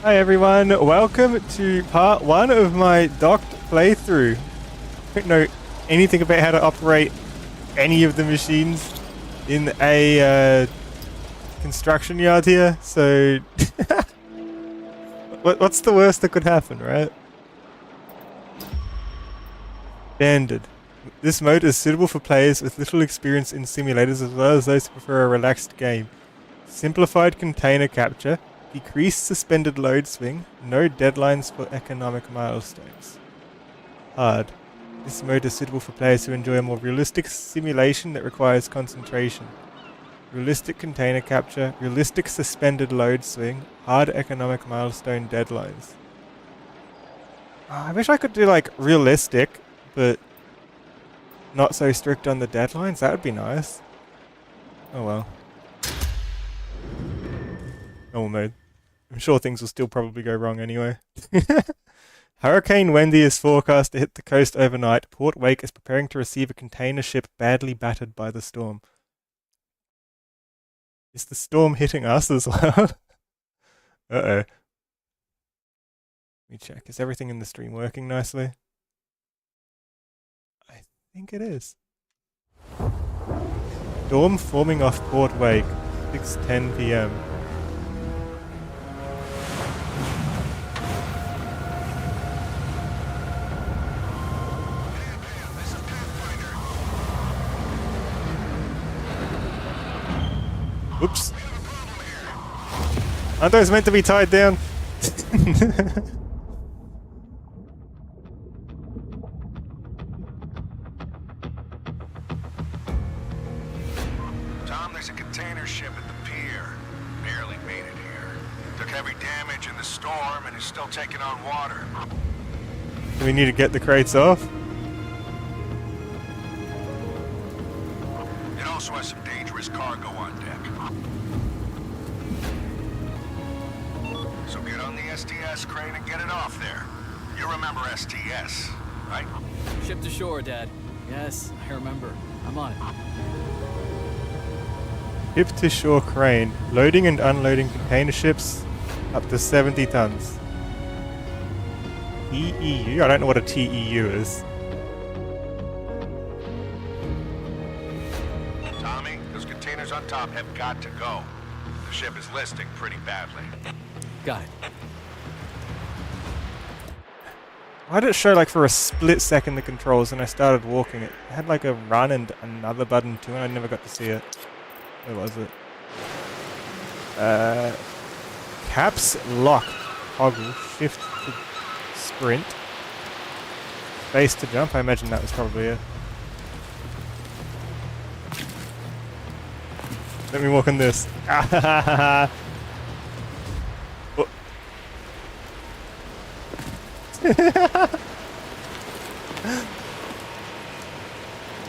Hi everyone, welcome to part 1 of my docked playthrough. I don't know anything about how to operate any of the machines in a construction yard here, so what's the worst that could happen, right? Standard. This mode is suitable for players with little experience in simulators as well as those who prefer a relaxed game. Simplified container capture. Decreased suspended load swing. No deadlines for economic milestones. Hard. This mode is suitable for players who enjoy a more realistic simulation that requires concentration. Realistic container capture. Realistic suspended load swing. Hard economic milestone deadlines. I wish I could do like realistic, but not so strict on the deadlines. That would be nice. Oh well. Normal mode. I'm sure things will still probably go wrong anyway. Hurricane Wendy is forecast to hit the coast overnight. Port Wake is preparing to receive a container ship badly battered by the storm. Is the storm hitting us as well? Uh-oh. Let me check. Is everything in the stream working nicely? I think it is. Storm forming off Port Wake. 6:10 p.m. Oops. Aren't those meant to be tied down? Tom, there's a container ship at the pier. Barely made it here. Took heavy damage in the storm and is still taking on water. Do we need to get the crates off? It also has some dangerous cargo on deck. So get on the STS crane and get it off there. You remember STS, right? Ship to shore, Dad. Yes, I remember. I'm on it. Ship to shore crane. Loading and unloading container ships up to 70 tons. TEU? I don't know what a TEU is. Tommy, those containers on top have got to go. The ship is listing pretty badly. Got it. Why did it show like for a split second the controls and I started walking? It had like a run and another button too and I never got to see it. Where was it? Caps lock. Toggle. Shift to sprint. Space to jump. I imagine that was probably it. Let me walk on this. Oh.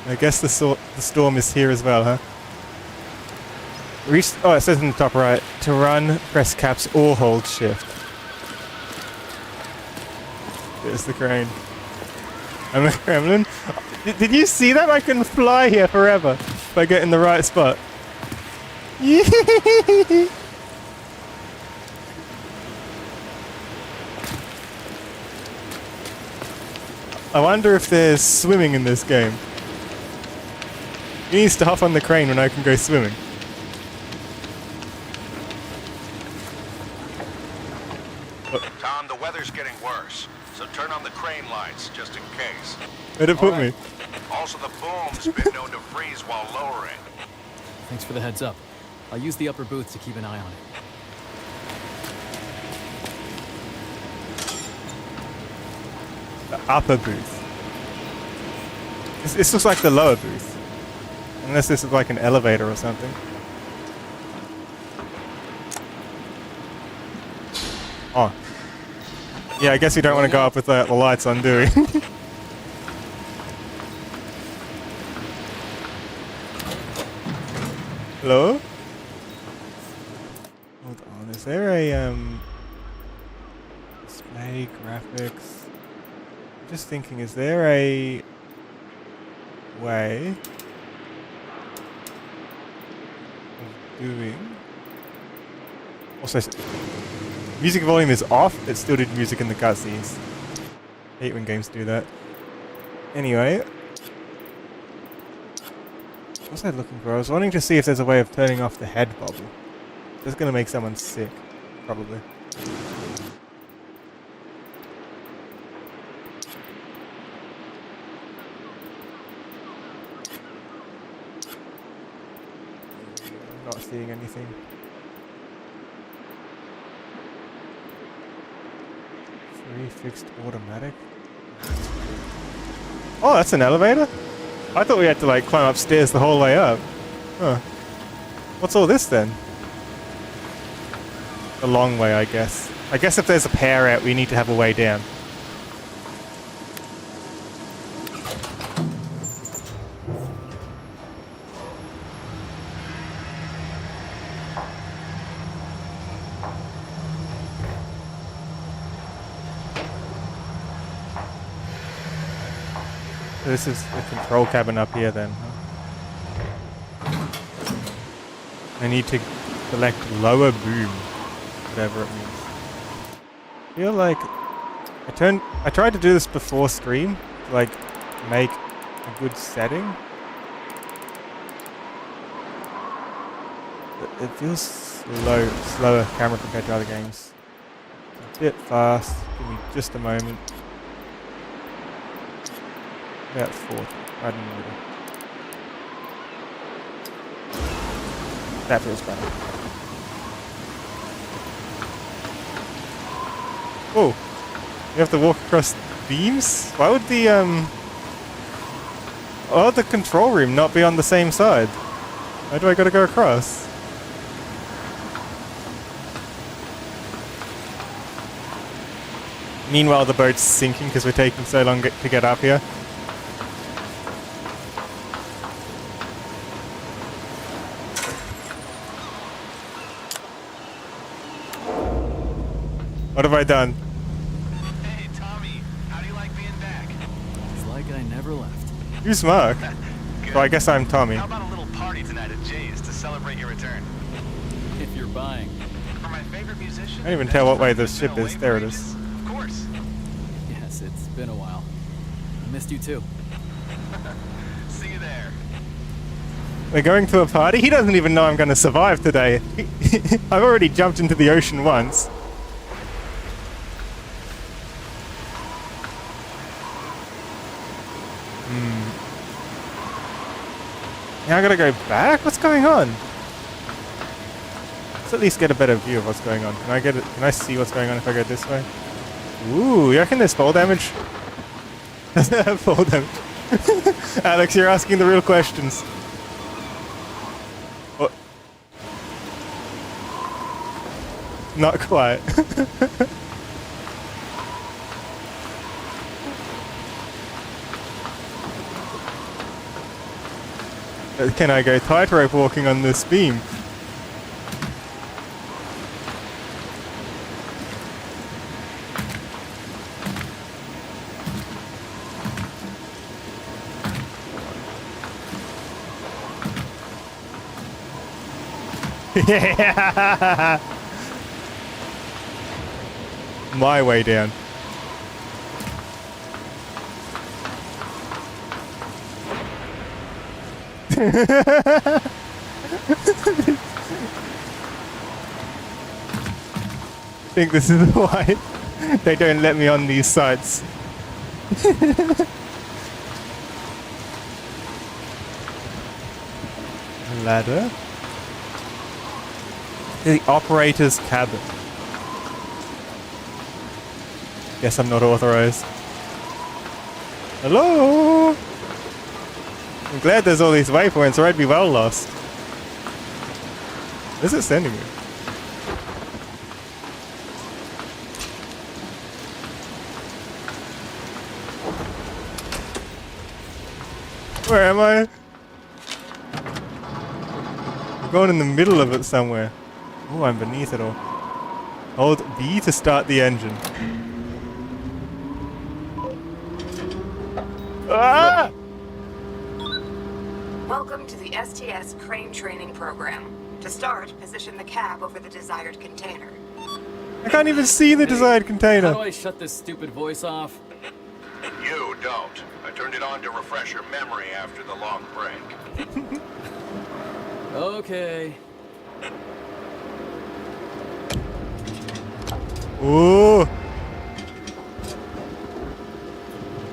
I guess the storm is here as well, huh? Oh, it says in the top right. To run, press caps or hold shift. There's the crane. I'm a gremlin. Did you see that? I can fly here forever if I get in the right spot. I wonder if there's swimming in this game. He needs to hop on the crane when I can go swimming. Tom, the weather's getting worse, so turn on the crane lights just in case. Where'd it put me? Also, the boom's been known to freeze while lowering. Thanks for the heads up. I'll use the upper booth to keep an eye on it. The upper booth. This looks like the lower booth. Unless this is like an elevator or something. Oh. Yeah, I guess you don't want to go up with the lights on, do we? Hello? Hold on, is there a display graphics? I'm just thinking, is there a way of doing also Music volume is off, it still did music in the cutscenes. Hate when games do that. Anyway. What was I looking for? I was wanting to see if there's a way of turning off the head bobble. That's gonna make someone sick. Probably. Not seeing anything. Free fixed automatic. Oh, that's an elevator? I thought we had to like climb upstairs the whole way up. Huh. What's all this then? A long way, I guess. I guess if there's a pair out, we need to have a way down. So this is the control cabin up here then, huh? I need to select lower boom, whatever it means. I feel like I tried to do this before stream, to like make a good setting. But it feels slower camera compared to other games. It's a bit fast, give me just a moment. About 40, right in the middle. That feels better. Oh, you have to walk across beams? Why would the the control room not be on the same side? Why do I gotta go across? Meanwhile, the boat's sinking because we're taking so long to get up here. What have I done? Hey, Tommy, how do you like being back? It's like I never left. Who's Mark? Good. Well, I guess I'm Tommy. How about a little party tonight at Jay's to celebrate your return? If you're buying. For my favorite musician. I don't even tell what way the ship is. There it is. Of course. Yes, it's been a while. I missed you too. See you there. We're going to a party? He doesn't even know I'm going to survive today. I've already jumped into the ocean once. Now I gotta go back? What's going on? Let's at least get a better view of what's going on. Can I get it? Can I see what's going on if I go this way? Ooh, you reckon there's fall damage? Does it have fall damage? Alex, you're asking the real questions. What? Not quite. Can I go tightrope walking on this beam? Yeah! My way down. I think this is why they don't let me on these sites. Ladder. The operator's cabin. Guess I'm not authorized. Hello? I'm glad there's all these waypoints or I'd be well lost. Where's it sending me? Where am I? I'm going in the middle of it somewhere. Oh, I'm beneath it all. Hold B to start the engine. Ah! Welcome to the STS Crane Training Program. To start, position the cab over the desired container. I can't even see the desired How container. do I shut this stupid voice off? You don't. I turned it on to refresh your memory after the long break. Okay. Ooh.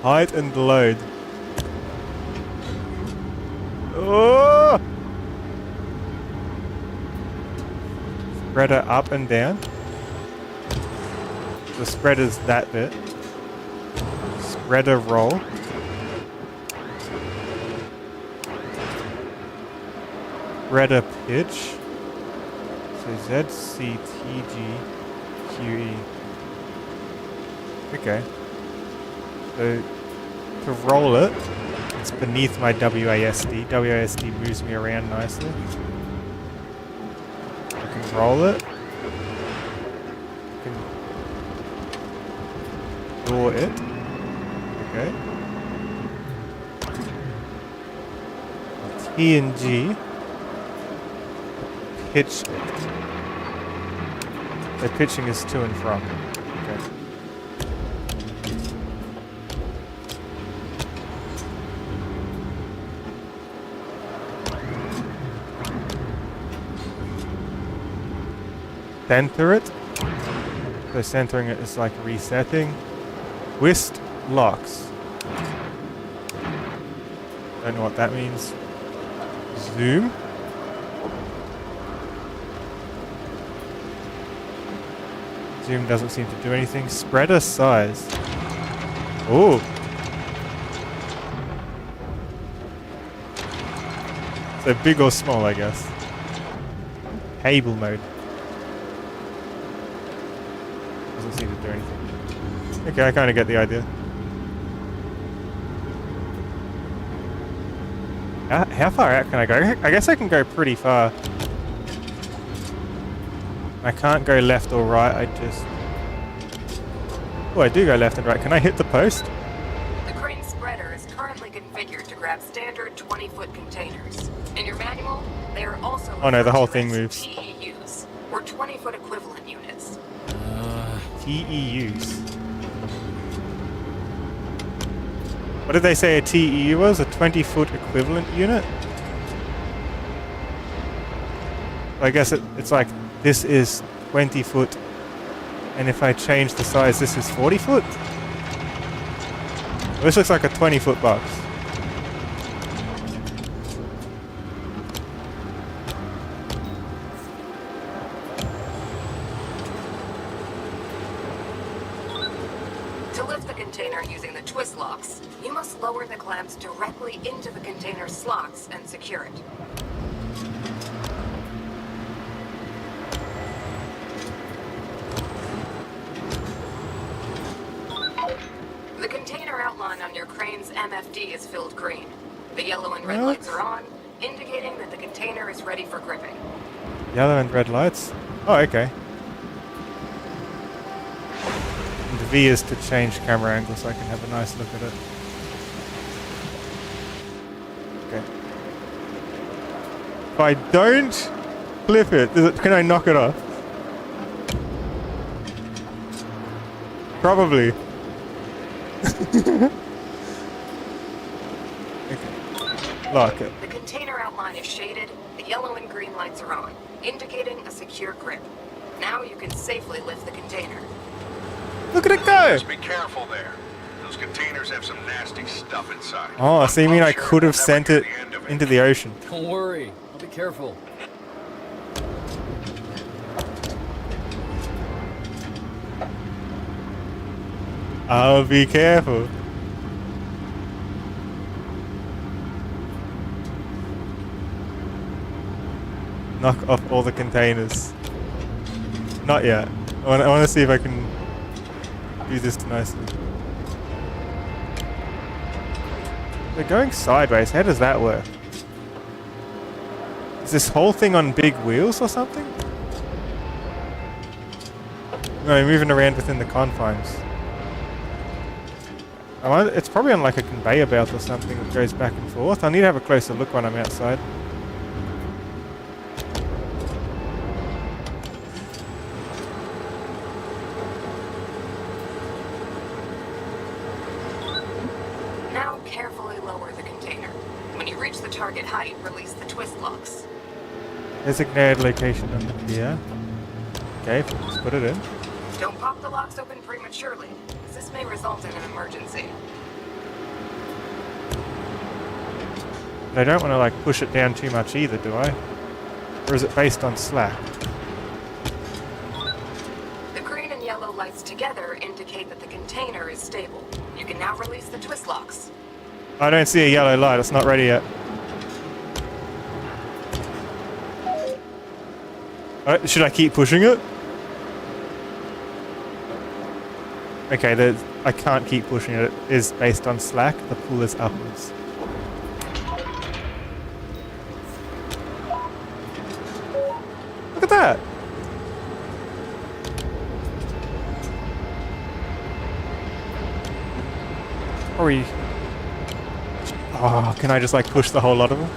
Height and load. Oh! Spreader up and down. The spreader's that bit. Spreader roll. Spreader pitch. So Z, C, T, G, Q, E. Okay. So to roll it, it's beneath my WASD. WASD moves me around nicely. I can roll it. I can draw it. Okay. T and G. Pitch it. The pitching is to and from. Okay. Center it. So centering it is like resetting. Twist locks. Don't know what that means. Zoom. Zoom doesn't seem to do anything. Spreader size. Ooh. So big or small, I guess. Table mode. Doesn't seem to do anything. Okay, I kind of get the idea. How far out can I go? I guess I can go pretty far. I can't go left or right, I just... Oh, I do go left and right. Can I hit the post? The crane spreader is currently configured to grab standard 20-foot containers. In your manual, they are also Oh no, the whole referred to thing as moves. TEUs, or 20-foot equivalent units. TEUs. What did they say a TEU was? A 20-foot equivalent unit? I guess it's like, this is 20 foot, and if I change the size, this is 40 foot? This looks like a 20-foot box. To lift the container using the twist locks, you must lower the clamps directly into the container slots and secure it. The container outline on your crane's MFD is filled green. The yellow and red What? lights are on, indicating that the container is ready for gripping. Yellow and red lights. Oh, okay. And V is to change camera angle so I can have a nice look at it. Okay. If I don't clip it, can I knock it off? Probably. Okay. Lock it. The container outline is shaded, the yellow and green lights are on, indicating a secure grip. Now you can safely lift the container. Look at it go! Just be careful there. Those containers have some nasty stuff inside. Oh, so you mean I I'm sure could have we'll sent never it get the end of into the ocean? Don't worry. I'll be careful. I'll be careful. Knock off all the containers. Not yet. I want to see if I can do this nicely. They're going sideways. How does that work? Is this whole thing on big wheels or something? No, moving around within the confines. It's probably on like a conveyor belt or something that goes back and forth. I need to have a closer look when I'm outside. When you reach the target height, release the twist locks. Designated location on the pier. Okay, let's put it in. Don't pop the locks open prematurely, as this may result in an emergency. But I don't want to like push it down too much either, do I? Or is it based on slack? The green and yellow lights together indicate that the container is stable. You can now release the twist locks. I don't see a yellow light, it's not ready yet. Alright, should I keep pushing it? Okay, I can't keep pushing it. It is based on slack. The pull is upwards. Look at that! Are we... Oh, can I just like push the whole lot of them?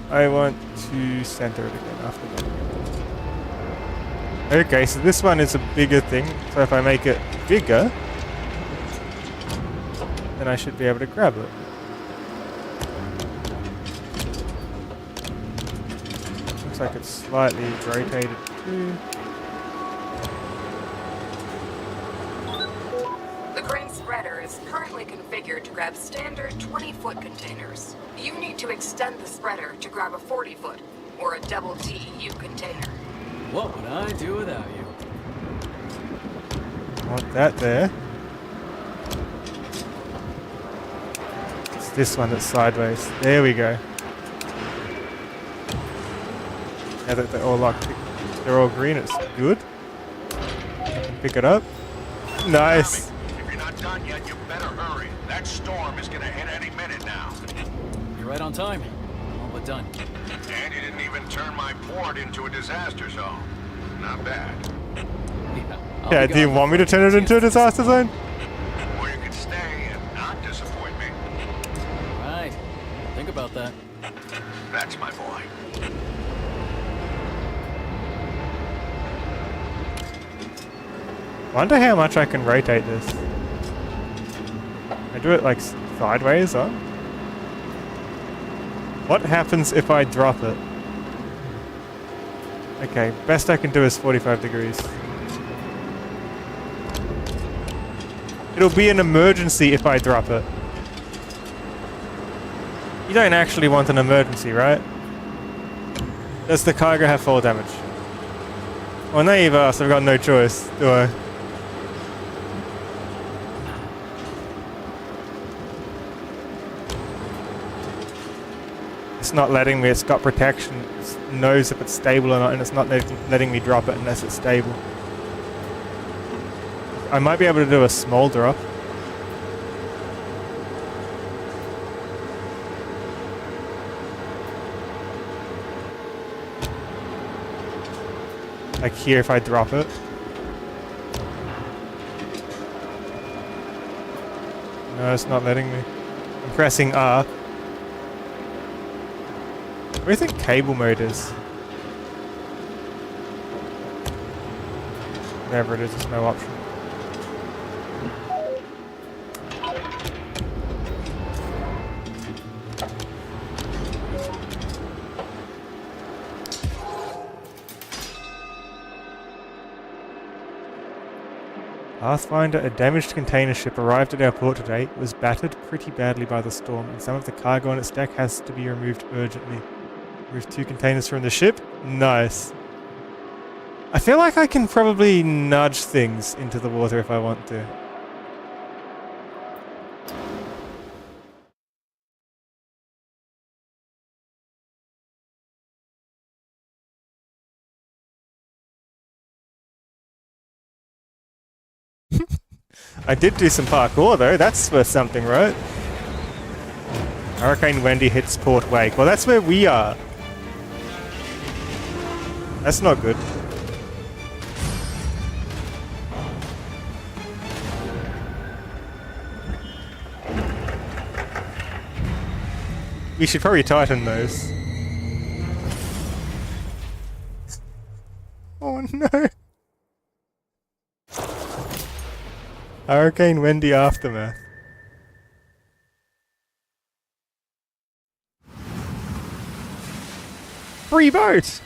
I want to center it again after that. Okay, so this one is a bigger thing. So if I make it bigger, then I should be able to grab it. Looks like it's slightly rotated too. The crane spreader is currently configured to grab standard 20-foot containers. You need to extend the spreader to grab a 40-foot or a double TEU container. What would I do without you? Want that there. It's this one that's sideways. There we go. Now that they're all locked, they're all green, it's good. Pick it up. Nice. If you're not done yet, you better hurry. That storm is gonna hit any minute now. You're right on time. All but done. And you didn't even turn my port into a disaster zone. Not bad. I'll Yeah, be do you gone want me to before turn it you into a chance to disaster zone? Or you can stay and not disappoint me. Right. Think about that. That's my boy. Wonder how much I can rotate this. I do it like sideways, huh? What happens if I drop it? Okay, best I can do is 45 degrees. It'll be an emergency if I drop it. You don't actually want an emergency, right? Does the cargo have fall damage? Well, now you've asked, I've got no choice, do I? It's not letting me, it's got protection, it knows if it's stable or not, and it's not letting me drop it unless it's stable. I might be able to do a small drop. Like here if I drop it. No, it's not letting me. I'm pressing R. What do you think cable mode is? Whatever it is, there's no option. Pathfinder, a damaged container ship arrived at our port today. It was battered pretty badly by the storm, and some of the cargo on its deck has to be removed urgently. Remove 2 containers from the ship? Nice. I feel like I can probably nudge things into the water if I want to. I did do some parkour though, that's worth something, right? Hurricane Wendy hits Port Wake. Well, that's where we are. That's not good. We should probably tighten those. Oh no! Hurricane Wendy aftermath. Free boat!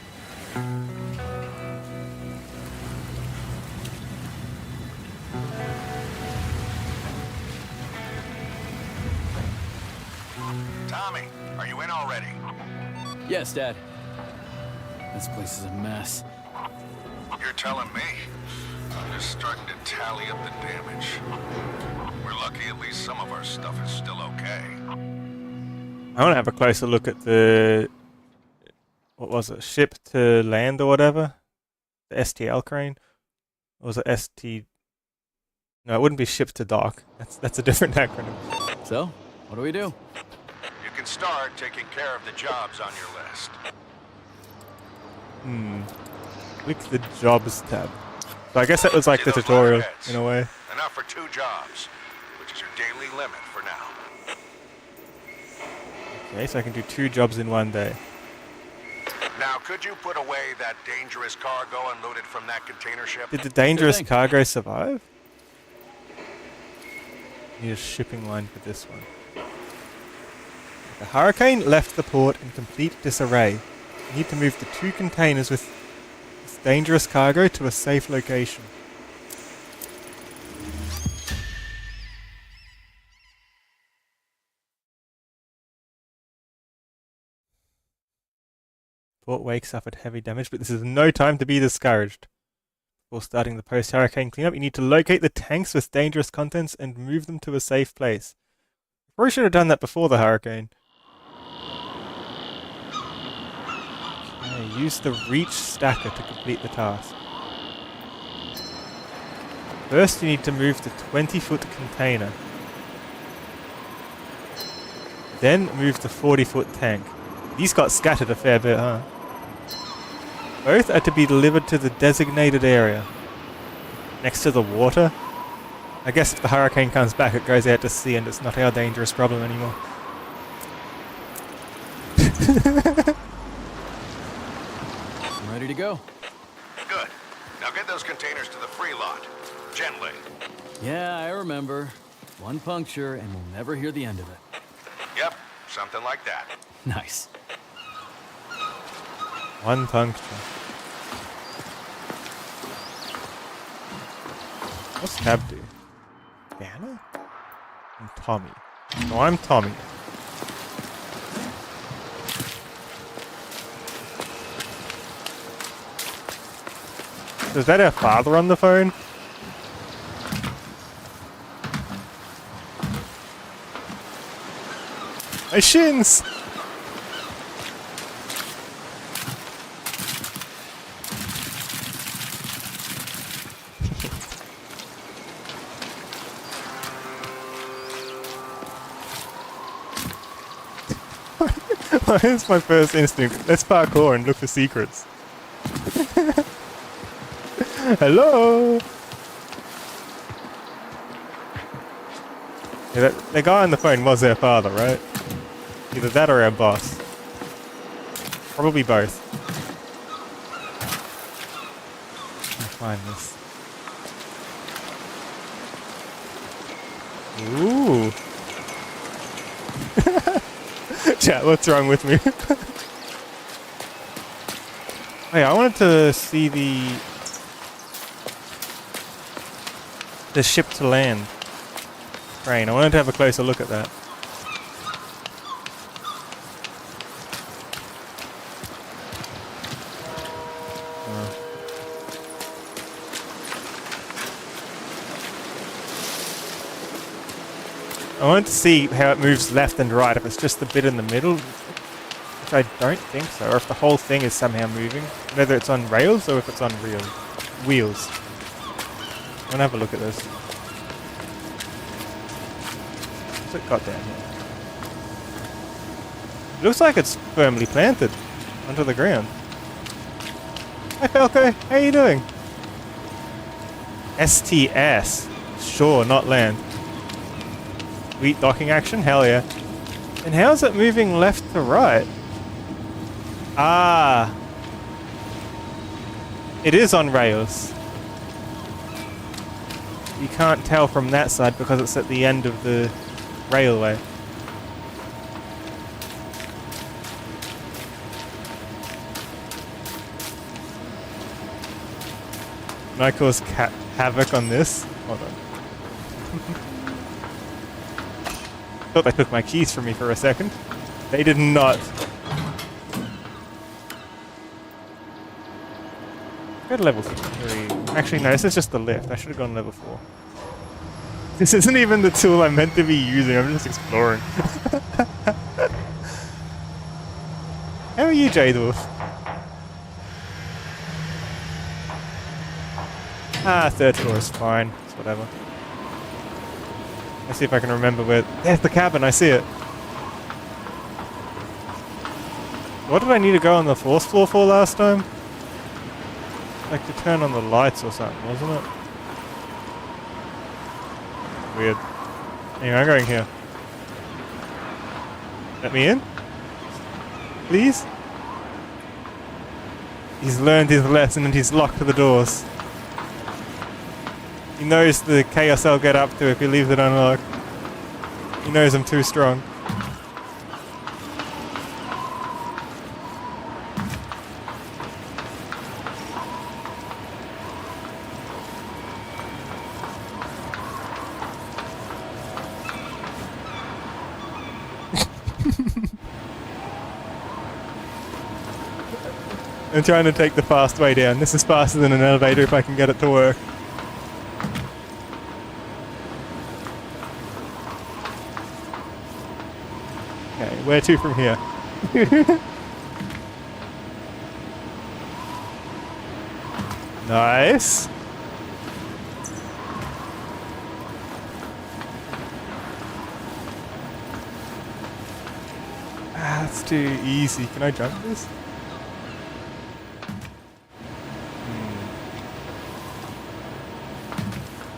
Tommy, are you in already? Yes, Dad. This place is a mess. You're telling me? I'm just starting to tally up the damage. We're lucky at least some of our stuff is still okay. I want to have a closer look at the... What was it? Ship to land or whatever? The STL crane? Or was it ST... No, it wouldn't be ship to dock. That's a different acronym. So, what do we do? You can start taking care of the jobs on your list. Click the jobs tab. So I guess that was like See the those tutorial, letterheads? in a way. Enough for 2 jobs, which is your daily limit for now. Okay, so I can do 2 jobs in one day. Now, could you put away that dangerous cargo unloaded from that container ship? Did the dangerous thing. cargo survive? Need a shipping line for this one. The Hurricane left the port in complete disarray. You need to move the 2 containers with this dangerous cargo to a safe location. Port Wake suffered heavy damage, but this is no time to be discouraged. Before starting the post-hurricane cleanup, you need to locate the tanks with dangerous contents and move them to a safe place. Probably should have done that before the hurricane. Okay, use the reach stacker to complete the task. First, you need to move the 20-foot container. Then move the 40-foot tank. These got scattered a fair bit, huh? Both are to be delivered to the designated area. Next to the water? I guess if the hurricane comes back, it goes out to sea and it's not our dangerous problem anymore. I'm ready to go. Good. Now get those containers to the free lot. Gently. Yeah, I remember. One puncture and we'll never hear the end of it. Yep, something like that. Nice. One puncture. What's Tab do? Banner? And Tommy. No, I'm Tommy. Is that our father on the phone? My shins! Here's my first instinct. Let's parkour and look for secrets. Hello! Yeah, the guy on the phone was our father, right? Either that or our boss. Probably both. Let's find this. Ooh. Chat, what's wrong with me? Hey, I wanted to see the ship to land crane. I wanted to have a closer look at that. I wanted to see how it moves left and right, if it's just the bit in the middle, which I don't think so, or if the whole thing is somehow moving, whether it's on rails or if it's on wheels. I'm gonna have a look at this. What's it got down here? It looks like it's firmly planted onto the ground. Hi Falco, how you doing? STS. Sure, not land. Sweet docking action, hell yeah. And how is it moving left to right? Ah. It is on rails. You can't tell from that side because it's at the end of the railway. Can I cause havoc on this? Hold on. Thought they took my keys from me for a second. They did not. Go to level 3. Actually, no, this is just the lift. I should have gone level 4. This isn't even the tool I'm meant to be using. I'm just exploring. How are you, Jade Wolf? Third floor is fine. It's whatever. Let's see if I can remember where... There's the cabin, I see it. What did I need to go on the 4th floor for last time? Like to turn on the lights or something, wasn't it? Weird. Anyway, I'm going here. Let me in? Please? He's learned his lesson and he's locked the doors. He knows the chaos I'll get up to if he leaves it unlocked. He knows I'm too strong. I'm trying to take the fast way down. This is faster than an elevator if I can get it to work. Okay, where to from here? Nice. That's too easy. Can I jump this?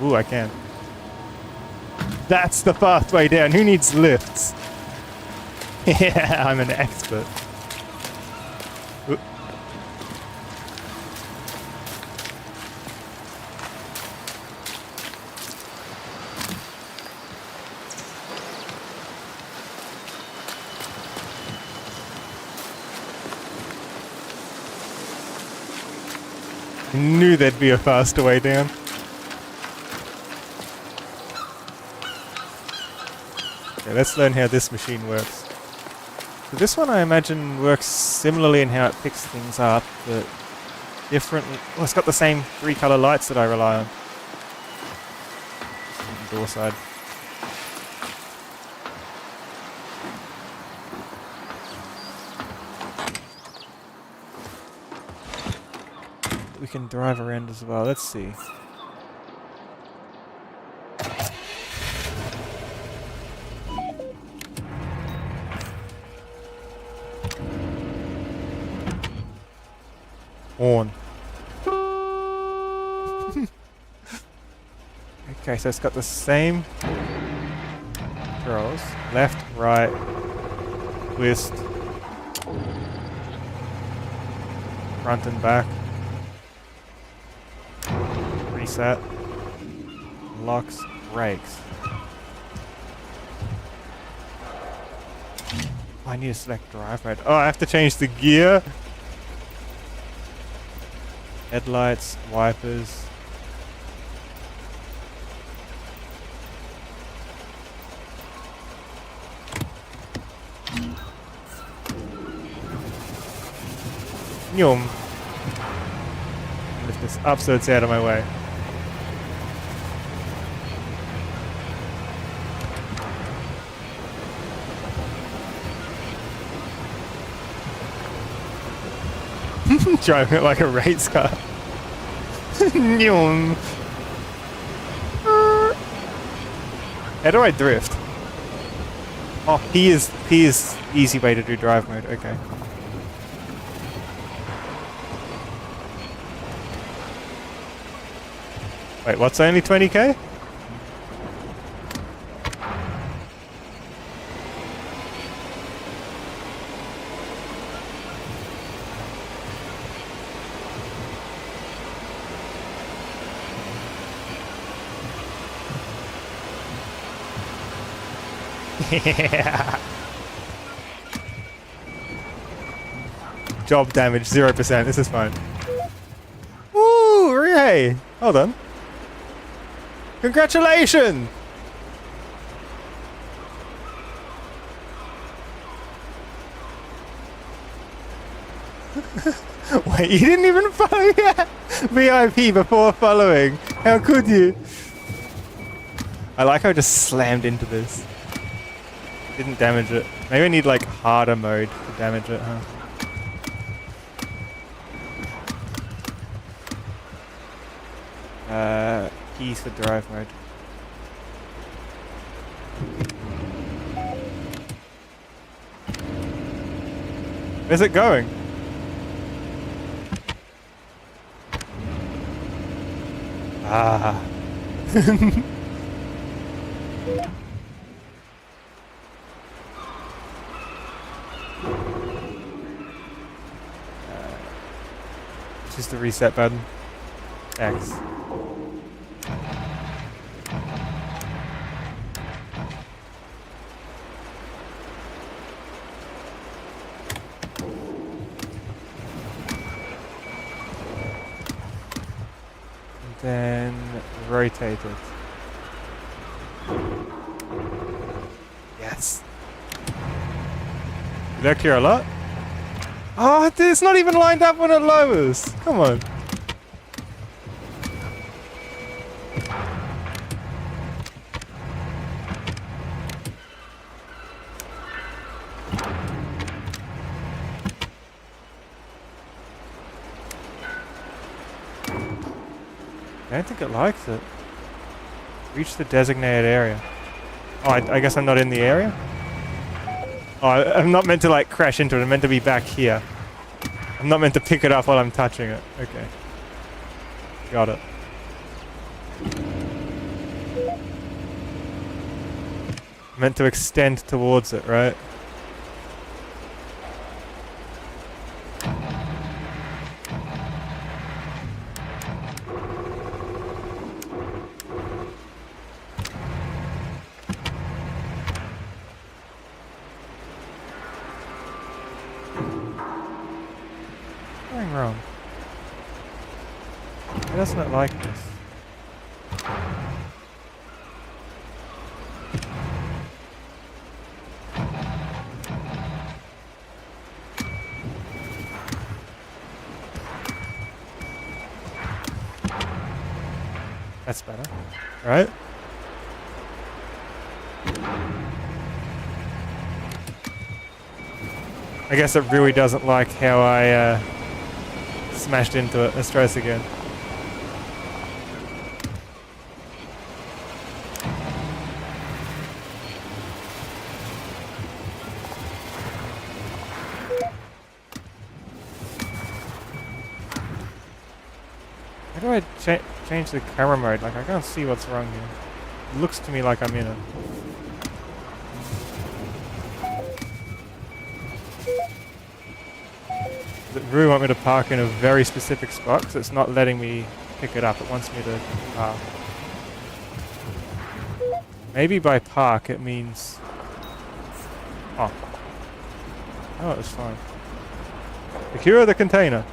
Ooh, I can. That's the fast way down. Who needs lifts? Yeah, I'm an expert. Ooh. I knew there'd be a faster way down. Okay, let's learn how this machine works. So this one I imagine works similarly in how it picks things up, but differently. Well, it's got the same 3 color lights that I rely on. Door side. We can drive around as well. Let's see. On. Okay, so it's got the same controls. Left, right, twist, front and back, reset, locks, brakes. I need to select drive mode. Oh, I have to change the gear. Headlights, wipers. Yum. Lift this up so it's out of my way. Driving it like a race car. Yum. How do I drift? Oh, P is easy way to do drive mode. Okay. Wait, what's only 20k? Yeah. Job damage 0%. This is fine. Woo! Hooray! Hold on. Congratulations! Wait, you didn't even follow yet? VIP before following. How could you? I like how I just slammed into this. Didn't damage it. Maybe I need like harder mode to damage it, huh? Keys for drive mode. Where's it going? Ah. Just the reset button. X. Then rotate it. Yes. You look here a lot? Oh, it's not even lined up when it lowers. Come on. I don't think it likes it. Reach the designated area. Oh, I guess I'm not in the area? Oh, I'm not meant to like crash into it. I'm meant to be back here. I'm not meant to pick it up while I'm touching it. Okay. Got it. Meant to extend towards it, right? What's going wrong? Why doesn't it like this? That's better, right? I guess it really doesn't like how I smashed into it. Let's try this again. How do I change the camera mode? Like, I can't see what's wrong here. It looks to me like I'm in it. Does it really want me to park in a very specific spot? Because it's not letting me pick it up. It wants me to park. Maybe by park it means... Oh. Oh, it's fine. Secure the container.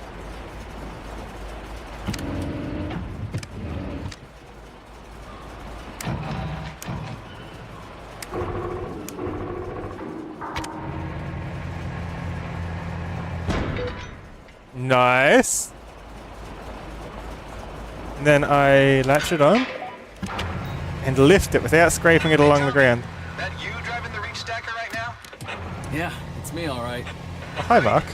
Nice. And then I latch it on and lift it without scraping it along the ground. That you driving the reach stacker right now? Yeah, it's me, all right. Oh, hi, Mark.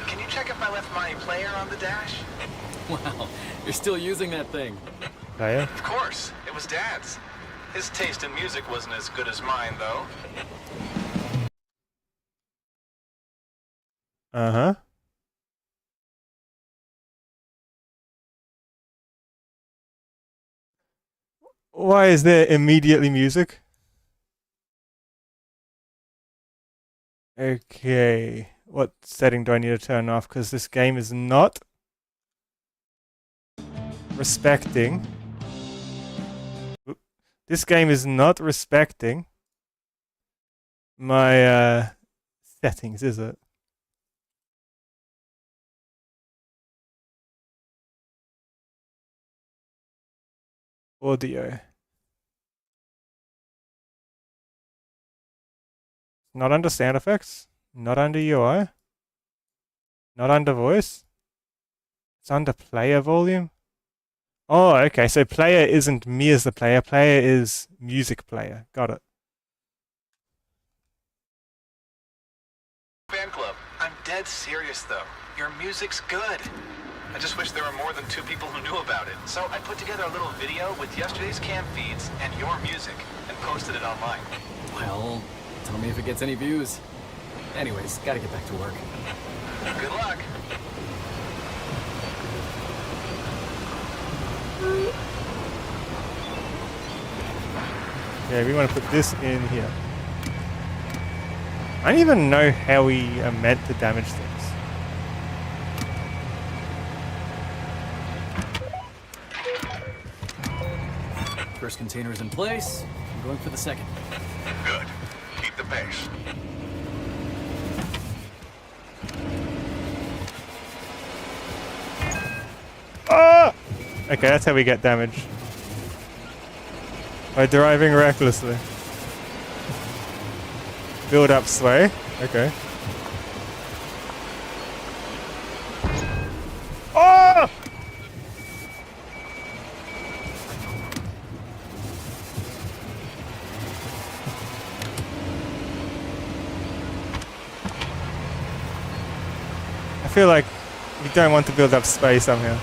Can you check if I left my player on the dash? Wow, you're still using that thing. Oh, yeah? Of course. It was Dad's. His taste in music wasn't as good as mine, though. Uh-huh. Why is there immediately music? Okay. What setting do I need to turn off? Because this game is not respecting. This game is not respecting my settings, is it? Audio. Not under sound effects. Not under UI. Not under voice. It's under player volume. Oh, okay. So player isn't me as the player. Player is music player. Got it. Fan club. I'm dead serious though. Your music's good. I just wish there were more than 2 people who knew about it. So I put together a little video with yesterday's cam feeds and your music and posted it online. Well, tell me if it gets any views. Anyways, gotta get back to work. Good luck. Yeah, we want to put this in here. I don't even know how we are meant to damage things. First container is in place. I'm going for the second. Good. Keep the pace. Ah! Okay, that's how we get damage. By driving recklessly. Build up sway. Okay. Oh! I feel like we don't want to build up space somehow.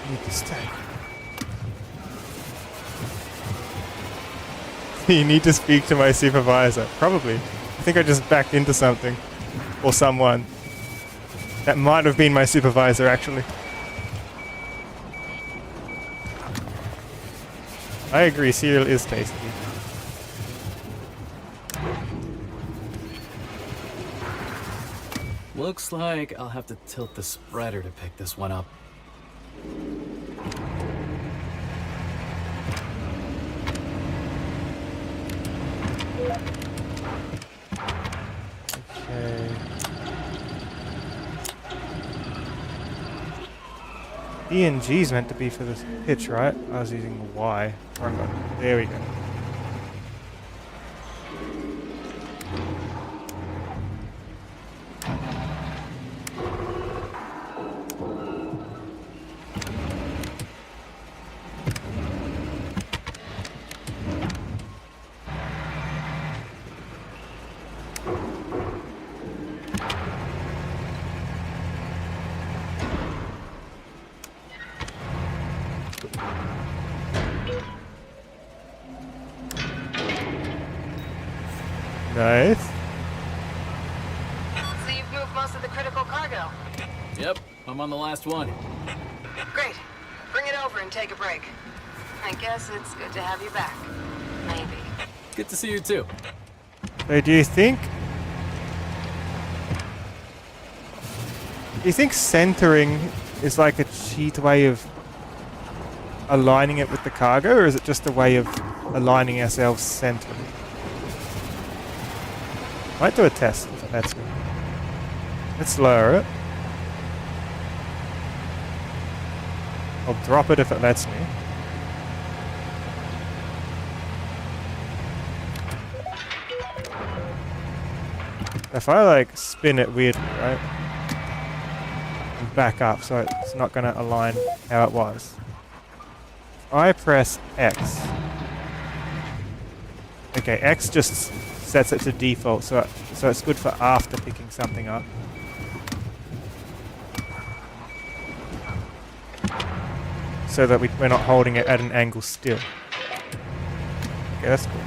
Need to stack. You need to speak to my supervisor. Probably. I think I just backed into something. Or someone. That might have been my supervisor, actually. I agree, cereal is tasty. Looks like I'll have to tilt the spreader to pick this one up. Okay. E and G is meant to be for this pitch, right? I was using the Y. Wrong button. There we go. Nice. So you've moved most of the critical cargo. Yep, I'm on the last one. Great. Bring it over and take a break. I guess it's good to have you back. Maybe. Good to see you too. So do you think centering is like a cheat way of aligning it with the cargo, or is it just a way of aligning ourselves centered? Might do a test if it lets me. Let's lower it. I'll drop it if it lets me. If I like spin it weirdly, right? And back up so it's not going to align how it was. I press X. Okay, X just sets it to default, so it's good for after picking something up. So that we're not holding it at an angle still. Okay, that's cool.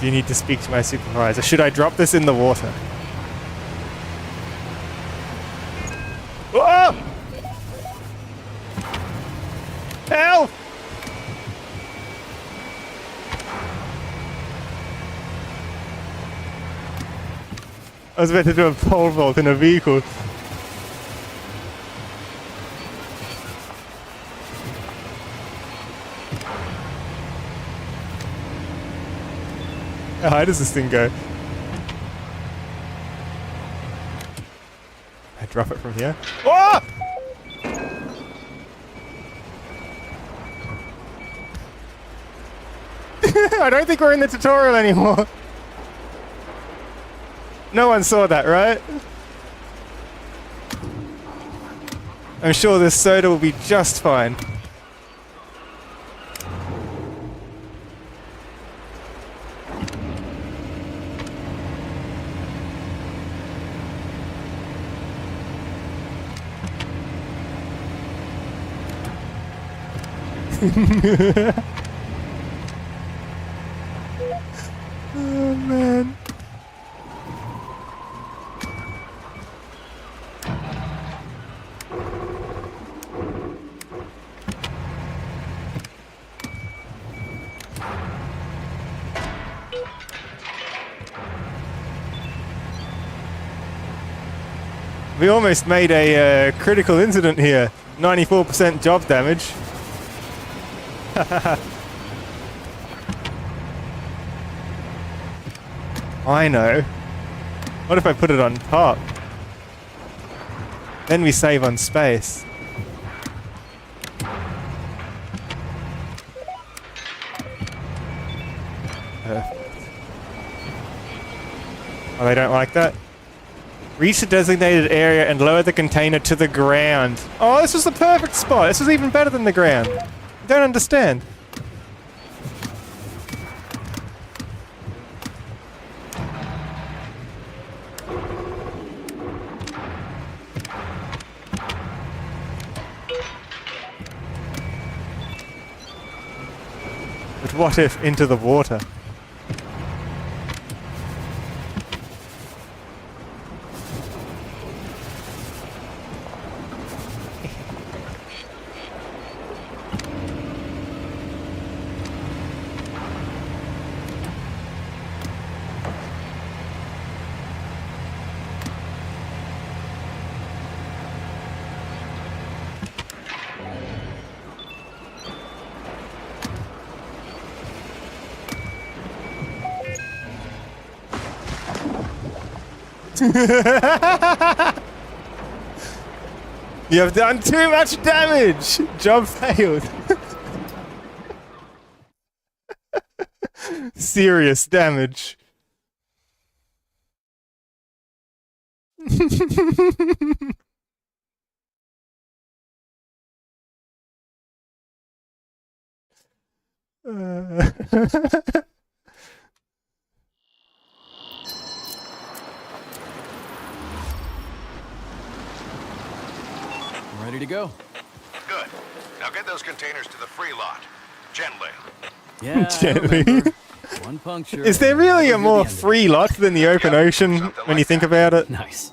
Do you need to speak to my supervisor? Should I drop this in the water? Whoa! Help! I was about to do a pole vault in a vehicle. How high does this thing go? I drop it from here. Oh! I don't think we're in the tutorial anymore. No one saw that, right? I'm sure this soda will be just fine. Oh man. We almost made a critical incident here. 94% job damage. I know. What if I put it on top? Then we save on space. Oh, they don't like that? Reach the designated area and lower the container to the ground. Oh, this was the perfect spot. This was even better than the ground. I don't understand. But what if into the water? You have done too much damage! Job failed. Serious damage. Ready to go? Good. Now get those containers to the free lot. Gently. Yeah, I Gently. remember. One puncture. Is there and really a never hear more the end of it. free lot than the open Yeah, ocean something when you like think that. about it? Nice.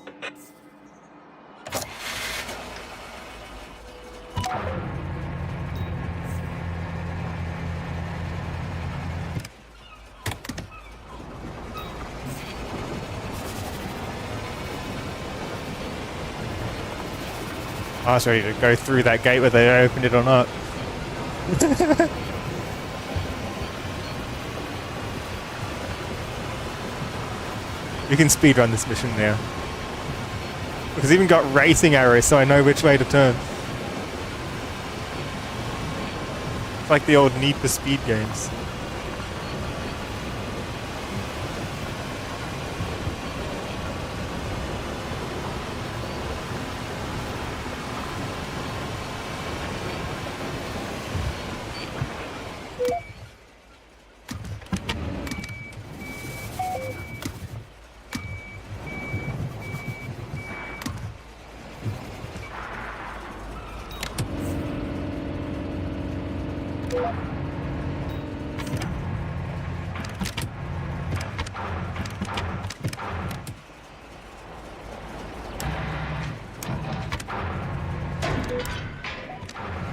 I was ready to go through that gate whether they opened it or not. We can speedrun this mission now. Because even got racing arrows so I know which way to turn. It's like the old Need for Speed games.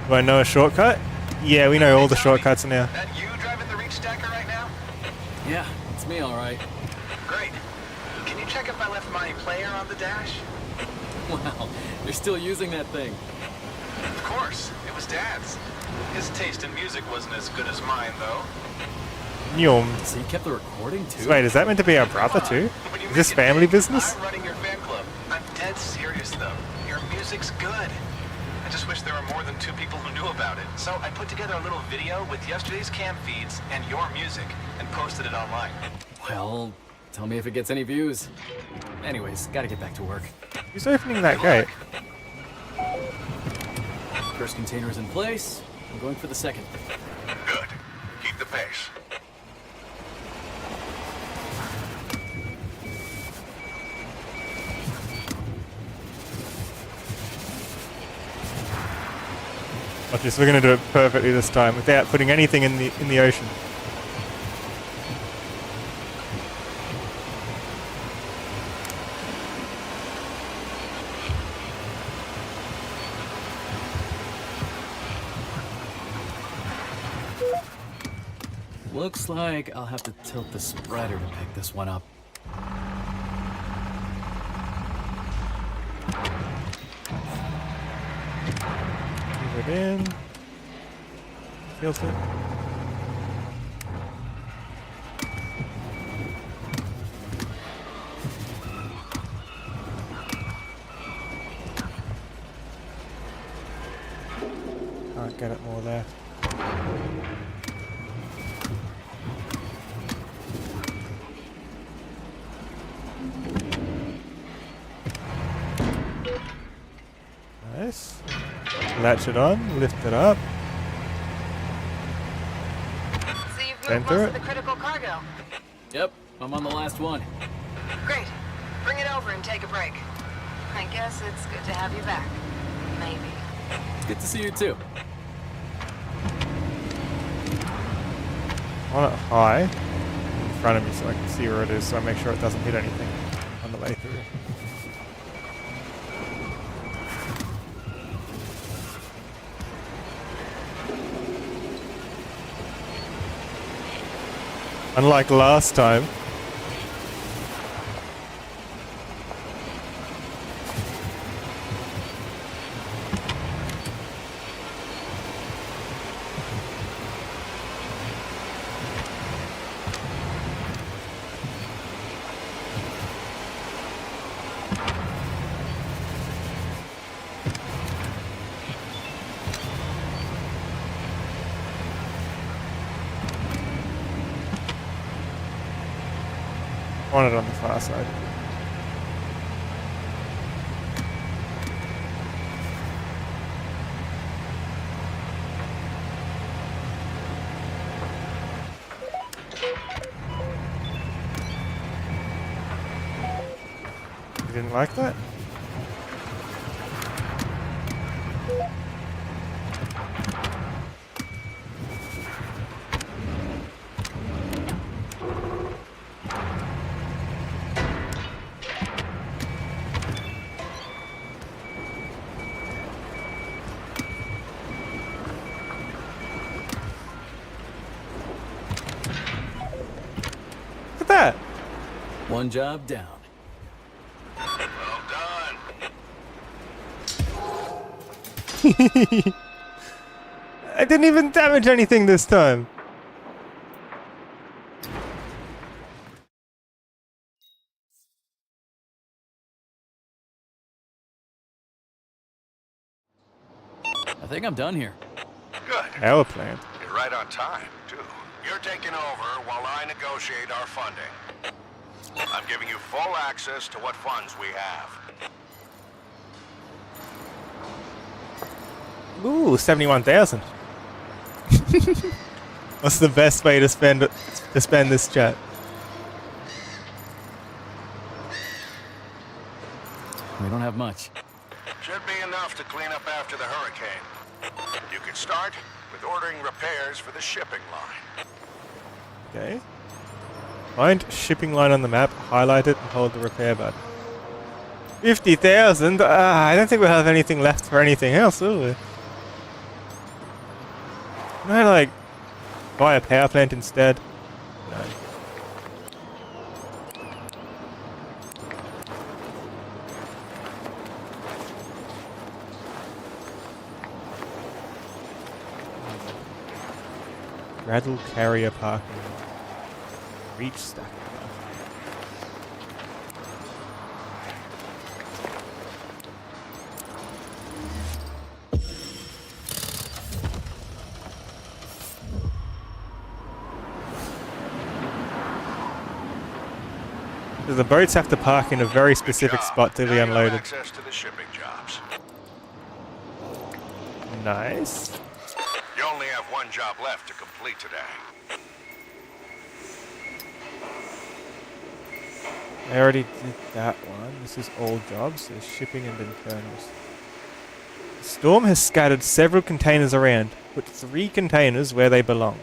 Do I know a shortcut? Yeah, we know all the shortcuts now. That you driving the reach stacker right now? Yeah, it's me, all right. Great. Can you check if I left my player on the dash? Wow, you're still using that thing. Of course. It was Dad's. His taste in music wasn't as good as mine, though. Nyum. So you kept the recording too? Wait, is that meant to be our brother too? When you Is this make it family big, business? I'm running your fan club. I'm dead serious though. Your music's good. I just wish there were more than 2 people who knew about it. So I put together a little video with yesterday's cam feeds and your music and posted it online. Well, tell me if it gets any views. Anyways, gotta get back to work. Who's opening that gate? First container is in place. I'm going for the second. Good. Keep the pace. Watch this, we're gonna do it perfectly this time without putting anything in the ocean. Looks like I'll have to tilt the spreader to pick this one up. Move it in. Tilt it. Can't get it more there. Nice. Latch it on, lift it up. So you've Bend moved through most it. of the critical cargo. Yep, I'm on the last one. Great. Bring it over and take a break. I guess it's good to have you back. Maybe. It's good to see you too. I want it high in front of me so I can see where it is, so I make sure it doesn't hit anything on the way through. Unlike last time. Want it on the far side. You didn't like that? Look at that! One job down. Well done. I didn't even damage anything this time. I think I'm done here. Good. Power plant. You're right on time, too. You're taking over while I negotiate our funding. I'm giving you full access to what funds we have. Ooh, 71,000. What's the best way to spend this chat? We don't have much. Should be enough to clean up after the hurricane. You can start with ordering repairs for the shipping line. Okay. Find shipping line on the map, highlight it, and hold the repair button. 50,000? I don't think we'll have anything left for anything else, will we? Can I, like, buy a power plant instead? No. Straddle carrier parking. reach stack. So the boats have to park in a very specific spot to be Now you have unloaded. access to the shipping jobs. Nice. You only have one job left to complete today. I already did that one. This is all jobs. There's shipping and internals. The storm has scattered several containers around. Put 3 containers where they belong.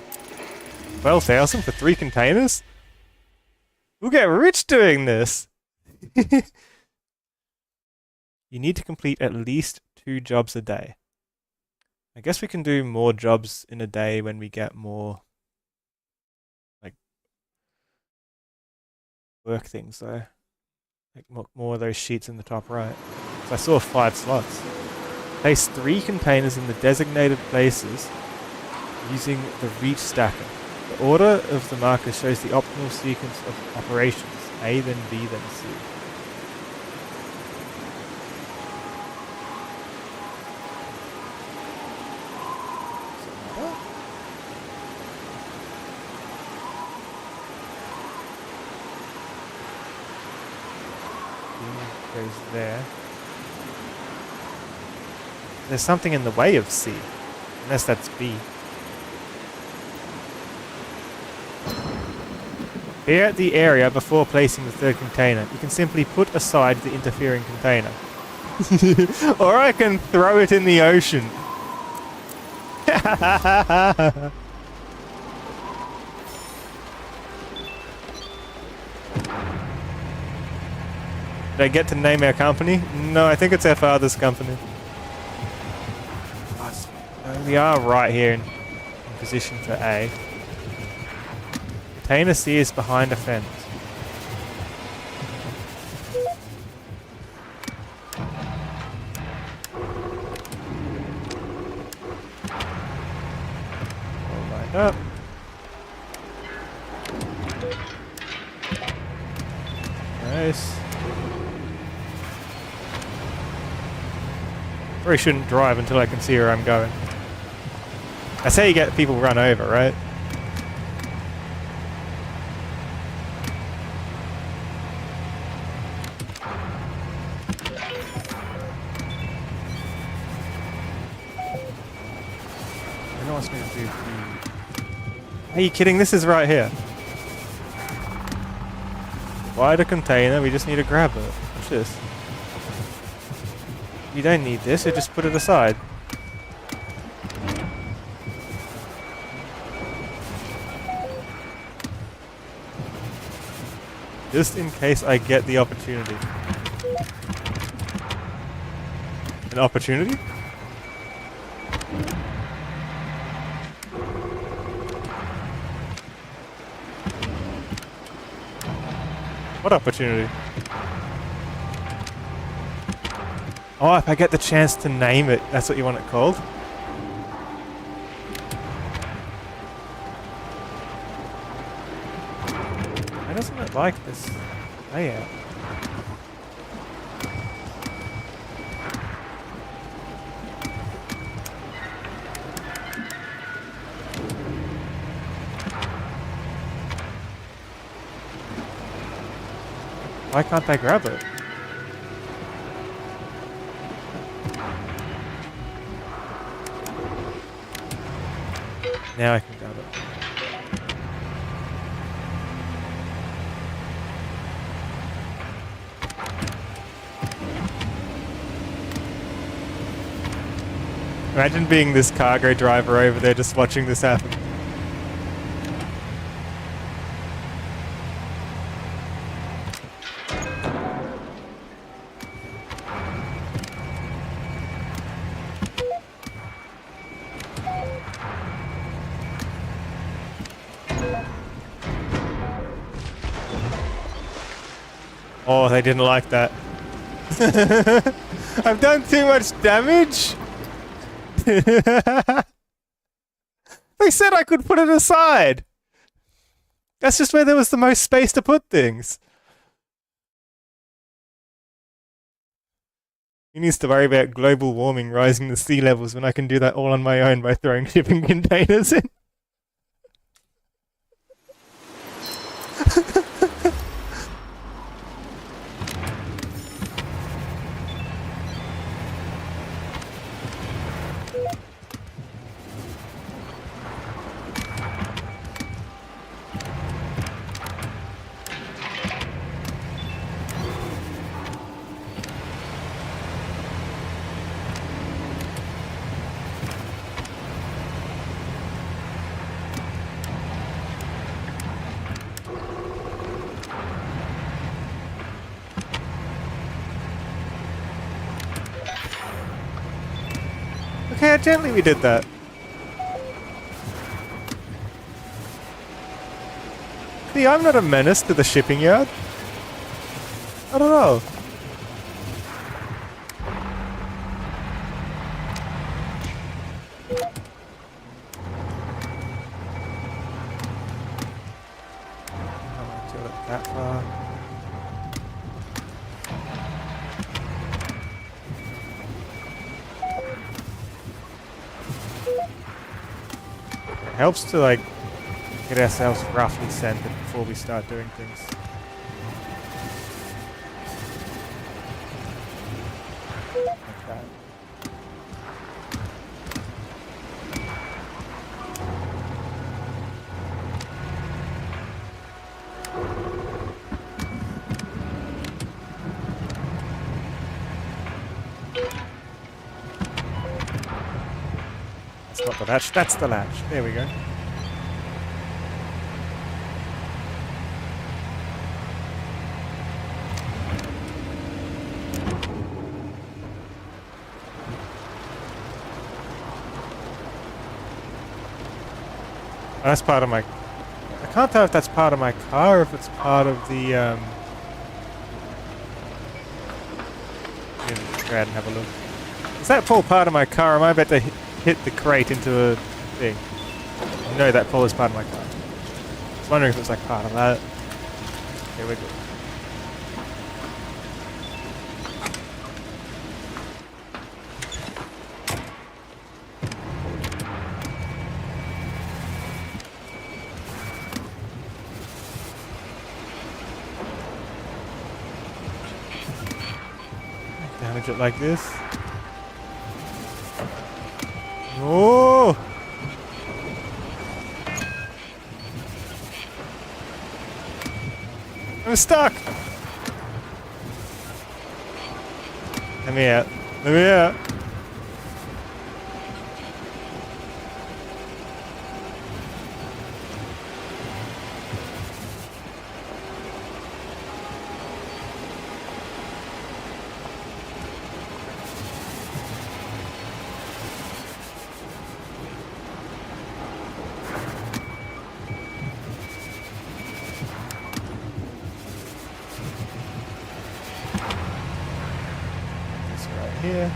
12,000 for 3 containers? We'll get rich doing this! You need to complete at least 2 jobs a day. I guess we can do more jobs in a day when we get more like work things though. Like more of those sheets in the top right. So I saw 5 slots. Place 3 containers in the designated places using the reach stacker. The order of the marker shows the optimal sequence of operations. A, then B, then C. Goes there. There's something in the way of C, unless that's B. Clear out the area before placing the 3rd container. You can simply put aside the interfering container. Or I can throw it in the ocean. Did I get to name our company? No, I think it's our father's company. We are right here in position for A. Container C is behind a fence. All lined up. Nice. Probably shouldn't drive until I can see where I'm going. That's how you get people run over, right? I know what's going to do. Are you kidding? This is right here. Buy the container, we just need to grab it. What's this? You don't need this, you just put it aside. Just in case I get the opportunity. An opportunity? What opportunity? Oh, if I get the chance to name it, that's what you want it called? Why doesn't it like this layout? Why can't I grab it? Now I can grab it. Imagine being this cargo driver over there just watching this happen. Oh, they didn't like that. I've done too much damage. They said I could put it aside. That's just where there was the most space to put things. Who needs to worry about global warming rising the sea levels when I can do that all on my own by throwing shipping containers in? Okay, how gently we did that. See, I'm not a menace to the shipping yard. I don't know. I won't do it that far. It helps to like get ourselves roughly centered before we start doing things. Like that. That's not the latch, that's the latch. There we go. Oh, that's part of my... I can't tell if that's part of my car or if it's part of the, Go ahead and have a look. Is that pull part of my car? Am I about to hit the crate into a thing? No, that pull is part of my car. I was wondering if it was like part of that. Okay, we're good. Damage it like this. Oh! I'm stuck! Let me out. Let me out. Here.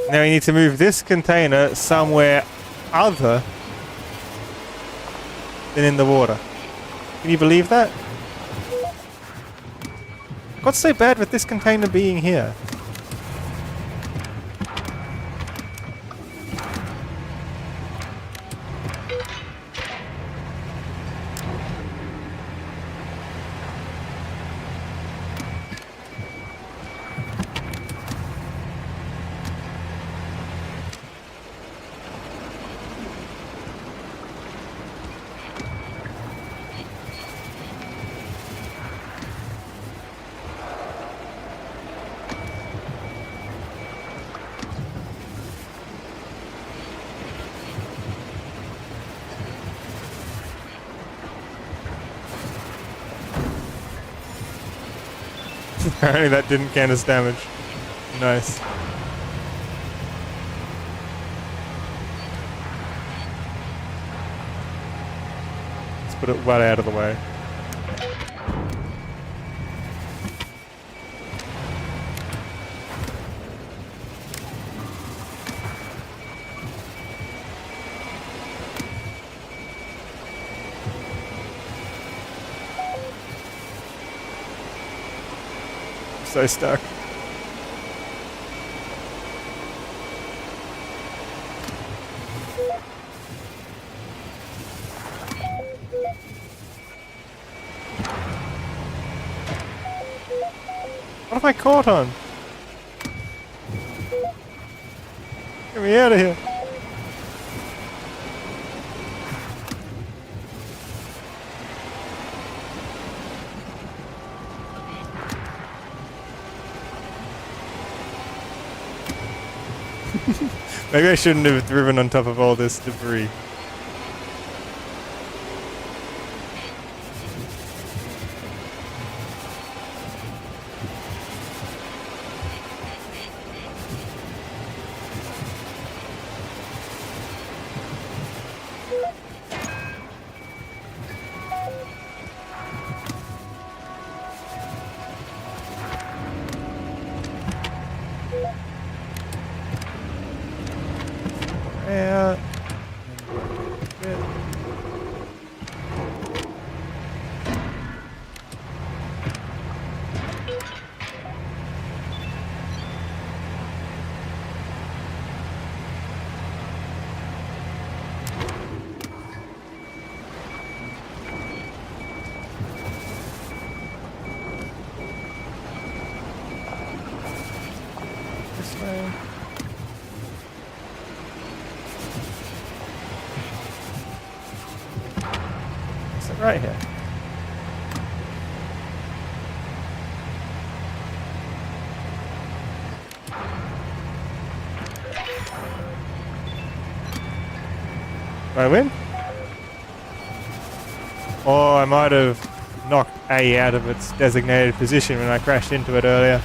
Now we need to move this container somewhere other than in the water. Can you believe that? What's so bad with this container being here? Apparently that didn't count as damage. Nice. put it well out of the way. So stuck. What am I caught on? Get me out of here. Maybe I shouldn't have driven on top of all this debris. Out. This way. Right here. Did I win? Or I might have knocked A out of its designated position when I crashed into it earlier.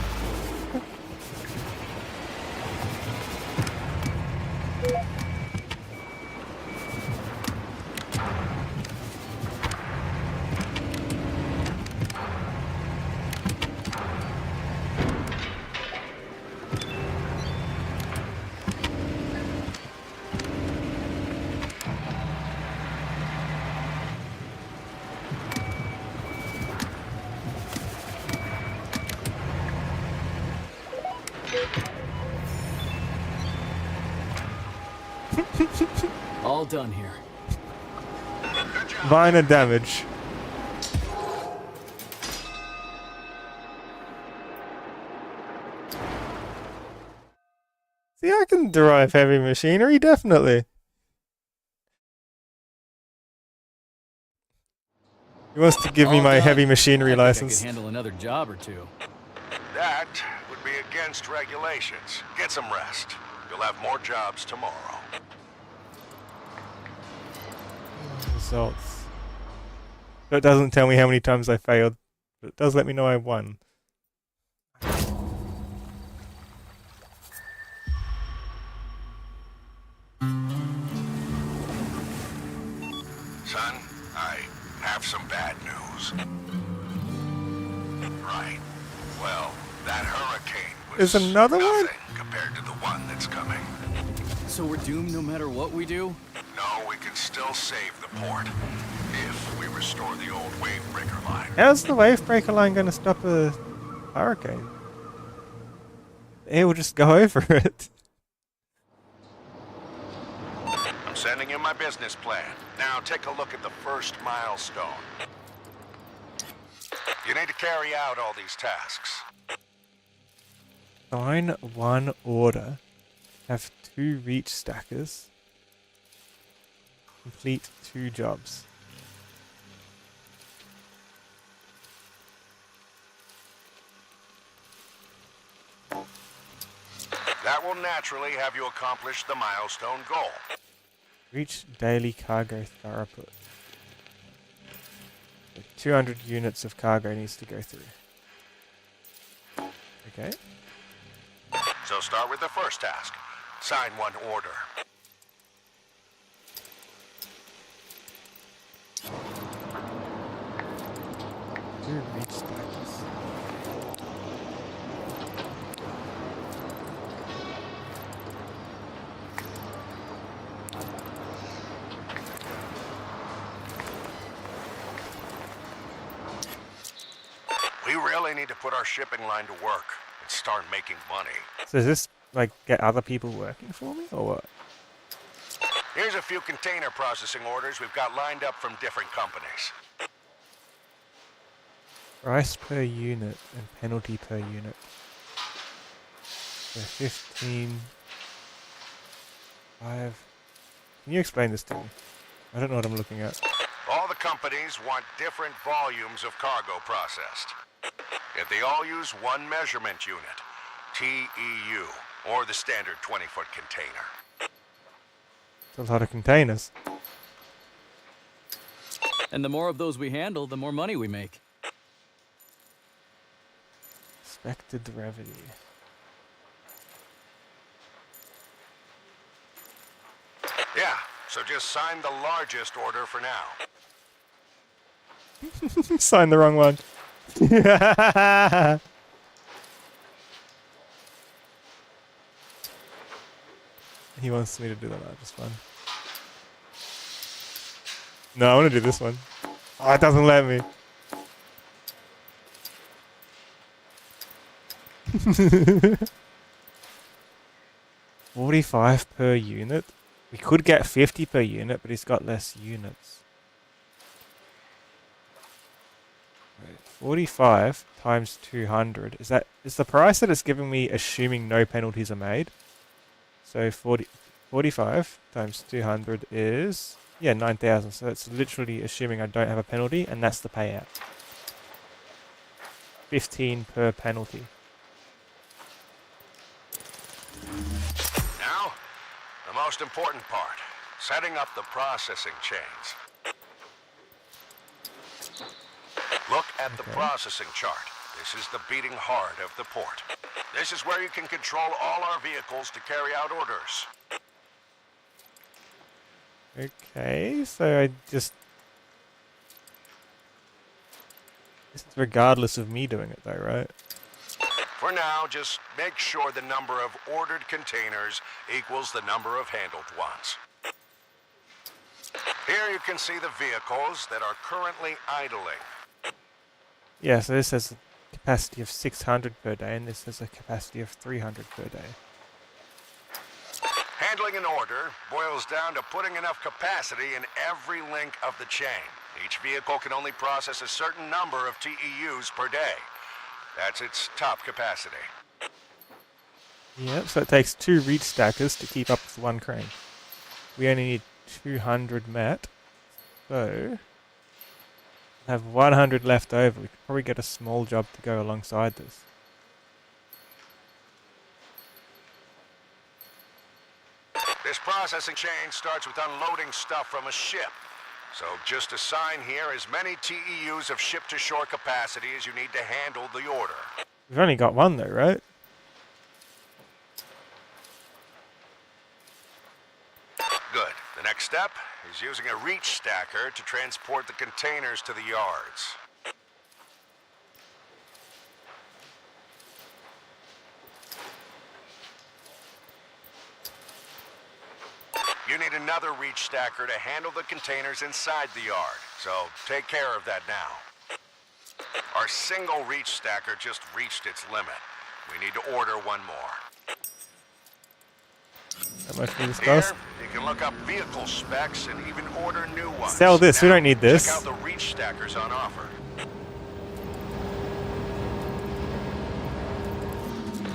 All done here. Minor damage. See, I can drive heavy machinery, definitely. He wants to give me All my done. heavy machinery I think I license. could handle another job or two. That would be against regulations. Get some rest. You'll have more jobs tomorrow. Results. So it doesn't tell me how many times I failed, but it does let me know I won. Son, I have some bad news. Right. Well, that hurricane was There's another one? nothing compared to the one that's coming. So we're doomed no matter what we do? No, we can still save the port if we restore the old wave breaker line. How's the wave breaker line going to stop a hurricane? The air will just go over it. I'm sending you my business plan. Now take a look at the first milestone. You need to carry out all these tasks. Sign one order. Have 2 reach stackers. Complete 2 jobs. That will naturally have you accomplish the milestone goal. Reach daily cargo throughput. 200 units of cargo needs to go through. Okay. So start with the first task. Sign one order. really need to put our shipping line to work and start making money. So does this like get other people working for me or what? Here's a few container processing orders we've got lined up from different companies. Price per unit and penalty per unit. So 15. 5. Can you explain this to me? I don't know what I'm looking at. All the companies want different volumes of cargo processed. Yet they all use one measurement unit, TEU, or the standard 20-foot container. It's a lot of containers. And the more of those we handle, the more money we make. Expected revenue. Yeah, so just sign the largest order for now. Signed the wrong one. He wants me to do that, just fun. No, I want to do this one. Oh, it doesn't let me. $45 per unit. We could get 50 per unit, but he's got less units. Wait, 45 times 200. Is the price that it's giving me assuming no penalties are made? So 45 times 200 is, yeah, 9,000. So it's literally assuming I don't have a penalty, and that's the payout. 15 per penalty. Now, the most important part, setting up the processing chains. Look at the processing chart. This is the beating heart of the port. This is where you can control all our vehicles to carry out orders. Okay, so I just... This is regardless of me doing it though, right? For now, just make sure the number of ordered containers equals the number of handled ones. Here you can see the vehicles that are currently idling. Yeah, so this has a capacity of 600 per day, and this has a capacity of 300 per day. Handling an order boils down to putting enough capacity in every link of the chain. Each vehicle can only process a certain number of TEUs per day. That's its top capacity. Yep, so it takes 2 reach stackers to keep up with 1 crane. We only need 200 met, so I have 100 left over. We could probably get a small job to go alongside this. This processing chain starts with unloading stuff from a ship. So just assign here as many TEUs of ship-to-shore capacity as you need to handle the order. We've only got 1 though, right? Good. The next step is using a reach stacker to transport the containers to the yards. You need another reach stacker to handle the containers inside the yard, so take care of that now. Our single reach stacker just reached its limit. We need to order 1 more. How much will this Here, cost? you can look up vehicle specs and even order new ones. Sell this, we Now, don't need this. Check out the reach stackers on offer.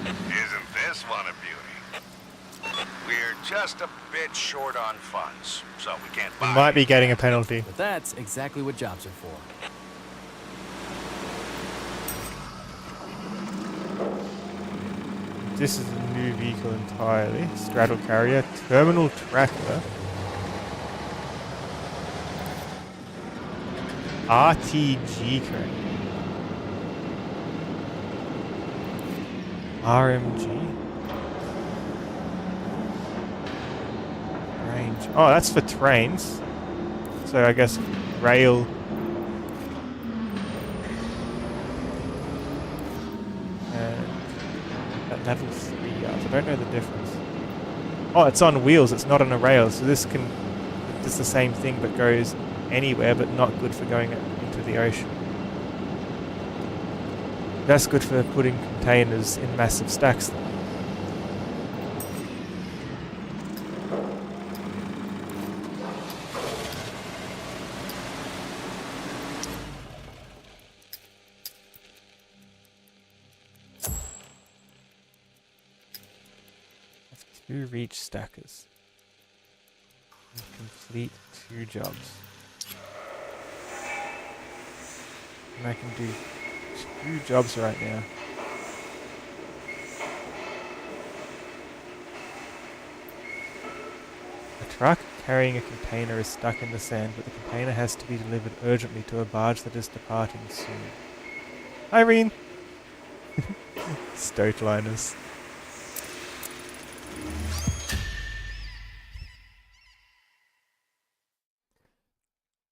Isn't this one a beauty? We're just a bit short on funds, so we can't We buy might be it. getting a penalty. But that's exactly what jobs are for. This is a new vehicle entirely. Straddle carrier, terminal tractor. RTG crane. RMG. Range. Oh, that's for trains. So I guess rail. And at level 3 yards. I don't know the difference. Oh, it's on wheels. It's not on a rail. So this can it does the same thing but goes anywhere, but not good for going into the ocean. That's good for putting containers in massive stacks. Two reach stackers. And complete 2 jobs. And I can do 2 jobs right now. A truck carrying a container is stuck in the sand, but the container has to be delivered urgently to a barge that is departing soon. Irene! Stokeliners.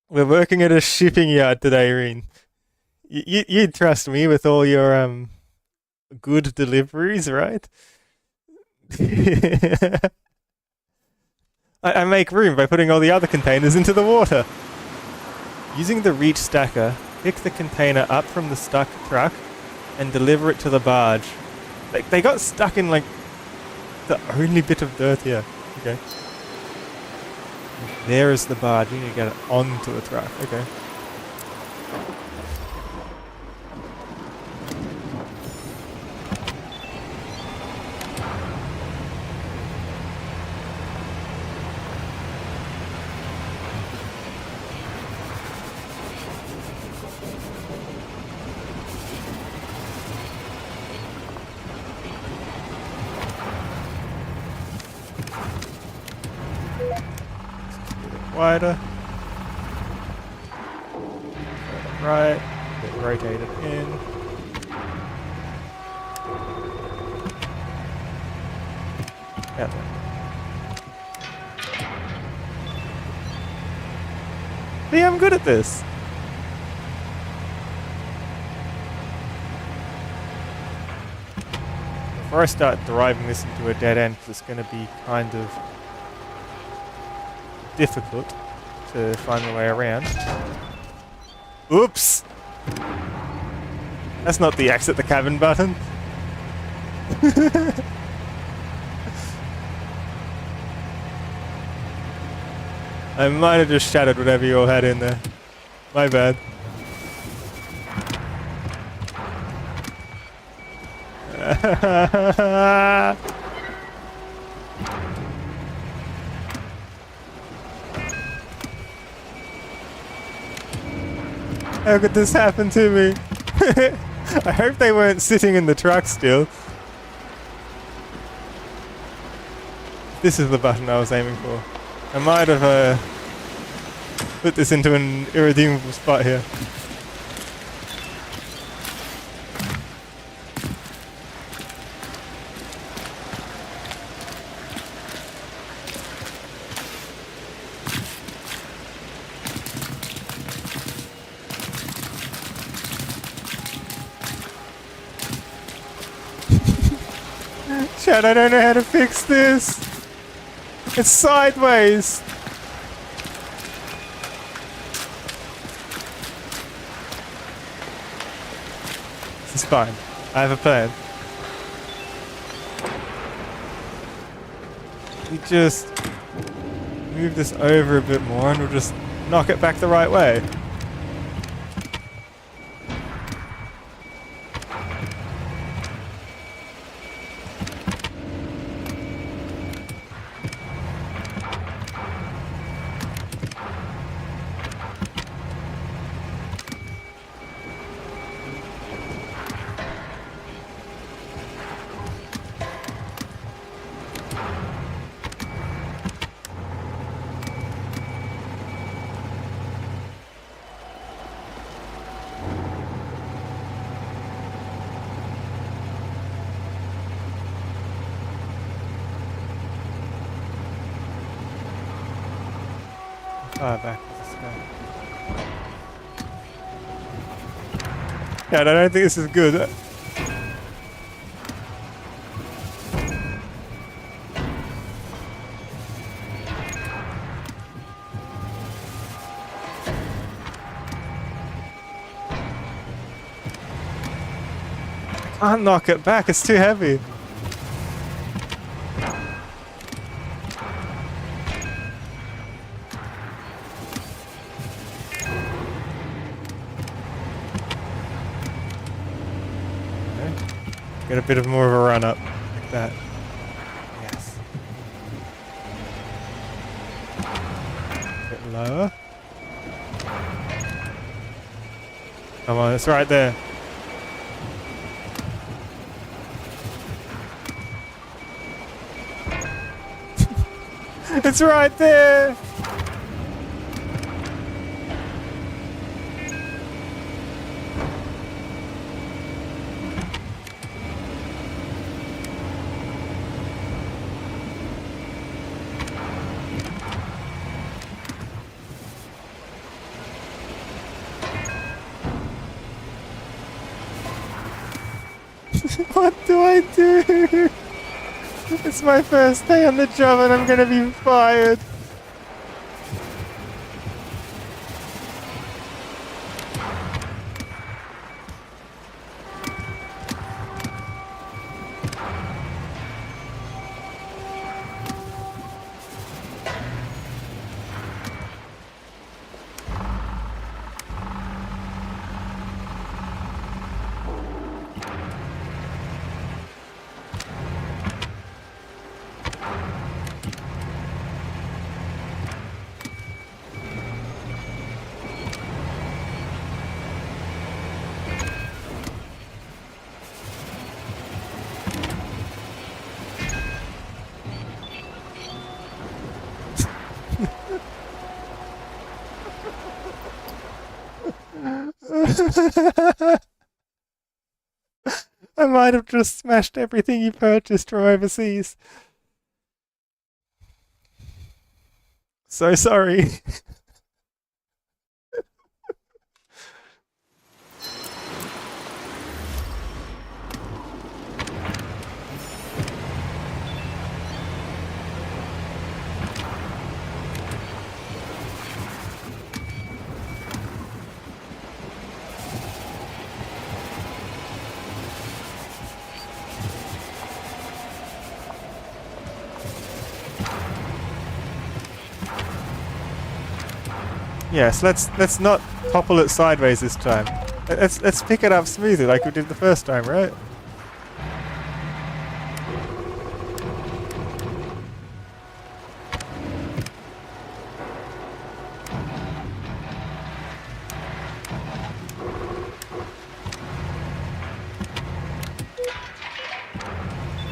We're working at a shipping yard today, Irene. You'd trust me with all your good deliveries, right? I make room by putting all the other containers into the water. Using the reach stacker, pick the container up from the stuck truck and deliver it to the barge. They got stuck in like the only bit of dirt here. Okay. There is the barge. You need to get it onto the truck. Okay. Wider. Right. Get rotated in. Out there. See, I'm good at this. Before I start driving this into a dead end, 'cause it's going to be kind of difficult to find my way around. Oops! That's not the exit the cabin button. I might have just shattered whatever you all had in there. My bad. How could this happen to me? I hope they weren't sitting in the truck still. This is the button I was aiming for. I might have put this into an irredeemable spot here. Chad, I don't know how to fix this. It's sideways. This is fine. I have a plan. We just move this over a bit more and we'll just knock it back the right way. Back to the sky. Yeah, I don't think this is good. Can't knock it back, it's too heavy. Get a bit of more of a run up like that. Yes. A bit lower. Come on, it's right there. It's right there! What do I do? It's my first day on the job and I'm gonna be fired. I might have just smashed everything you purchased from overseas. So sorry. Yes, let's not topple it sideways this time. Let's pick it up smoothly like we did the first time, right?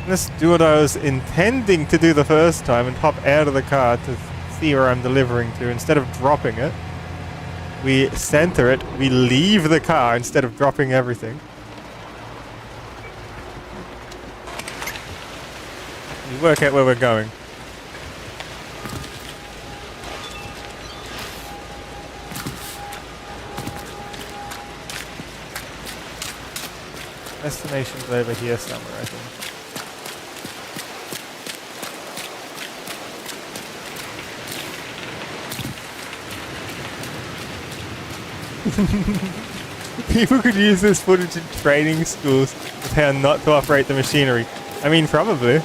Let's do what I was intending to do the first time and hop out of the car to see where I'm delivering to instead of dropping it. We center it, we leave the car instead of dropping everything. We work out where we're going. Destination's over here somewhere, I think. People could use this footage in training schools with how not to operate the machinery. I mean, probably.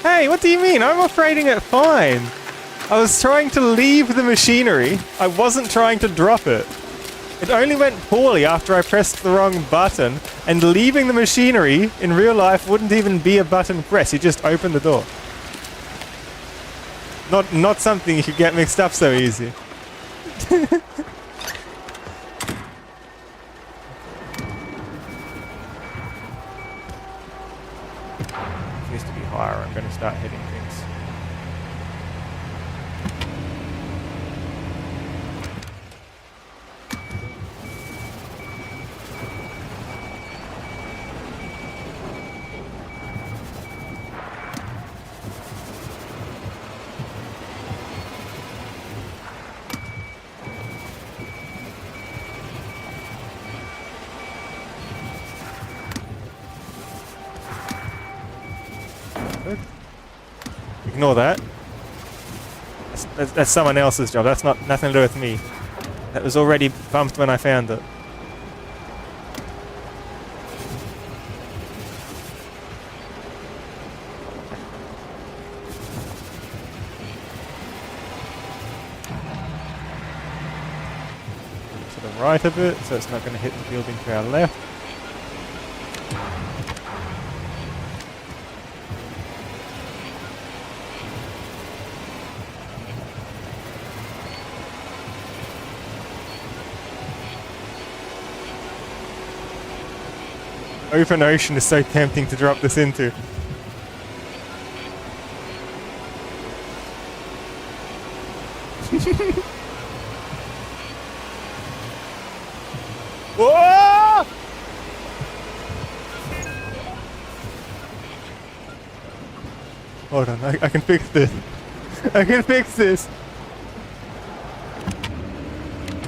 Hey, what do you mean? I'm operating it fine. I was trying to leave the machinery. I wasn't trying to drop it. It only went poorly after I pressed the wrong button, and leaving the machinery in real life wouldn't even be a button press, you just open the door. Not something you could get mixed up so easy. It needs to be higher, I'm going to start hitting things. ignore that. That's someone else's job. That's nothing to do with me. That was already bumped when I found it. To the right a bit, so it's not going to hit the building to our left. Open ocean is so tempting to drop this into. Whoa! Hold on, I can fix this. I can fix this.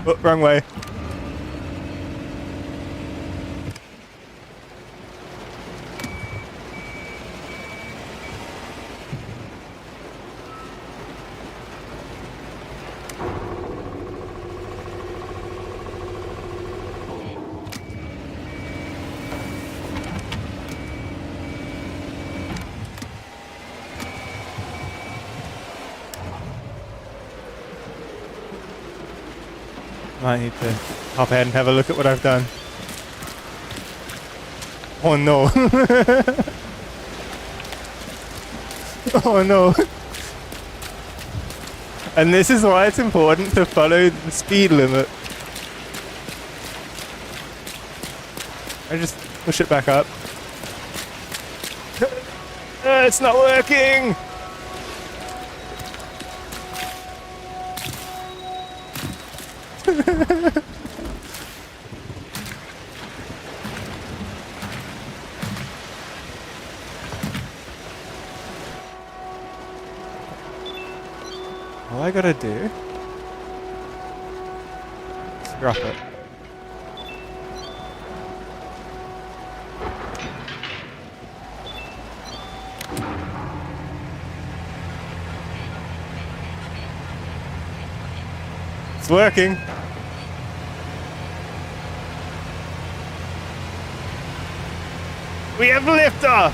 Oh, wrong way. Might need to hop ahead and have a look at what I've done. Oh no. Oh no. And this is why it's important to follow the speed limit. I just push it back up. It's not working! All I gotta do is drop it. It's working. We have liftoff!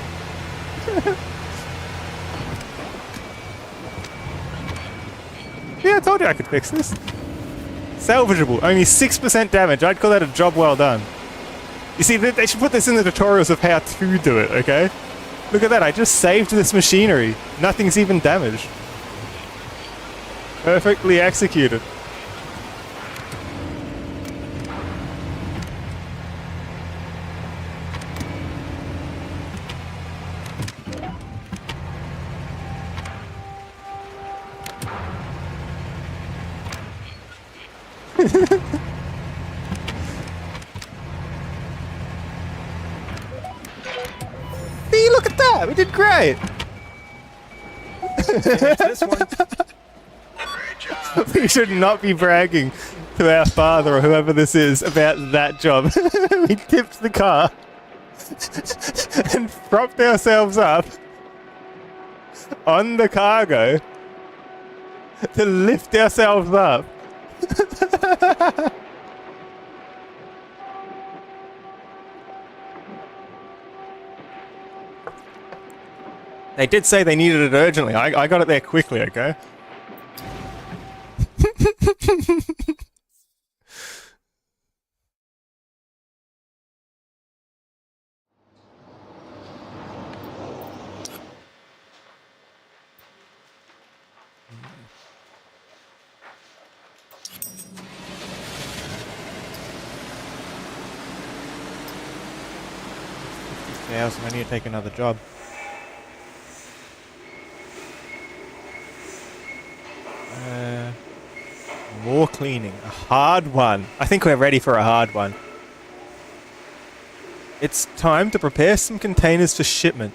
Yeah, I told you I could fix this. Salvageable. Only 6% damage. I'd call that a job well done. You see, they should put this in the tutorials of how to do it, okay? Look at that. I just saved this machinery. Nothing's even damaged. Perfectly executed. See, look at that! We did great! This one. Great job. We should not be bragging to our father or whoever this is about that job. We tipped the car and propped ourselves up on the cargo to lift ourselves up. They did say they needed it urgently. I got it there quickly, okay? I need to take another job. More cleaning. A hard one. I think we're ready for a hard one. It's time to prepare some containers for shipment.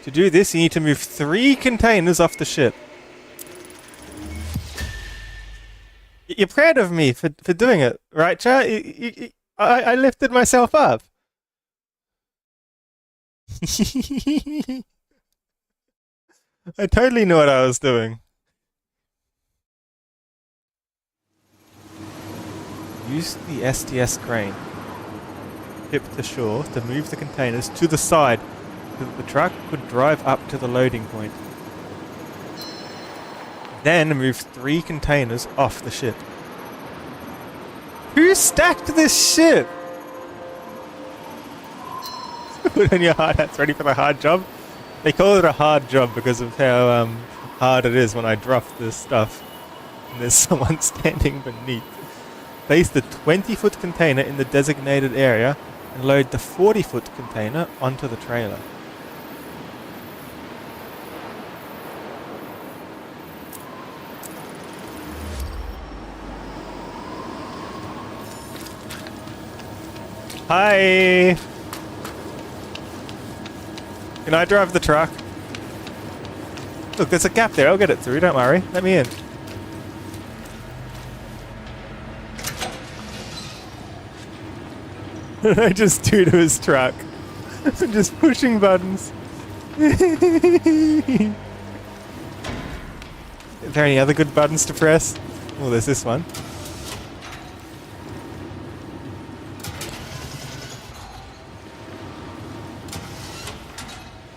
To do this, you need to move 3 containers off the ship. You're proud of me for doing it, right, chat? I lifted myself up. I totally knew what I was doing. Use the STS crane. Tip to shore to move the containers to the side so that the truck could drive up to the loading point. Then move 3 containers off the ship. Who stacked this ship? Put on your hard hats, ready for the hard job? They call it a hard job because of how hard it is when I drop this stuff. And there's someone standing beneath. Place the 20-foot container in the designated area and load the 40-foot container onto the trailer. Hi! Can I drive the truck? Look, there's a gap there. I'll get it through. Don't worry. Let me in. I just do to his truck. I'm just pushing buttons. Are there any other good buttons to press? Oh, there's this one.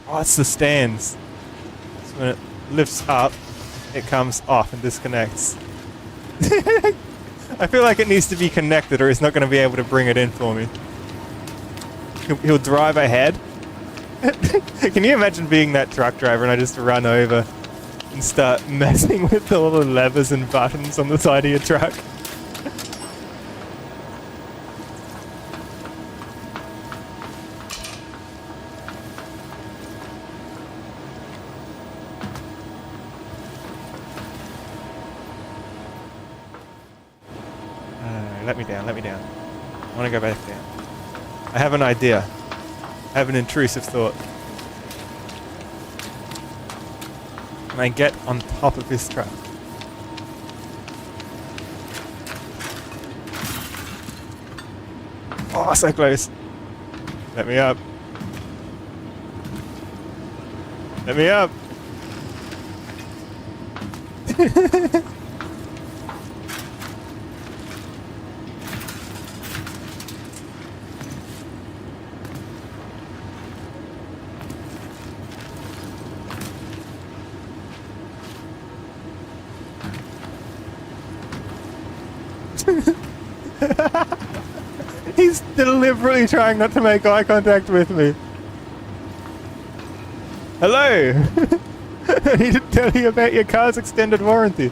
Oh, it's the stands. So when it lifts up, it comes off and disconnects. I feel like it needs to be connected or he's not going to be able to bring it in for me. He'll drive ahead. Can you imagine being that truck driver and I just run over and start messing with all the levers and buttons on the side of your truck? Let me down, let me down. I want to go back down. I have an idea. I have an intrusive thought. Can I get on top of his truck? Oh, so close. Let me up. Let me up. He's deliberately trying not to make eye contact with me. Hello! I need to tell you about your car's extended warranty.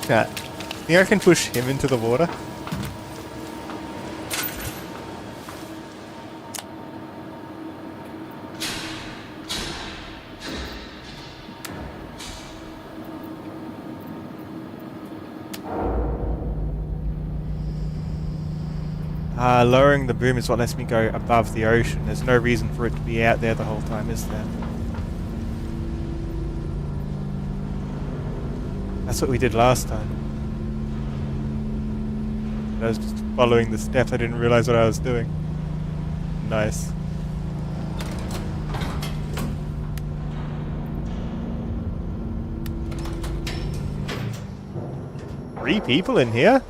Chat, think I can push him into the water? Lowering the boom is what lets me go above the ocean. There's no reason for it to be out there the whole time, is there? That's what we did last time. I was just following the steps. I didn't realize what I was doing. Nice. Three people in here?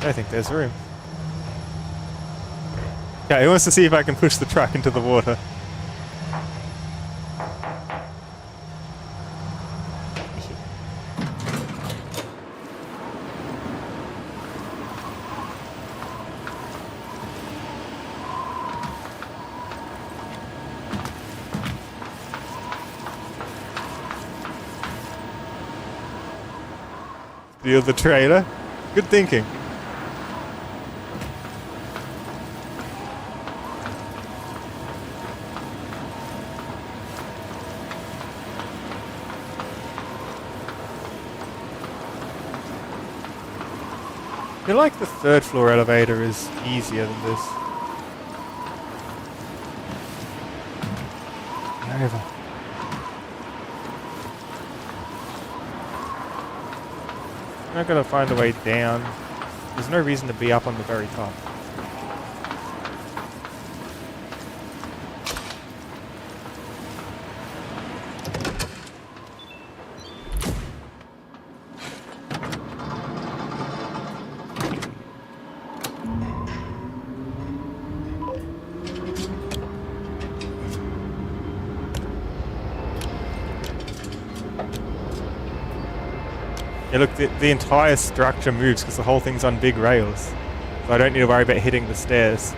I think there's room. Yeah, he wants to see if I can push the truck into the water. Steal the trailer. Good thinking. I feel like the third floor elevator is easier than this. Over. I gotta find a way down. There's no reason to be up on the very top. Yeah, look, the entire structure moves because the whole thing's on big rails. So I don't need to worry about hitting the stairs.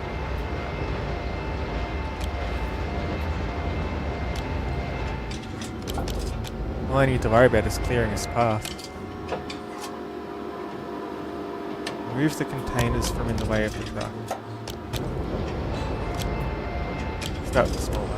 All I need to worry about is clearing his path. Remove the containers from in the way of the truck. Start with the small one.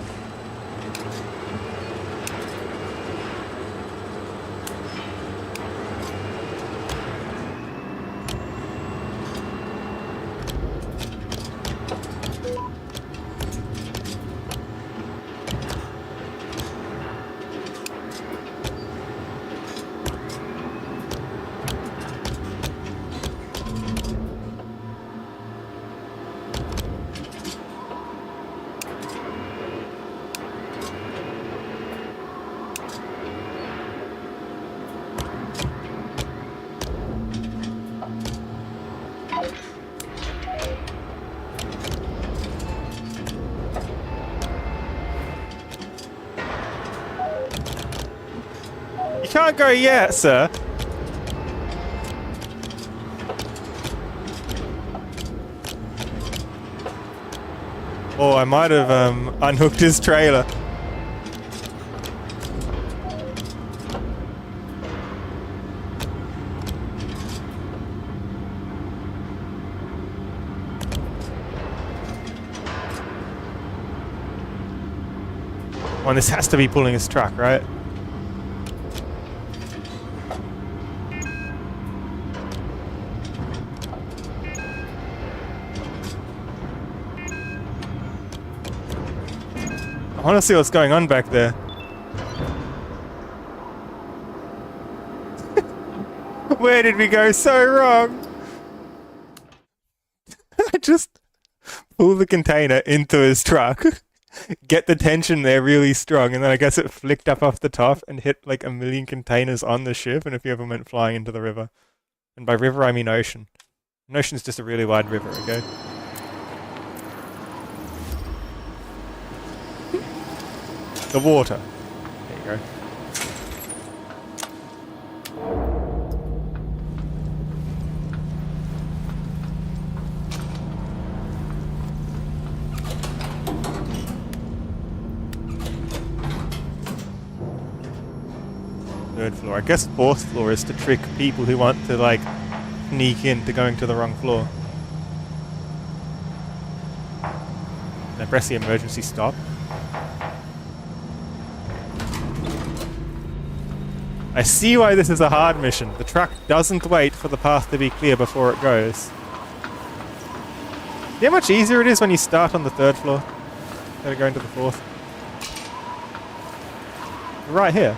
You can't go yet, sir. Oh, I might have unhooked his trailer. Well, this has to be pulling his truck, right? I want to see what's going on back there. Where did we go so wrong? I just pull the container into his truck, get the tension there really strong, and then I guess it flicked up off the top and hit like a million containers on the ship and a few of them went flying into the river. And by river I mean ocean. An ocean's just a really wide river, okay? The water. There you go. Third floor. I guess fourth floor is to trick people who want to like sneak into going to the wrong floor. Now press the emergency stop. I see why this is a hard mission. The truck doesn't wait for the path to be clear before it goes. See how much easier it is when you start on the third floor? Gotta go into the fourth. Right here.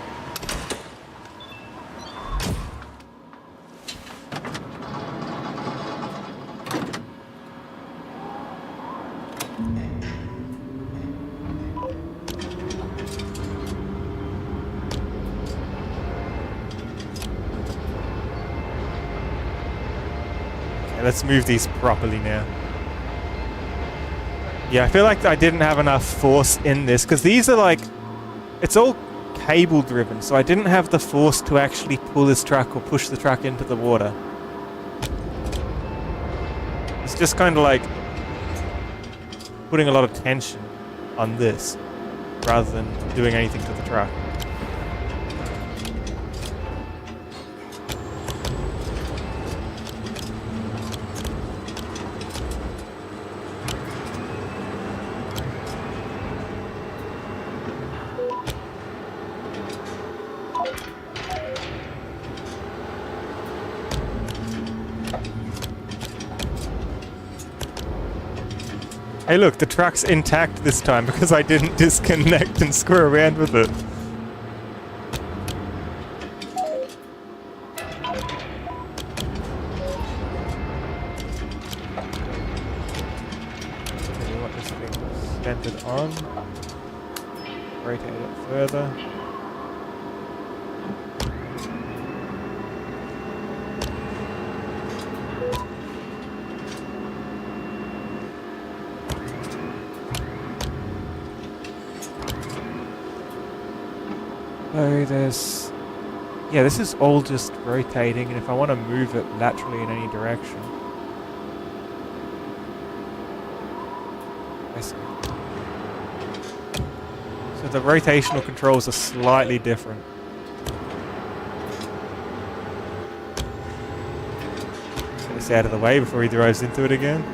Let's move these properly now. Yeah, I feel like I didn't have enough force in this, because these are like... It's all cable driven, so I didn't have the force to actually pull this truck or push the truck into the water. It's just kind of like... putting a lot of tension on this, rather than doing anything to the truck. Hey look, the truck's intact this time because I didn't disconnect and screw around with it. centered on. Rotate it further. So there's... Yeah, this is all just rotating, and if I want to move it laterally in any direction... I see. So the rotational controls are slightly different. Get this out of the way before he drives into it again.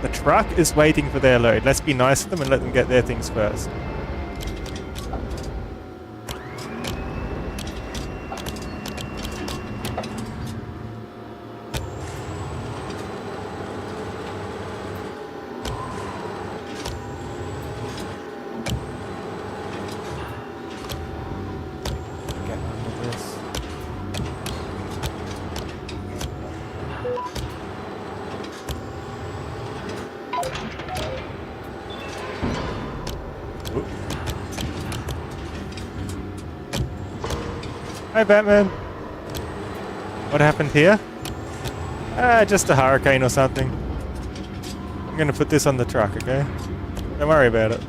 The truck is waiting for their load. Let's be nice to them and let them get their things first. Get under this. Hi, Batman. What happened here? Just a hurricane or something. I'm gonna put this on the truck, okay? Don't worry about it.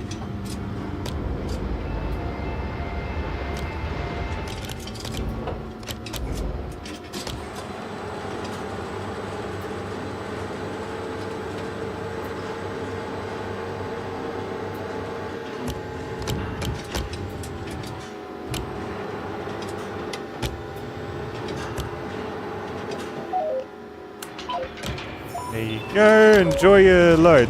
There you go, enjoy your load.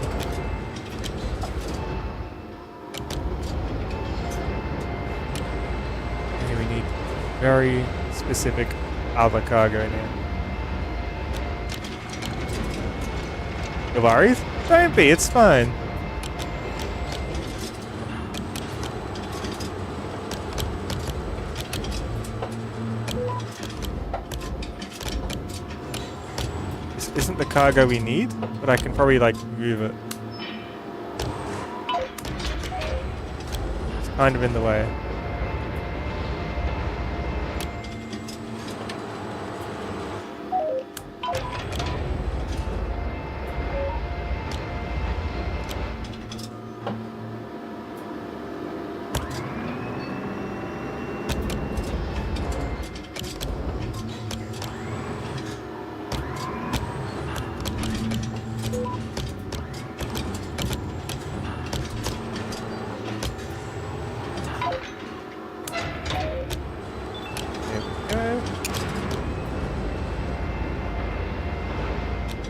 Okay, we need very specific other cargo now. You worried? Don't be, it's fine. Isn't the cargo we need, but I can probably like move it. It's kind of in the way.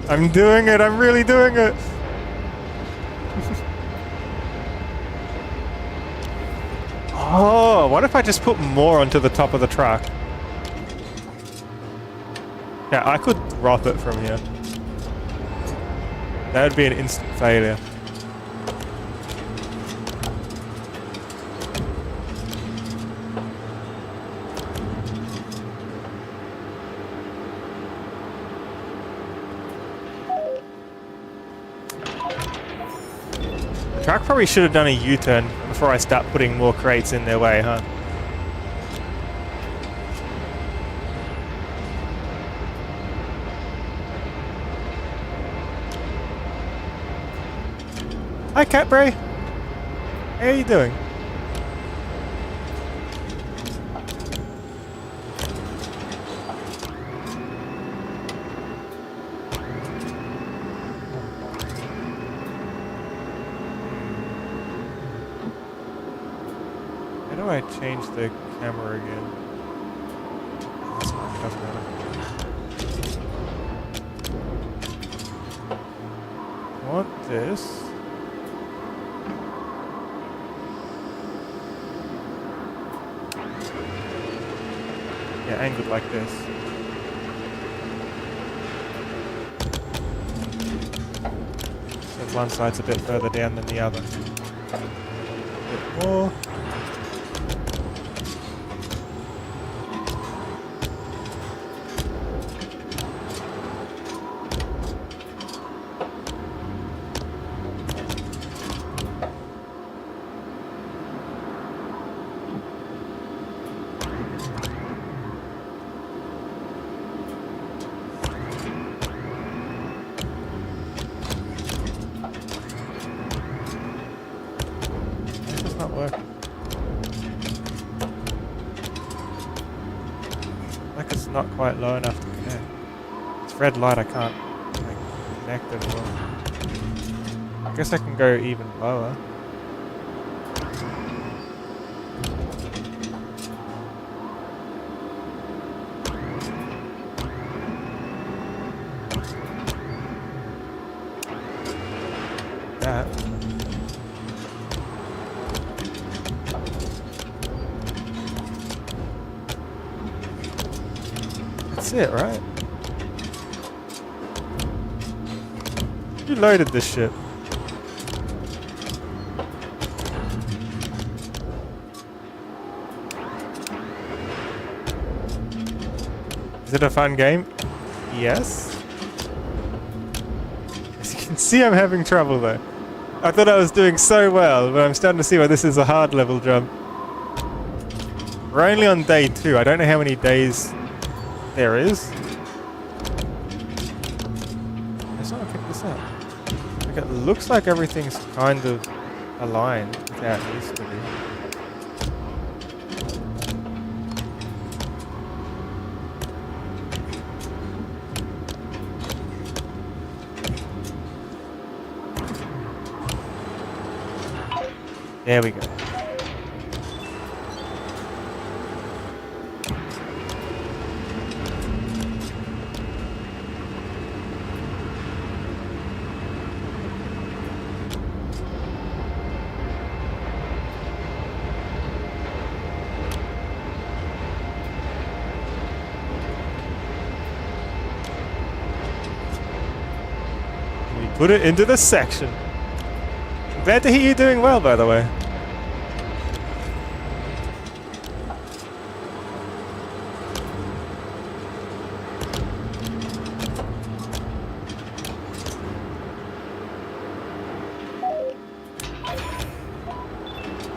I'm doing it, I'm really doing it! Oh, what if I just put more onto the top of the truck? Yeah, I could drop it from here. That would be an instant failure. The truck probably should have done a U-turn before I start putting more crates in their way, huh? Hi, Catbray. How are you doing? How do I change the camera again? That's fine, doesn't matter. I want this. Yeah, angled like this. So one side's a bit further down than the other. A bit more. That does not work. Like it's not quite low enough to connect. It's red light, I can't like, connect it well. I guess I can go even lower. That. That's it, right? You loaded this shit. Is it a fun game? Yes. As you can see, I'm having trouble though. I thought I was doing so well, but I'm starting to see why this is a hard level jump. We're only on day 2. I don't know how many days there is. I just want to pick this up. Like it looks like everything's kind of aligned with how it used to be. There we go. We put it into the section. Glad to hear you're doing well, by the way.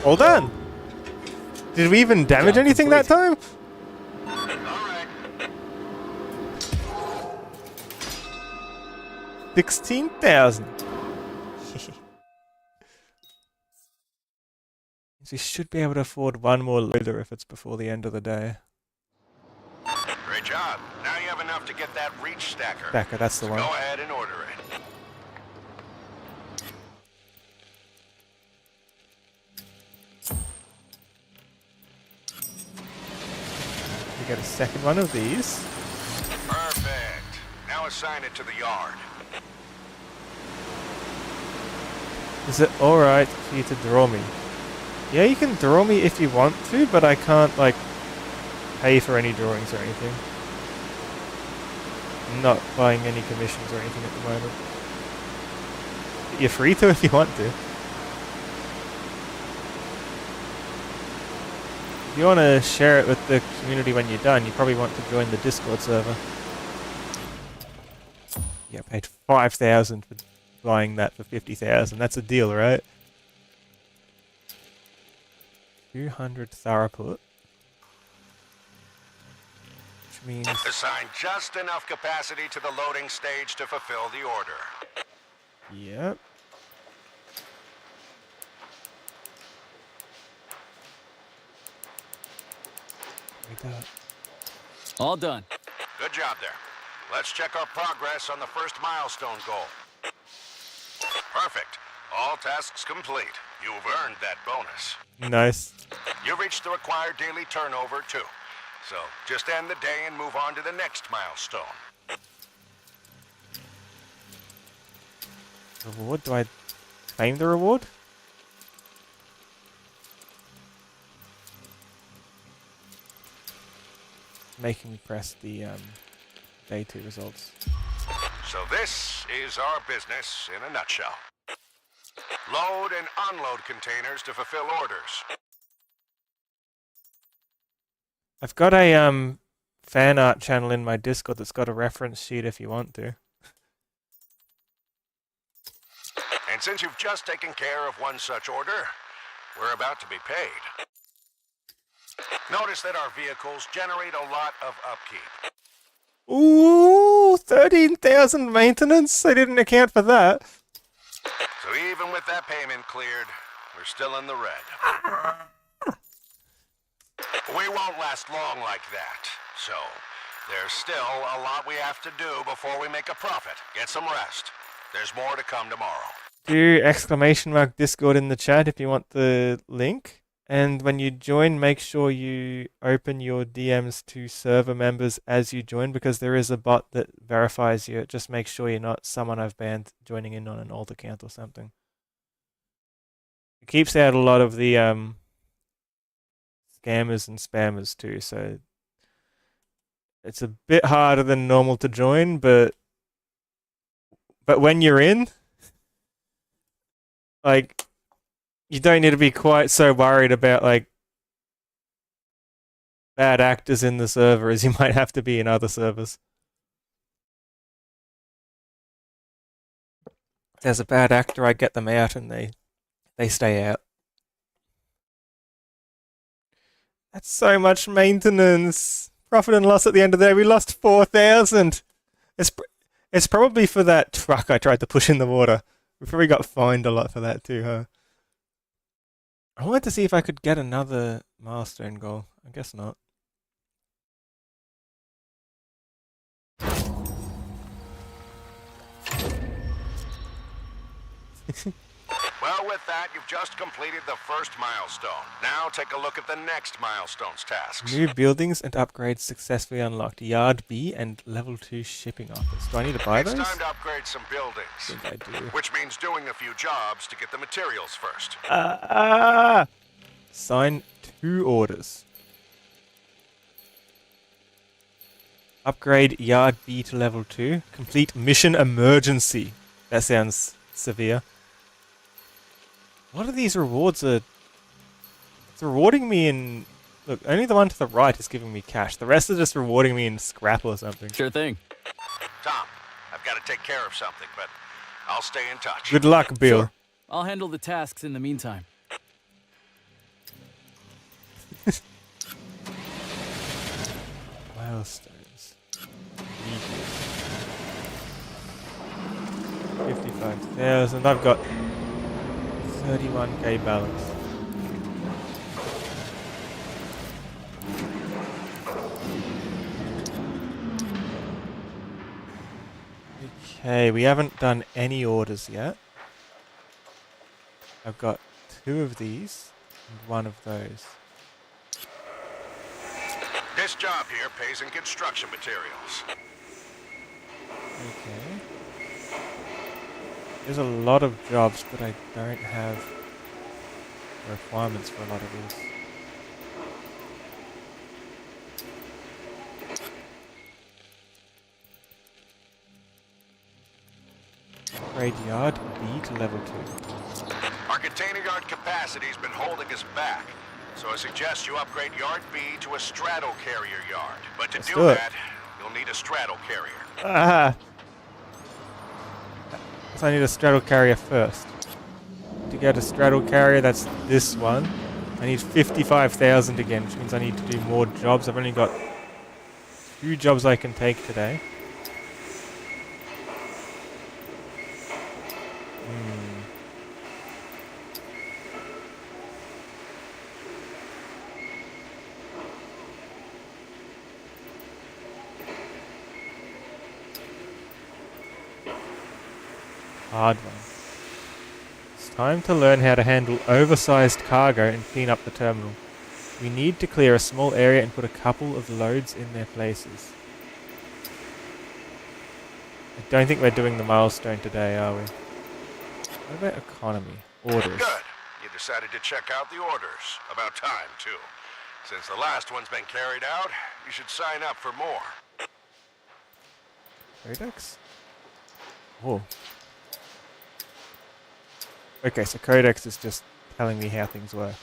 All done. Did we even damage Job anything that time? Alright. 16,000. We should be able to afford one more loader if it's before the end of the day. Great job. Now you have enough to get that reach stacker. Stacker, that's the one. Go ahead and order it. We get a second one of these. Perfect. Now assign it to the yard. Is it alright for you to draw me? Yeah, you can draw me if you want to, but I can't, like, pay for any drawings or anything. I'm not buying any commissions or anything at the moment. But you're free to if you want to. If you want to share it with the community when you're done, you probably want to join the Discord server. Yeah, I paid 5,000 for buying that for 50,000. That's a deal, right? 200 Tharaput. Which means... Assign just enough capacity to the loading stage to fulfill the order. Yep. Like that. All done. Good job there. Let's check our progress on the first milestone goal. Perfect. All tasks complete. You've earned that bonus. Nice. You reached the required daily turnover, too. So, just end the day and move on to the next milestone. Reward? Do I claim the reward? making me press the day 2 results. So this is our business in a nutshell. Load and unload containers to fulfill orders. I've got a fan art channel in my Discord that's got a reference sheet if you want to. And since you've just taken care of one such order, we're about to be paid. Notice that our vehicles generate a lot of upkeep. Ooh, 13,000 maintenance? I didn't account for that. So even with that payment cleared, we're still in the red. We won't last long like that, so there's still a lot we have to do before we make a profit. Get some rest. There's more to come tomorrow. Do ! Discord in the chat if you want the link. And when you join, make sure you open your DMs to server members as you join, because there is a bot that verifies you. Just make sure you're not someone I've banned joining in on an old account or something. It keeps out a lot of the scammers and spammers too, so it's a bit harder than normal to join, but when you're in, like, you don't need to be quite so worried about like bad actors in the server as you might have to be in other servers. If there's a bad actor, I get them out and they stay out. That's so much maintenance. Profit and loss at the end of the day. We lost 4,000. It's probably for that truck I tried to push in the water. We probably got fined a lot for that too, huh? I wanted to see if I could get another milestone goal. I guess not. Well, with that, you've just completed the first milestone. Now take a look at the next milestone's tasks. New buildings and upgrades successfully unlocked. Yard B and level 2 shipping office. Do I need to buy those? It's time to upgrade some buildings. I think I do. Which means doing a few jobs to get the materials first. Sign 2 orders. Upgrade Yard B to level 2. Complete mission emergency. That sounds severe. What are these rewards? It's rewarding me in... Look, only the one to the right is giving me cash. The rest are just rewarding me in scrap or something. Sure thing. Tom, I've got to take care of something, but I'll stay in touch. Good luck, Bill. Sure. I'll handle the tasks in the meantime. Milestones. 55,000. I've got 31k balance. Okay, we haven't done any orders yet. I've got 2 of these and 1 of those. This job here pays in construction materials. Okay. There's a lot of jobs, but I don't have requirements for a lot of these. Upgrade Yard B to level 2. Our container yard capacity's been holding us back, so I suggest you upgrade Yard B to a straddle carrier yard. But to Let's do do it. that, you'll need a straddle carrier. Ah! So I need a straddle carrier first. To get a straddle carrier, that's this one. I need 55,000 again, which means I need to do more jobs. I've only got 2 jobs I can take today. Hard one. It's time to learn how to handle oversized cargo and clean up the terminal. We need to clear a small area and put a couple of loads in their places. I don't think we're doing the milestone today, are we? What about economy? Orders. Good. You decided to check out the orders. About time, too. Since the last one's been carried out, You should sign up for more. Codex? Whoa. Okay, so Codex is just telling me how things work.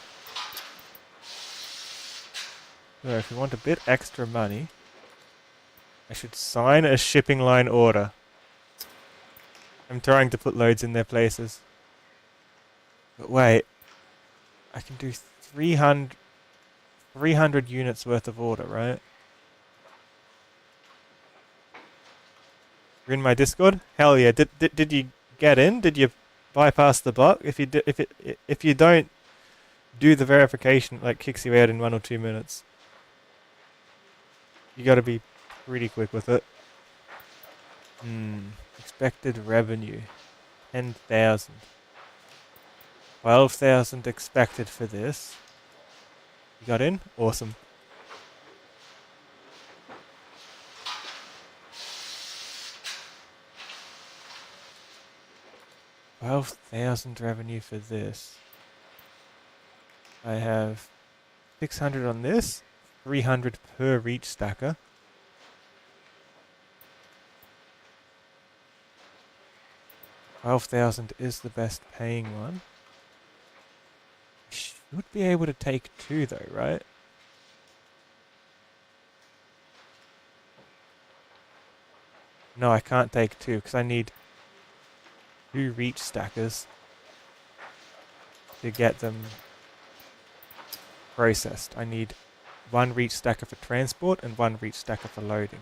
So if you want a bit extra money, I should sign a shipping line order. I'm trying to put loads in their places. But wait, I can do 300 units worth of order, right? You're in my Discord? Hell yeah! Did you get in? Did you bypass the bot? If you don't do the verification, it like kicks you out in 1 or 2 minutes. You got to be pretty quick with it. Expected revenue, 10,000. 12,000 expected for this. You got in? Awesome. $12,000 revenue for this. I have 600 on this, 300 per reach stacker. $12,000 is the best paying one. Should be able to take 2 though, right? No, I can't take 2 because I need 2 reach stackers to get them processed. I need 1 reach stacker for transport and 1 reach stacker for loading.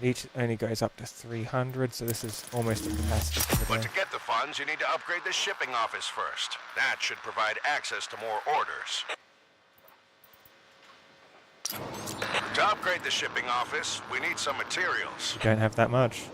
Each only goes up to 300, so this is almost a capacity for the But day. to get the funds, you need to upgrade the shipping office first. That should provide access to more orders. To upgrade the shipping office, we need some materials. You don't have that much.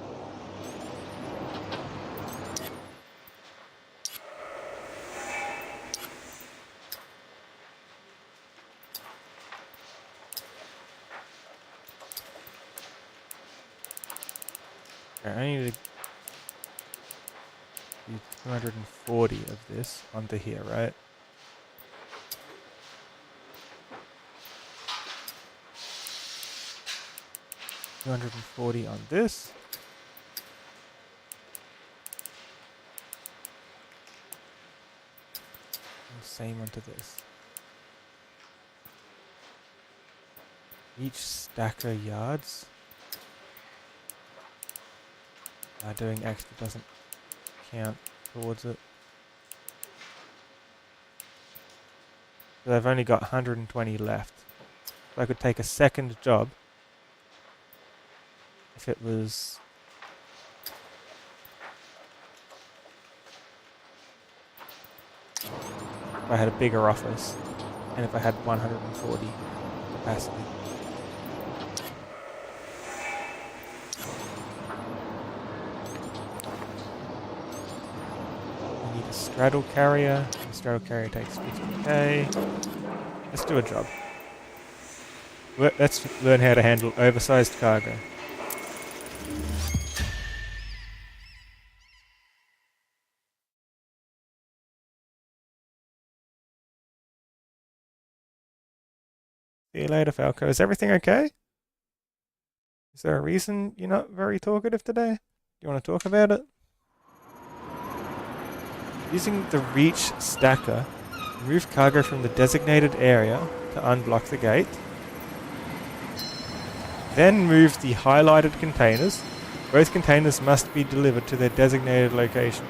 Okay, I need to do 240 of this onto here, right? $240 on this. And same onto this. Each stacker yards. Doing extra doesn't count towards it. So I've only got 120 left. So I could take a second job if it was if I had a bigger office and if I had 140 capacity. Straddle carrier. The straddle carrier takes 50k. Let's do a job. Let's learn how to handle oversized cargo. See you later, Falco. Is everything okay? Is there a reason you're not very talkative today? Do you want to talk about it? Using the reach stacker, remove cargo from the designated area to unblock the gate. Then move the highlighted containers. Both containers must be delivered to their designated locations.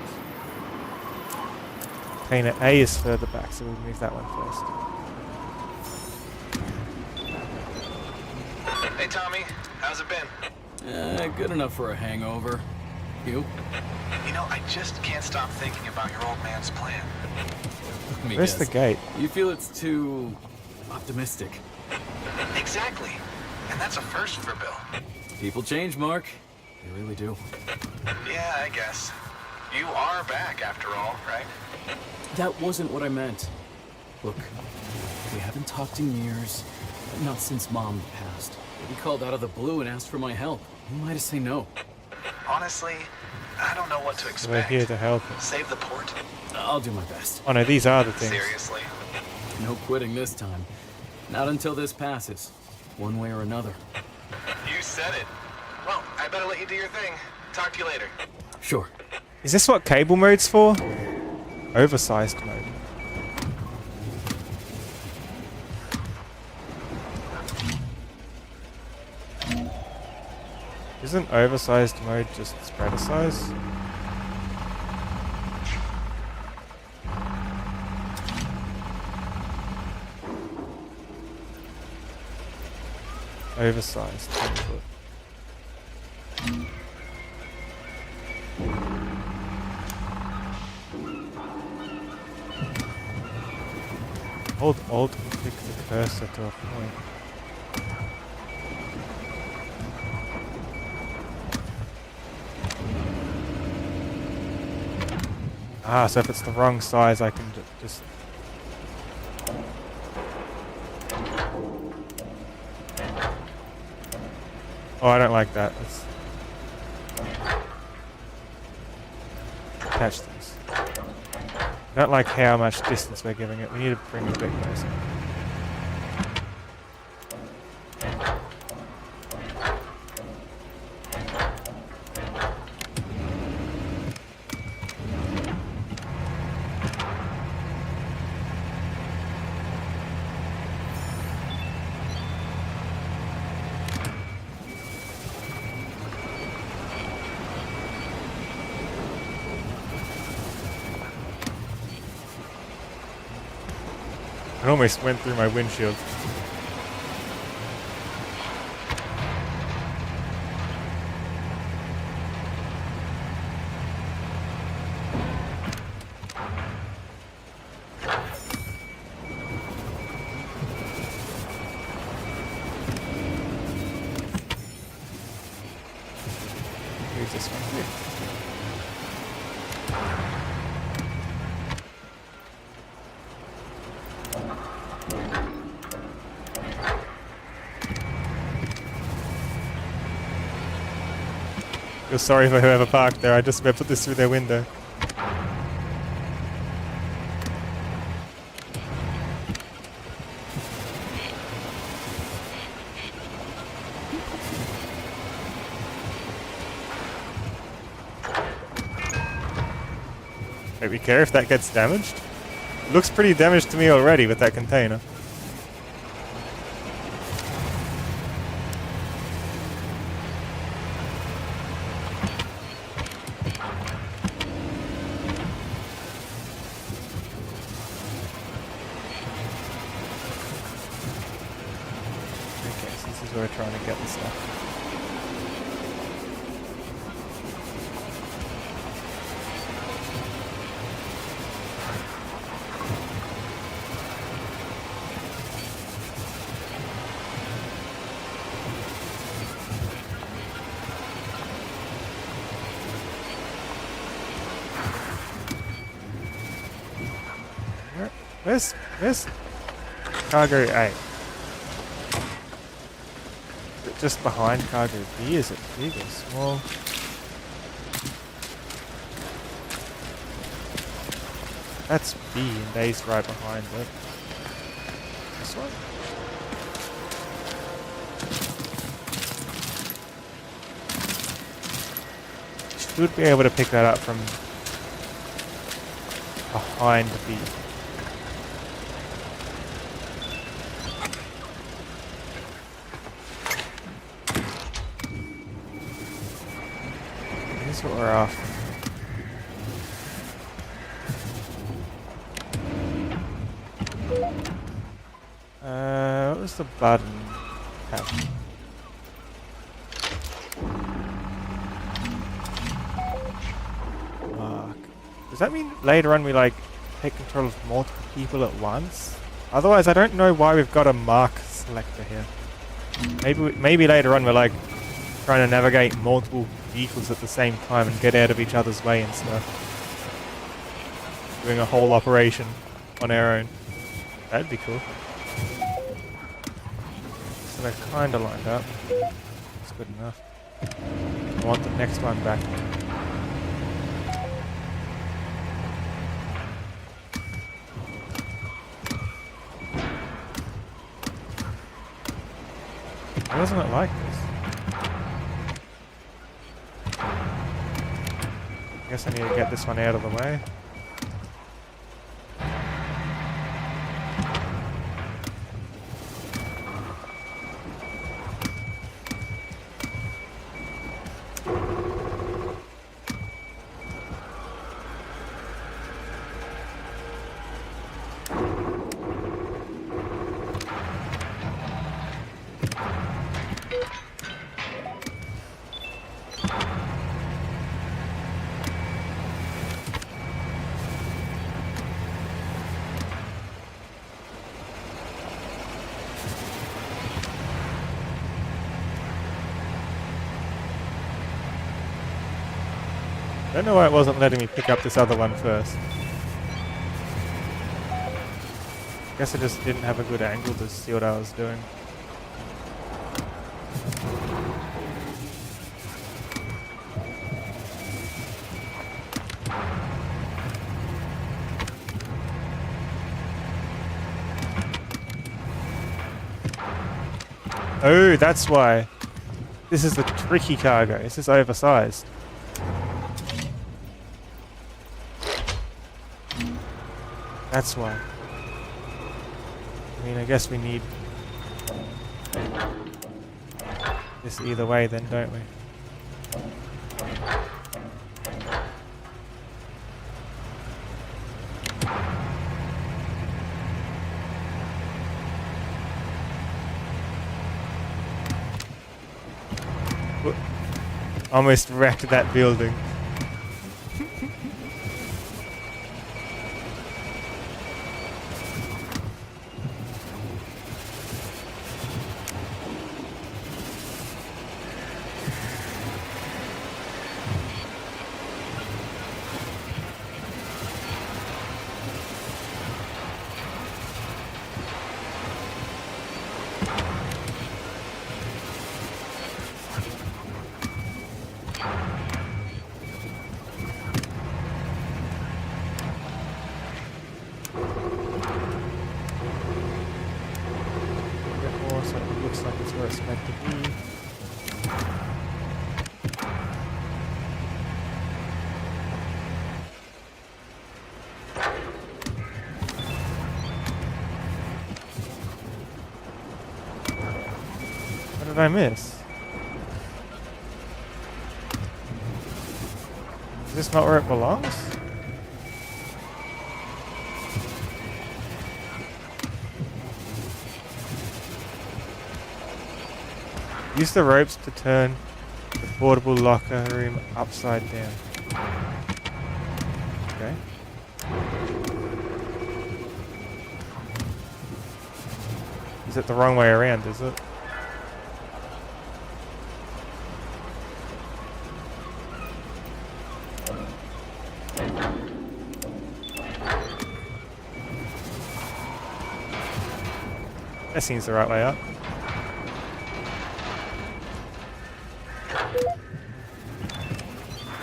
Container A is further back, so we'll move that one first. Hey, Tommy. How's it been? Good enough for a hangover. You? You know, I just can't stop thinking about your old man's plan. Let me Where's guess. the gate? You feel it's too optimistic. Exactly. And that's a first for Bill. People change, Mark. They really do. Yeah, I guess. You are back after all, right? That wasn't what I meant. Look, we haven't talked in years. Not since Mom passed. He called out of the blue and asked for my help. Who am I to say no? Honestly, I don't know what to We're expect. here to help him. Save the port? I'll do my best. Oh no, these are the things. Seriously? No quitting this time. Not until this passes. One way or another. You said it. Well, I better let you do your thing. Talk to you later. Sure. Is this what cable mode's for? Oversized mode. Isn't oversized mode just spreader size? Oversized 10 foot. Hold Alt and click the cursor to a point. Ah, so if it's the wrong size, I can just... Oh, I don't like that. Let's attach these. I don't like how much distance we're giving it. We need to bring it a bit closer. It almost went through my windshield. Who's this one here? Feel sorry for whoever parked there. I just put this through their window. Wait, we care if that gets damaged? It looks pretty damaged to me already with that container. Okay, so this is where we're trying to get the stuff. Where's cargo A? Is it just behind cargo B? Is it big or small? That's B and A's right behind it. This one? Should be able to pick that up from behind B. That's what we're after. What was the button? Tab. Mark. Does that mean later on we like take control of multiple people at once? Otherwise, I don't know why we've got a mark selector here. Maybe later on we're like trying to navigate multiple vehicles at the same time and get out of each other's way and stuff. Doing a whole operation on our own. That'd be cool. So they're kind of lined up. It's good enough. I want the next one back. Why wasn't it like this? I guess I need to get this one out of the way. I don't know why it wasn't letting me pick up this other one first. Guess I just didn't have a good angle to see what I was doing. Oh, that's why. This is the tricky cargo. This is oversized. That's why. I mean, I guess we need this either way then, don't we? Almost wrecked that building. So it looks like it's where it's meant to be. What did I miss? Is this not where it belongs? Use the ropes to turn the portable locker room upside down. Okay. Is it the wrong way around, is it? That seems the right way up.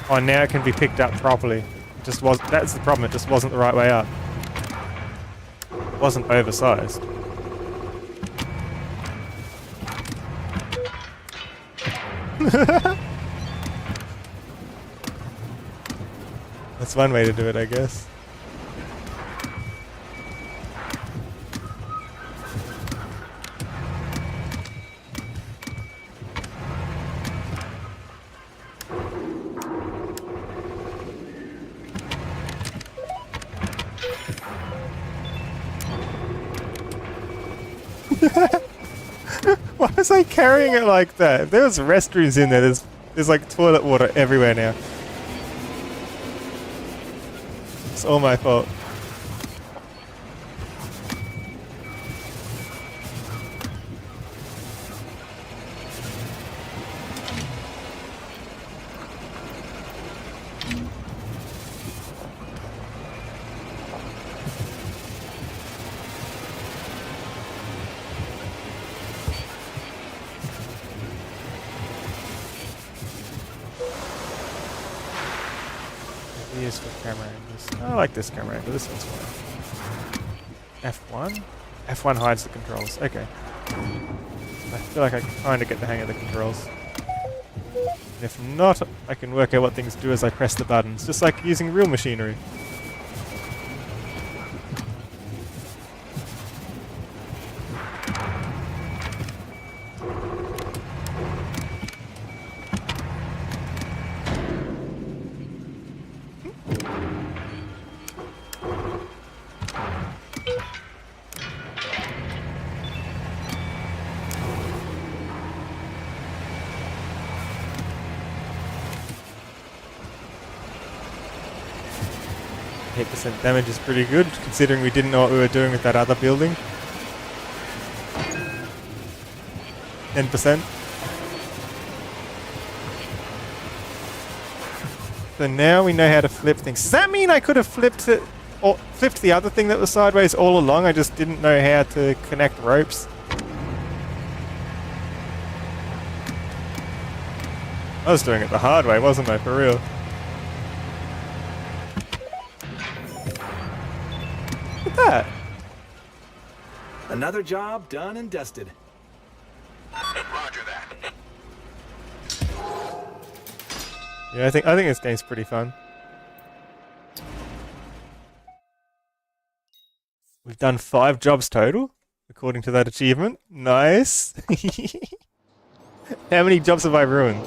Oh, now it can be picked up properly. That's the problem, it just wasn't the right way up. It wasn't oversized. That's one way to do it, I guess. Why was I carrying it like that? If there was restrooms in there, there's like toilet water everywhere now. It's all my fault. use for camera angles? Oh, I like this camera angle. This one's fine. F1? F1 hides the controls. Okay. I feel like I kind of get the hang of the controls. And if not, I can work out what things do as I press the buttons, just like using real machinery. % damage is pretty good, considering we didn't know what we were doing with that other building. 10%. So now we know how to flip things. Does that mean I could have flipped it, or flipped the other thing that was sideways all along? I just didn't know how to connect ropes. I was doing it the hard way, wasn't I, for real? Look at that. Another job done and dusted. Roger that. Yeah, I think this game's pretty fun. We've done 5 jobs total, according to that achievement. Nice. How many jobs have I ruined?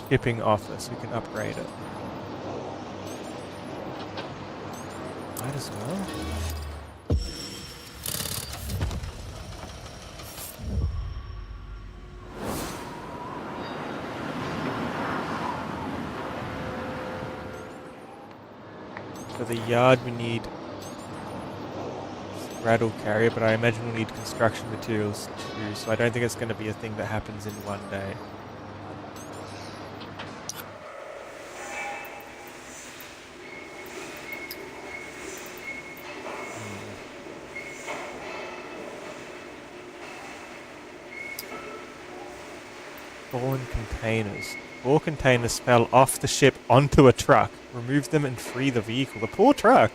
Shipping office, we can upgrade it. Might as well. For the yard we need straddle carrier, but I imagine we'll need construction materials too, so I don't think it's going to be a thing that happens in one day. Fallen containers. 4 containers fell off the ship onto a truck. Remove them and free the vehicle. The poor truck.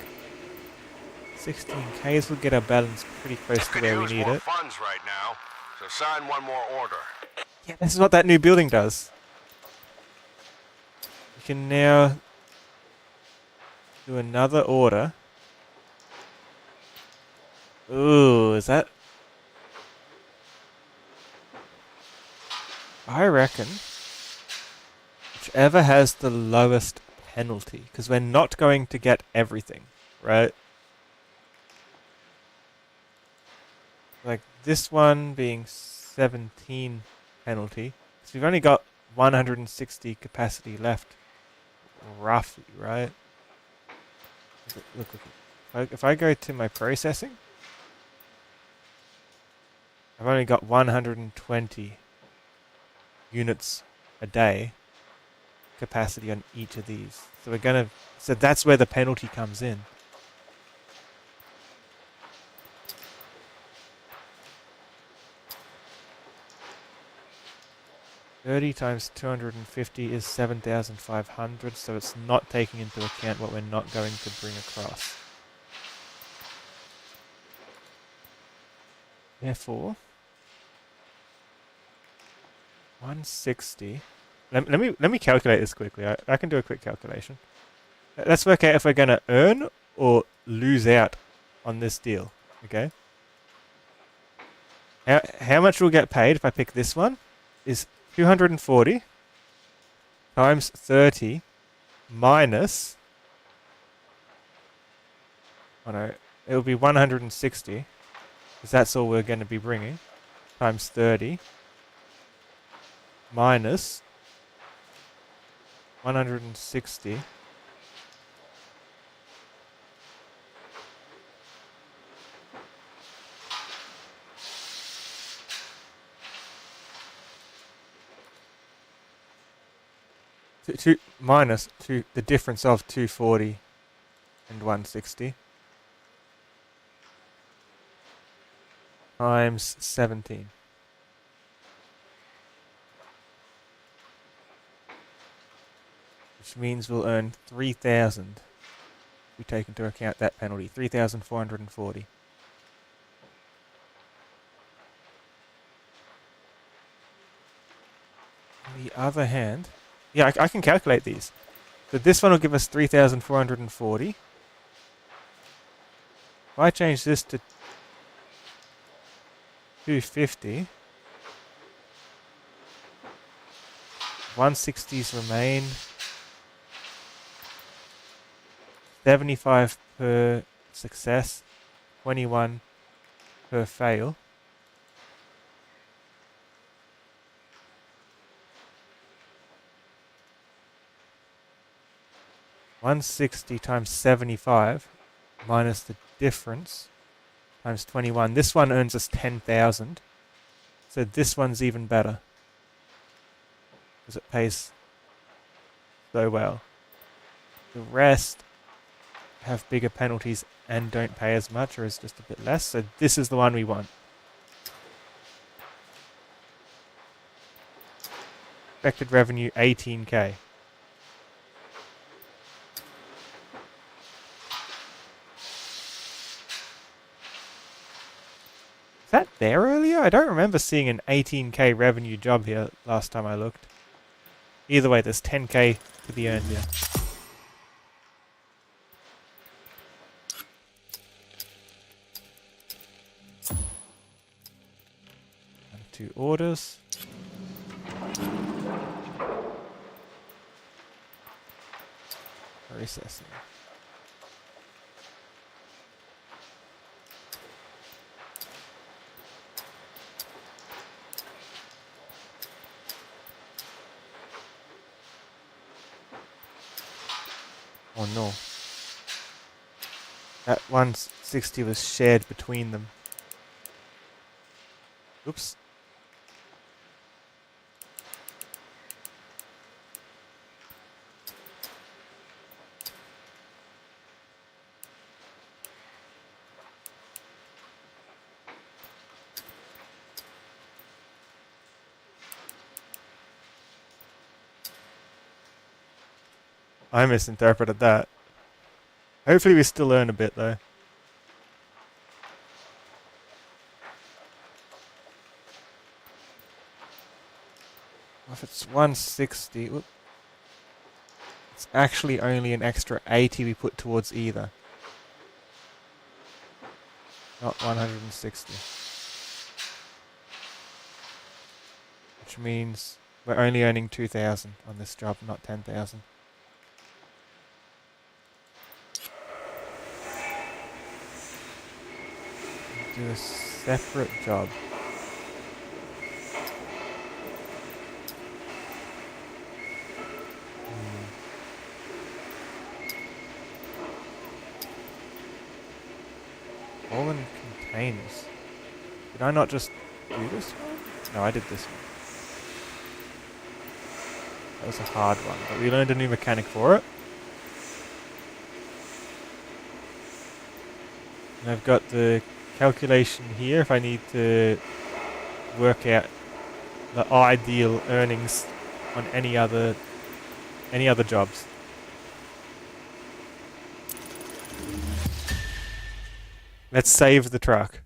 16Ks will get our balance pretty close to Could where we use need more it. funds right now, so sign one more order. Yeah, this is what that new building does. We can now do another order. Ooh, is that... I reckon whichever has the lowest penalty, because we're not going to get everything, right? Like this one being 17 penalty, because we've only got 160 capacity left, roughly, right? Look. If I go to my processing, I've only got 120 units a day capacity on each of these. So so that's where the penalty comes in. $30 times 250 is 7,500, so it's not taking into account what we're not going to bring across. Therefore, 160. Let me calculate this quickly. I can do a quick calculation. Let's work out if we're going to earn or lose out on this deal. Okay. How much we'll get paid if I pick this one is 240 times 30 minus. Oh no, it'll be 160 because that's all we're going to be bringing times 30. Minus 160 minus the difference of 240 and 160 times 17. Which means we'll earn 3,000. We take into account that penalty, 3,440. On the other hand, yeah, I can calculate these. So this one will give us 3,440. If I change this to 250, 160s remain. 75 per success, 21 per fail. $160 times 75 minus the difference times 21. This one earns us 10,000. So this one's even better because it pays so well. The rest have bigger penalties and don't pay as much, or is just a bit less. So this is the one we want. Expected revenue 18k. Is that there earlier? I don't remember seeing an 18k revenue job here last time I looked. Either way, there's 10k to be earned here. Two orders. Processing. Oh no. That 160 was shared between them. Oops. I misinterpreted that. Hopefully we still earn a bit though. If it's 160, it's actually only an extra 80 we put towards either. Not 160. Which means we're only earning 2,000 on this job, not 10,000. Do a separate job. Fallen containers. Did I not just do this one? No, I did this one. That was a hard one, but we learned a new mechanic for it. And I've got the calculation here if I need to work out the ideal earnings on any other jobs. Let's save the truck.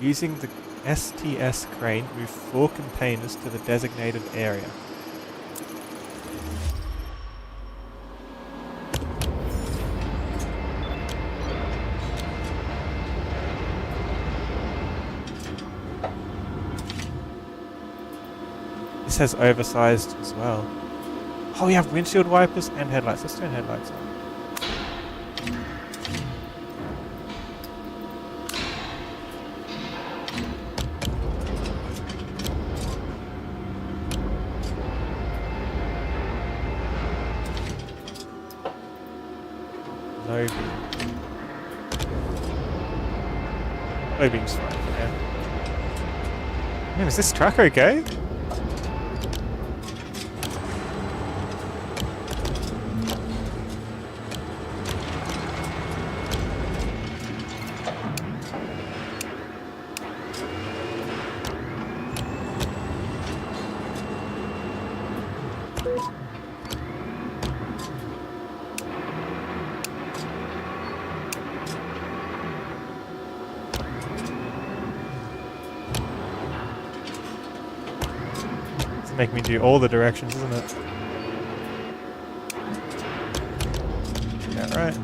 Using the STS crane, move 4 containers to the designated area. This has oversized as well. Oh, we have windshield wipers and headlights. Let's turn headlights on. Beam's fine. Yeah. Man, is this truck okay? Make me do all the directions, isn't it? Yeah, right.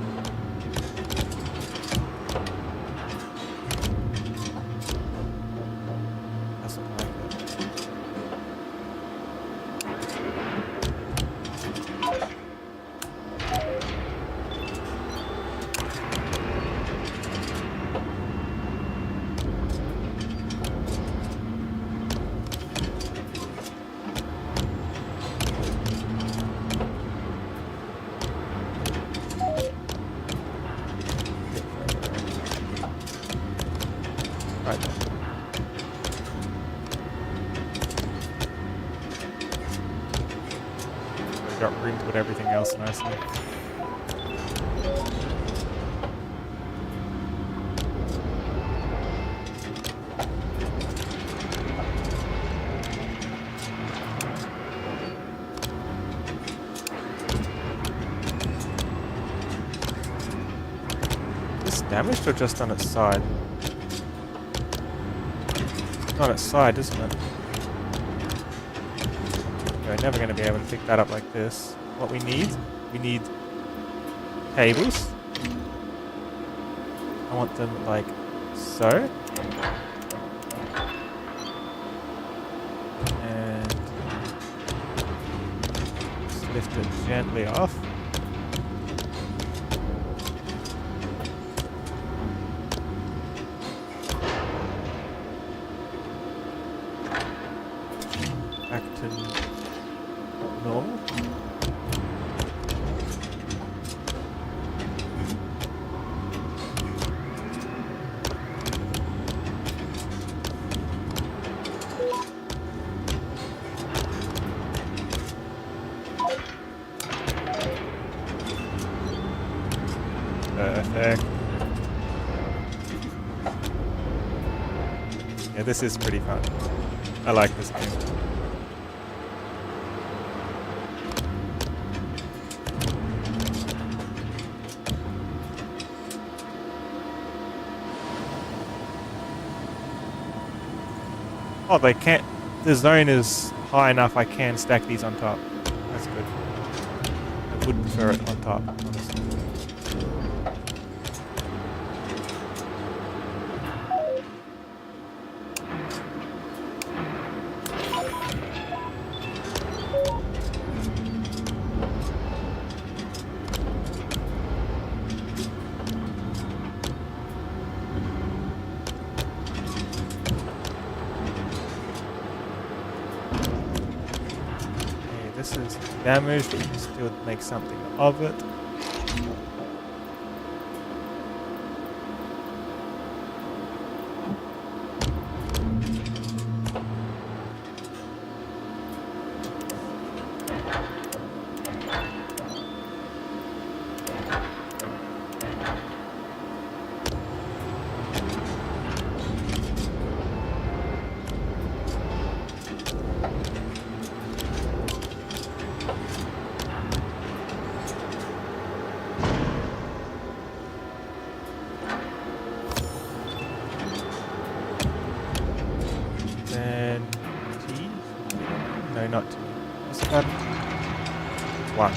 Doesn't like it. Right there. We've got room to put everything else nicely. Is this damaged or just on its side? On its side, isn't it? We're never going to be able to pick that up like this. What we need cables. I want them like so. And just lift it gently off. Back to normal. Perfect. Yeah, this is pretty fun. I like this game. Oh, they can't. The zone is high enough. I can stack these on top. That's good. I would prefer it on top, honestly. This is damaged, but we can still make something of it. Then T? No, not T. What's that? One.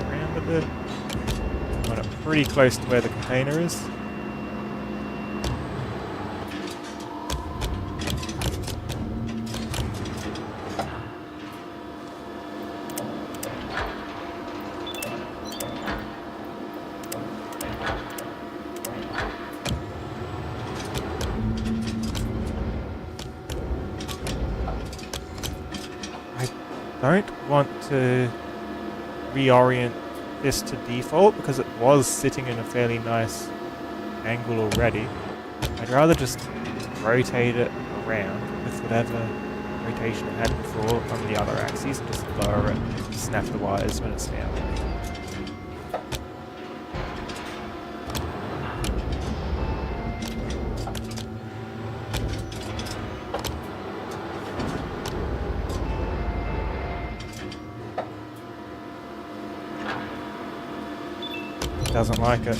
Around a bit. Got it pretty close to where the container is. I don't want to reorient this to default because it was sitting in a fairly nice angle already. I'd rather just rotate it around with whatever rotation it had before on the other axes and just lower it and snap the wires when it's down. Doesn't like it.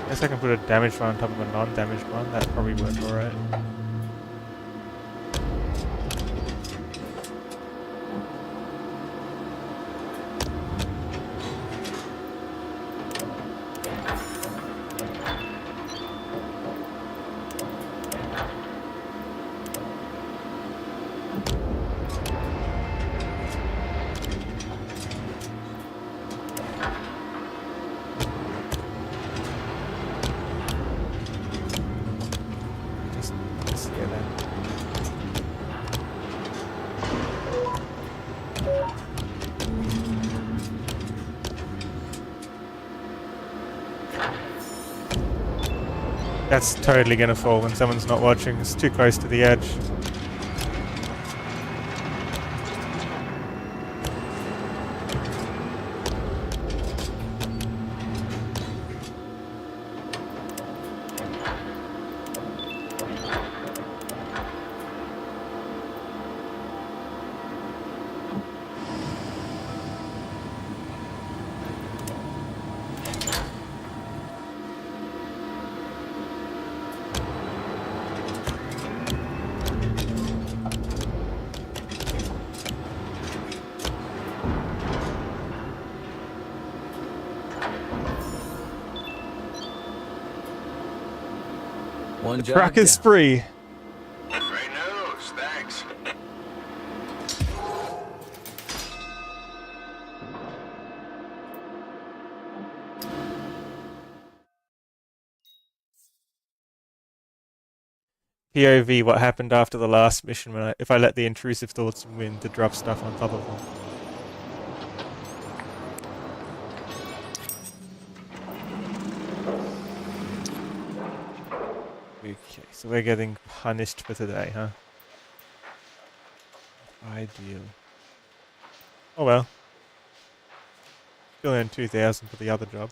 Guess I can put a damaged one on top of a non-damaged one. That probably work alright. Just yeah, then. That's totally gonna fall when someone's not watching. It's too close to the edge. One The job truck is down. free. Great news, thanks. POV, what happened after the last mission when if I let the intrusive thoughts win to drop stuff on top of them. Okay, so we're getting punished for today, huh? Ideal. Oh well. Still earned 2,000 for the other job.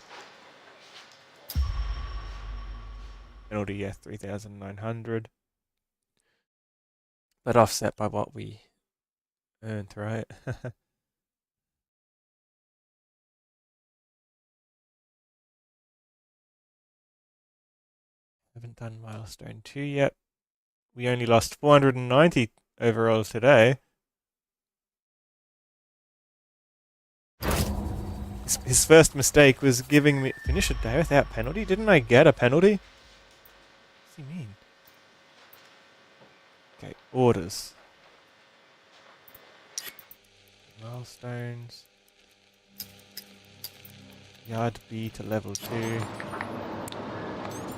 Penalty, yeah, 3,900. But offset by what we earned, right? Haven't done milestone 2 yet. We only lost 490 overall today. His first mistake was giving me finish a day without penalty. Didn't I get a penalty? What does he mean? Okay, orders. Milestones. Yard B to level 2.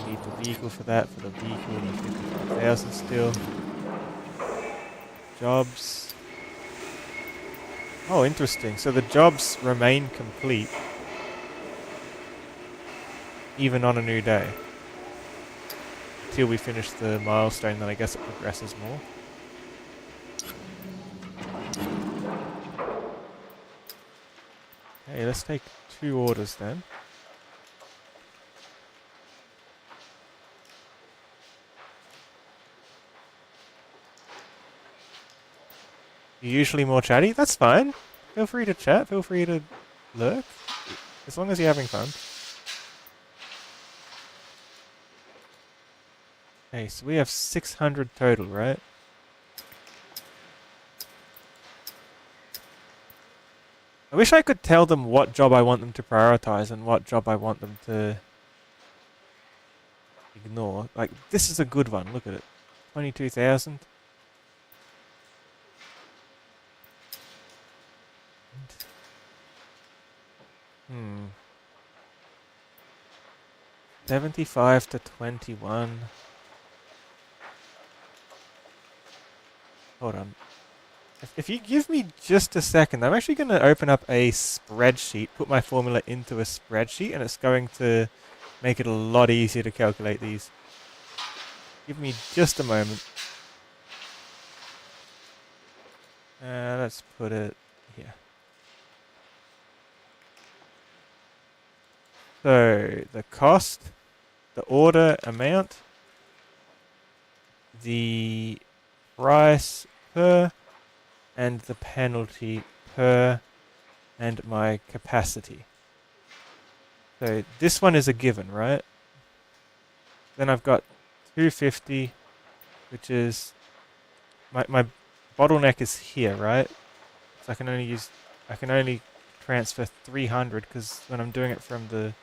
Need the vehicle for that. For the vehicle, we need 55,000 still. Jobs. Oh, interesting. So the jobs remain complete even on a new day. Till we finish the milestone, then I guess it progresses more. Okay, let's take 2 orders then. You're usually more chatty? That's fine. Feel free to chat, feel free to lurk. As long as you're having fun. Okay, so we have 600 total, right? I wish I could tell them what job I want them to prioritize and what job I want them to ignore. Like, this is a good one, look at it. 22,000. 75 to 21. Hold on. If you give me just a second, I'm actually going to open up a spreadsheet, put my formula into a spreadsheet, and it's going to make it a lot easier to calculate these. Give me just a moment. Let's put it here. So, the cost, the order amount, the price per, and the penalty per, and my capacity. So this one is a given, right? Then I've got 250, which is my bottleneck is here, right? So I can only transfer 300 because when I'm doing it from the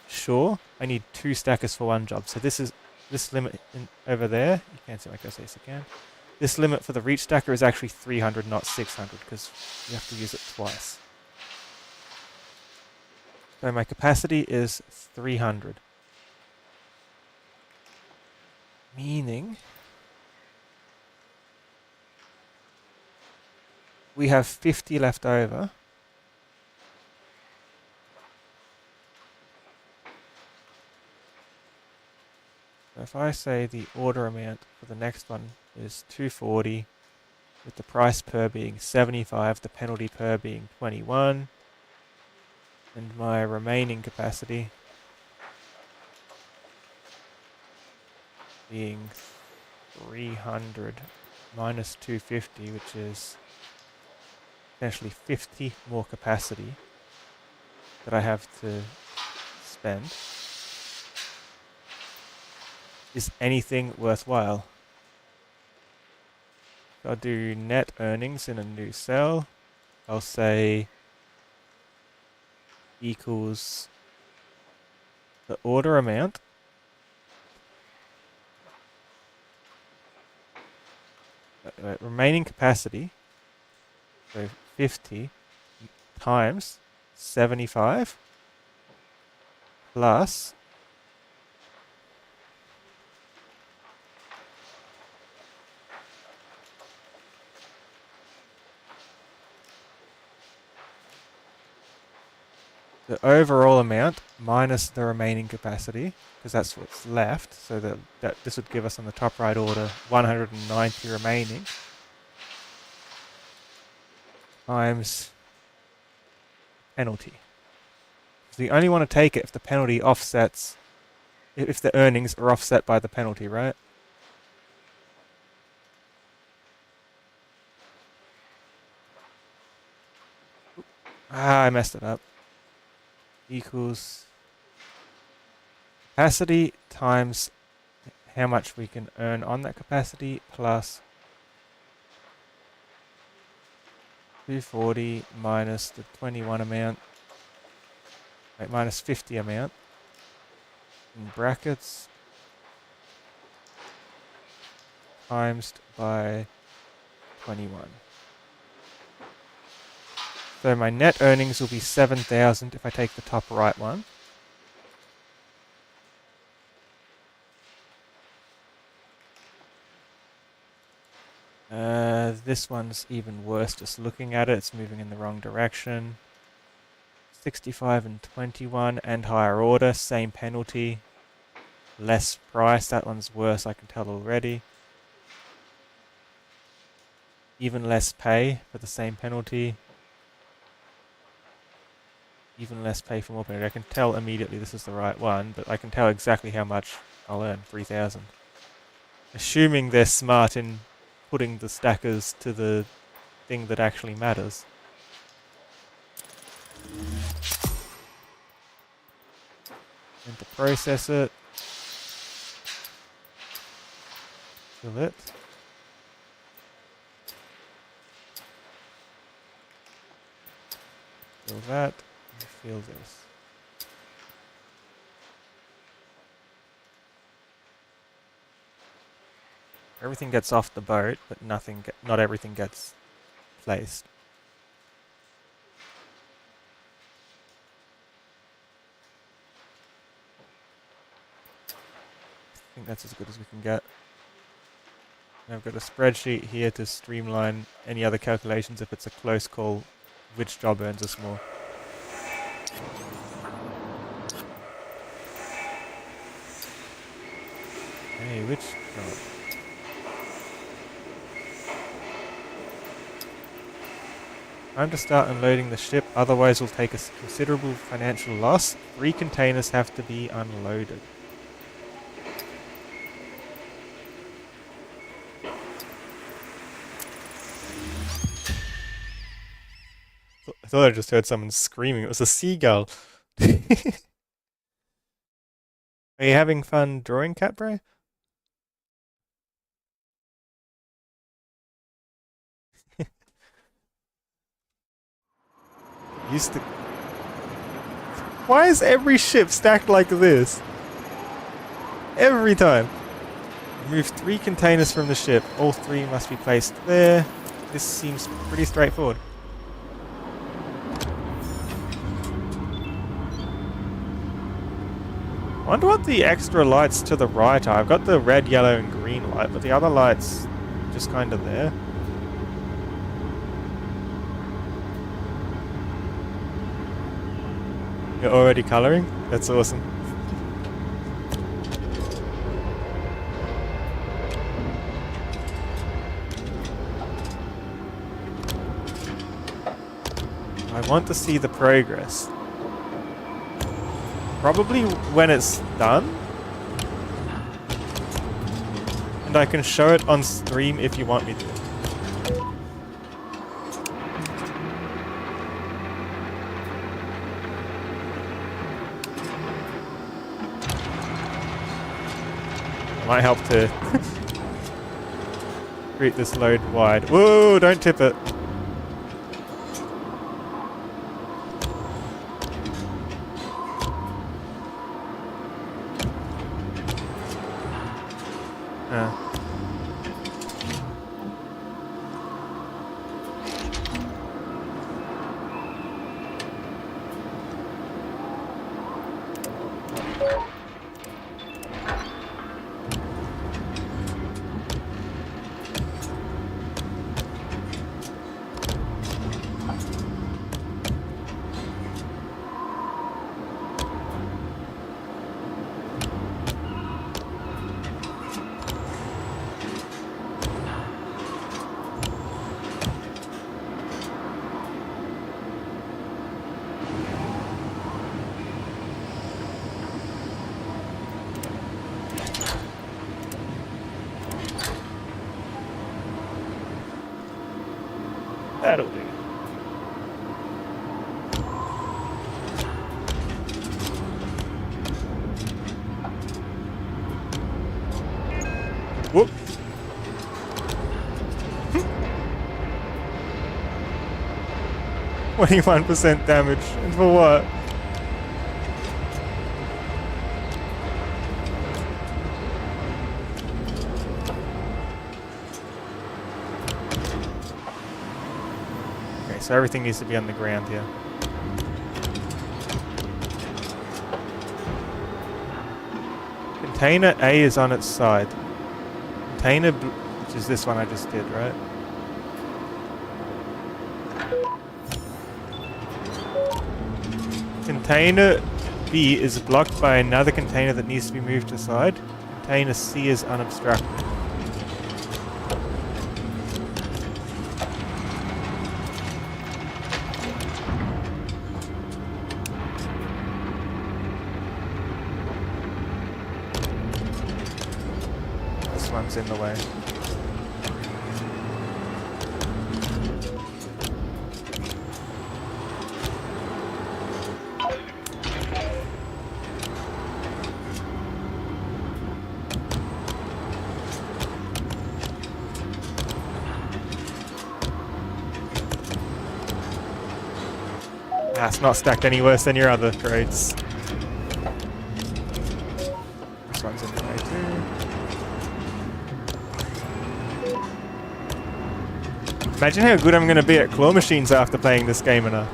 shore, I need 2 stackers for one job. So this limit over there. You can't see my cursor again. This limit for the reach stacker is actually 300, not 600, because you have to use it twice. So my capacity is 300. Meaning we have 50 left over. So if I say the order amount for the next one is 240, with the price per being 75, the penalty per being 21, and my remaining capacity being 300 minus 250, which is essentially 50 more capacity that I have to spend. Is anything worthwhile? I'll do net earnings in a new cell. I'll say equals the order amount remaining capacity, so 50 times 75 plus the overall amount minus the remaining capacity, because that's what's left, so that this would give us on the top right order 190 remaining, times penalty. So you only want to take it if the penalty offsets, if the earnings are offset by the penalty, right? I messed it up. Equals capacity times how much we can earn on that capacity plus 240 minus the 21 amount, minus 50 amount, in brackets, times by 21. So my net earnings will be 7,000 if I take the top right one. This one's even worse just looking at it. It's moving in the wrong direction. 65 and 21 and higher order, same penalty. Less price, that one's worse, I can tell already. Even less pay for the same penalty. Even less pay for more penalty. I can tell immediately this is the right one, but I can tell exactly how much I'll earn, 3,000. Assuming they're smart in putting the stackers to the thing that actually matters. And to process it, fill it. Fill that, and fill this. Everything gets off the boat, but not everything gets placed. think that's as good as we can get. And I've got a spreadsheet here to streamline any other calculations if it's a close call, which job earns us more. Hey, which job? Time to start unloading the ship, otherwise we'll take a considerable financial loss. 3 containers have to be unloaded. I thought I just heard someone screaming. It was a seagull. Are you having fun drawing, Catbro? Used to. Why is every ship stacked like this? Every time. Remove 3 containers from the ship. All 3 must be placed there. This seems pretty straightforward. I wonder what the extra lights to the right are. I've got the red, yellow, and green light, but the other lights just kind of there. You're already coloring? That's awesome. I want to see the progress. Probably when it's done. And I can show it on stream if you want me to. Might help to create this load wide. Whoa, don't tip it. That'll do. Whoop. 21% damage. And for what? So everything needs to be on the ground here. Container A is on its side. Container B, which is this one I just did, right? Container B is blocked by another container that needs to be moved aside. Container C is unobstructed. In the way. That's not stacked any worse than your other trades. This one's in the way too. Imagine how good I'm going to be at claw machines after playing this game enough.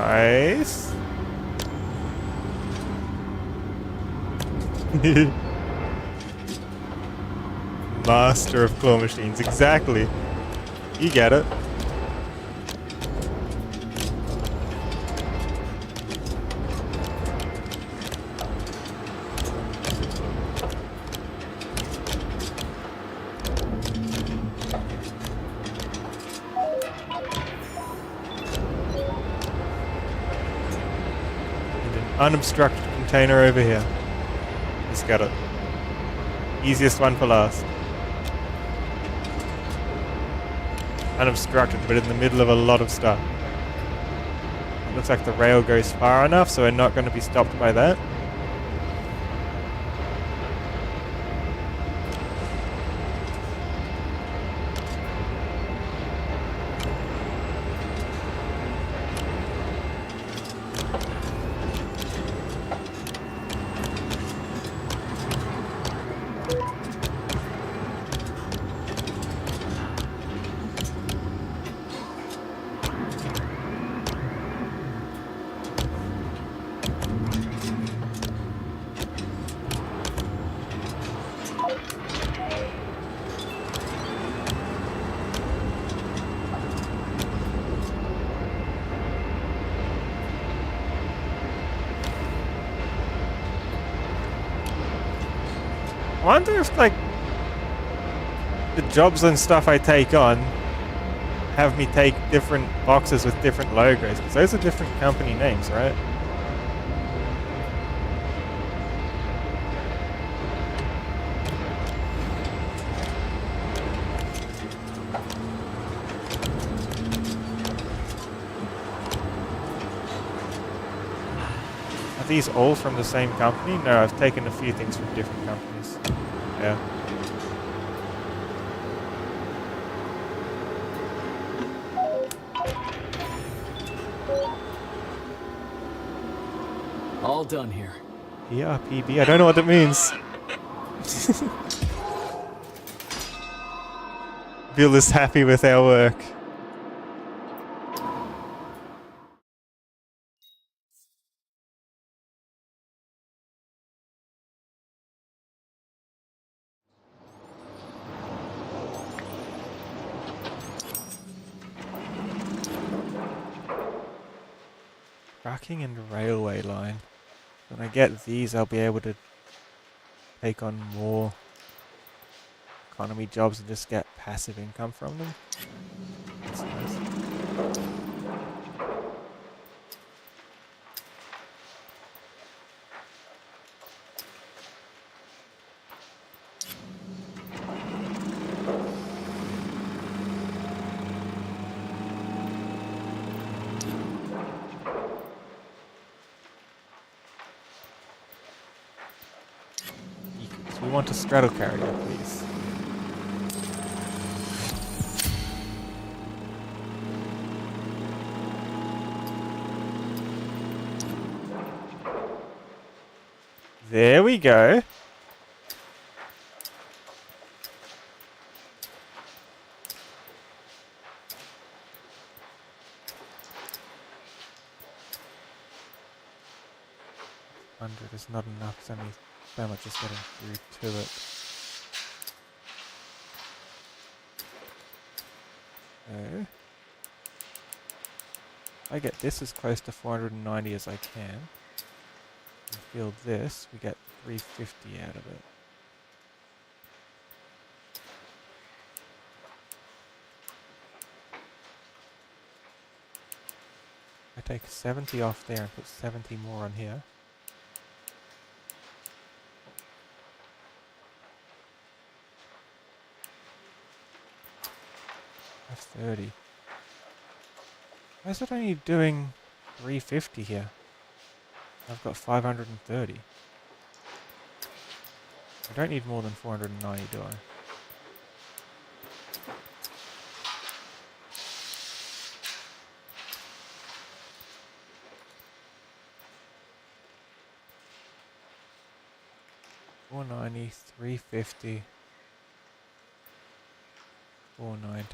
Nice. Master of claw machines, exactly. You get it. Unobstructed container over here. Just got it. Easiest one for last. Unobstructed, but in the middle of a lot of stuff. It looks like the rail goes far enough, so we're not going to be stopped by that. I wonder if, like, the jobs and stuff I take on have me take different boxes with different logos, because those are different company names, right? Are these all from the same company? No, I've taken a few things from different companies. Yeah. All done here. PRPB, I don't know what it means. Bill is happy with our work. Tracking and railway line. When I get these, I'll be able to take on more economy jobs and just get passive income from them. That's nice. We want a straddle carrier, please. There we go. $100 is not enough, it's only so much is getting through to it. So, I get this as close to 490 as I can. And build this, we get 350 out of it. I take 70 off there and put 70 more on here. That's 30. Why is it only doing 350 here? I've got 530. I don't need more than 490, do I? $490, $350, $490.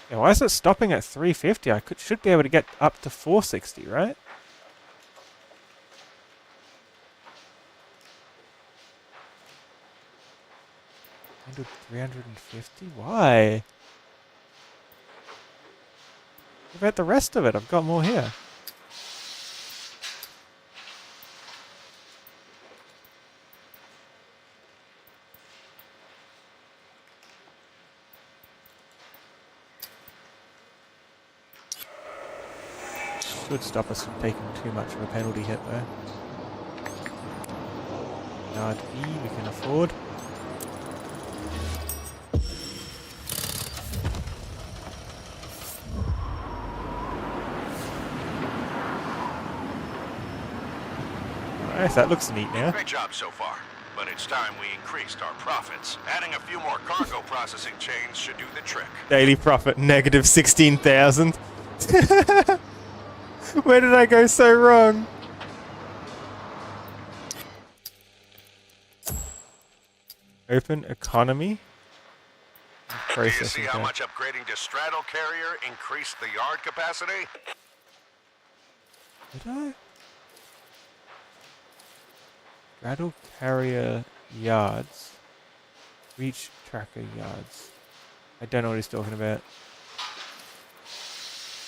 Yeah, why is it stopping at 350? Should be able to get up to 460, right? 350? Why? What about the rest of it? I've got more here. Should stop us from taking too much of a penalty hit though. Yard E we can afford. Alright, that looks neat now. Great job so far, but it's time we increased our profits. Adding a few more cargo processing chains should do the trick. Daily profit negative 16,000. Where did I go so wrong? Open economy. Do you see Processing how time. much upgrading to straddle carrier increased the yard capacity? Did I? Straddle carrier yards. Reach tracker yards. I don't know what he's talking about.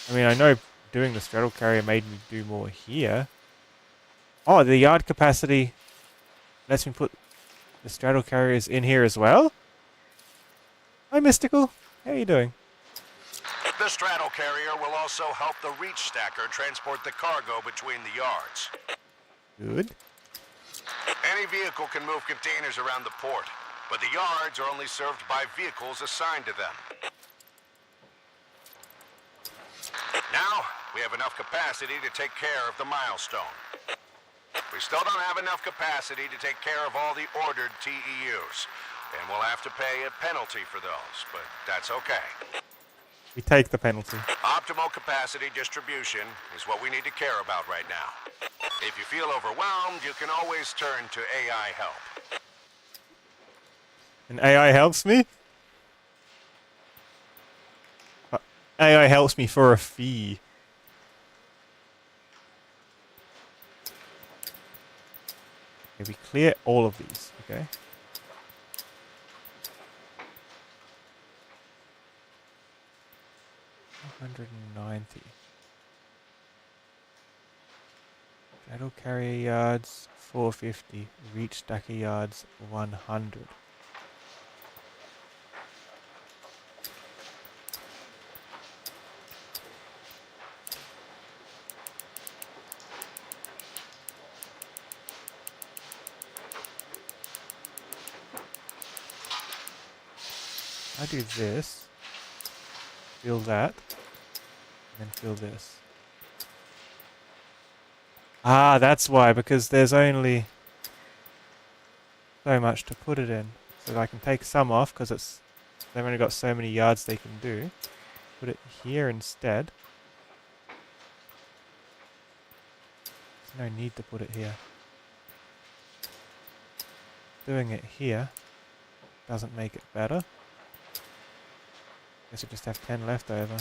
I mean, I know doing the straddle carrier made me do more here. Oh, the yard capacity lets me put the straddle carriers in here as well? Hi, Mystical. How are you doing? The straddle carrier will also help the reach stacker transport the cargo between the yards. Good. Any vehicle can move containers around the port, but the yards are only served by vehicles assigned to them. Now, we have enough capacity to take care of the milestone. We still don't have enough capacity to take care of all the ordered TEUs, and we'll have to pay a penalty for those, but that's okay. We take the penalty. Optimal capacity distribution is what we need to care about right now. If you feel overwhelmed, you can always turn to AI help. And AI helps me? AI helps me for a fee. Okay, we clear all of these, okay? $190. Straddle carrier yards, 450. Reach stacker yards, 100. I do this, fill that, and then fill this. Ah, that's why, because there's only so much to put it in. So I can take some off, because they've only got so many yards they can do. Put it here instead. There's no need to put it here. Doing it here doesn't make it better. Guess we just have 10 left over.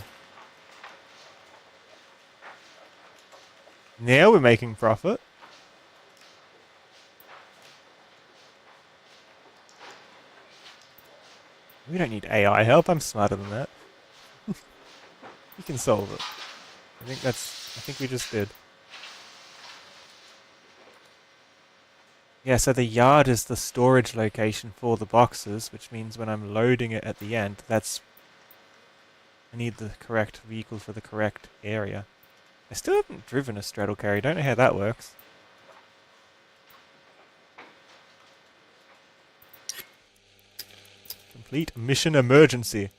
Now we're making profit. We don't need AI help. I'm smarter than that. We can solve it. I think we just did. Yeah, so the yard is the storage location for the boxes, which means when I'm loading it at the end, I need the correct vehicle for the correct area. I still haven't driven a straddle carrier. Don't know how that works. Complete mission emergency.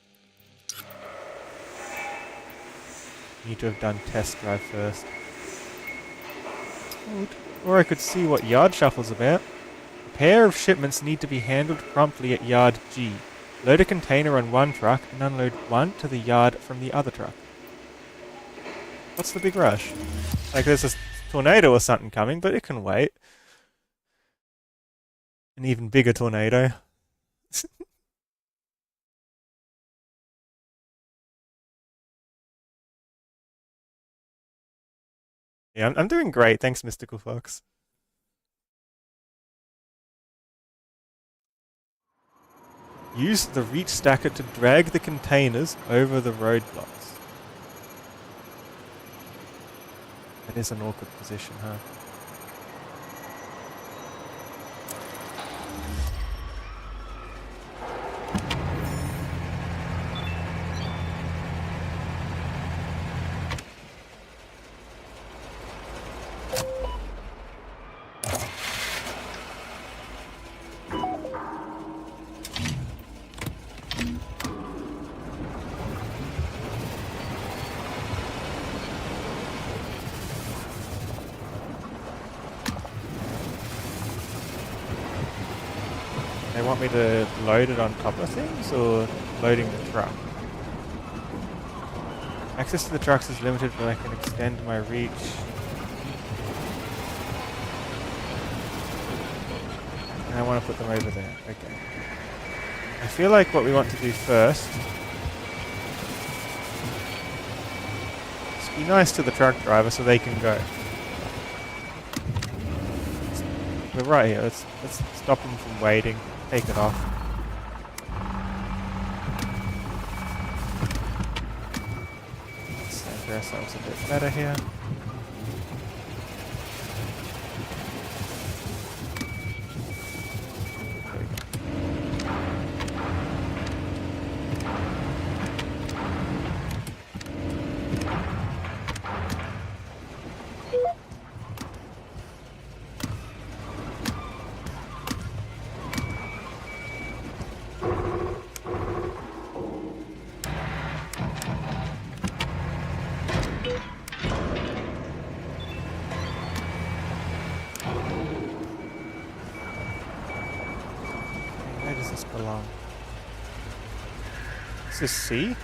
Need to have done test drive first. Or I could see what yard shuffle's about. A pair of shipments need to be handled promptly at yard G. Load a container on one truck and unload one to the yard from the other truck. What's the big rush? Like there's a tornado or something coming, but it can wait. An even bigger tornado. Yeah, I'm doing great. Thanks, Mystical Fox. Use the reach stacker to drag the containers over the roadblocks. That is an awkward position, huh? They want me to load it on top of things or loading the truck? Access to the trucks is limited, but I can extend my reach. And I want to put them over there. Okay. I feel like what we want to do first is be nice to the truck driver so they can go. We're right here. Let's stop them from waiting. Take it off. Let's center ourselves a bit better here. There we go. Where does this belong? Is this C?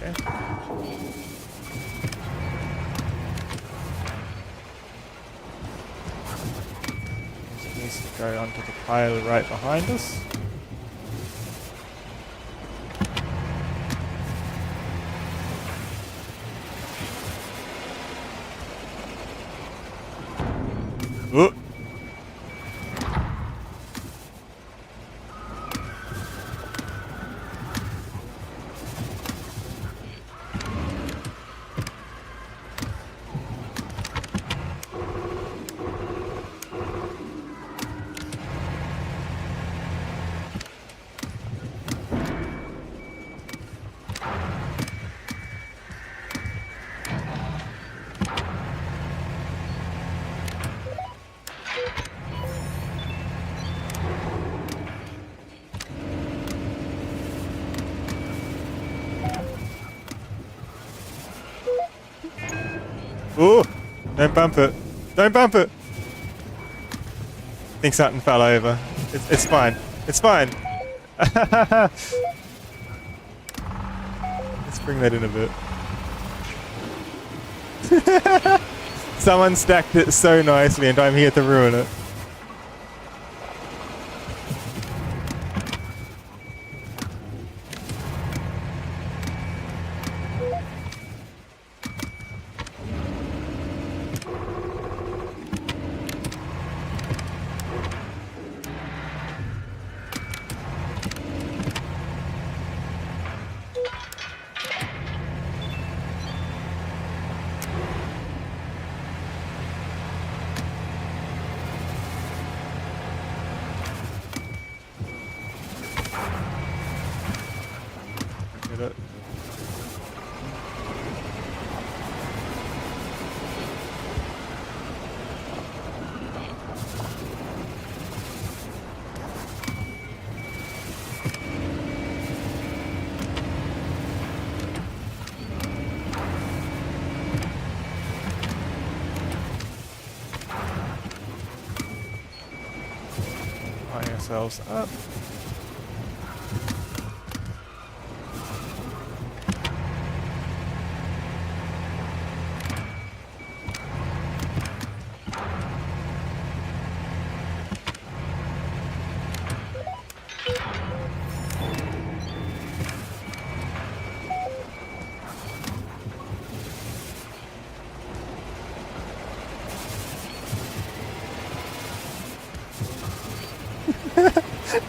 Okay. This needs to go onto the pile right behind us. Oh! Ooh! Don't bump it. Don't bump it! I think something fell over. It's fine. It's fine. Let's bring that in a bit. Someone stacked it so nicely and I'm here to ruin it. Get it. Line ourselves up.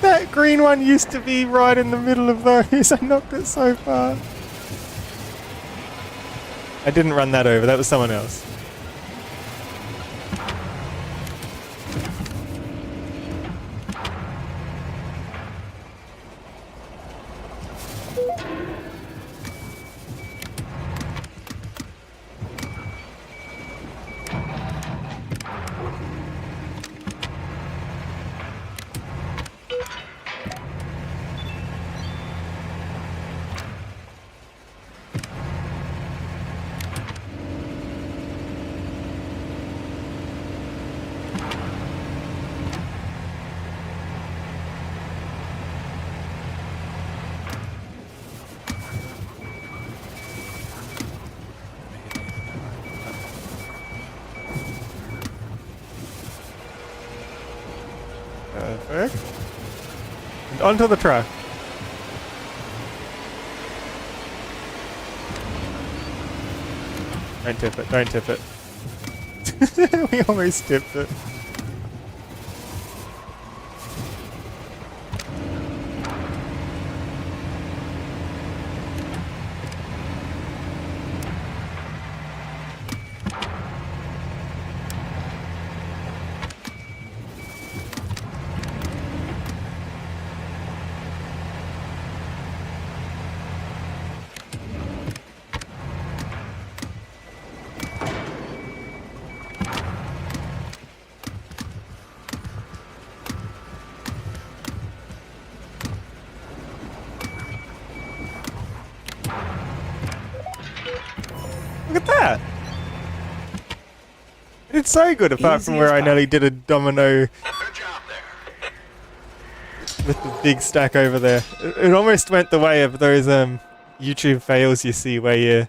That green one used to be right in the middle of those. I knocked it so far. I didn't run that over. That was someone else. Perfect. And onto the truck. Don't tip it, don't tip it. We almost tipped it. Look at that! I did so good apart from Easy where as I pie. nearly did a domino Good job there. with the big stack over there. It almost went the way of those YouTube fails you see where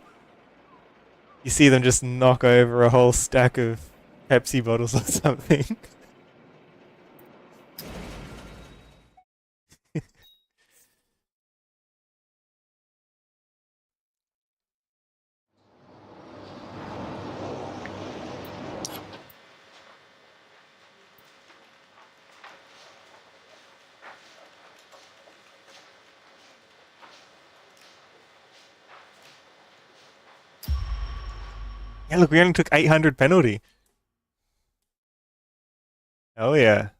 you see them just knock over a whole stack of Pepsi bottles or something. Yeah, look, we only took 800 penalty. Oh yeah.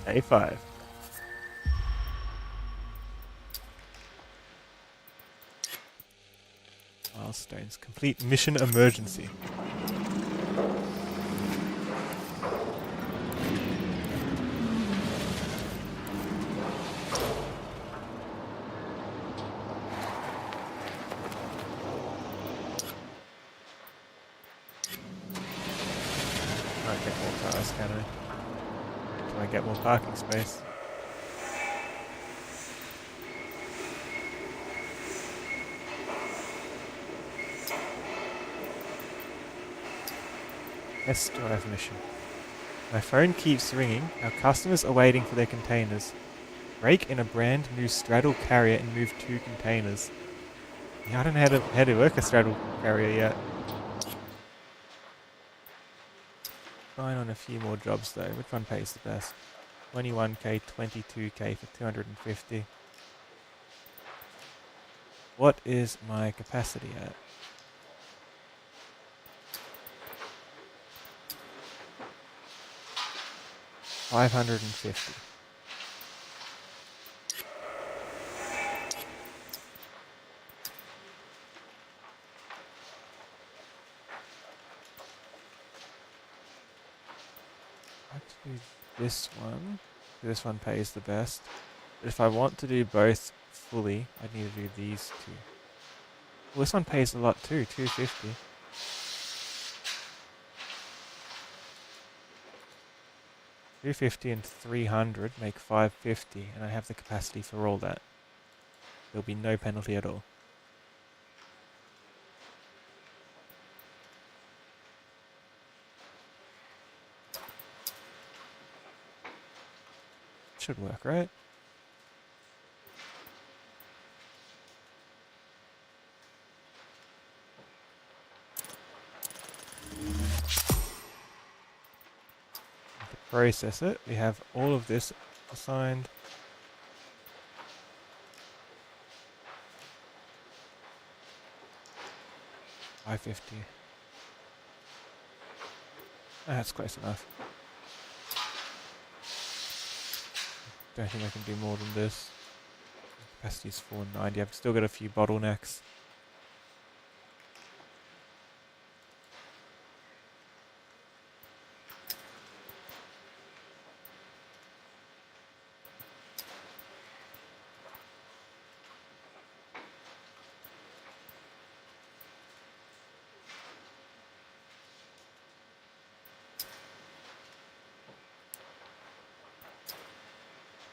A5. Milestones. Complete mission emergency. Might get more cars, can I? Can I get more parking space? Test drive mission. My phone keeps ringing. Our customers are waiting for their containers. Break in a brand new straddle carrier and move 2 containers. Yeah, I don't know how to work a straddle carrier yet. Fine on a few more jobs though. Which one pays the best? 21k, 22k for 250. What is my capacity at? $550. Let's do this one. This one pays the best. But if I want to do both fully, I need to do these two. Well, this one pays a lot too, 250. $250 and 300 make 550, and I have the capacity for all that. There'll be no penalty at all. Should work, right? process it. We have all of this assigned. $550. That's close enough. Don't think I can do more than this. Capacity is 490. I've still got a few bottlenecks.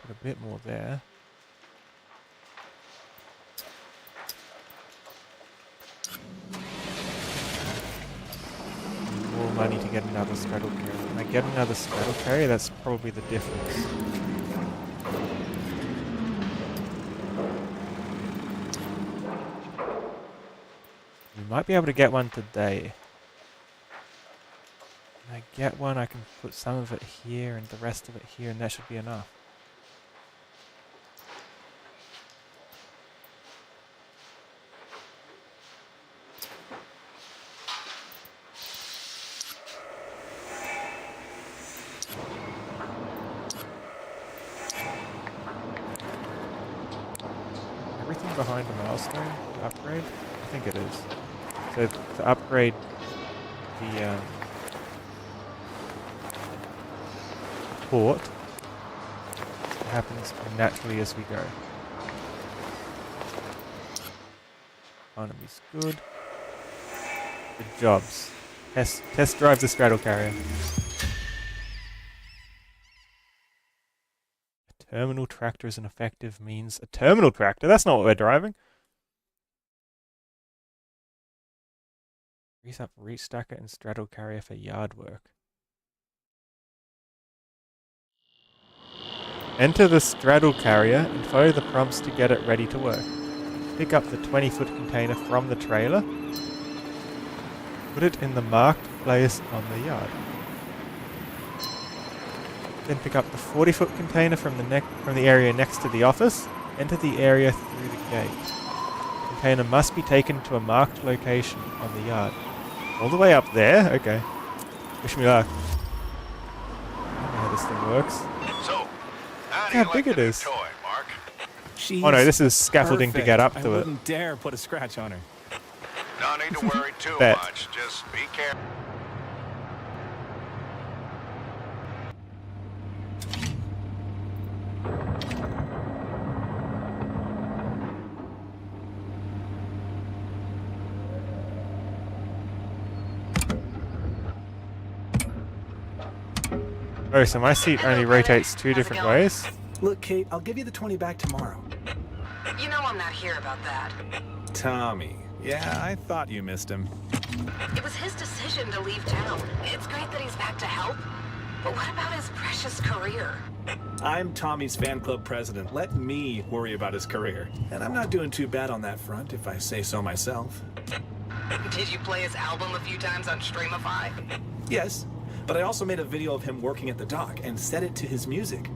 Put a bit more there. More money to get another straddle carrier. When I get another straddle carrier, that's probably the difference. We might be able to get one today. When I get one, I can put some of it here and the rest of it here, and that should be enough. Everything behind the milestone to upgrade? I think it is. So to upgrade the port, it happens naturally as we go. Economy's good. Good jobs. Test drive the straddle carrier. A terminal tractor is an effective means. A terminal tractor? That's not what we're driving. Grease up reach stacker and straddle carrier for yard work. Enter the straddle carrier and follow the prompts to get it ready to work. Pick up the 20-foot container from the trailer. Put it in the marked place on the yard. Then pick up the 40-foot container from the area next to the office. Enter the area through the gate. The container must be taken to a marked location on the yard. All the way up there? Okay. Wish me luck. I don't know how this thing works. So, how do Look you how big like it the new is. toy, Mark? Oh no, this is scaffolding to get up I to it. wouldn't dare put a scratch on her. No need to worry too Bet. much. Just be careful. Oh, so my seat only rotates two different ways? Look, Kate, I'll give you the 20 back tomorrow. You know I'm not here about that. Tommy. Yeah, I thought you missed him. It was his decision to leave town. It's great that he's back to help. But what about his precious career? I'm Tommy's fan club president. Let me worry about his career. And I'm not doing too bad on that front, if I say so myself. Did you play his album a few times on Streamify? Yes, but I also made a video of him working at the dock and set it to his music.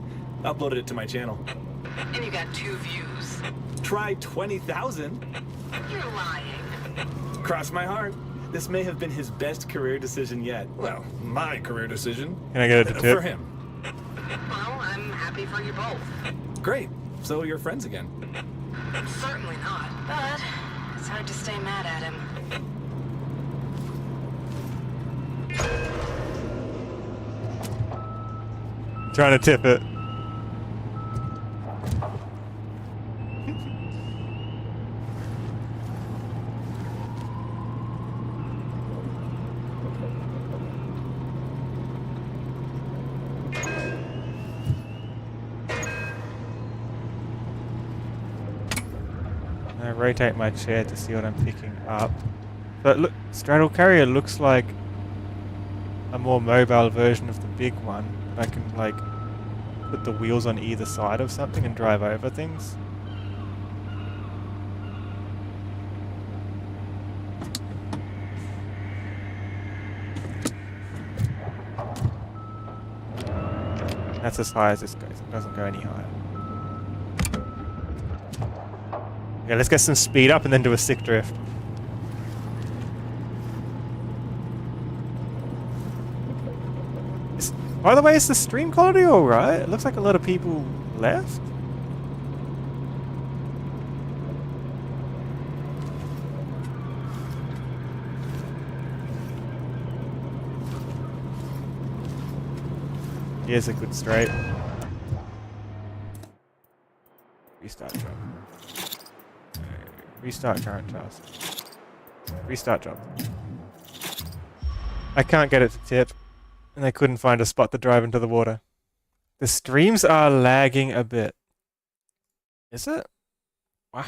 Uploaded it to my channel. And you got 2 views. Try 20,000. You're lying. Cross my heart. This may have been his best career decision yet. Well, my career decision. Can I get it to tip? For him. Well, I'm happy for you both. Great. So you're friends again. Certainly not. But it's hard to stay mad at him. Trying to tip it. I rotate my chair to see what I'm picking up. But look, straddle carrier looks like a more mobile version of the big one. I can like put the wheels on either side of something and drive over things. That's as high as this goes. It doesn't go any higher. Okay, let's get some speed up and then do a sick drift. By the way, is the stream quality alright? It looks like a lot of people left. Here's a good straight. Restart job. Restart current task. Restart job. I can't get it to tip. And they couldn't find a spot to drive into the water. The streams are lagging a bit. Is it? Wow.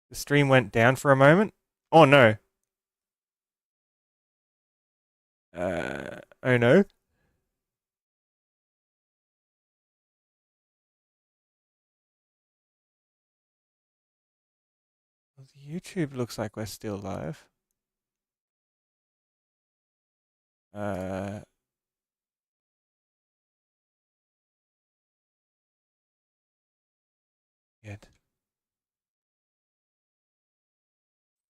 The stream went down for a moment. Oh no. Oh no. YouTube looks like we're still live. Yet.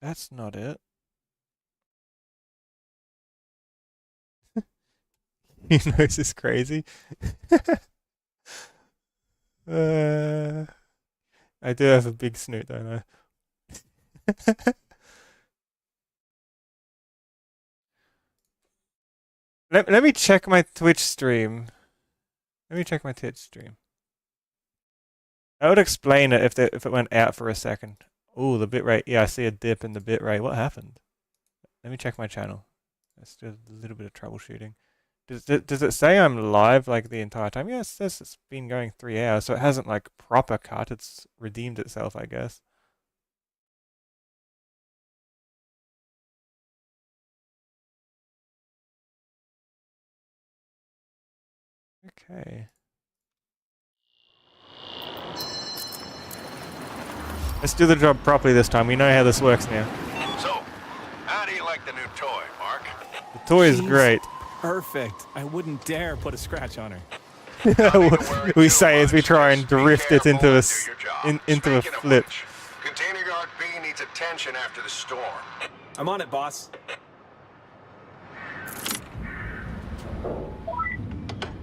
That's not it. He knows it's crazy. I do have a big snoot, don't I? Let me check my Twitch stream. Let me check my Twitch stream. That would explain it if it went out for a second. Oh, the bitrate. Yeah, I see a dip in the bitrate. What happened? Let me check my channel. Let's do a little bit of troubleshooting. Does it say I'm live like the entire time? Yeah, it says it's been going 3 hours, so it hasn't like proper cut. It's redeemed itself, I guess. Okay. Let's do the job properly this time. We know how this works now. So, how do you like the new toy, Mark? The toy is She's great. Perfect. I wouldn't dare put a scratch on her. We say as we try and drift it into a into a flip. Container Yard B needs attention after the storm. I'm on it, boss.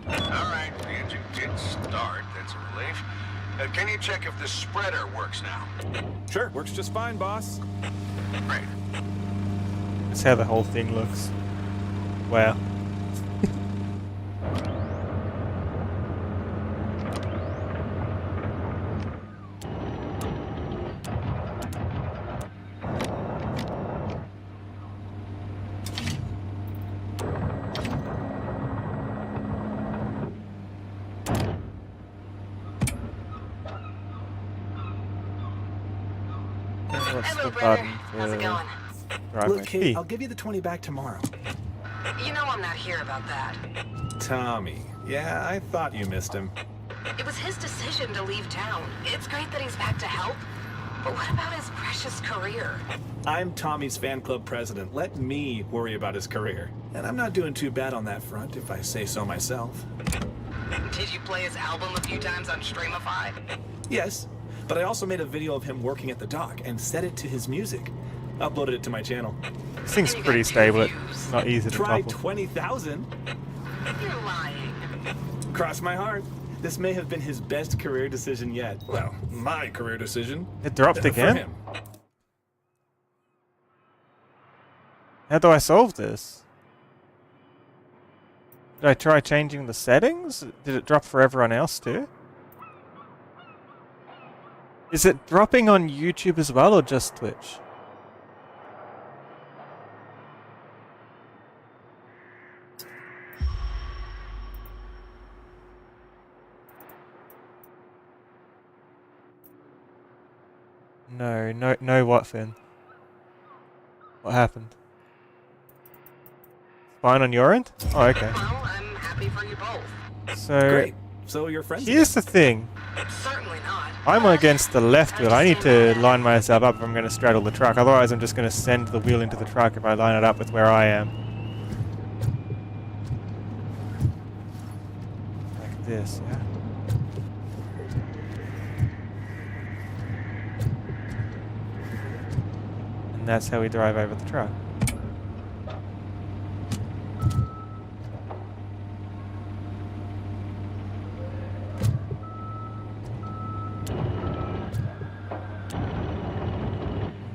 Alright, the engine did start. That's a relief. Can you check if the spreader works now? Sure, works just fine, boss. Great. That's how the whole thing looks. Wow. Hello, brother. How's it going? Look, Kate, I'll give you the 20 back tomorrow. You know I'm not here about that. Tommy. Yeah, I thought you missed him. It was his decision to leave town. It's great that he's back to help. But what about his precious career? I'm Tommy's fan club president. Let me worry about his career. And I'm not doing too bad on that front, if I say so myself. Did you play his album a few times on Streamify? Yes, but I also made a video of him working at the dock and set it to his music. Uploaded it to my channel. This thing's pretty stable. It's not easy to Try topple. 20,000. You're lying. Cross my heart. This may have been his best career decision yet. Well, my career decision. It dropped For again? him. How do I solve this? Did I try changing the settings? Did it drop for everyone else too? Is it dropping on YouTube as well or just Twitch? No what, Finn? What happened? Fine on your end? Oh, okay. Well, I'm happy for you both. So, Great. So you're friends here's the thing. Certainly not. I'm against the left wheel. I need to line myself up if I'm going to straddle the truck. Otherwise, I'm just going to send the wheel into the truck if I line it up with where I am. this, yeah? And that's how we drive over the truck.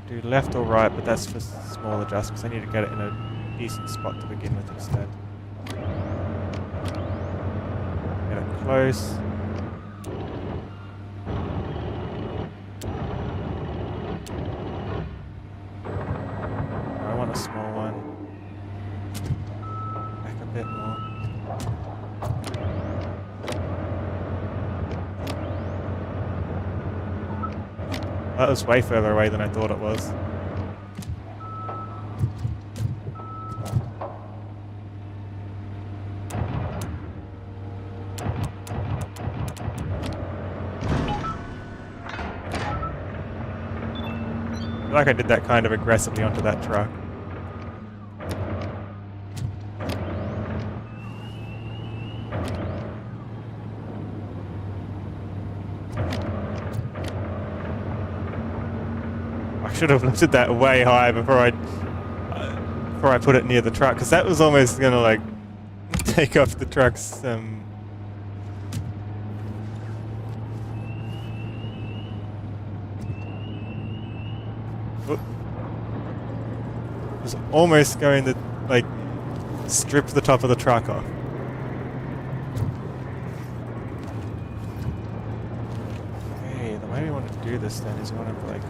Do left or right, but that's for small adjustments. I need to get it in a decent spot to begin with instead. Get it close. I want a small one. Back a bit more. That was way further away than I thought it was. I feel like I did that kind of aggressively onto that truck. I should have lifted that way high before I put it near the truck, because that was almost gonna like take off the truck's was almost going to like strip the top of the truck off. Okay, the way we want to do this then is we want to like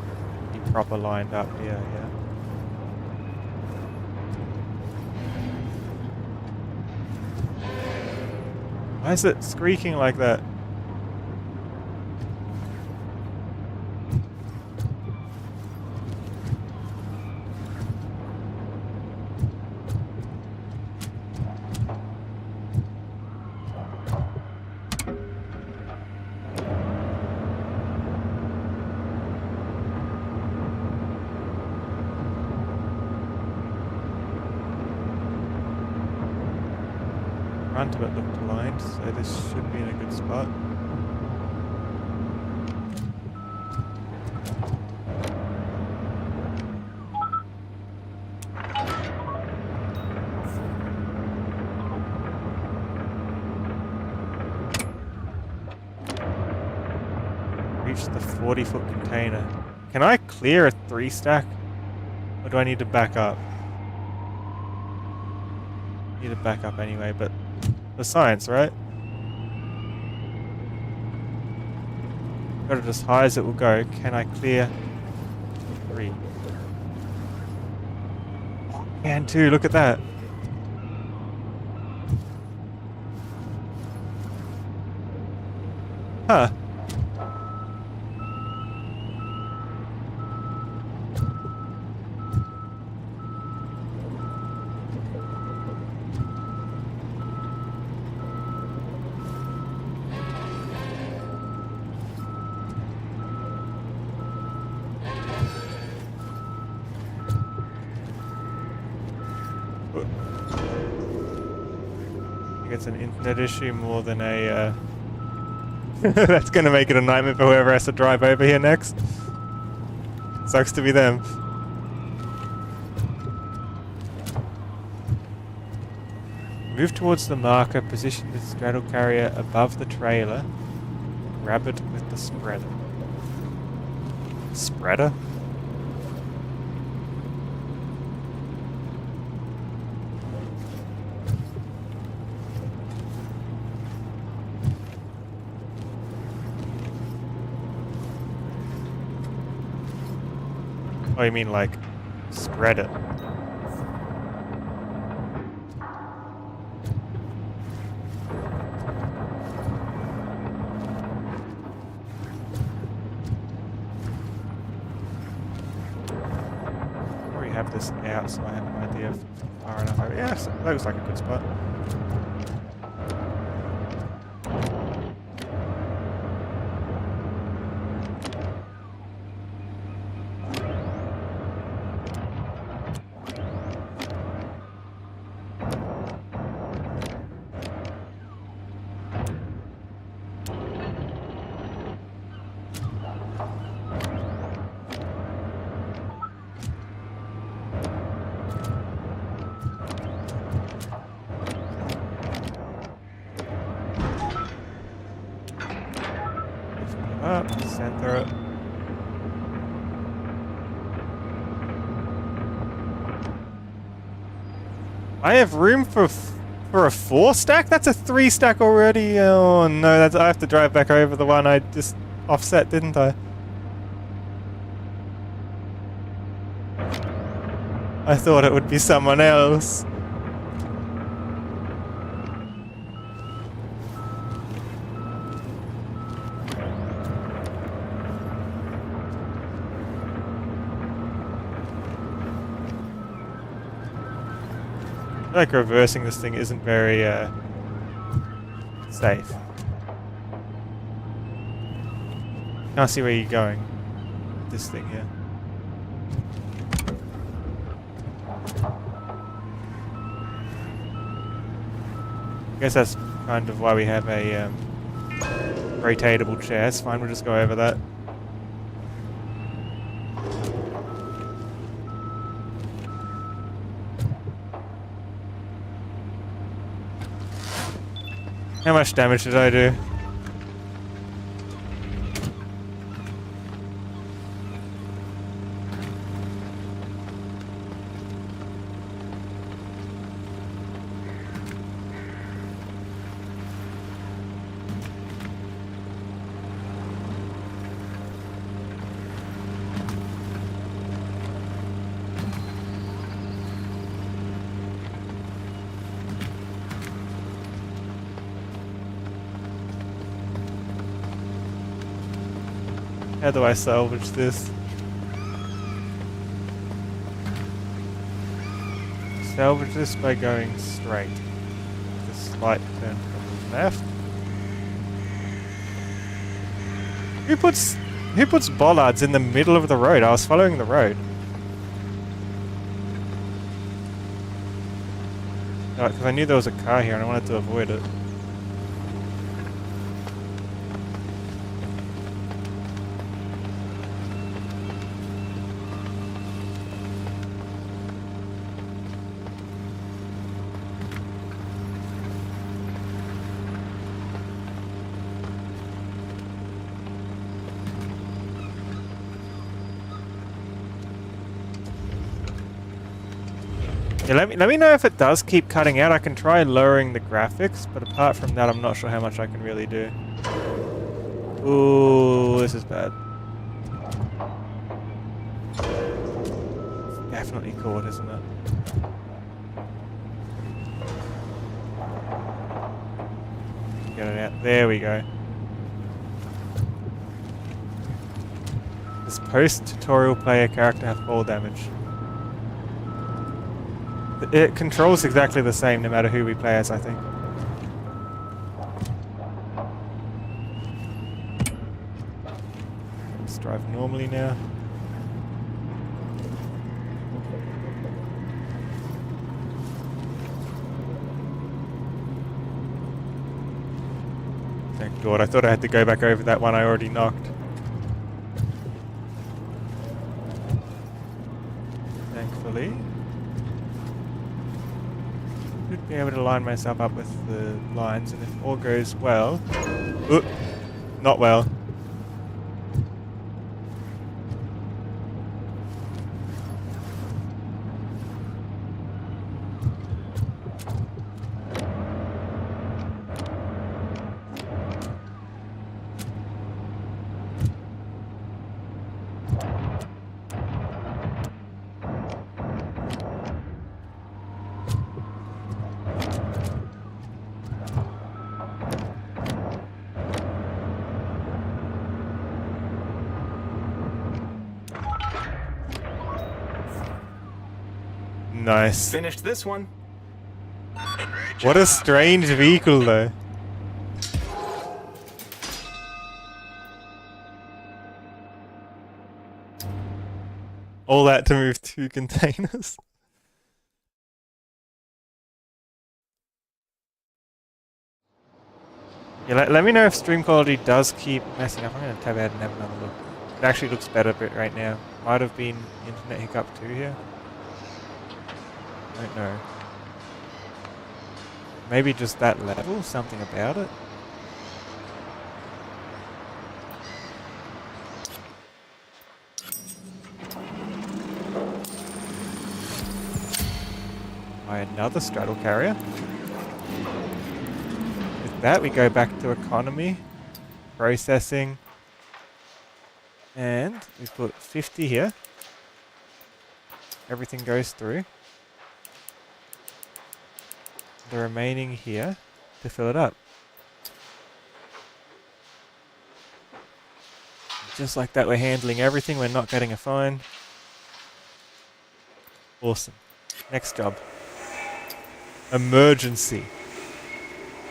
be proper lined up here, yeah. Why is it squeaking like that? Front of it looked aligned, so this should be in a good spot. Reach the 40-foot container. Can I clear a 3-stack? Or do I need to back up? Need to back up anyway, but for science, right? Got it as high as it will go. Can I clear 3? And 2, look at that. Huh. It's an internet issue more than a that's gonna make it a nightmare for whoever has to drive over here next. Sucks to be them. Move towards the marker, position the straddle carrier above the trailer, grab it with the spreader. Spreader? Oh, you mean like spread it? Already have this out, so I have an idea of far enough over. Yeah, so that looks like a good spot. center it. I have room for a 4 stack? That's a 3 stack already. Oh no, I have to drive back over the one I just offset, didn't I? I thought it would be someone else. I feel like reversing this thing isn't very safe. Can't see where you're going with this thing here. I guess that's kind of why we have a rotatable chair. It's fine, we'll just go over that. How much damage did I do? How do I salvage this? Salvage this by going straight. With a slight turn from the left. Who puts bollards in the middle of the road? I was following the road. Because I knew there was a car here and I wanted to avoid it. Yeah, let me know if it does keep cutting out. I can try lowering the graphics, but apart from that, I'm not sure how much I can really do. Ooh, this is bad. It's definitely caught, isn't it? Get it out. There we go. This post-tutorial player character has fall damage. It controls exactly the same no matter who we play as, I think. Let's drive normally now. Thank God, I thought I had to go back over that one I already knocked. Thankfully. Should be able to line myself up with the lines, and if all goes well... Ooh, not well. Nice. Finished this one. What a strange vehicle, though. All that to move 2 containers. Yeah, let me know if stream quality does keep messing up. I'm going to tab out and have another look. It actually looks better a bit right now. Might have been internet hiccup too here. I don't know. Maybe just that level, something about it. Buy another straddle carrier. With that, we go back to economy, processing, and we put 50 here. Everything goes through. The remaining here to fill it up. Just like that, we're handling everything. We're not getting a fine. Awesome. Next job. Emergency.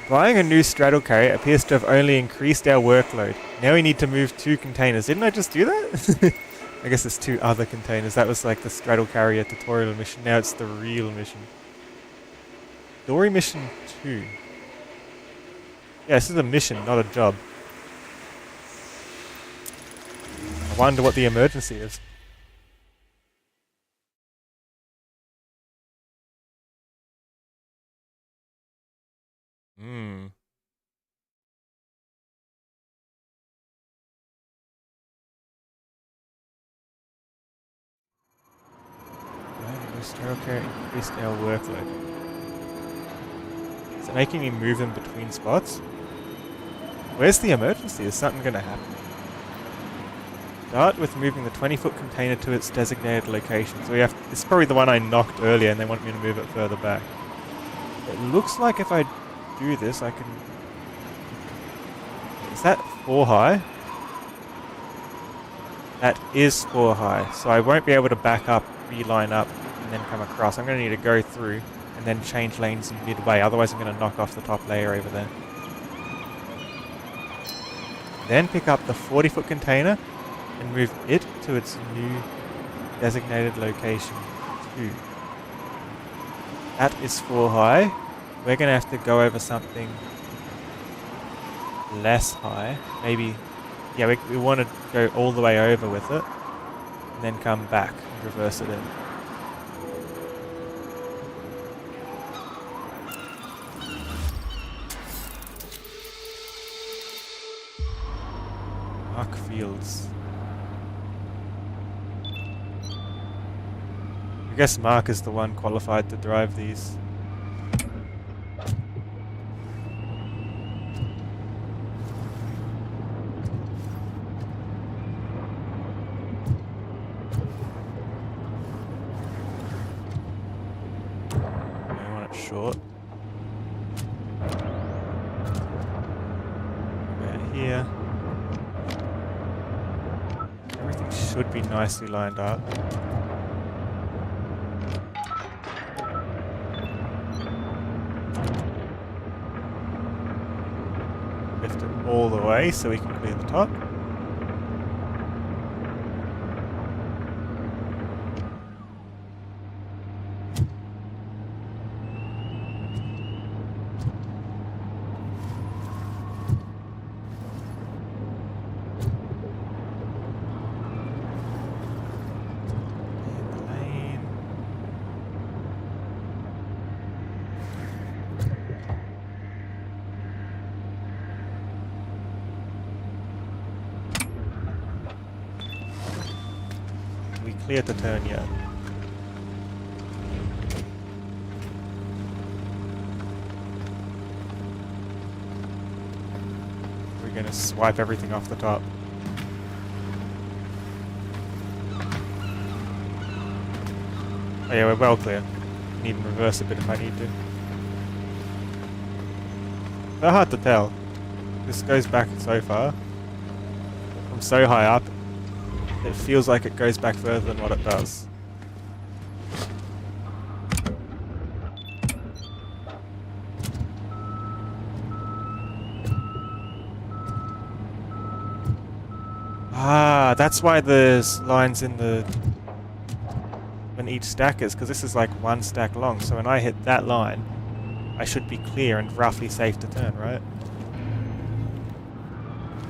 Buying a new straddle carrier appears to have only increased our workload. Now we need to move 2 containers. Didn't I just do that? I guess there's 2 other containers. That was like the straddle carrier tutorial mission. Now it's the real mission. Dory mission 2. Yeah, this is a mission, not a job. I wonder what the emergency is. Okay, increased our workload. Is it making me move them between spots? Where's the emergency? Is something going to happen? Start with moving the 20-foot container to its designated location. So we have. It's probably the one I knocked earlier, and they want me to move it further back. It looks like if I do this, I can. Is that 4 high? That is 4 high, so I won't be able to back up, reline up, and then come across. I'm going to need to go through and then change lanes midway, otherwise I'm going to knock off the top layer over there. Then pick up the 40-foot container and move it to its new designated location 2. That is 4 high. We're going to have to go over something less high. Maybe, yeah, we want to go all the way over with it and then come back and reverse it in. Mark Fields. I guess Mark is the one qualified to drive these. I want it short. About here. Everything should be nicely lined up. Lift it all the way so we can clear the top. Clear to turn yet. We're going to swipe everything off the top. Oh yeah, we're well clear. Can even reverse a bit if I need to. So hard to tell. This goes back so far. From so high up. It feels like it goes back further than what it does. Ah, that's why there's lines in the... when each stack is, because this is like 1 stack long, so when I hit that line, I should be clear and roughly safe to turn, right?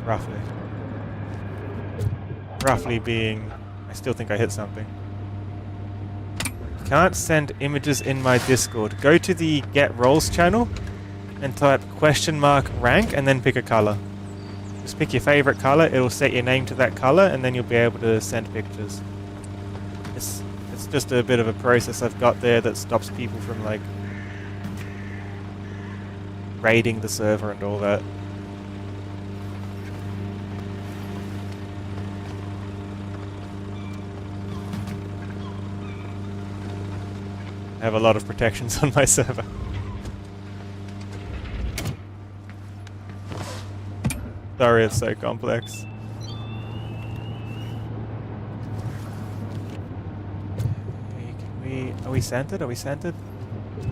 Roughly. Roughly being, I still think I hit something. Can't send images in my Discord. Go to the Get Rolls channel and type $rank and then pick a color. Just pick your favorite color, it'll set your name to that color and then you'll be able to send pictures. It's just a bit of a process I've got there that stops people from like raiding the server and all that. I have a lot of protections on my server. Sorry, it's so complex. Hey, can we... Are we centered? Are we centered? I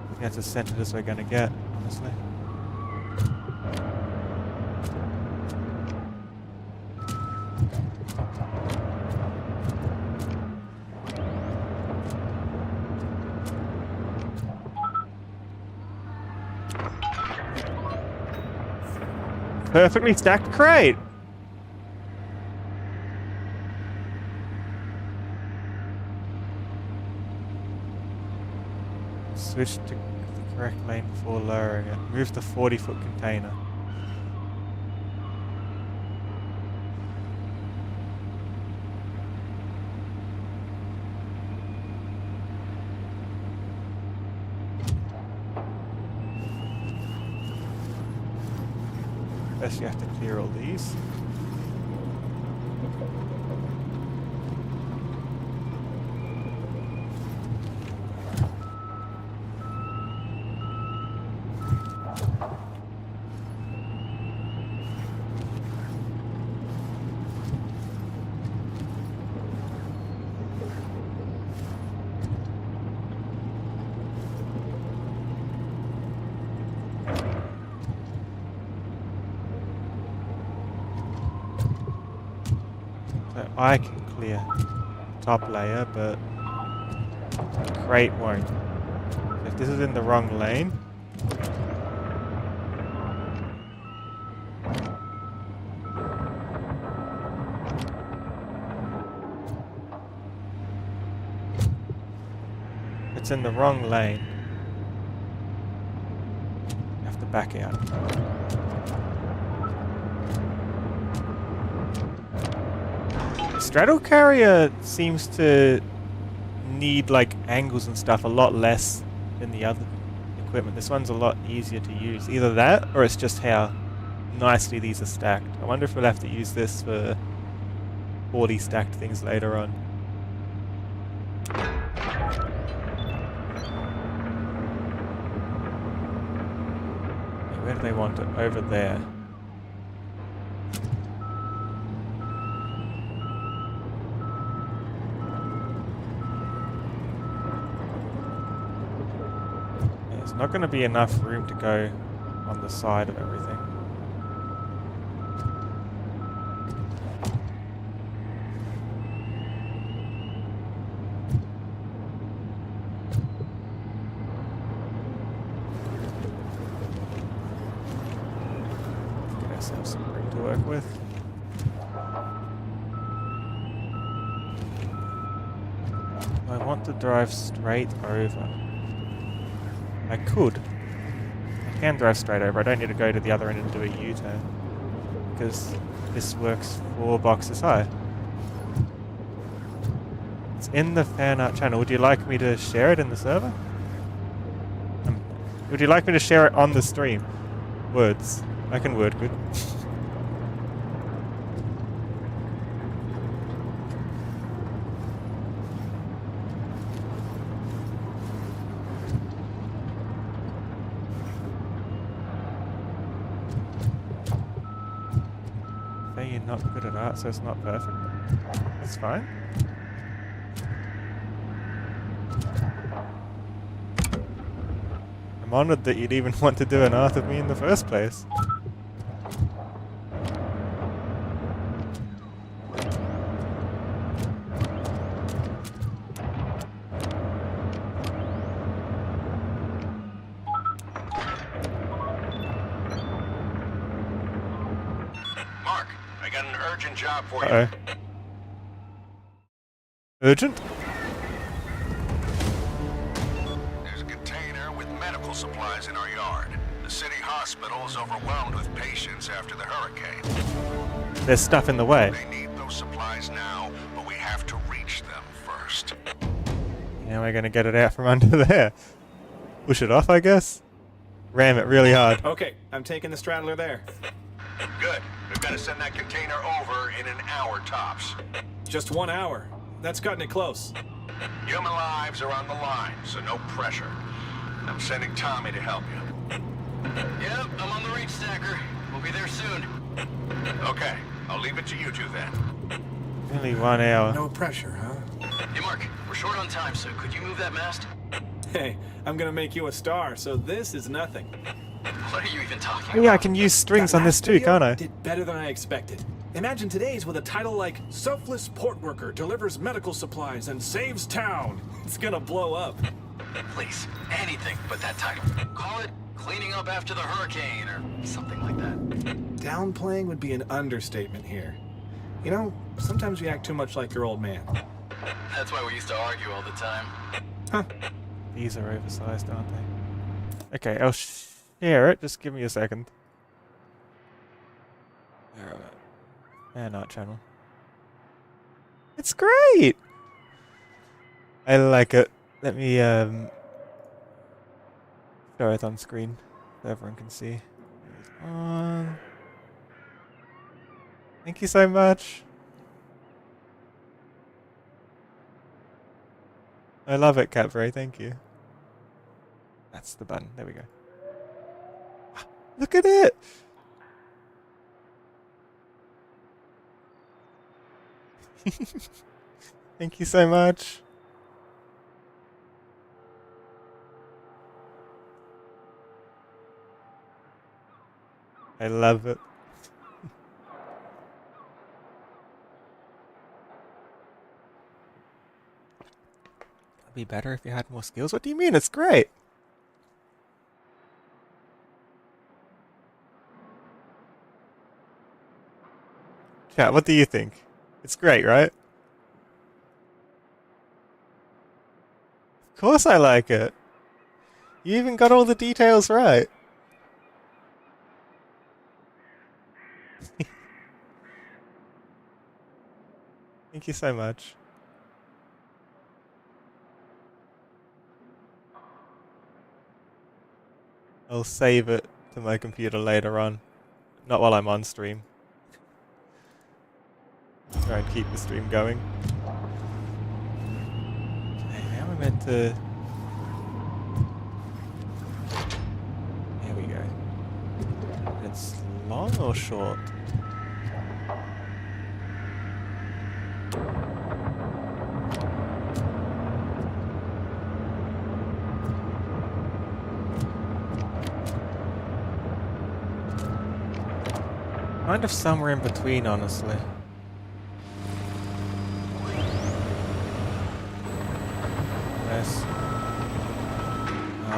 think that's as centered as we're gonna get, honestly. Perfectly stacked crate! Switch to the correct lane before lowering it. Move the 40-foot container. First you have to clear all these. I can clear top layer, but the crate won't. If this is in the wrong lane, if it's in the wrong lane, you have to back out. Straddle Carrier seems to need like angles and stuff a lot less than the other equipment. This one's a lot easier to use. Either that or it's just how nicely these are stacked. I wonder if we'll have to use this for 40 stacked things later on. Where do they want it? Over there. Not going to be enough room to go on the side of everything. Get ourselves some room to work with. I want to drive straight over. I could. I can drive straight over. I don't need to go to the other end and do a U-turn. Because this works 4 boxes high. It's in the fan art channel. Would you like me to share it in the server? Would you like me to share it on the stream? Words. I can word good. You're not good at art, so it's not perfect. That's fine. I'm honored that you'd even want to do an art of me in the first place. Job for you. Uh-oh. Urgent? There's a container with medical supplies in our yard. The city hospital is overwhelmed with patients after the hurricane. There's stuff in the way. They need those Now we're gonna get it out from under there. Push it off, I guess. Ram it really hard. Okay, I'm taking the straddler there. Good. We've got to send that container over in an hour tops. Just 1 hour. That's cutting it close. Human lives are on the line, so no pressure. I'm sending Tommy to help you. Yep, I'm on the reach stacker. We'll be there soon. Okay, I'll leave it to you two then. Only 1 hour. No pressure, huh? Hey, Mark, we're short on time, so could you move that mast? Hey, I'm gonna make you a star, so this is nothing. What are you even talking Oh about? yeah, I can use strings That on this last too, video can't I? Did better than I expected. Imagine today's with a title like Selfless Port Worker Delivers Medical Supplies and Saves Town. It's gonna blow up. Please, anything but that title. Call it Cleaning Up After the Hurricane or something like that. Downplaying would be an understatement here. You know, sometimes you act too much like your old man. That's why we used to argue all the time. Huh. These are oversized, aren't they? Okay, I'll share it. Just give me a second. And art channel. It's great! I like it. Let me show it on screen so everyone can see. It's on. Thank you so much. I love it, Cadbury. Thank you. That's the button. There we go. Look at it! Thank you so much. I love it. It'd be better if you had more skills. What do you mean? It's great. Chat, what do you think? It's great, right? Of course I like it. You even got all the details right. Thank you so much. I'll save it to my computer later on. Not while I'm on stream. Try and keep the stream going. Okay, how am I meant to... There we go. It's long or short? Kind of somewhere in between, honestly. Yes.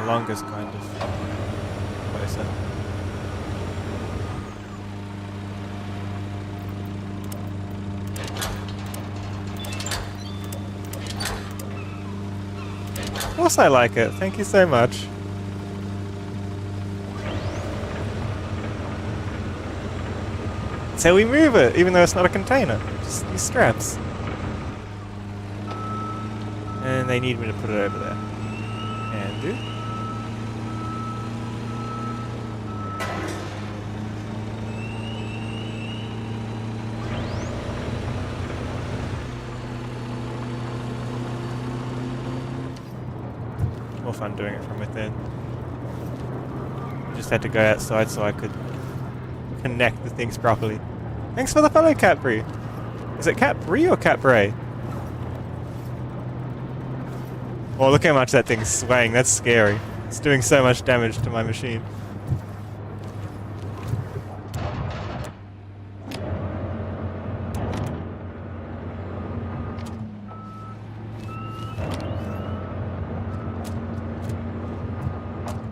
Longest kind of closer. Of course I like it. Thank you so much. So we move it, even though it's not a container. Just these straps. And they need me to put it over there. And do. More fun doing it from within. Just had to go outside so I could connect the things properly. Thanks for the follow, Capri. Is it Capri or Capray? Oh, look how much that thing's swaying. That's scary. It's doing so much damage to my machine.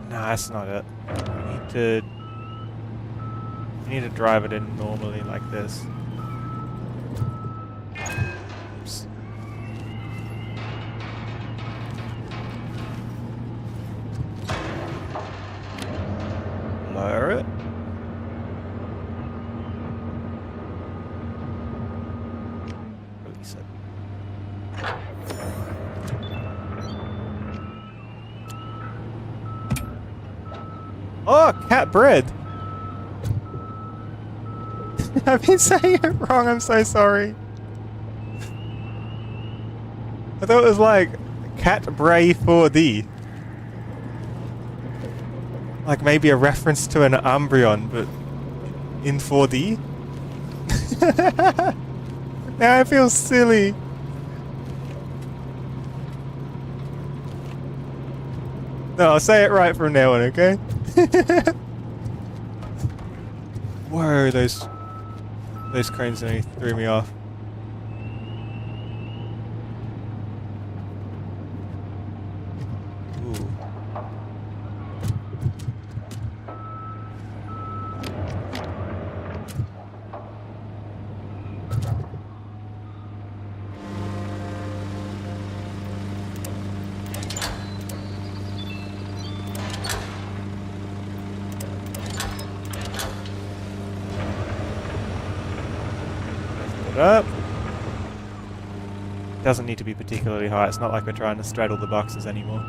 No, that's not it. You need to drive it in normally like this. Oops. Lower it. Release it. Oh, cat bread. I've been saying it wrong, I'm so sorry. I thought it was like cat bray 4D. Like maybe a reference to an Umbreon, but in 4D? Now I feel silly. No, I'll say it right from now on, okay? Whoa, those cranes nearly threw me off. Ooh. Up. Doesn't need to be particularly high. It's not like we're trying to straddle the boxes anymore.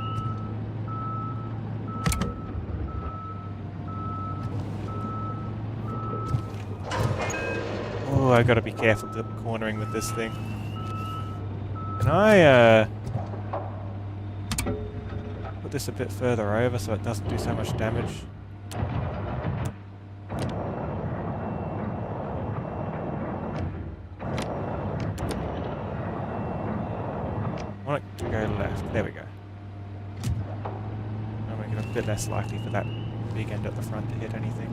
Oh, I gotta be careful cornering with this thing. Can I put this a bit further over so it doesn't do so much damage? I want it to go left. There we go. I'll make it a bit less likely for that big end at the front to hit anything.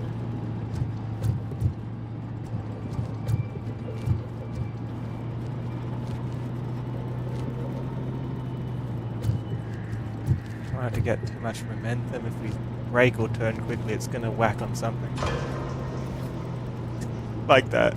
Try not to get too much momentum. If we brake or turn quickly, it's going to whack on something. Like that.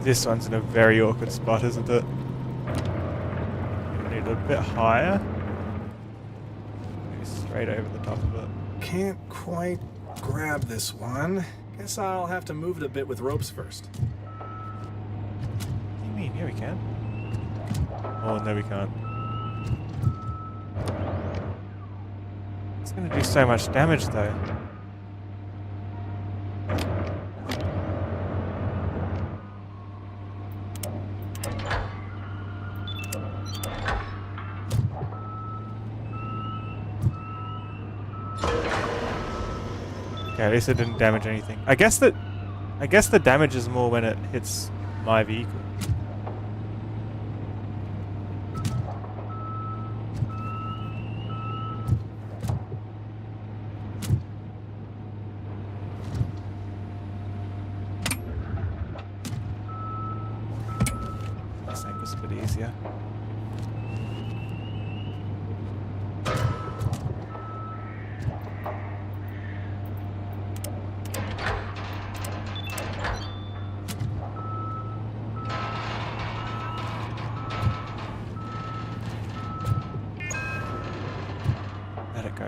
This one's in a very awkward spot, isn't it? Need it a bit higher. Maybe straight over the top of it. Can't quite grab this one. Guess I'll have to move it a bit with ropes first. What do you mean? Yeah, we can. Oh, no, we can't. It's going to do so much damage, though. Okay, at least it didn't damage anything. I guess the damage is more when it hits my vehicle. This angle's a bit easier.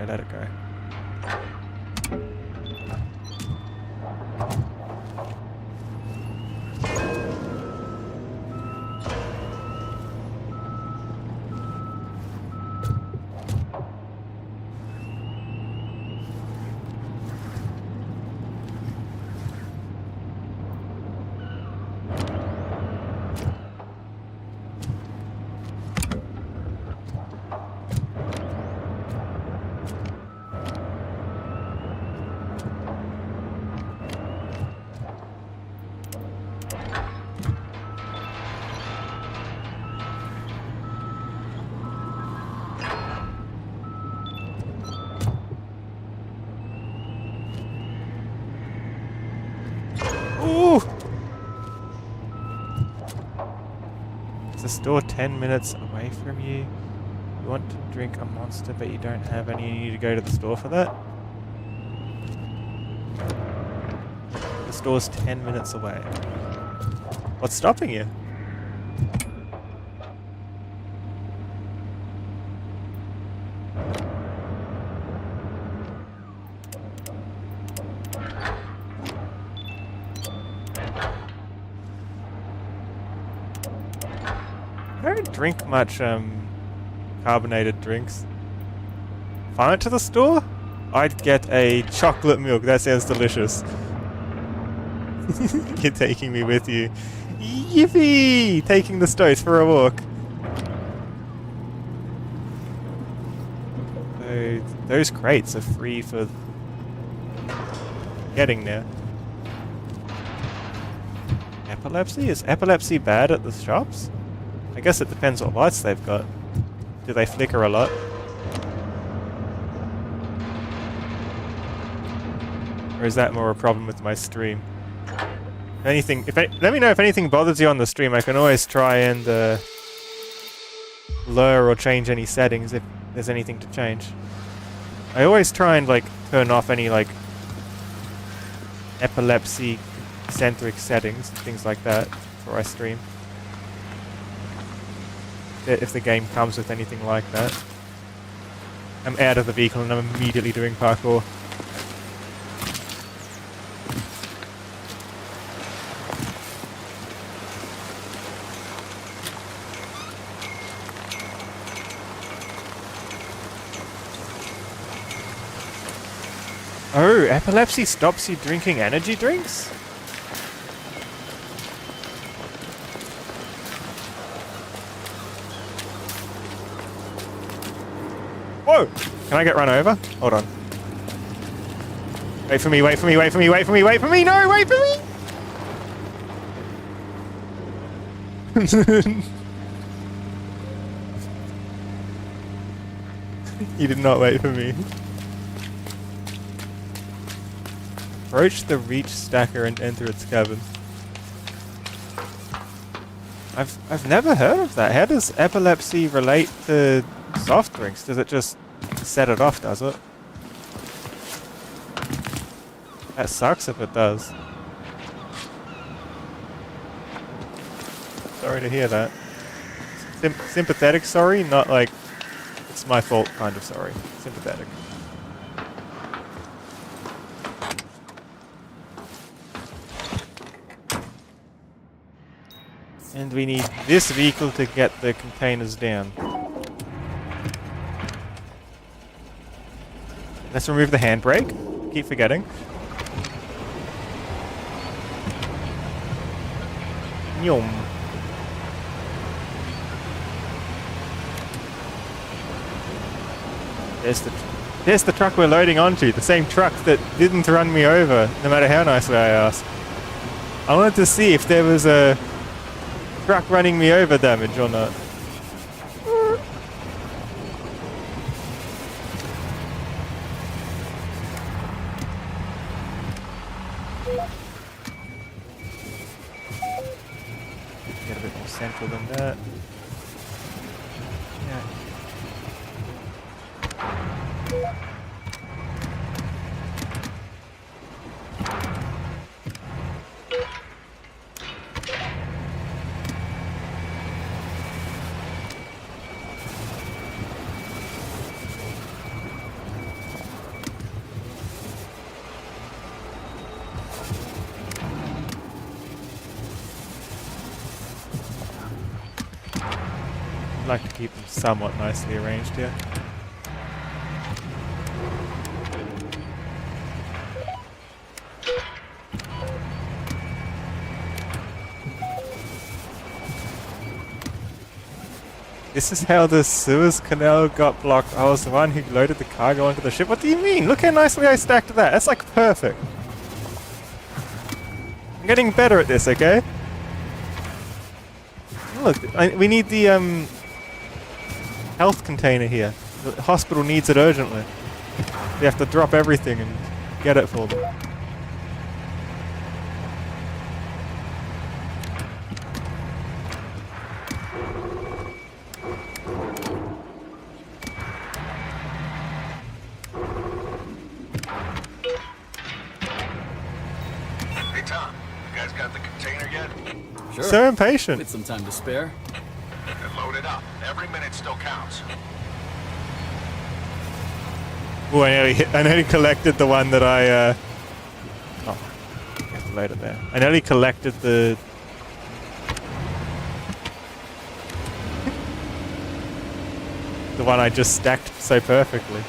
Let it go. Ooh! Is the store 10 minutes away from you? You want to drink a Monster, but you don't have any. You need to go to the store for that. The store's 10 minutes away. What's stopping you? I don't drink much carbonated drinks. If I went to the store, I'd get a chocolate milk. That sounds delicious. You're taking me with you. Yippee! Taking the stoats for a walk. So, those crates are free for getting there. Epilepsy? Is epilepsy bad at the shops? I guess it depends what lights they've got. Do they flicker a lot? Or is that more a problem with my stream? If anything, let me know if anything bothers you on the stream. I can always try and lower or change any settings if there's anything to change. I always try and like turn off any like epilepsy-centric settings, things like that, before I stream. If the game comes with anything like that. I'm out of the vehicle and I'm immediately doing parkour. Oh, epilepsy stops you drinking energy drinks? Whoa! Can I get run over? Hold on. Wait for me, wait for me, wait for me, wait for me, wait for me! No, wait for me! You did not wait for me. Approach the reach stacker and enter its cabin. I've never heard of that. How does epilepsy relate to soft drinks? Does it just set it off, does it? That sucks if it does. Sorry to hear that. Sympathetic sorry, not like it's my fault kind of sorry. Sympathetic. And we need this vehicle to get the containers down. Let's remove the handbrake. Keep forgetting. Yum. There's the truck we're loading onto. The same truck that didn't run me over, no matter how nicely I asked. I wanted to see if there was a truck running me over damage or not. Get a bit more central than that. Yeah. I'd like to keep them somewhat nicely arranged here. This is how the Suez Canal got blocked. I was the one who loaded the cargo onto the ship. What do you mean? Look how nicely I stacked that. That's like perfect. I'm getting better at this, okay? Look, we need the health container here. The hospital needs it urgently. We have to drop everything and get it for them. Hey, Tom, you guys got the container yet? Sure. So impatient. With some time to spare. Then load it up. Every minute still counts. Oh, I nearly collected the one that I, oh, I have to load it there. I nearly collected the one I just stacked so perfectly.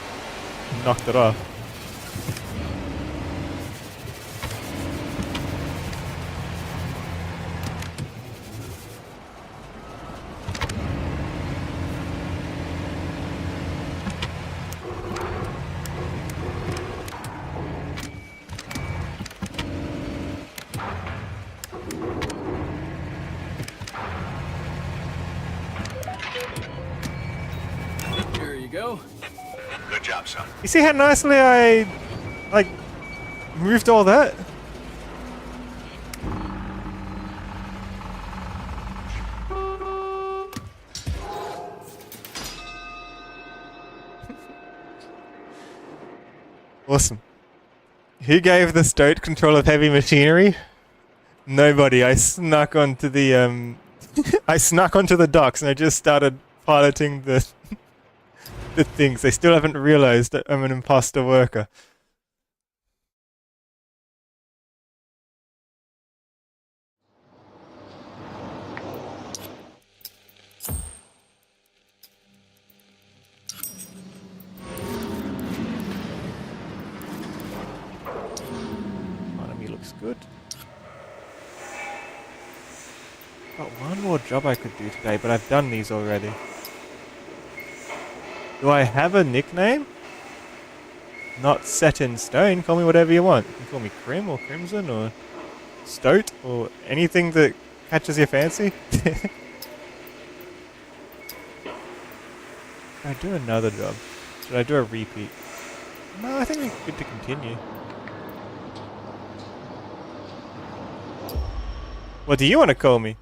Knocked it off. Here you go. Good job, son. You see how nicely I, like, moved all that? Awesome. Who gave the Stoat control of heavy machinery? Nobody. I snuck onto the I snuck onto the docks and I just started piloting the the things. They still haven't realized that I'm an imposter worker. Economy looks good. Got one more job I could do today, but I've done these already. Do I have a nickname? Not set in stone. Call me whatever you want. You can call me Crim or Crimson or Stoat or anything that catches your fancy. Can I do another job? Should I do a repeat? No, I think we're good to continue. What do you want to call me?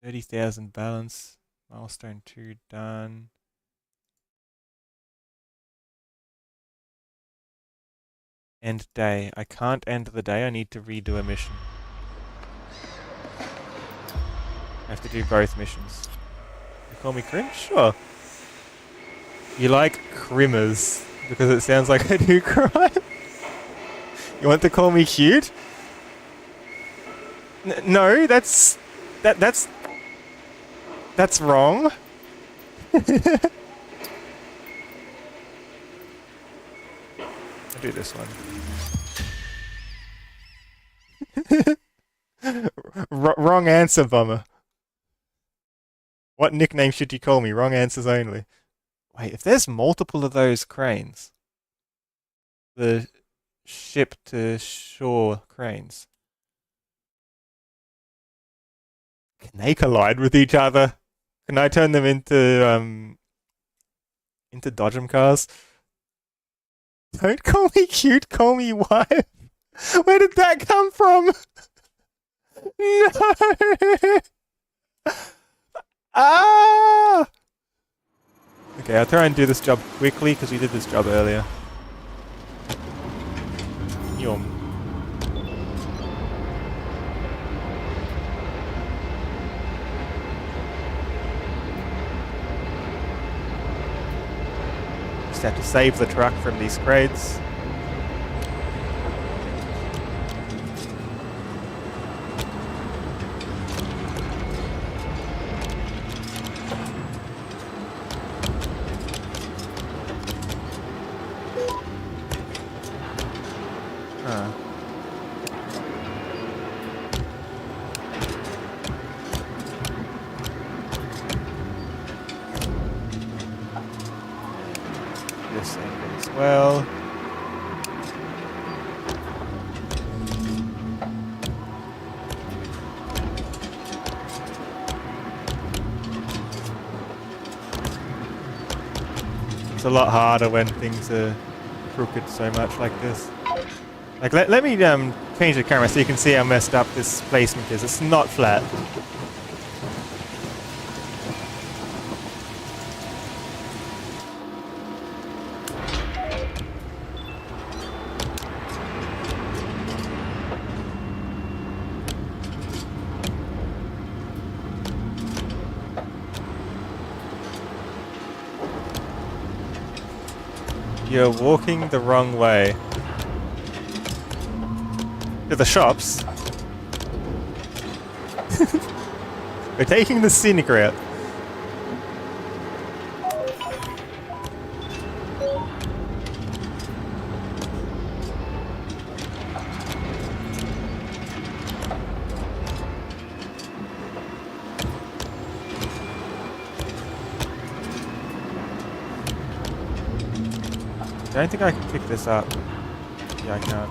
30,000 balance. Milestone 2 done. End day. I can't end the day. I need to redo a mission. I have to do both missions. You call me Crim? Sure. You like crimmers because it sounds like I do crime? You want to call me cute? No, that's wrong. I'll do this one. Wrong answer, bummer. What nickname should you call me? Wrong answers only. Wait, if there's multiple of those cranes, the ship to shore cranes, can they collide with each other? Can I turn them into dodgem cars? Don't call me cute, call me wife. Where did that come from? No. Ah. Okay, I'll try and do this job quickly because we did this job earlier. Yum. Just have to save the truck from these crates. This angle as well. It's a lot harder when things are crooked so much like this. Like, let me change the camera so you can see how messed up this placement is. It's not flat. You're walking the wrong way. To the shops. We're taking the scenic route. I don't think I can pick this up. Yeah, I can't.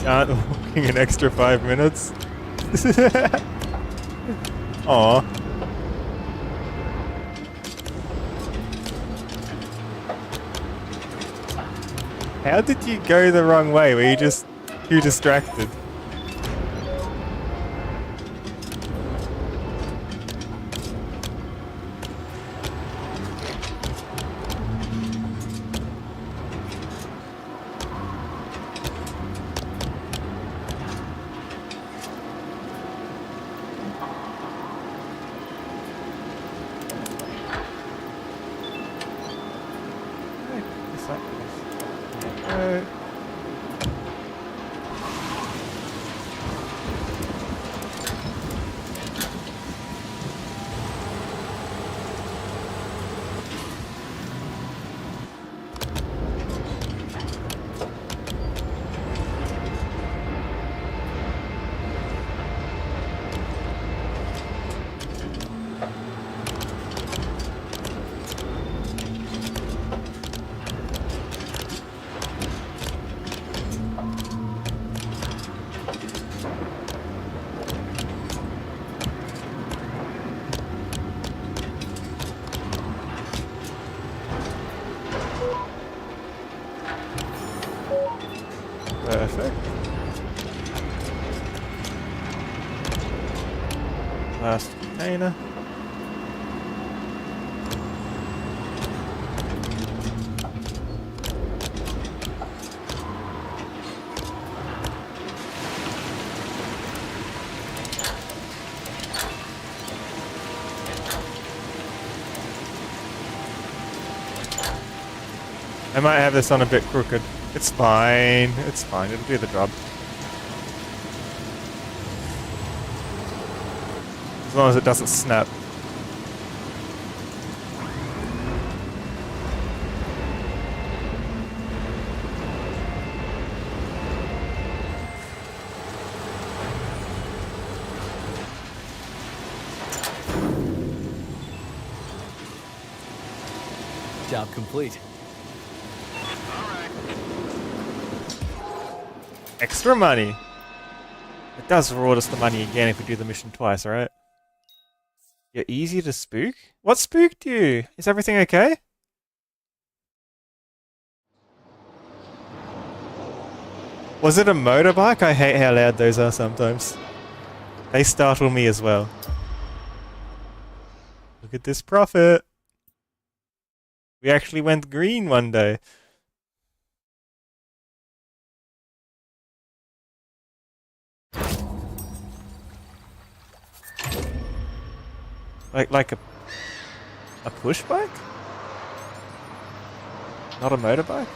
Aren't walking an extra 5 minutes. Aw. How did you go the wrong way? Were you just too distracted? Perfect. Last container. I might have this on a bit crooked. It's fine. It's fine. It'll do the job. As long as it doesn't snap. Job complete. Extra money. It does reward us the money again if we do the mission twice, alright? You're easy to spook? What spooked you? Is everything okay? Was it a motorbike? I hate how loud those are sometimes. They startle me as well. Look at this profit. We actually went green one day. Like a push bike? Not a motorbike?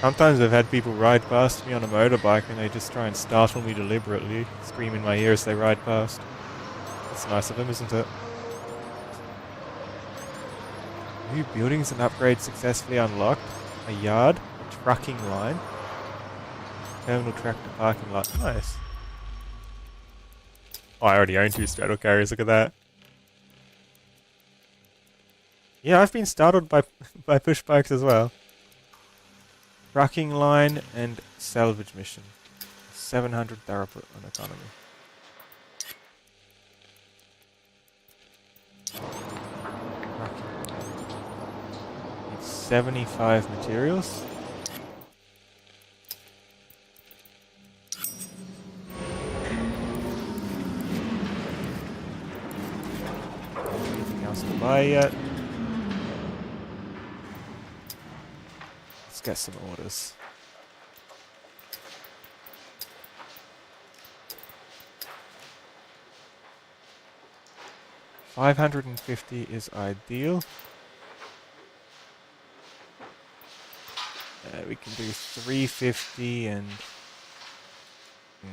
Sometimes I've had people ride past me on a motorbike and they just try and startle me deliberately, scream in my ear as they ride past. That's nice of them, isn't it? New buildings and upgrades successfully unlocked. A yard, a trucking line, terminal tractor parking lot. Nice. Oh, I already own 2 straddle carriers, look at that. Yeah, I've been startled by push bikes as well. Trucking line and salvage mission. 700 throughput on economy. 75 materials. Anything else to buy yet? Let's get some orders. $550 is ideal. We can do 350 and we're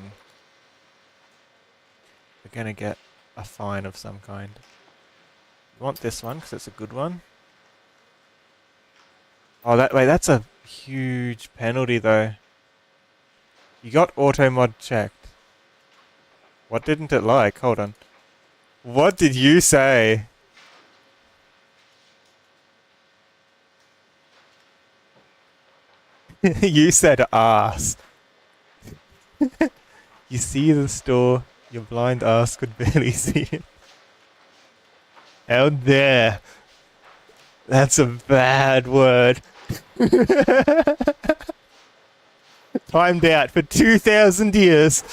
gonna get a fine of some kind. We want this one because it's a good one. Oh, that's a huge penalty though. You got auto mod checked. What didn't it like? Hold on. What did you say? You said ass. You see the store, your blind ass could barely see it. How dare. That's a bad word. Timed out for 2,000 years.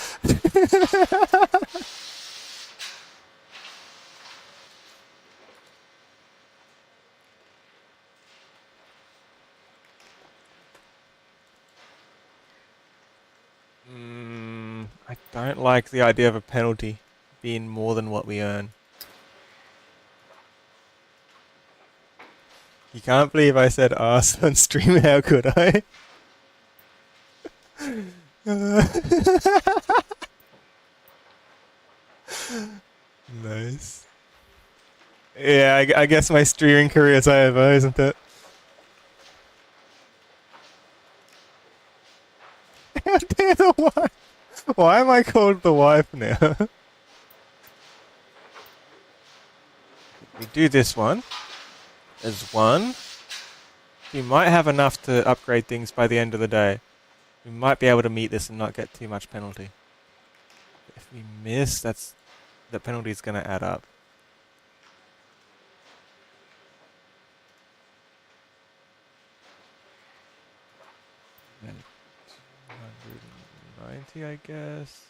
I don't like the idea of a penalty being more than what we earn. You can't believe I said arse on stream, how could I? Nice. Yeah, I guess my streaming career is over, isn't it? How dare the wife? Why am I called the wife now? We do this one as one. We might have enough to upgrade things by the end of the day. We might be able to meet this and not get too much penalty. If we miss, the penalty is going to add up. And 290, I guess.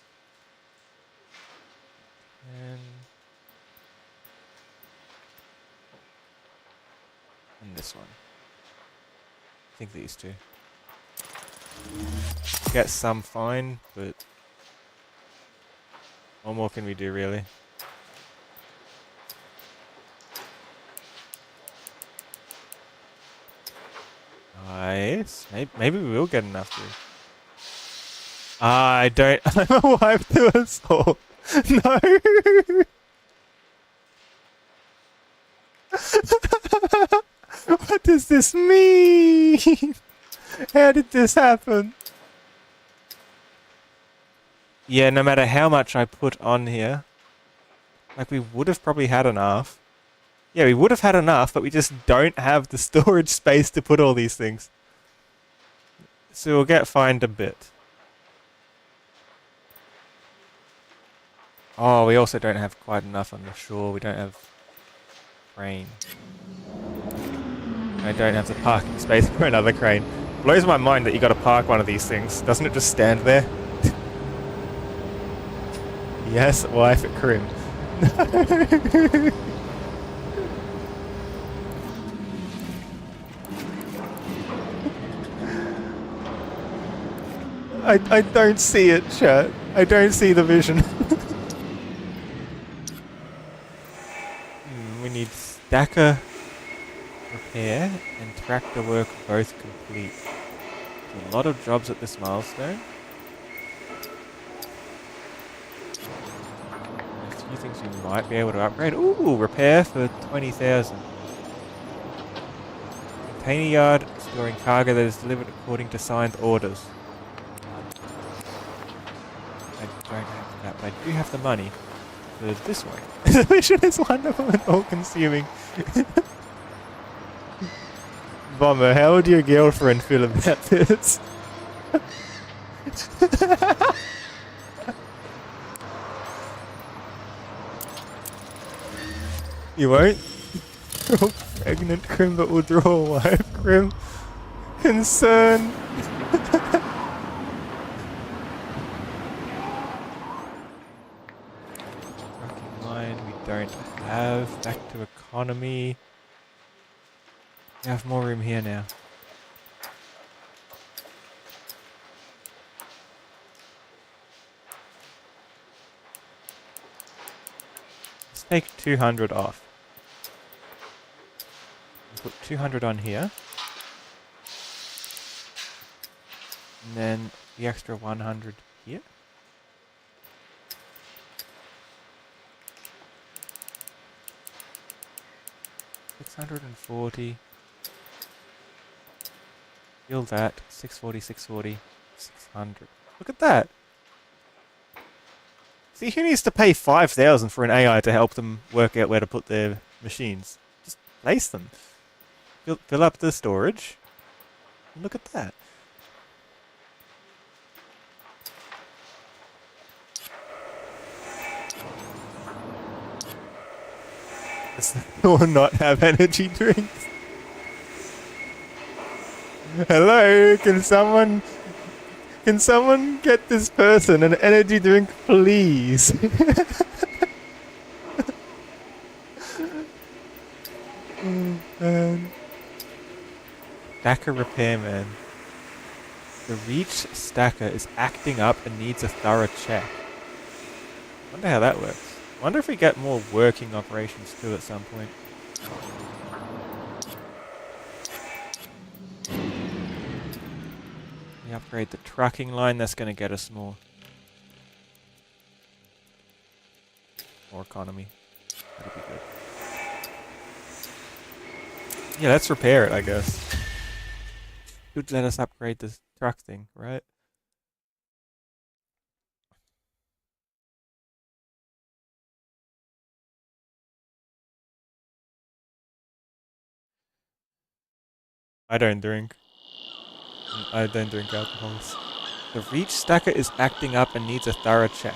And this one. I think these two. Get some fine, but what more can we do really? Nice. Maybe we will get enough to. I don't. I'm a wife to us all. No. What does this mean? How did this happen? Yeah, no matter how much I put on here, like we would have probably had enough. Yeah, we would have had enough, but we just don't have the storage space to put all these things. So we'll get fined a bit. Oh, we also don't have quite enough on the shore. We don't have crane. I don't have the parking space for another crane. Blows my mind that you got to park one of these things. Doesn't it just stand there? Yes, wife at Crim. I don't see it, chat. I don't see the vision. We need stacker repair and tractor work both complete. A lot of jobs at this milestone. A few things we might be able to upgrade. Ooh, repair for 20,000. Container yard storing cargo that is delivered according to signed orders. I don't have that, but I do have the money for this one. The mission is wonderful and all-consuming. Bomber, how would your girlfriend feel about this? You won't? Pregnant Crim but will draw a wife. Real concern. Trucking line we don't have. Back to economy. We have more room here now. Let's take 200 off. Put 200 on here. And then the extra 100 here. $640. Feel that. 640, 640, 600. Look at that. See, who needs to pay 5,000 for an AI to help them work out where to put their machines? Just place them. Fill up the storage. Look at that. Does or not have energy drinks? Hello, can someone get this person an energy drink, please? Oh, man. Stacker repairman. The reach stacker is acting up and needs a thorough check. Wonder how that works. Wonder if we get more working operations too at some point. We upgrade the trucking line, that's going to get us more economy. That'll be good. Yeah, let's repair it, I guess. Could let us upgrade this truck thing, right? I don't drink. I don't drink alcohols. The reach stacker is acting up and needs a thorough check.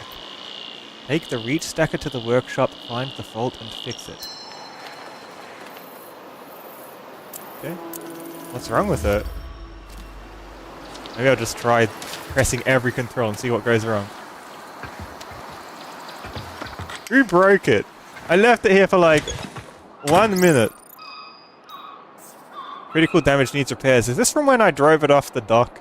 Take the reach stacker to the workshop, find the fault and fix it. Okay. What's wrong with it? Maybe I'll just try pressing every control and see what goes wrong. Who broke it? I left it here for like 1 minute. Critical damage needs repairs. Is this from when I drove it off the dock?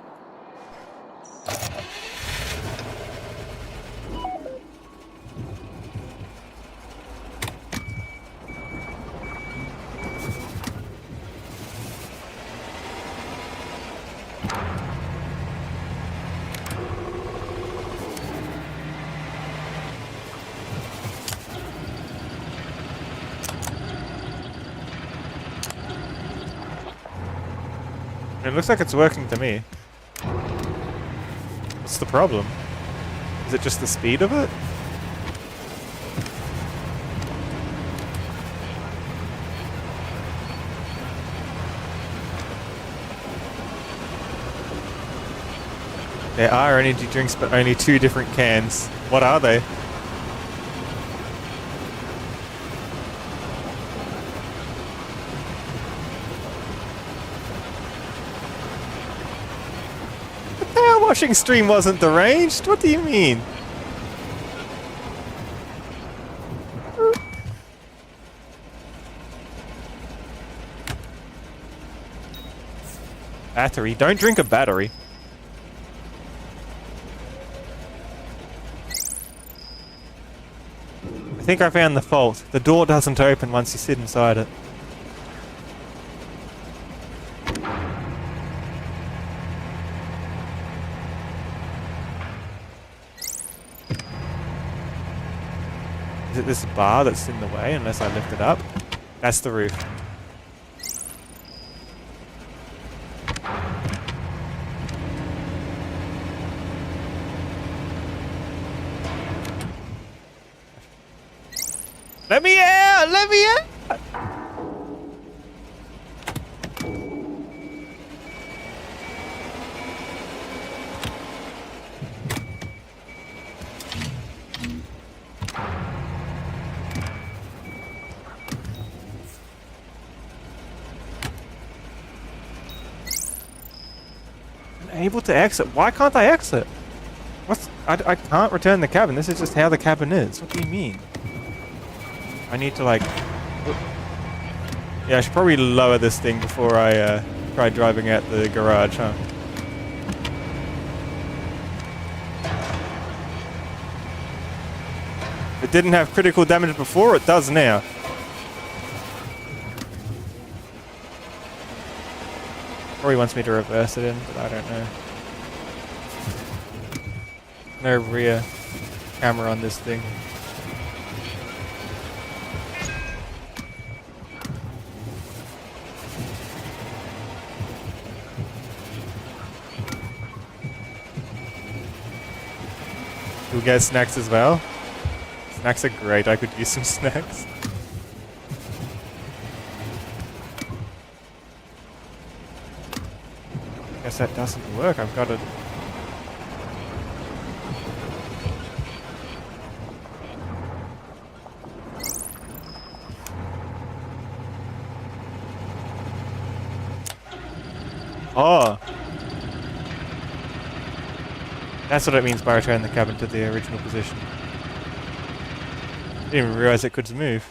It looks like it's working to me. What's the problem? Is it just the speed of it? There are energy drinks, but only 2 different cans. What are they? Washing stream wasn't deranged? What do you mean? Battery? Don't drink a battery. I think I found the fault. The door doesn't open once you sit inside it. Is it this bar that's in the way unless I lift it up? That's the roof. Let me out! Let me out! able to exit. Why can't I exit? I can't return the cabin. This is just how the cabin is. What do you mean? I need to like... Yeah, I should probably lower this thing before I try driving out the garage, huh? It didn't have critical damage before, it does now. Probably wants me to reverse it in, but I don't know. No rear camera on this thing. We'll get snacks as well. Snacks are great, I could use some snacks. Guess that doesn't work, I've got to... Oh! That's what it means by returning the cabin to the original position. Didn't even realize it could move.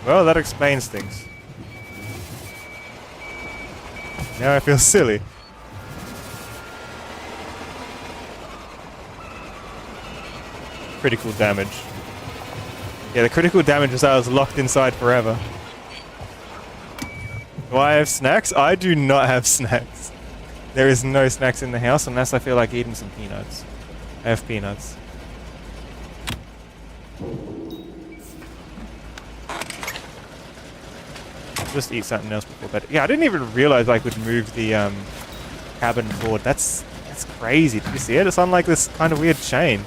Well, that explains things. Now I feel silly. Critical damage. Yeah, the critical damage was I was locked inside forever. Do I have snacks? I do not have snacks. There is no snacks in the house unless I feel like eating some peanuts. I have peanuts. Just eat something else before bed. Yeah, I didn't even realize I could move the cabin forward. That's crazy. Did you see it? It's on like this kind of weird chain.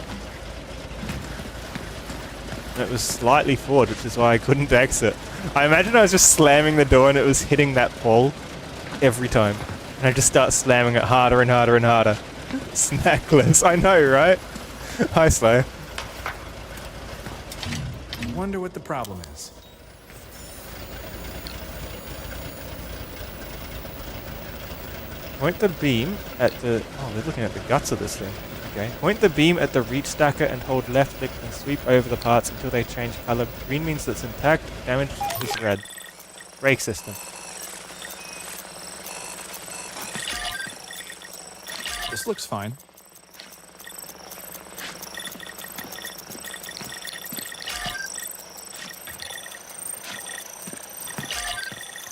And it was slightly forward, which is why I couldn't exit. I imagine I was just slamming the door and it was hitting that pole every time. And I just start slamming it harder and harder and harder. Snackless. I know, right? Hi, Slow. Wonder what the problem is. Point the beam at the... Oh, they're looking at the guts of this thing. Okay. Point the beam at the reach stacker and hold left click and sweep over the parts until they change color. Green means it's intact, damage is red. Brake system. This looks fine.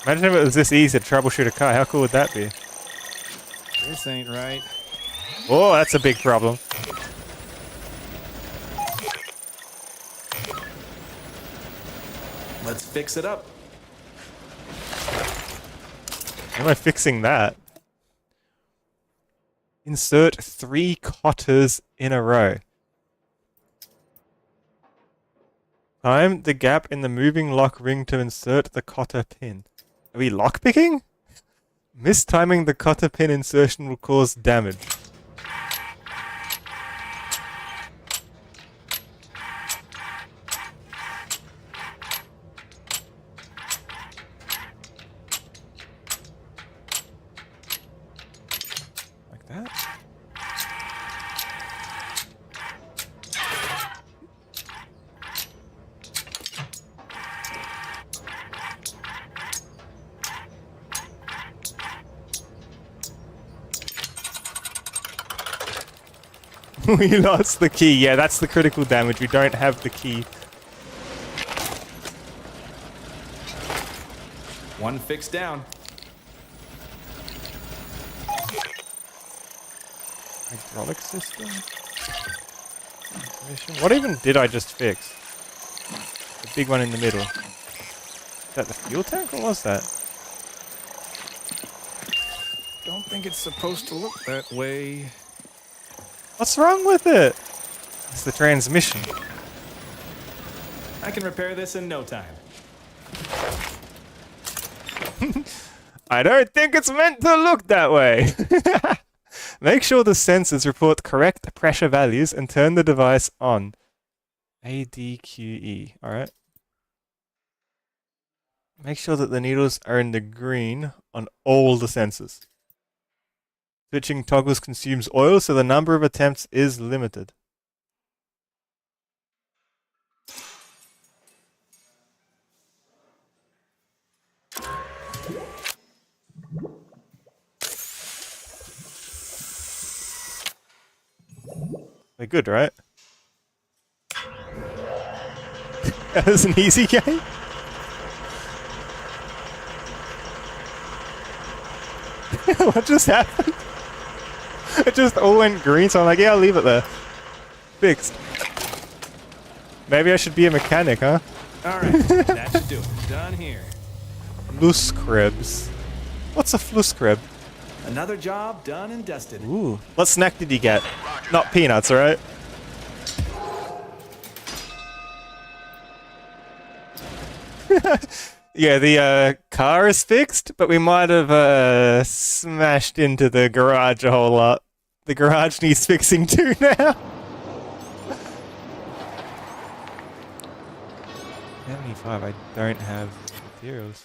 Imagine if it was this easy to troubleshoot a car. How cool would that be? This ain't right. Oh, that's a big problem. Let's fix it up. How am I fixing that? Insert 3 cotters in a row. Time the gap in the moving lock ring to insert the cotter pin. Are we lockpicking? Mistiming the cotter pin insertion will cause damage. Like that? We lost the key. Yeah, that's the critical damage. We don't have the key. One fix down. Hydraulic system? What even did I just fix? The big one in the middle. Is that the fuel tank? What was that? Don't think it's supposed to look that way. What's wrong with it? It's the transmission. I can repair this in no time. I don't think it's meant to look that way. Make sure the sensors report correct pressure values and turn the device on. ADQE. Alright. Make sure that the needles are in the green on all the sensors. Switching toggles consumes oil, so the number of attempts is limited. They're good, right? That was an easy game. What just happened? It just all went green, so I'm like, yeah, I'll leave it there. Fixed. Maybe I should be a mechanic, huh? Alright, that should do it. Done here. Flusskrebs. What's a flusskrebs? Another job done and dusted. Ooh. What snack did you get? Not peanuts, alright? Yeah, the car is fixed, but we might have smashed into the garage a whole lot. The garage needs fixing too now. 75, I don't have materials.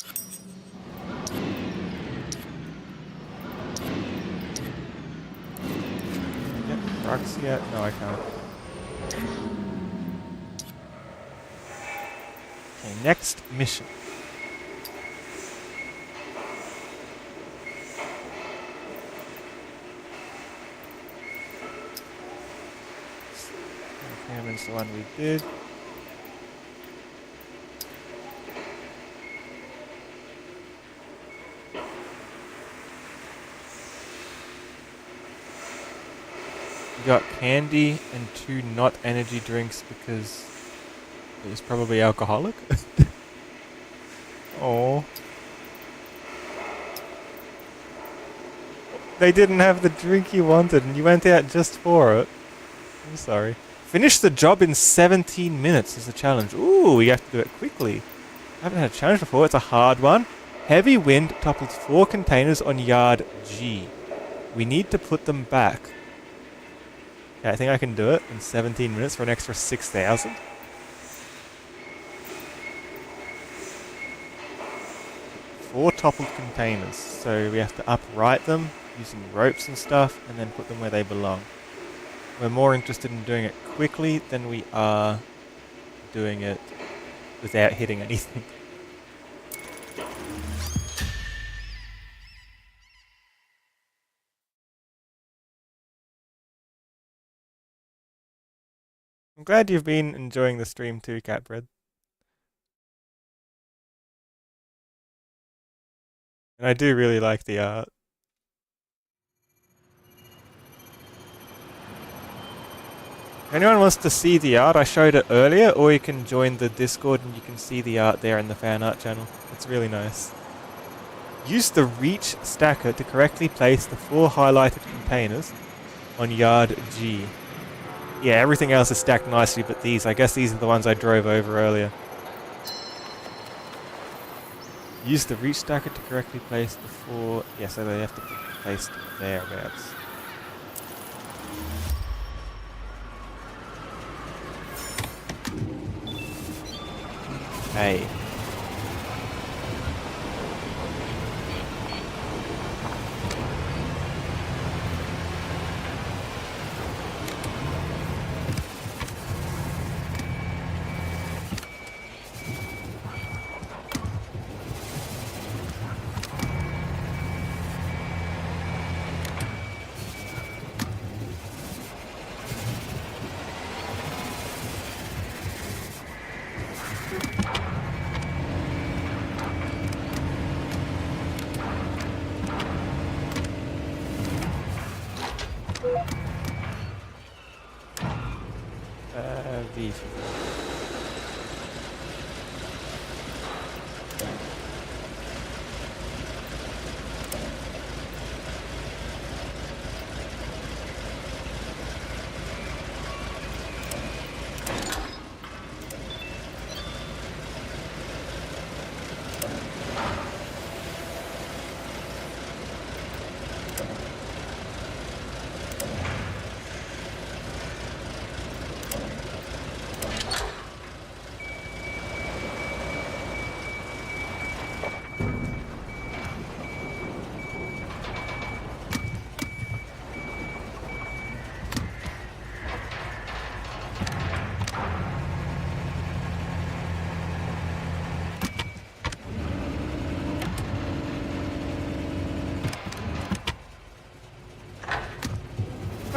Get rocks yet? No, I can't. Okay, next mission. Cameron's the one we did. We got candy and 2 not energy drinks because it was probably alcoholic. Oh. They didn't have the drink you wanted and you went out just for it. I'm sorry. Finish the job in 17 minutes is the challenge. Ooh, we have to do it quickly. I haven't had a challenge before. It's a hard one. Heavy wind topples 4 containers on yard G. We need to put them back. Okay, I think I can do it in 17 minutes for an extra 6,000. Four toppled containers. So we have to upright them using ropes and stuff and then put them where they belong. We're more interested in doing it quickly than we are doing it without hitting anything. I'm glad you've been enjoying the stream too, Catbread. And I do really like the art. If anyone wants to see the art, I showed it earlier, or you can join the Discord and you can see the art there in the fan art channel. It's really nice. Use the reach stacker to correctly place the 4 highlighted containers on yard G. Yeah, everything else is stacked nicely, but these, I guess these are the ones I drove over earlier. Use the reach stacker to correctly place the 4... Yeah, so they have to be placed thereabouts. Hey. V.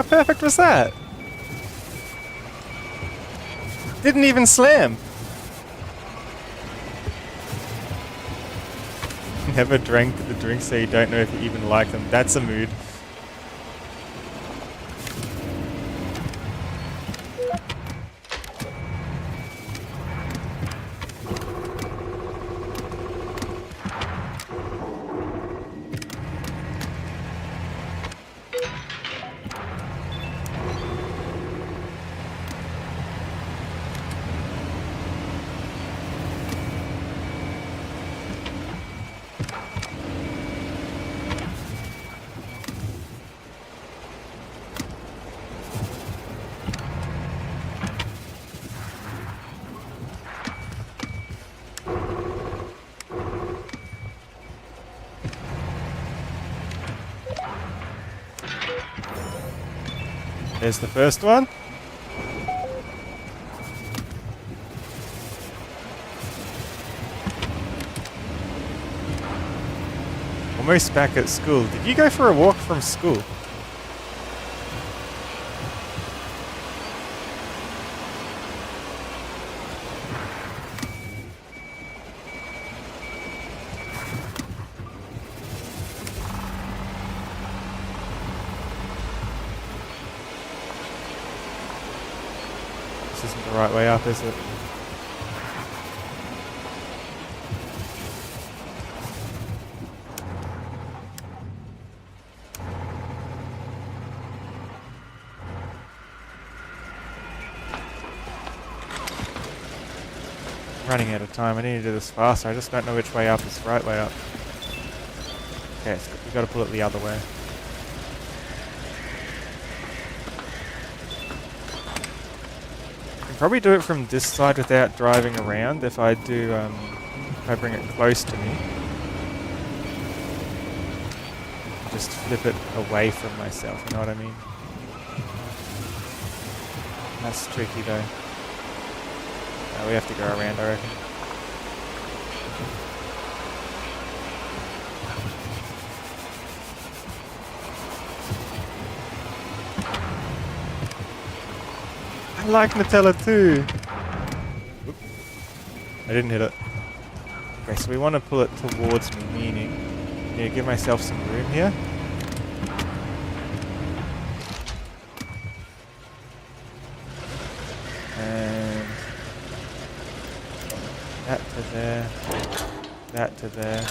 perfect was that? Didn't even slam. Never drank the drink so you don't know if you even like them. That's a mood. There's the first one. Almost back at school. Did you go for a walk from school? This isn't the right way up, is it? Running out of time. I need to do this faster. I just don't know which way up is the right way up. Okay, we got to pull it the other way. I can probably do it from this side without driving around if I do, if I bring it close to me. Just flip it away from myself, you know what I mean? That's tricky though. We have to go around, I reckon. I like Nutella too. Oop. I didn't hit it. Okay, so we want to pull it towards me, meaning I need to give myself some room here. And that to there, that to there.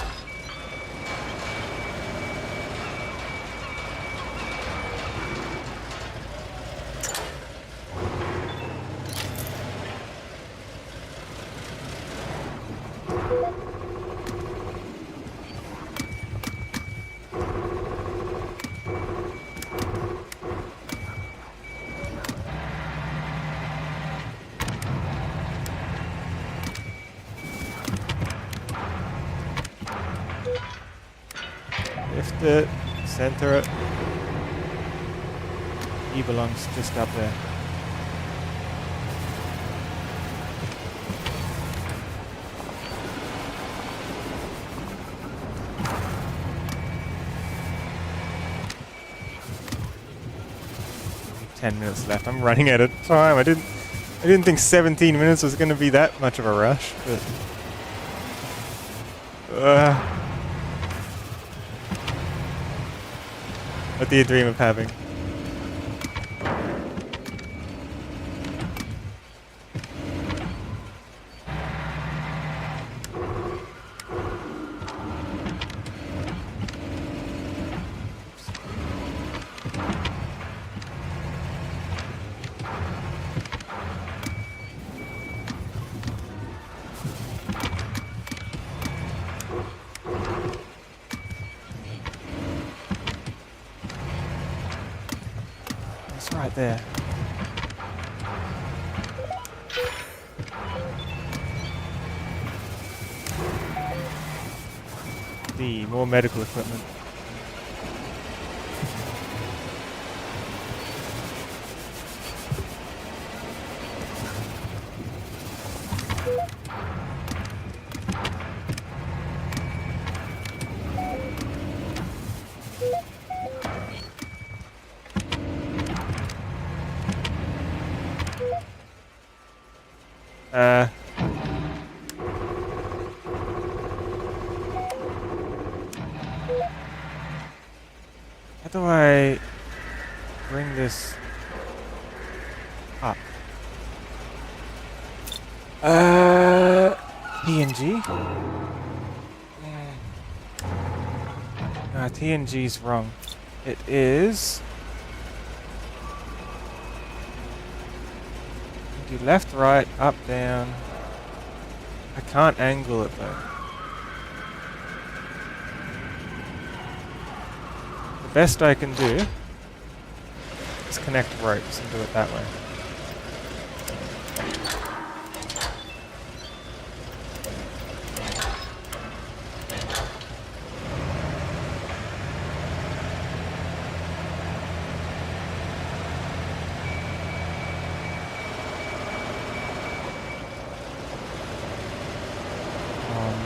Lift it, center it. He belongs just up there. Only 10 minutes left. I'm running out of time. I didn't think 17 minutes was going to be that much of a rush, but what do you dream of having? It's right there. More medical equipment. How do I bring this up? TNG? No, TNG's wrong. It is... do left, right, up, down. I can't angle it though. The best I can do is connect ropes and do it that way.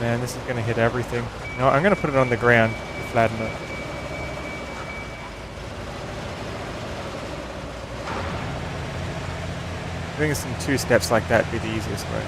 Man, this is going to hit everything. No, I'm going to put it on the ground to flatten it. Doing this in 2 steps like that would be the easiest way.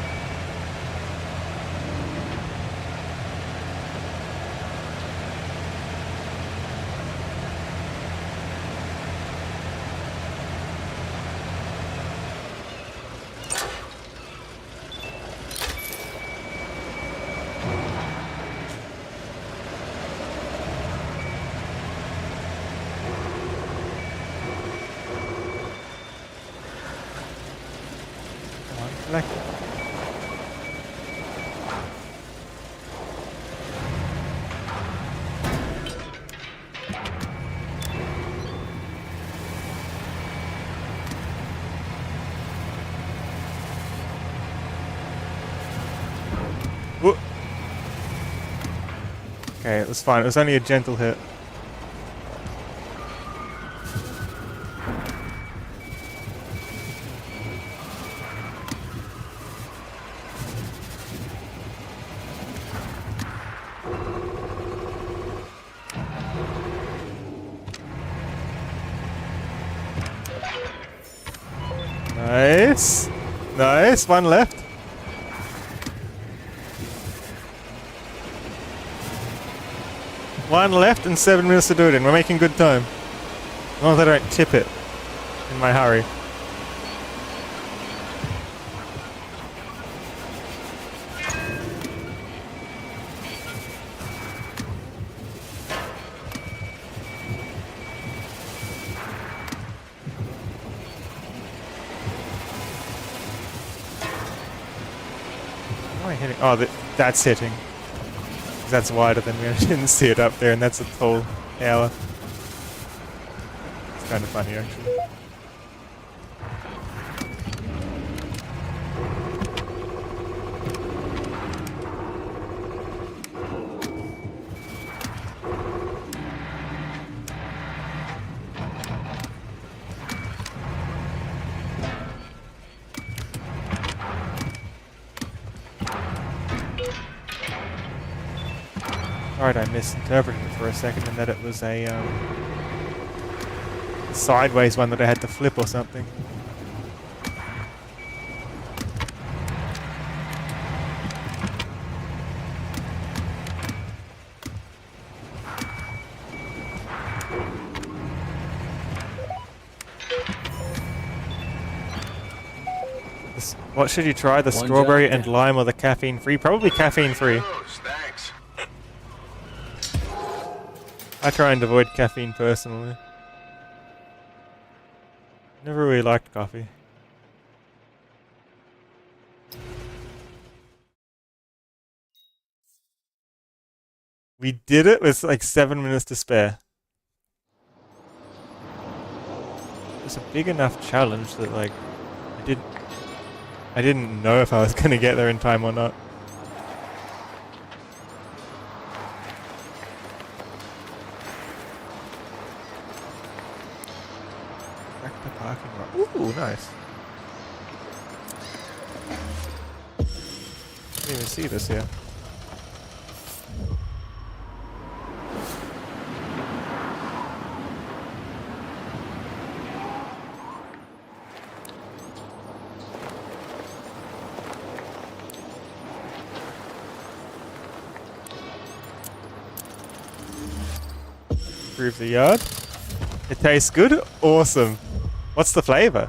Like whoop. Okay, it was fine. It was only a gentle hit. Nice. Nice. One left. One left and 7 minutes to do it in. We're making good time. As long as I don't tip it in my hurry. Am I hitting? Oh, that's hitting. That's wider than me. I didn't see it up there, and that's a tall tower. It's kind of funny, actually. Alright, I misinterpreted it for a second and that it was a sideways one that I had to flip or something. What should you try? The strawberry and lime or the caffeine free? Probably caffeine free. Thanks. I try and avoid caffeine personally. Never really liked coffee. We did it with like 7 minutes to spare. It was a big enough challenge that like I didn't know if I was gonna get there in time or not. Back to parking lot. Ooh, nice. Didn't even see this here. improve the yard. It tastes good? Awesome. What's the flavor?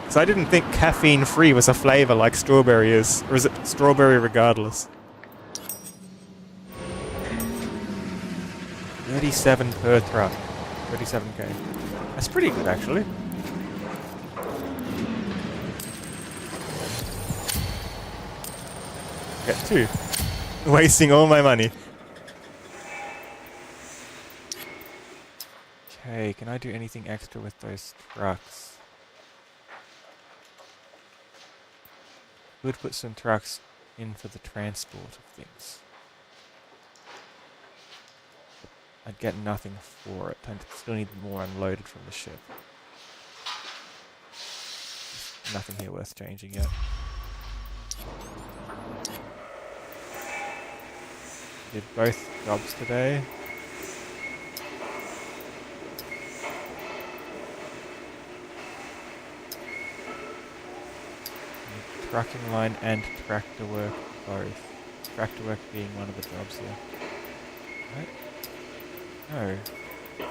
So I didn't think caffeine-free was a flavor like strawberry is. Or is it strawberry regardless? 37 per truck. 37k. That's pretty good, actually. Get 2. Wasting all my money. Okay, can I do anything extra with those trucks? Could put some trucks in for the transport of things. I'd get nothing for it. I'd still need more unloaded from the ship. There's nothing here worth changing yet. Did both jobs today. Trucking line and tractor work both. Tractor work being one of the jobs here. Right? No.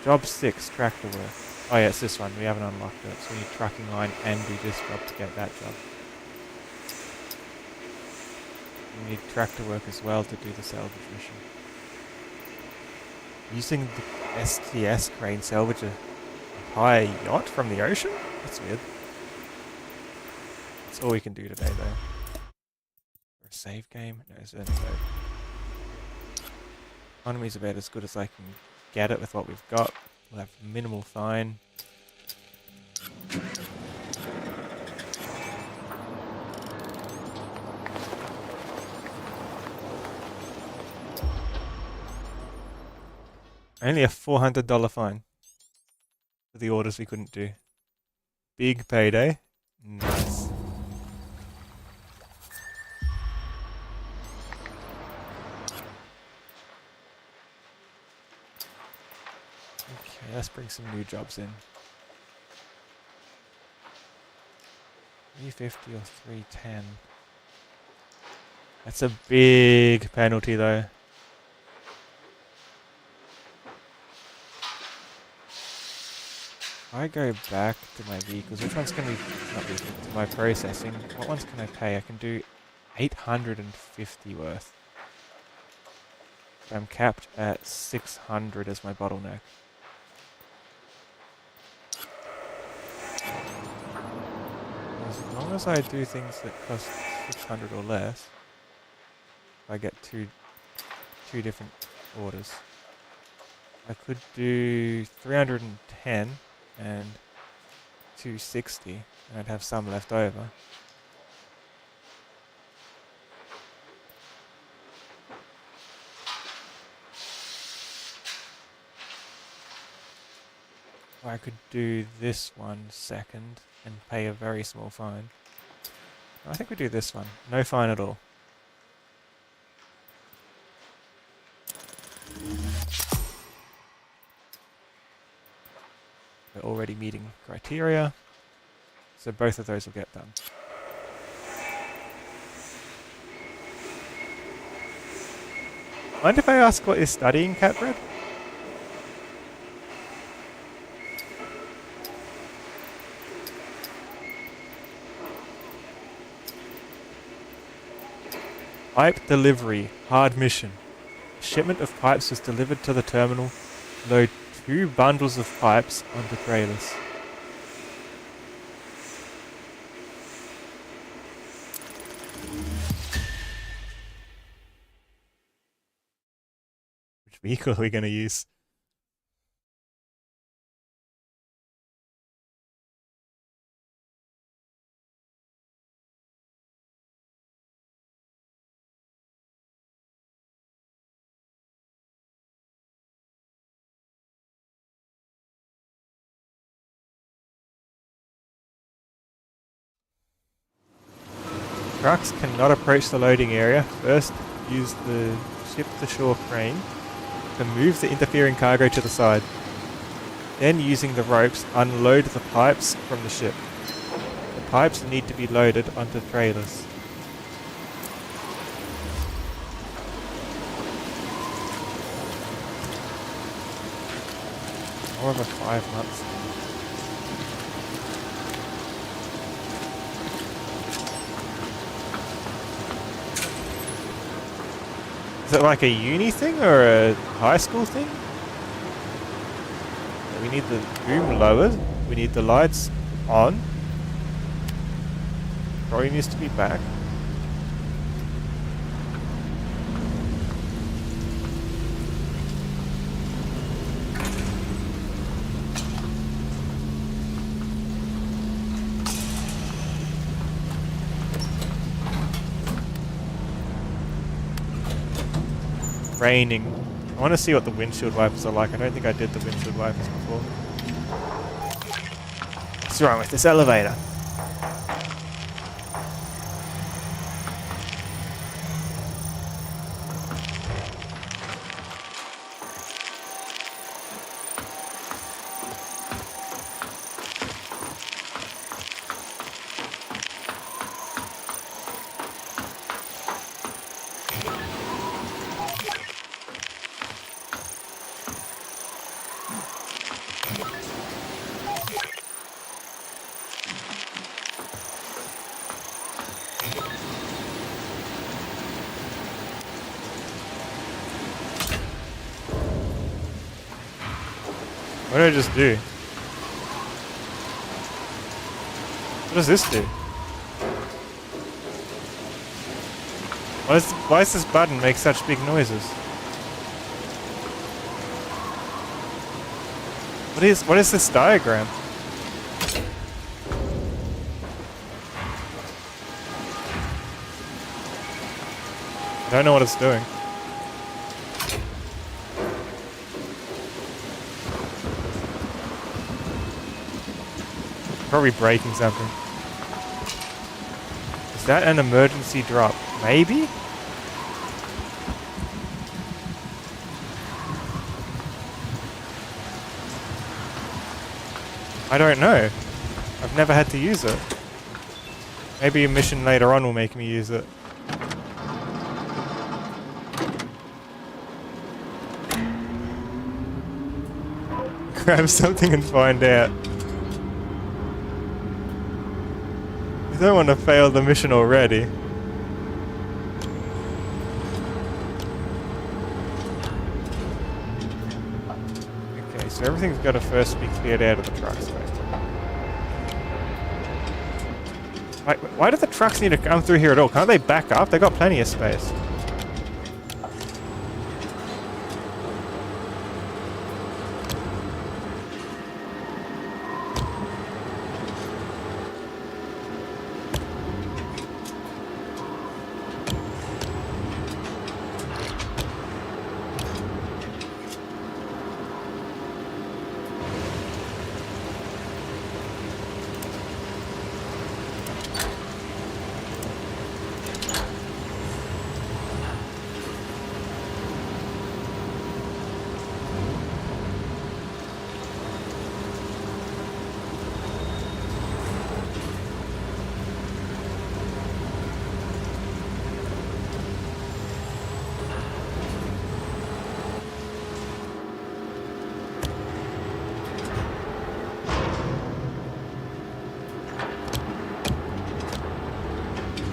Job 6, tractor work. Oh yeah, it's this one. We haven't unlocked it. So we need trucking line and do this job to get that job. We need tractor work as well to do the salvage mission. Using the STS crane salvage a entire yacht from the ocean? That's weird. That's all we can do today though. For a save game? No, it's a save. Economy's about as good as I can get it with what we've got. We'll have minimal fine. Only a $400 fine for the orders we couldn't do. Big payday. Nice. Okay, let's bring some new jobs in. 350 or 310. That's a big penalty though. If I go back to my vehicles, which one's going to be, not vehicle, to my processing, what ones can I pay? I can do 850 worth. So I'm capped at 600 as my bottleneck. As long as I do things that cost 600 or less, I get two different orders. I could do 310 and 260, and I'd have some left over. Or I could do this one second and pay a very small fine. I think we do this one. No fine at all. We're already meeting criteria, so both of those will get done. Mind if I ask what you're studying, Catbread? Pipe delivery, hard mission. A shipment of pipes was delivered to the terminal. Load 2 bundles of pipes onto trailers. Which vehicle are we going to use? Trucks cannot approach the loading area. First, use the ship-to-shore crane to move the interfering cargo to the side. Then, using the ropes, unload the pipes from the ship. The pipes need to be loaded onto trailers. More of a 5 months. Is it like a uni thing or a high school thing? We need the boom lowered. We need the lights on. Probably needs to be back. Raining. I want to see what the windshield wipers are like. I don't think I did the windshield wipers before. What's wrong with this elevator? What did I just do? What does this do? Why does this button make such big noises? What is this diagram? I don't know what it's doing. Probably breaking something. Is that an emergency drop? Maybe? I don't know. I've never had to use it. Maybe a mission later on will make me use it. Grab something and find out. I don't want to fail the mission already. Okay, so everything's got to first be cleared out of the trucks. Why do the trucks need to come through here at all? Can't they back up? They've got plenty of space.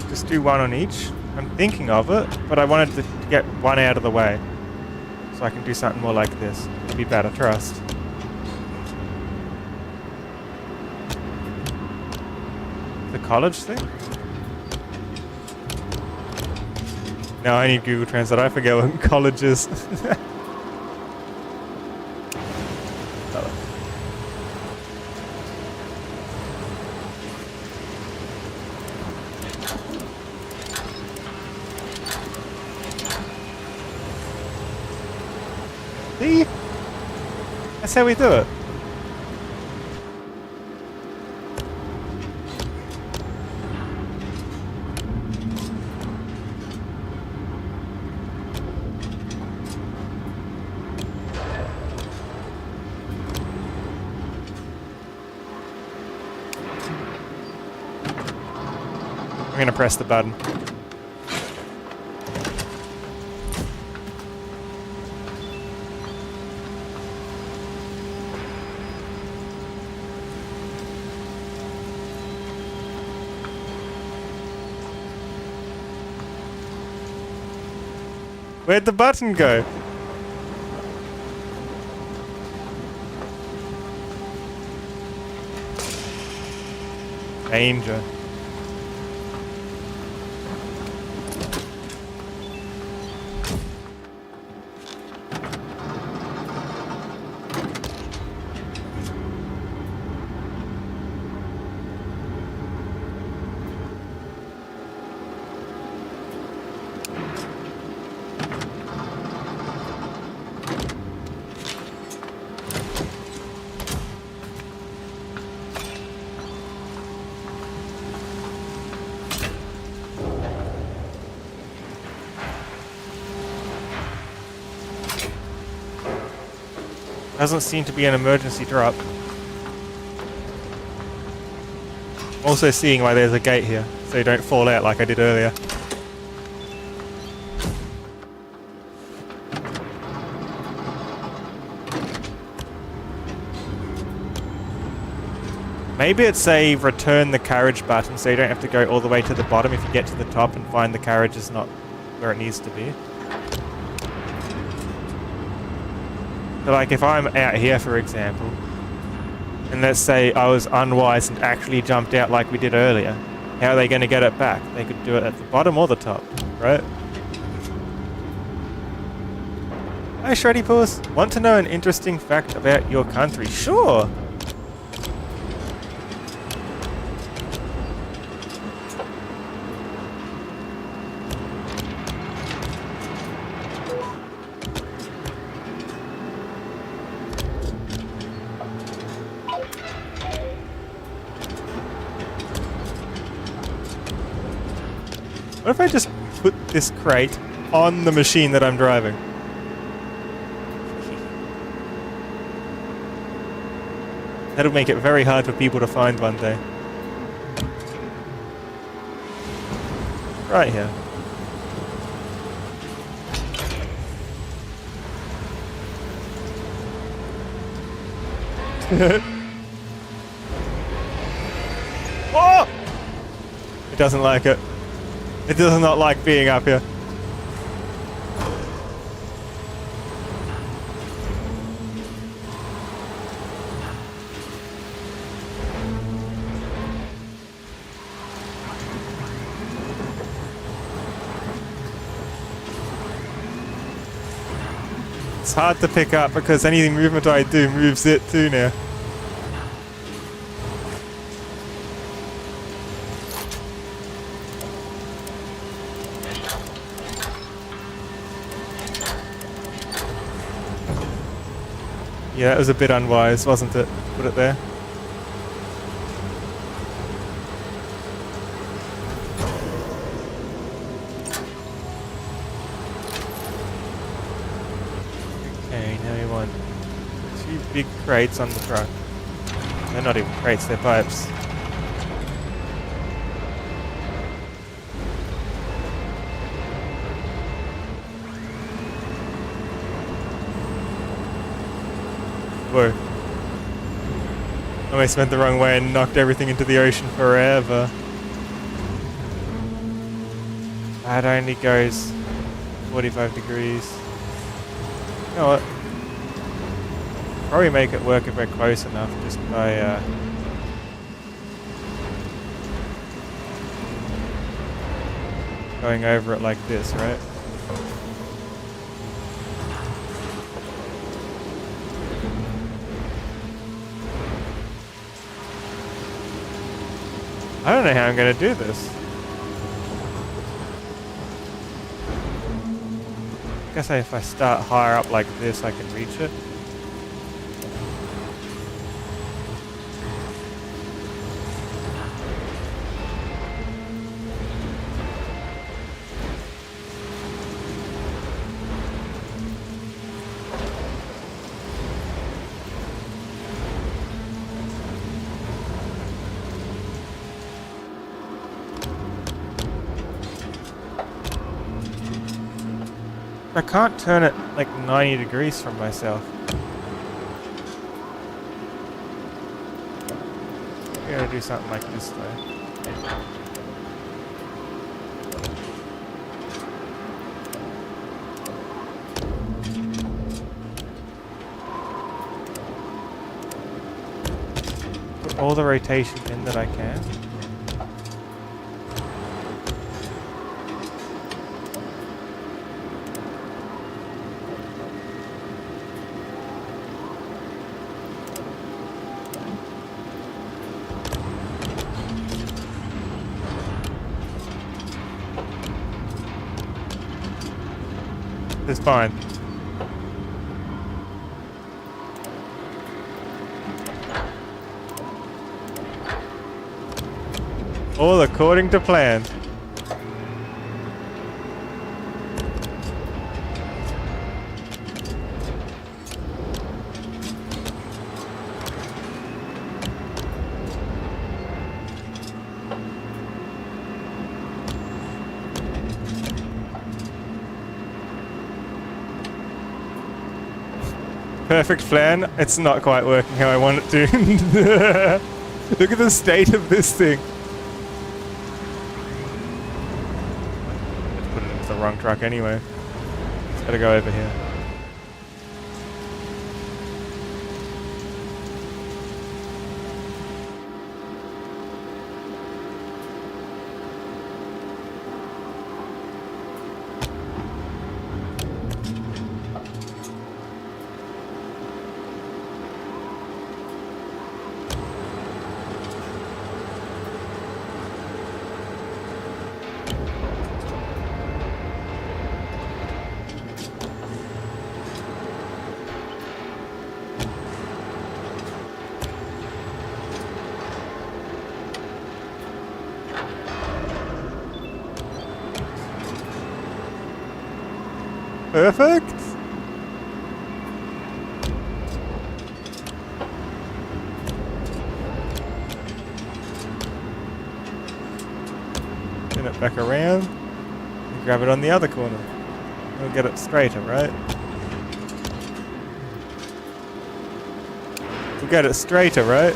Just do one on each. I'm thinking of it, but I wanted to get one out of the way. So I can do something more like this. It'd be better, trust. The college thing? No, I need Google Translate. I forget what college is. See? That's how we do it. I'm gonna press the button. Where'd the button go? Danger. Doesn't seem to be an emergency drop. Also seeing why there's a gate here, so you don't fall out like I did earlier. Maybe it's a return the carriage button so you don't have to go all the way to the bottom if you get to the top and find the carriage is not where it needs to be. So like if I'm out here, for example, and let's say I was unwise and actually jumped out like we did earlier, how are they going to get it back? They could do it at the bottom or the top, right? Hi Shreddy Paws, want to know an interesting fact about your country? Sure! What if I just put this crate on the machine that I'm driving? That'll make it very hard for people to find one day. Right here. Oh! It doesn't like it. It does not like being up here. It's hard to pick up because any movement I do moves it too now. Yeah, it was a bit unwise, wasn't it? Put it there. Okay, now you want 2 big crates on the truck. They're not even crates, they're pipes. Whoa. Almost went the wrong way and knocked everything into the ocean forever. That only goes 45 degrees. You know what? Probably make it work if we're close enough just by going over it like this, right? I don't know how I'm going to do this. I guess if I start higher up like this, I can reach it. I can't turn it like 90 degrees from myself. I'm gonna do something like this though. all the rotation in that I can. It's fine. All according to plan. Perfect plan. It's not quite working how I want it to. Look at the state of this thing. Let's put it into the wrong truck anyway. It's gotta go over here. Perfect. Turn it back around and grab it on the other corner. We'll get it straighter, right? We'll get it straighter, right?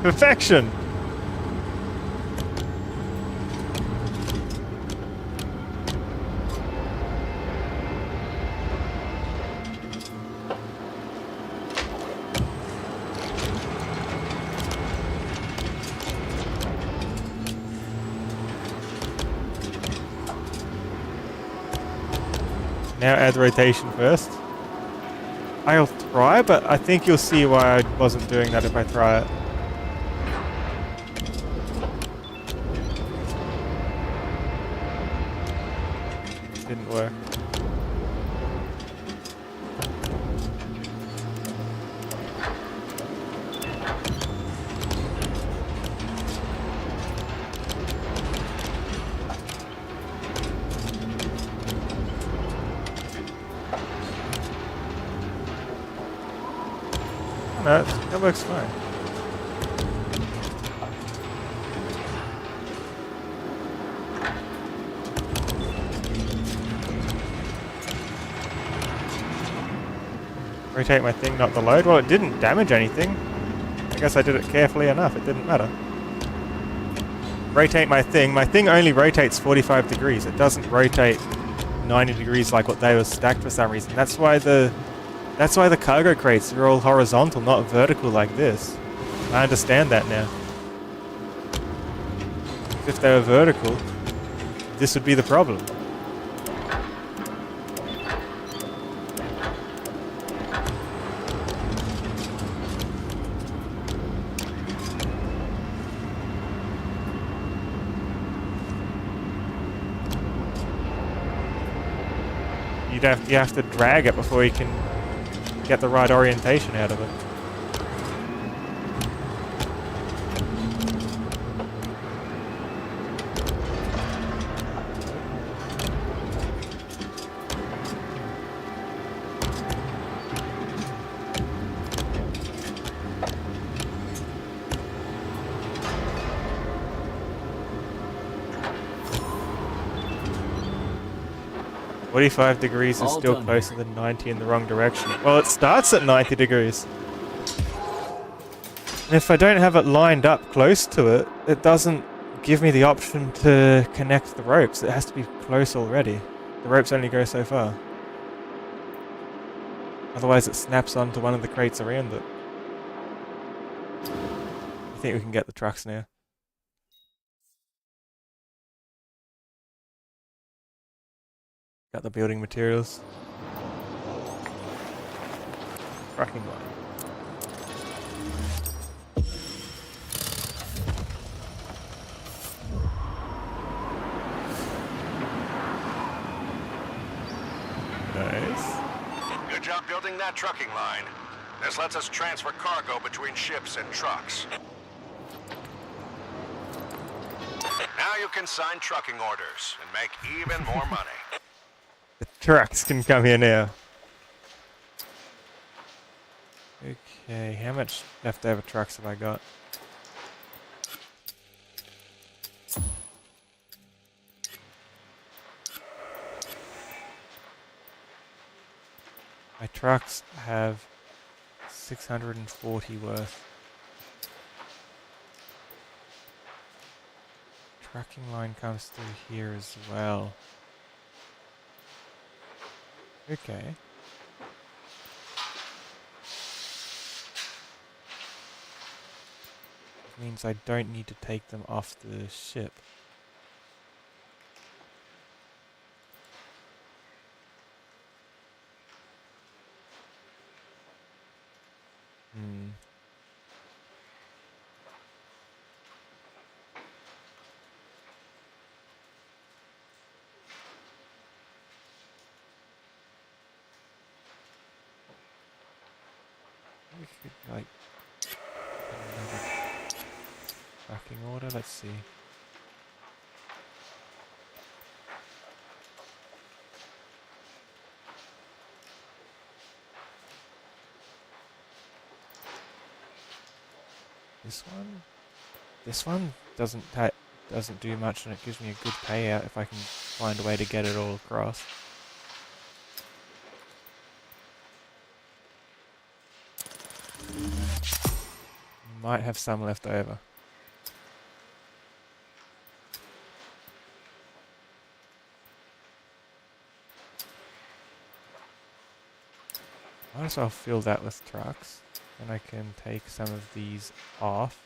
Perfection! Now add rotation first. I'll try, but I think you'll see why I wasn't doing that if I try it. Didn't work. No, that works fine. Rotate my thing, not the load. Well, it didn't damage anything. I guess I did it carefully enough. It didn't matter. Rotate my thing. My thing only rotates 45 degrees. It doesn't rotate 90 degrees like what they were stacked for some reason. That's why the cargo crates are all horizontal, not vertical like this. I understand that now. If they were vertical, this would be the problem. You have to drag it before you can get the right orientation out of it. 45 degrees is All still done closer here. than 90 in the wrong direction. Well, it starts at 90 degrees. And if I don't have it lined up close to it, it doesn't give me the option to connect the ropes. It has to be close already. The ropes only go so far. Otherwise it snaps onto one of the crates around it. I think we can get the trucks now. Got the building materials. Trucking line. Nice. Good job building that trucking line. This lets us transfer cargo between ships and trucks. Now you can sign trucking orders and make even more money. The trucks can come here now. Okay, how much leftover trucks have I got? My trucks have 640 worth. Trucking line comes through here as well. Okay. Means I don't need to take them off the ship. We could like another tracking order. Let's see. This one doesn't do much, and it gives me a good payout if I can find a way to get it all across. Might have some left over. Might as well fill that with trucks, and I can take some of these off.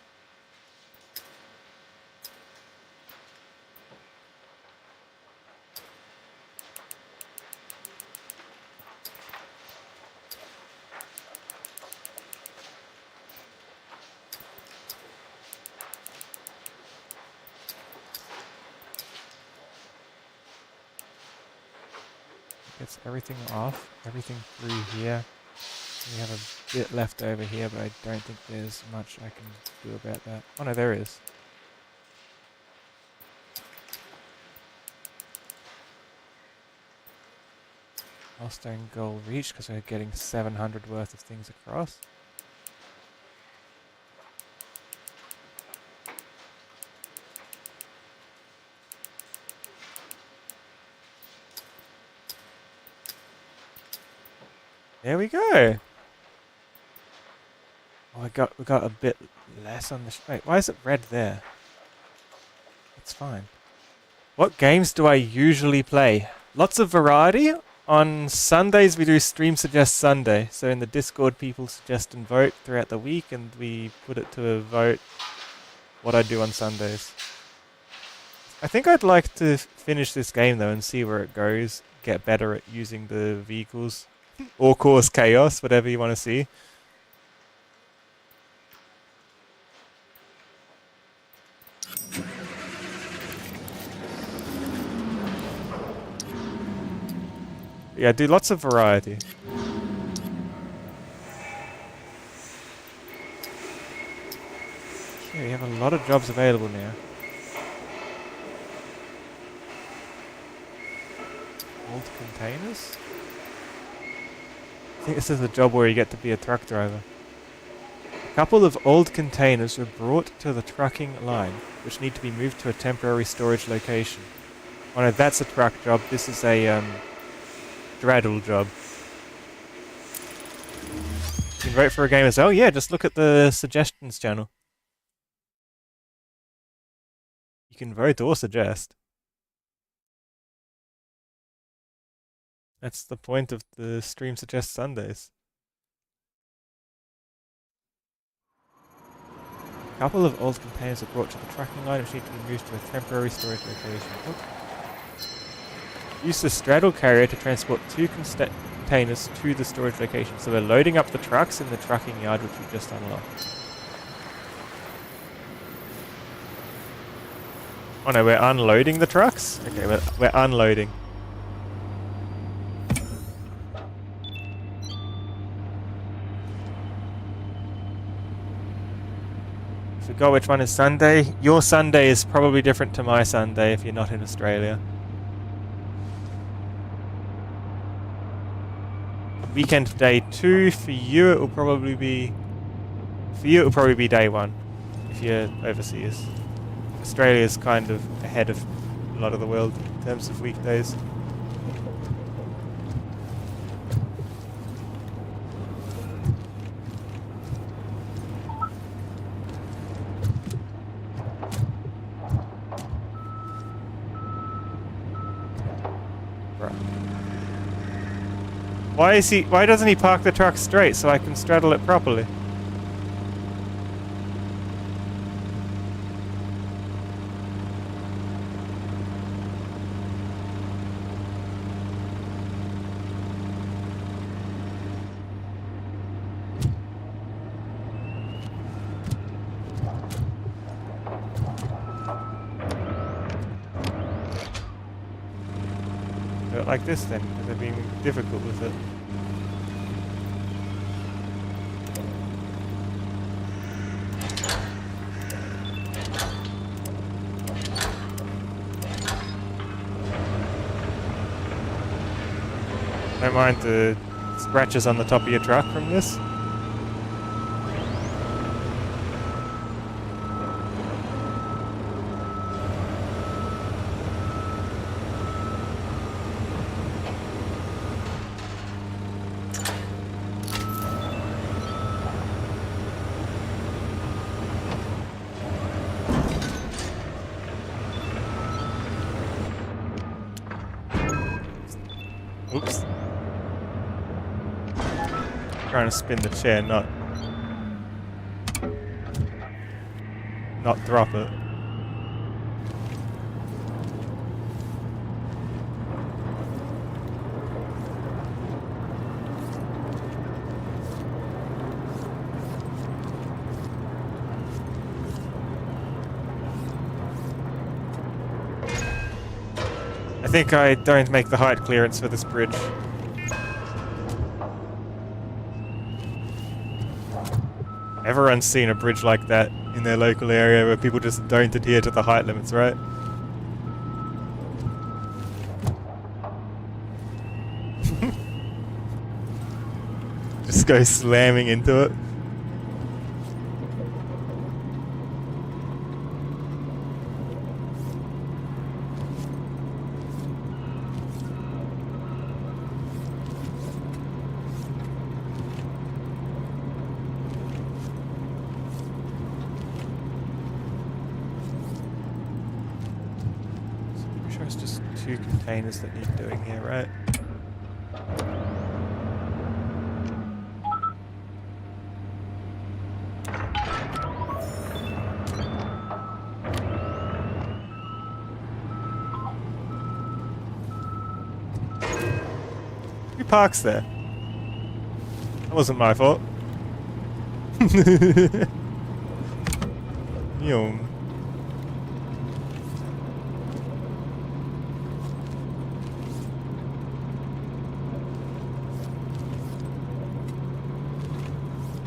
Gets everything off, everything through here. We have a bit left over here, but I don't think there's much I can do about that. Oh no, there is. Milestone goal reached because we're getting 700 worth of things across. There we go. Oh, we got a bit less on the. Wait, why is it red there? It's fine. What games do I usually play? Lots of variety. On Sundays we do Stream Suggest Sunday. So in the Discord people suggest and vote throughout the week, and we put it to a vote what I do on Sundays. I think I'd like to finish this game though and see where it goes. Get better at using the vehicles. Or cause chaos, whatever you want to see. Yeah, do lots of variety. Okay, we have a lot of jobs available now. Old containers? I think this is a job where you get to be a truck driver. A couple of old containers were brought to the trucking line, which need to be moved to a temporary storage location. Oh no, that's a truck job. This is a straddle job. You can vote for a game as well. Yeah, just look at the suggestions channel. You can vote or suggest. That's the point of the Stream Suggest Sundays. A couple of old containers are brought to the tracking line, which need to be moved to a temporary storage location. Use the straddle carrier to transport 2 containers to the storage location. So we're loading up the trucks in the trucking yard, which we just unlocked. Oh no, we're unloading the trucks? Okay, we're unloading. Forgot which one is Sunday. Your Sunday is probably different to my Sunday if you're not in Australia. Weekend day 2 for you. It will probably be day 1 if you're overseas. Australia is kind of ahead of a lot of the world in terms of weekdays. Why doesn't he park the truck straight so I can straddle it properly? Do it like this then, because they're being difficult with it. Don't mind the scratches on the top of your truck from this. Oops. Trying to spin the chair, not drop it. I think I don't make the height clearance for this bridge. Everyone's seen a bridge like that in their local area where people just don't adhere to the height limits, right? Just go slamming into it. It's just 2 containers that need doing here, right? Who parks there? That wasn't my fault. Yum.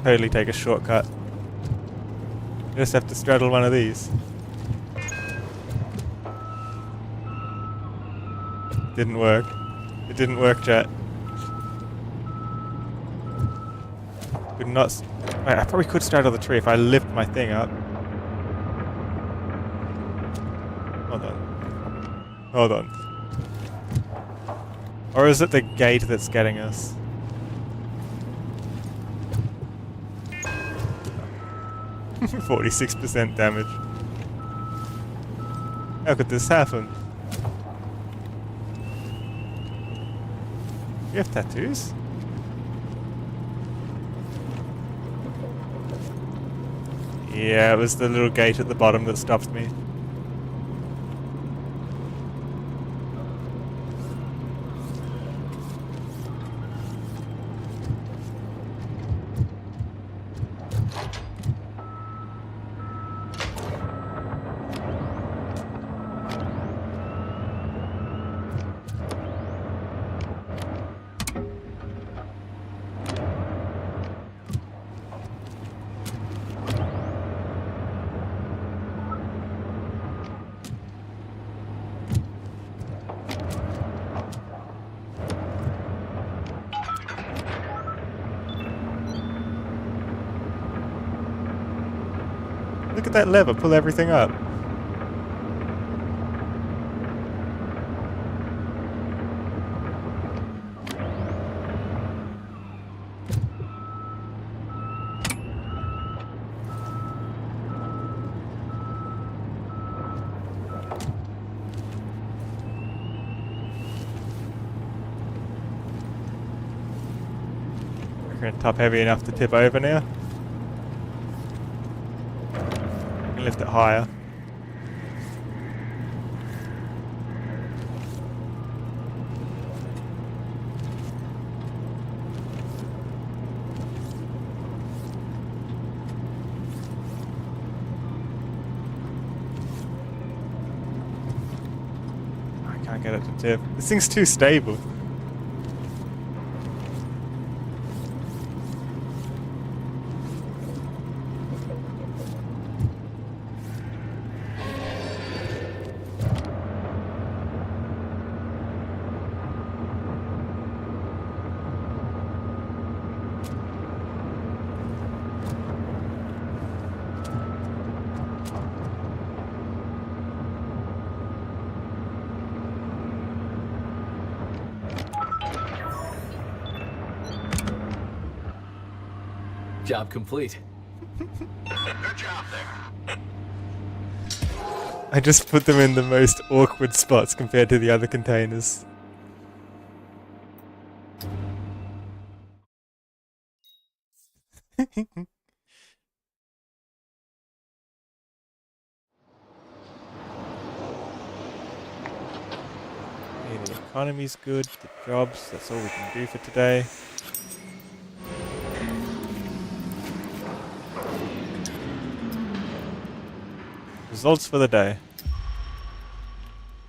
Totally take a shortcut. You just have to straddle one of these. Didn't work. It didn't work, chat. Could not. Wait, I probably could straddle the tree if I lift my thing up. Hold on. Hold on. Or is it the gate that's getting us? %46 damage. How could this happen? You have tattoos? Yeah, it was the little gate at the bottom that stopped me. Look at that lever, pull everything up. We're top heavy enough to tip over now. Lift it higher. I can't get it to tip. This thing's too stable. Job complete. Good job there. I just put them in the most awkward spots compared to the other containers. Okay, the economy's good, the jobs, that's all we can do for today. Results for the day.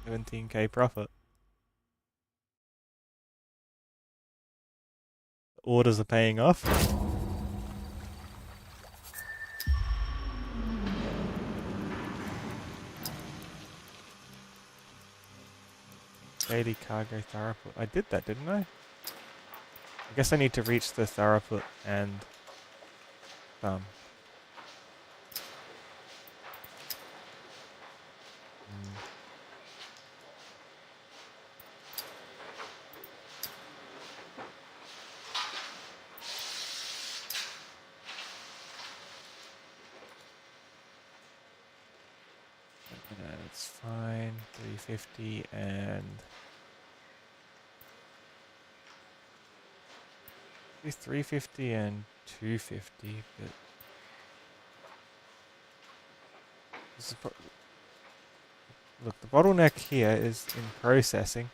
17k profit. Orders are paying off. Daily cargo Tharaput. I did that, didn't I? I guess I need to reach the Tharaput and It's fine. 350 and 350 and 250, but this is look, the bottleneck here is in processing.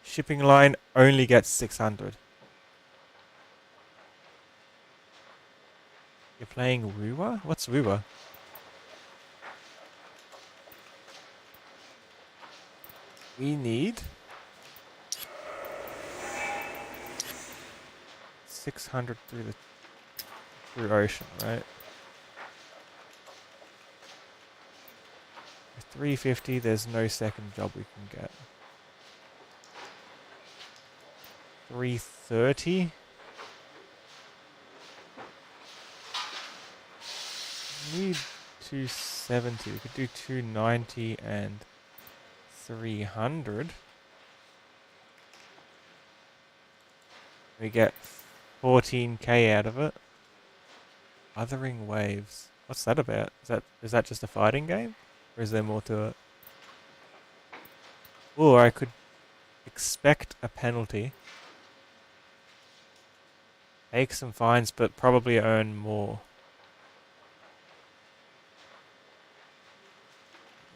Shipping line only gets 600. You're playing Wuwa? What's Wuwa? We need 600 through ocean, right? 350, there's no second job we can get. 330. Need 270. We could do 290 and 300. We get 14k out of it. Othering Waves. What's that about? Is that just a fighting game? Or is there more to it? Or I could expect a penalty. Take some fines, but probably earn more.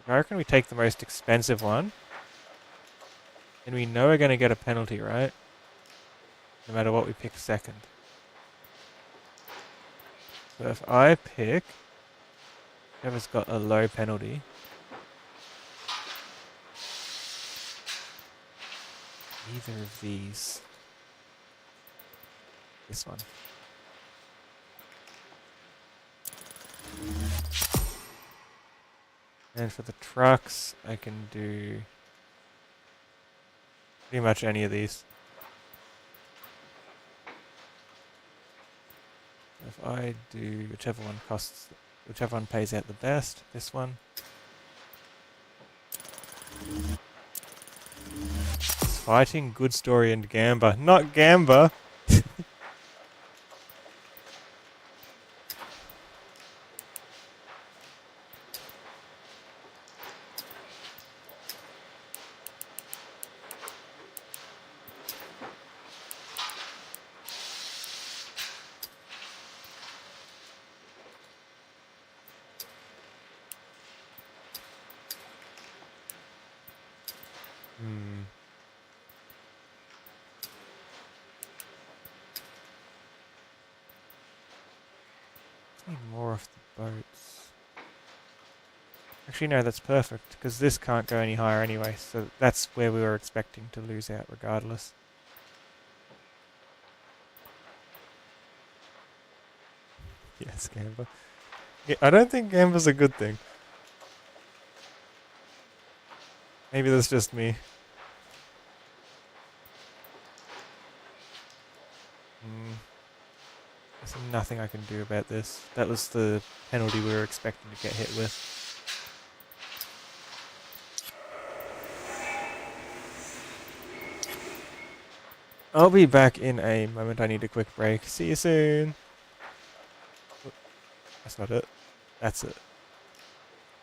I reckon we take the most expensive one. And we know we're going to get a penalty, right? No matter what we pick second. So if I pick whoever's got a low penalty. Either of these. This one. And for the trucks, I can do pretty much any of these. If I do whichever one pays out the best, this one. It's fighting, Good Story, and Gamba. Not Gamba! Need more of the boats. Actually, no, that's perfect, because this can't go any higher anyway, so that's where we were expecting to lose out regardless. Yes, Gamba. Yeah, I don't think Gamba's a good thing. Maybe that's just me. There's nothing I can do about this. That was the penalty we were expecting to get hit with. I'll be back in a moment. I need a quick break. See you soon. That's not it. That's it.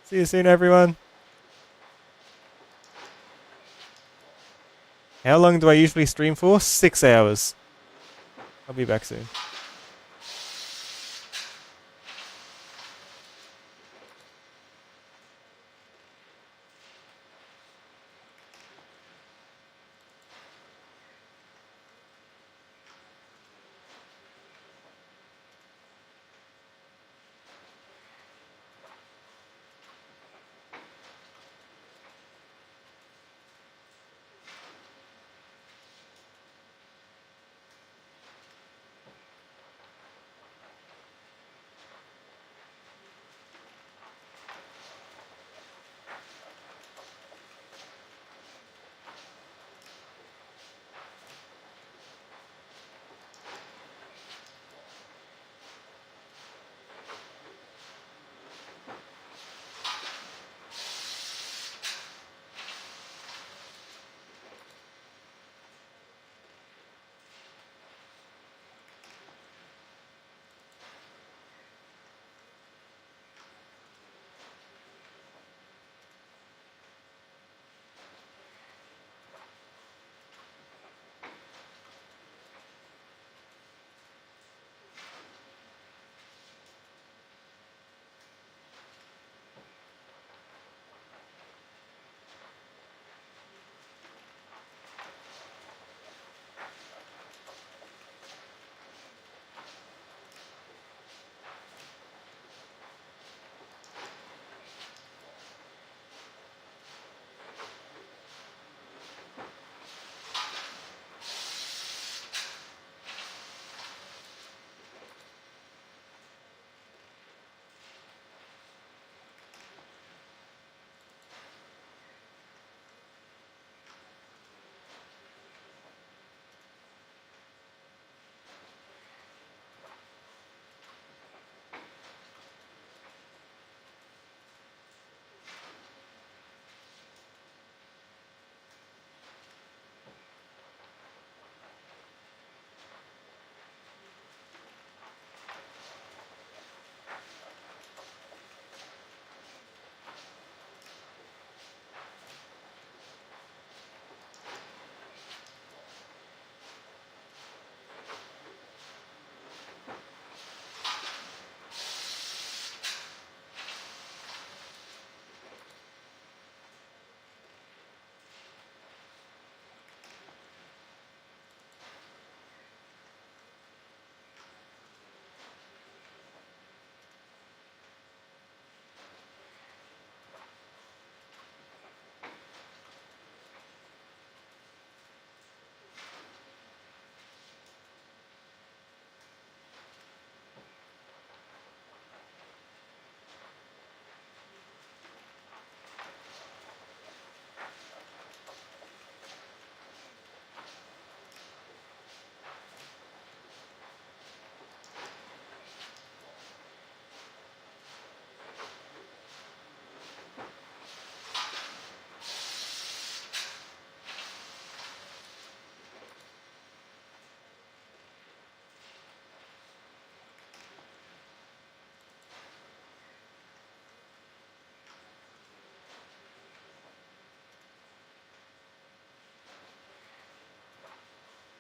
See you soon, everyone. How long do I usually stream for? 6 hours. I'll be back soon.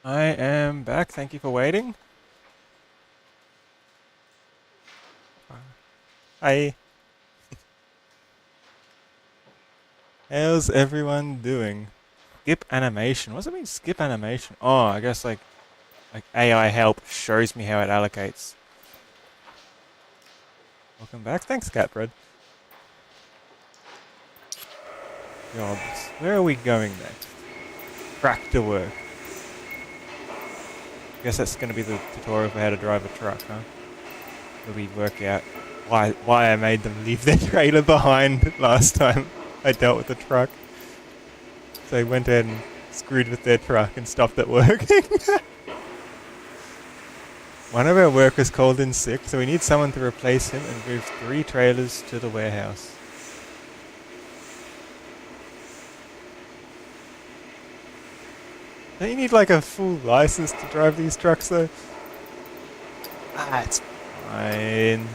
I am back. Thank you for waiting. Hi. How's everyone doing? Skip animation. What does it mean, skip animation? Oh, I guess like AI help shows me how it allocates. Welcome back. Thanks, Catbread. Jobs. Where are we going next? Tractor work. Guess that's going to be the tutorial for how to drive a truck, huh? Where we work out why I made them leave their trailer behind last time I dealt with the truck. So they went in and screwed with their truck and stopped it working. One of our workers called in sick, so we need someone to replace him and move 3 trailers to the warehouse. Don't you need like a full license to drive these trucks though? Ah, it's fine.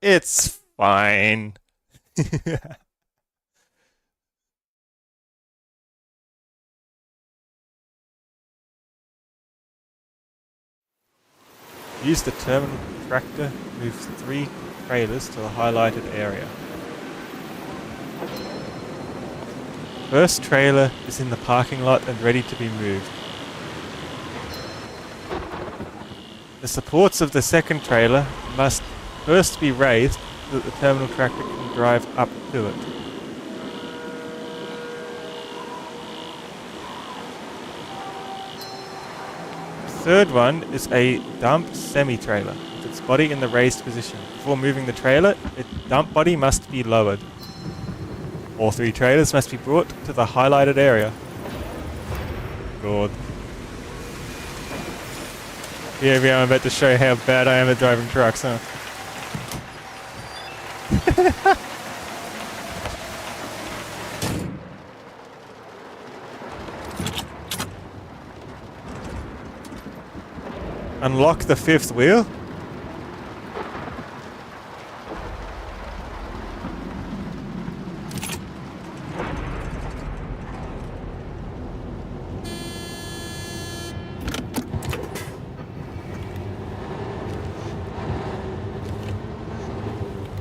It's fine. Use the terminal tractor, move 3 trailers to the highlighted area. First trailer is in the parking lot and ready to be moved. The supports of the second trailer must first be raised so that the terminal tractor can drive up to it. The third one is a dump semi-trailer with its body in the raised position. Before moving the trailer, its dump body must be lowered. All 3 trailers must be brought to the highlighted area. God. Yeah, I'm about to show you how bad I am at driving trucks, huh? Unlock the 5th wheel?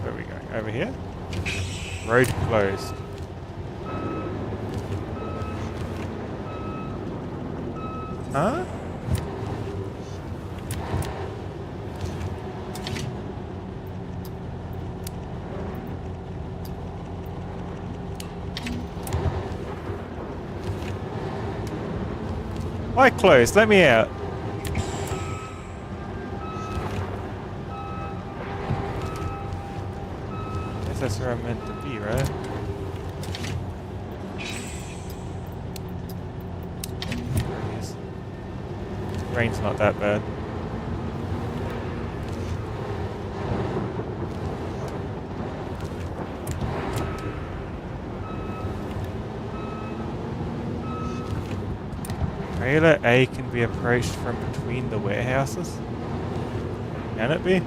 Where are we going? Over here? Road closed. Huh? Why closed? Let me out. Guess that's where I'm meant to be, right? There he is. Rain's not that bad. Trailer A can be approached from between the warehouses. Can it be?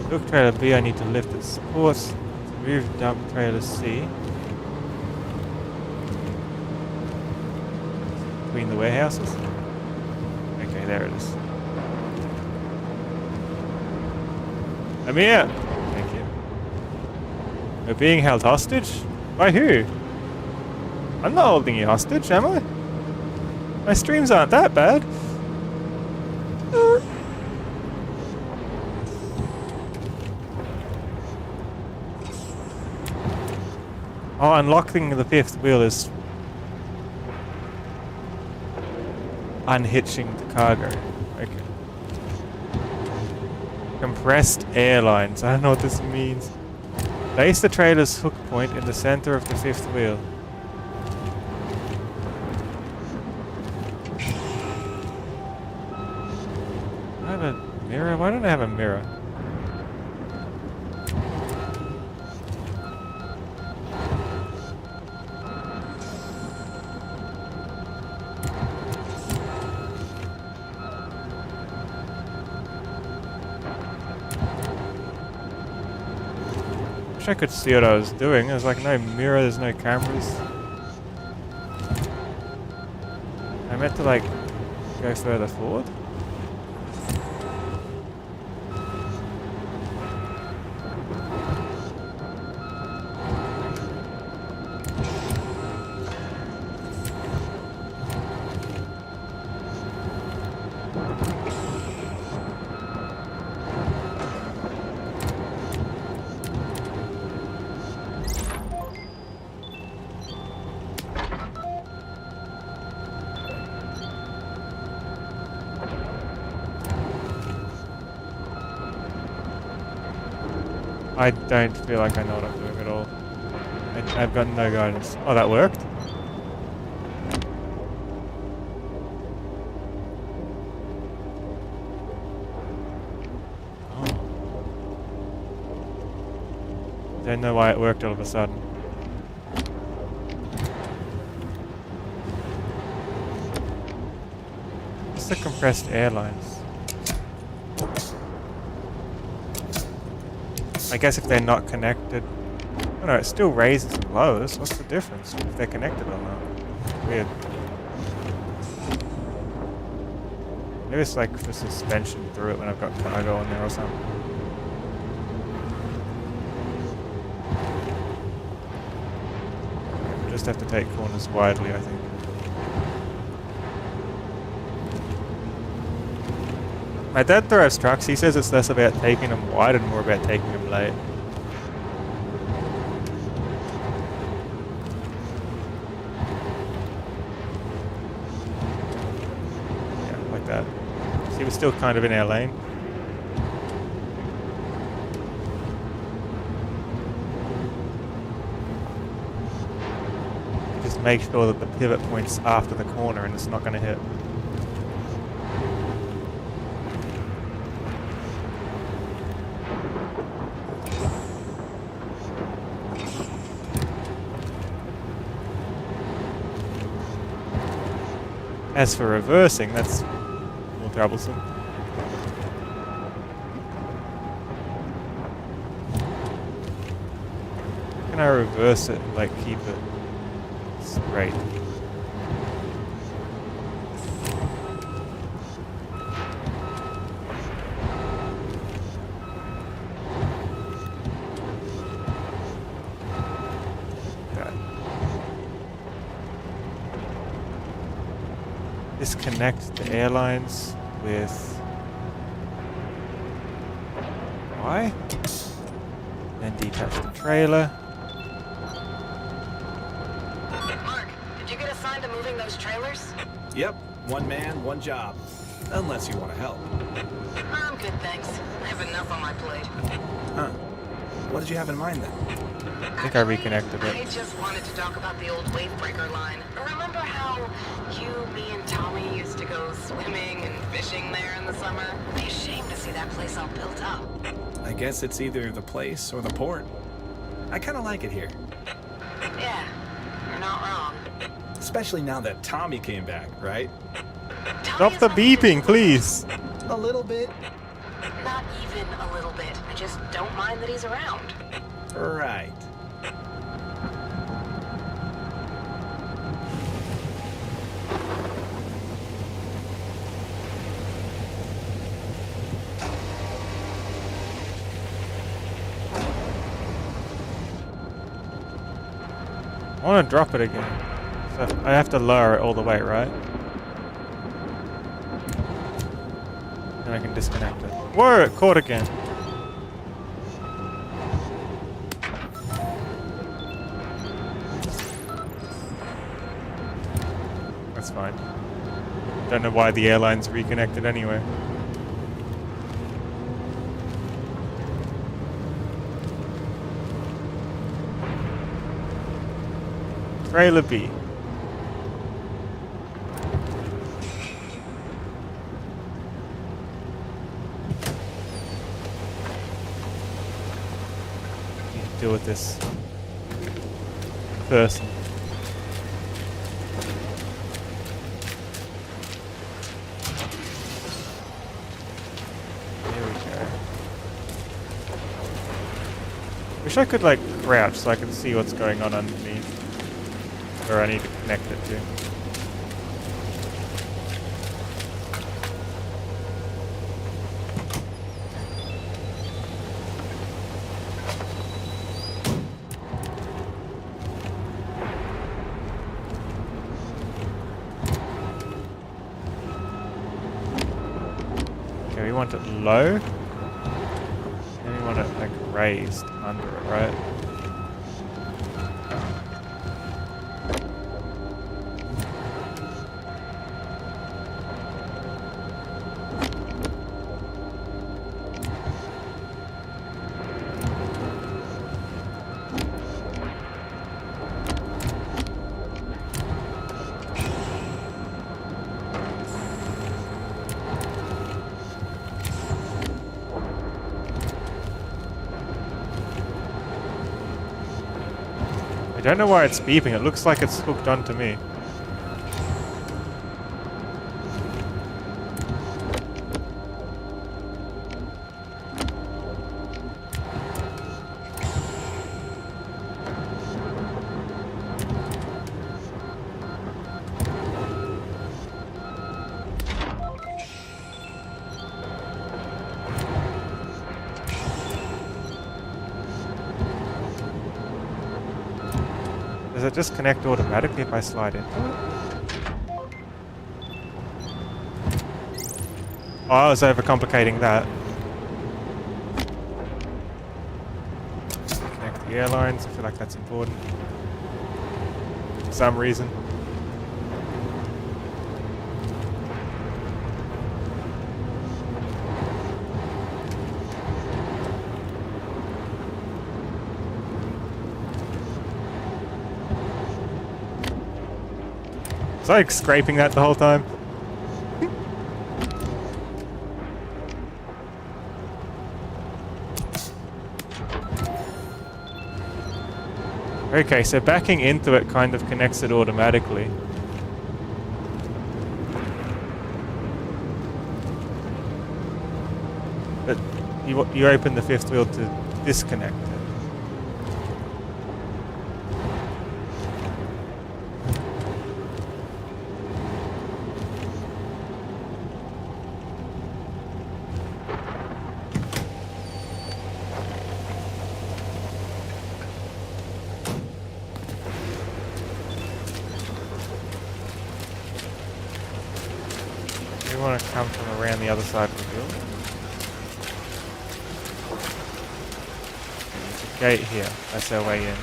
Look, trailer B, I need to lift its supports. To move dump trailer C. Between the warehouses. Okay, there it is. I'm here! Thank you. We're being held hostage? By who? I'm not holding you hostage, am I? My streams aren't that bad. Oh, unlocking the 5th wheel is unhitching the cargo. Okay. Compressed airlines. I don't know what this means. Place the trailer's hook point in the center of the 5th wheel. I have a mirror? Why don't I have a mirror? Wish I could see what I was doing. There's like no mirror, there's no cameras. I meant to like go further forward. I don't feel like I know what I'm doing at all. I've got no guidance. Oh, that worked? Oh. Don't know why it worked all of a sudden. What's the compressed airlines? I guess if they're not connected... Oh no, it still raises and lowers. What's the difference if they're connected or not? Weird. Maybe it's like for suspension through it when I've got cargo on there or something. Just have to take corners widely, I think. My dad drives trucks. He says it's less about taking them wide and more about taking them late. Yeah, like that. See, we're still kind of in our lane. Just make sure that the pivot point's after the corner and it's not going to hit. As for reversing, that's more troublesome. How can I reverse it and like keep it straight? Disconnect the airlines with Y, then detach the trailer. Mark, did you get assigned to moving those trailers? Yep, one man, one job. Unless you want to help. I'm good, thanks. I have enough on my plate. Huh. What did you have in mind then? I think I reconnected I it. just wanted to talk about the old Wavebreaker line. Remember how you, me, and Tommy used to go swimming and fishing there in the summer? It'd be a shame to see that place all built up. I guess it's either the place or the port. I kind of like it here. Yeah, you're not wrong. Especially now that Tommy came back, right? Stop the beeping, please! A little bit. Not even a little bit. I just don't mind that he's around. Right. I want to drop it again. So I have to lower it all the way, right? Then I can disconnect it. Whoa, it caught again. That's fine. Don't know why the airline's reconnected anyway. Trailer B. Deal with this person. There we go. Wish wish I could like crouch so I can see what's going on underneath. Where I need to connect it to. Okay, we want it low. And we want it like raised under it, right? I don't know why it's beeping. It looks like it's hooked onto me. Does it just connect automatically if I slide into it? Oh, I was overcomplicating that. Connect the airlines. I feel like that's important. For some reason. Was I like scraping that the whole time? Okay, so backing into it kind of connects it automatically. But you open the fifth wheel to disconnect it. We want to come from around the other side of the wheel. There's a gate here. That's our way in.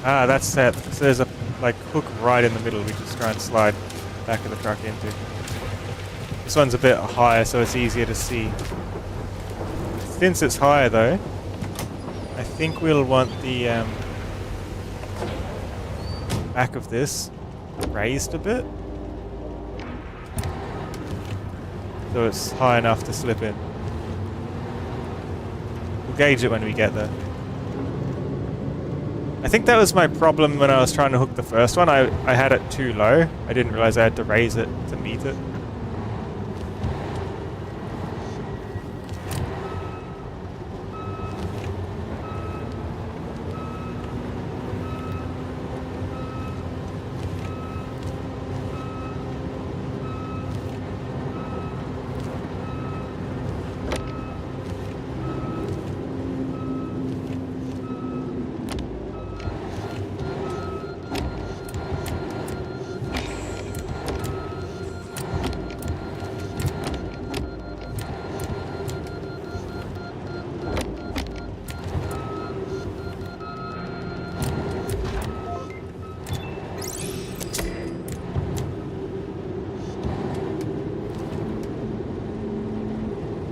Ah, that's it. So there's a like hook right in the middle we just try and slide back of the truck into. This one's a bit higher so it's easier to see. Since it's higher though, I think we'll want the back of this raised a bit. So it's high enough to slip in. We'll gauge it when we get there. I think that was my problem when I was trying to hook the first one. I had it too low. I didn't realize I had to raise it to meet it.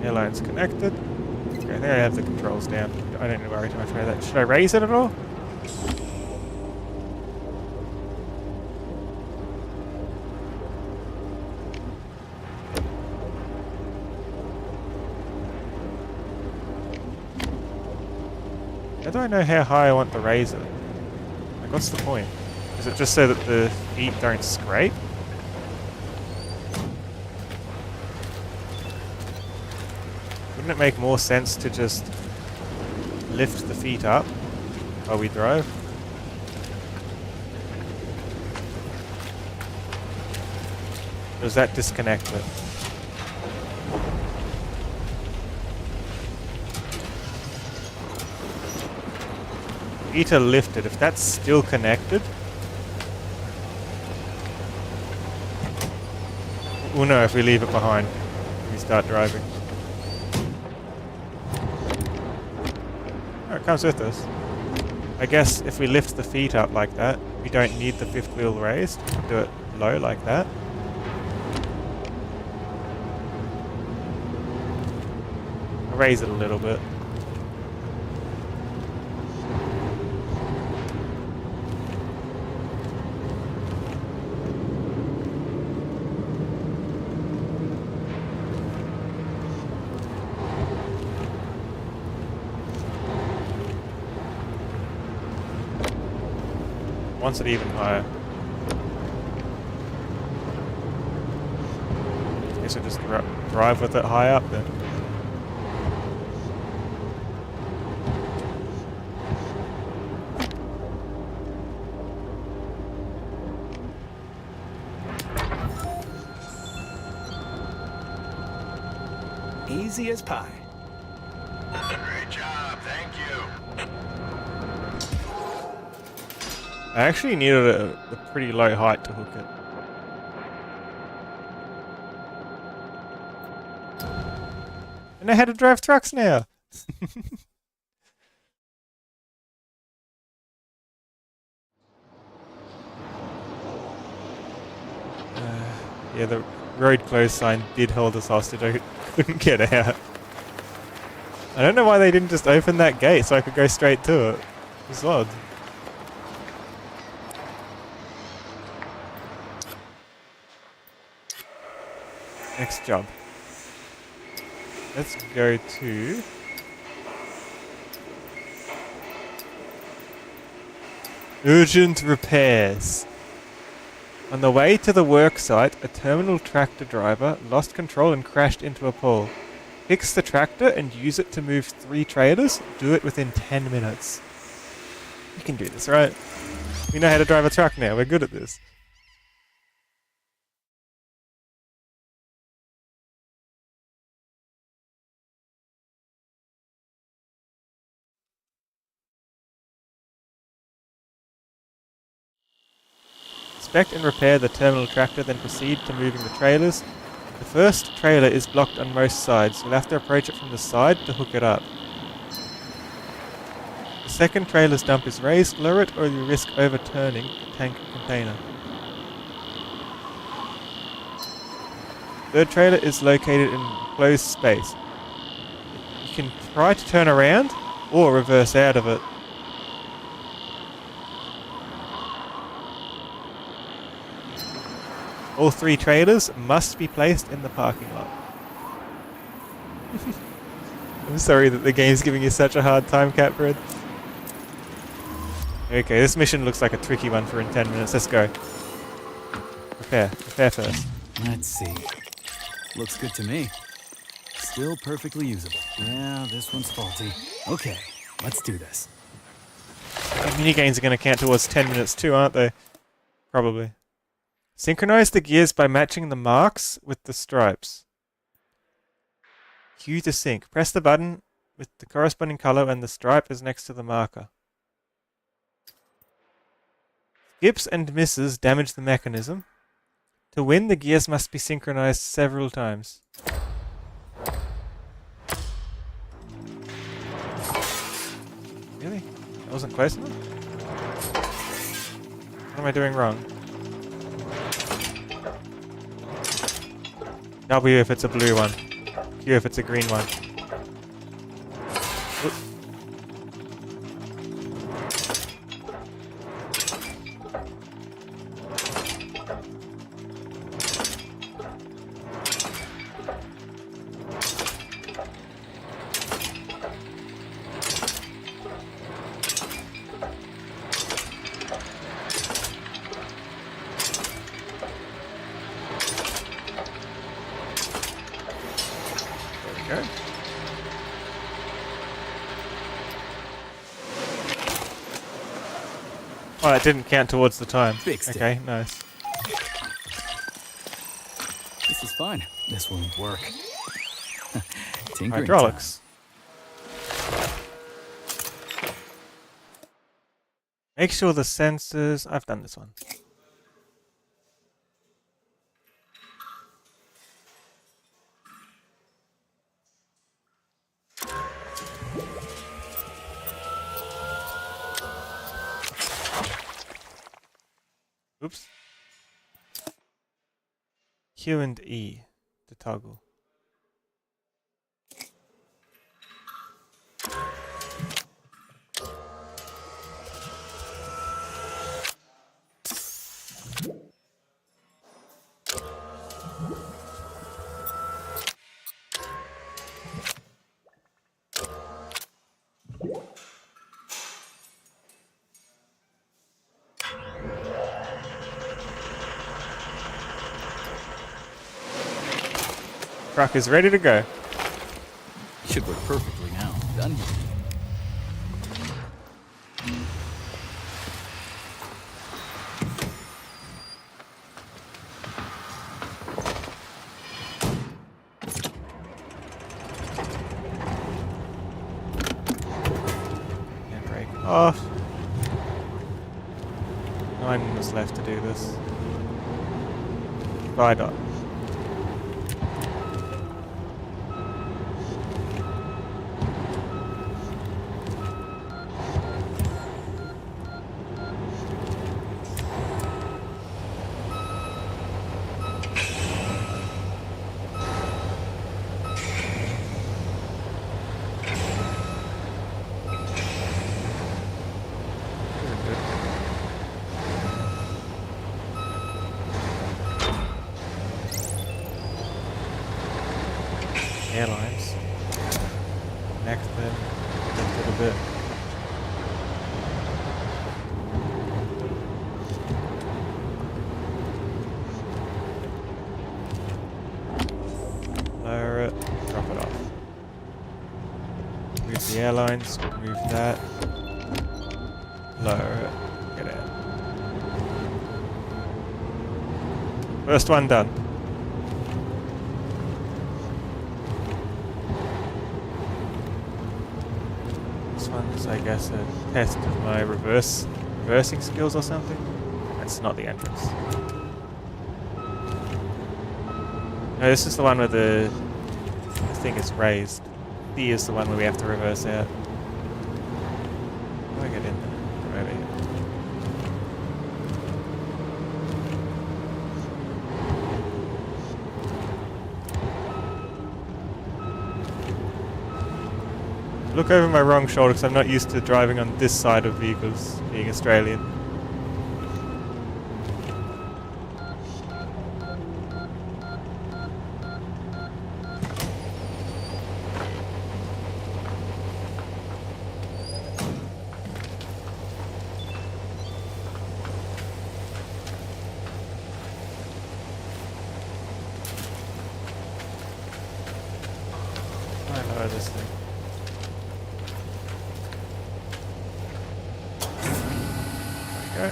Airline's connected. Okay, I think I have the controls down. I don't need to worry too much about that. Should I raise it at all? How do I know how high I want the razor? Like, what's the point? Is it just so that the feet don't scrape? Wouldn't it make more sense to just lift the feet up while we drive? Or does that disconnect it? Feet are lifted. If that's still connected, we'll know if we leave it behind when we start driving. Oh, it comes with us. I guess if we lift the feet up like that, we don't need the fifth wheel raised. We can do it low like that. I'll raise it a little bit. Wants it even higher. Guess we'll just drive with it high up then. Easy as pie. Great job, thank you. I actually needed a pretty low height to hook it. I know how to drive trucks now! Yeah, the road closed sign did hold us hostage. I couldn't get out. I don't know why they didn't just open that gate so I could go straight to it. It's odd. Next job. Let's go to... urgent repairs. On the way to the work site, a terminal tractor driver lost control and crashed into a pole. Fix the tractor and use it to move 3 trailers. Do it within 10 minutes. You can do this, right? We know how to drive a truck now. We're good at this. Inspect and repair the terminal tractor, then proceed to moving the trailers. The first trailer is blocked on most sides. You'll have to approach it from the side to hook it up. The second trailer's dump is raised. Lower it or you risk overturning the tank container. Third trailer is located in closed space. You can try to turn around or reverse out of it. All 3 trailers must be placed in the parking lot. I'm sorry that the game's giving you such a hard time, Catbird. Okay, this mission looks like a tricky one for in 10 minutes. Let's go. Repair first. Let's see. Looks good to me. Still perfectly usable. Yeah, this one's faulty. Okay, let's do this. Minigames are going to count towards 10 minutes too, aren't they? Probably. Synchronize the gears by matching the marks with the stripes. Cue to sync. Press the button with the corresponding color and the stripe is next to the marker. Skips and misses damage the mechanism. To win, the gears must be synchronized several times. Really? That wasn't close enough? What am I doing wrong? W if it's a blue one. Q if it's a green one. Oop. go. Oh, that didn't count towards the time. Fixed it. Okay, nice. This is fine. This won't work. Tinkering Hydraulics. Make sure the sensors... I've done this one. Oops. Q and E to toggle. Truck is ready to go. Should work perfectly now. Done. Handbrake off. 9 minutes left to do this. Viaduct. Airlines. Connect them a little bit. Lower it, drop it off. Move the airlines, move that. Lower it, get out. First one done. One's, I guess, a test of my reversing skills or something. That's not the entrance. No, this is the one where the thing is raised. B is the one where we have to reverse out. How do I get in there? Come over here. Look over my wrong shoulder because I'm not used to driving on this side of vehicles, being Australian. I lower this thing. Okay.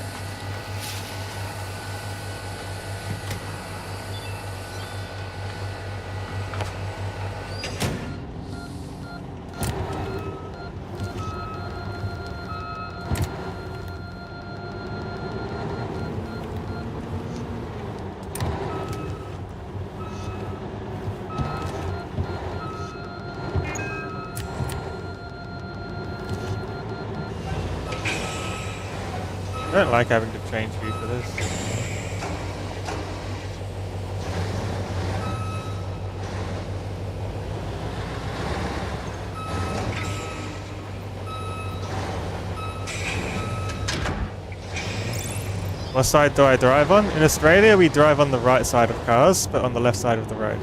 I don't like having to change view for this. What side do I drive on? In Australia, we drive on the right side of cars, but on the left side of the road.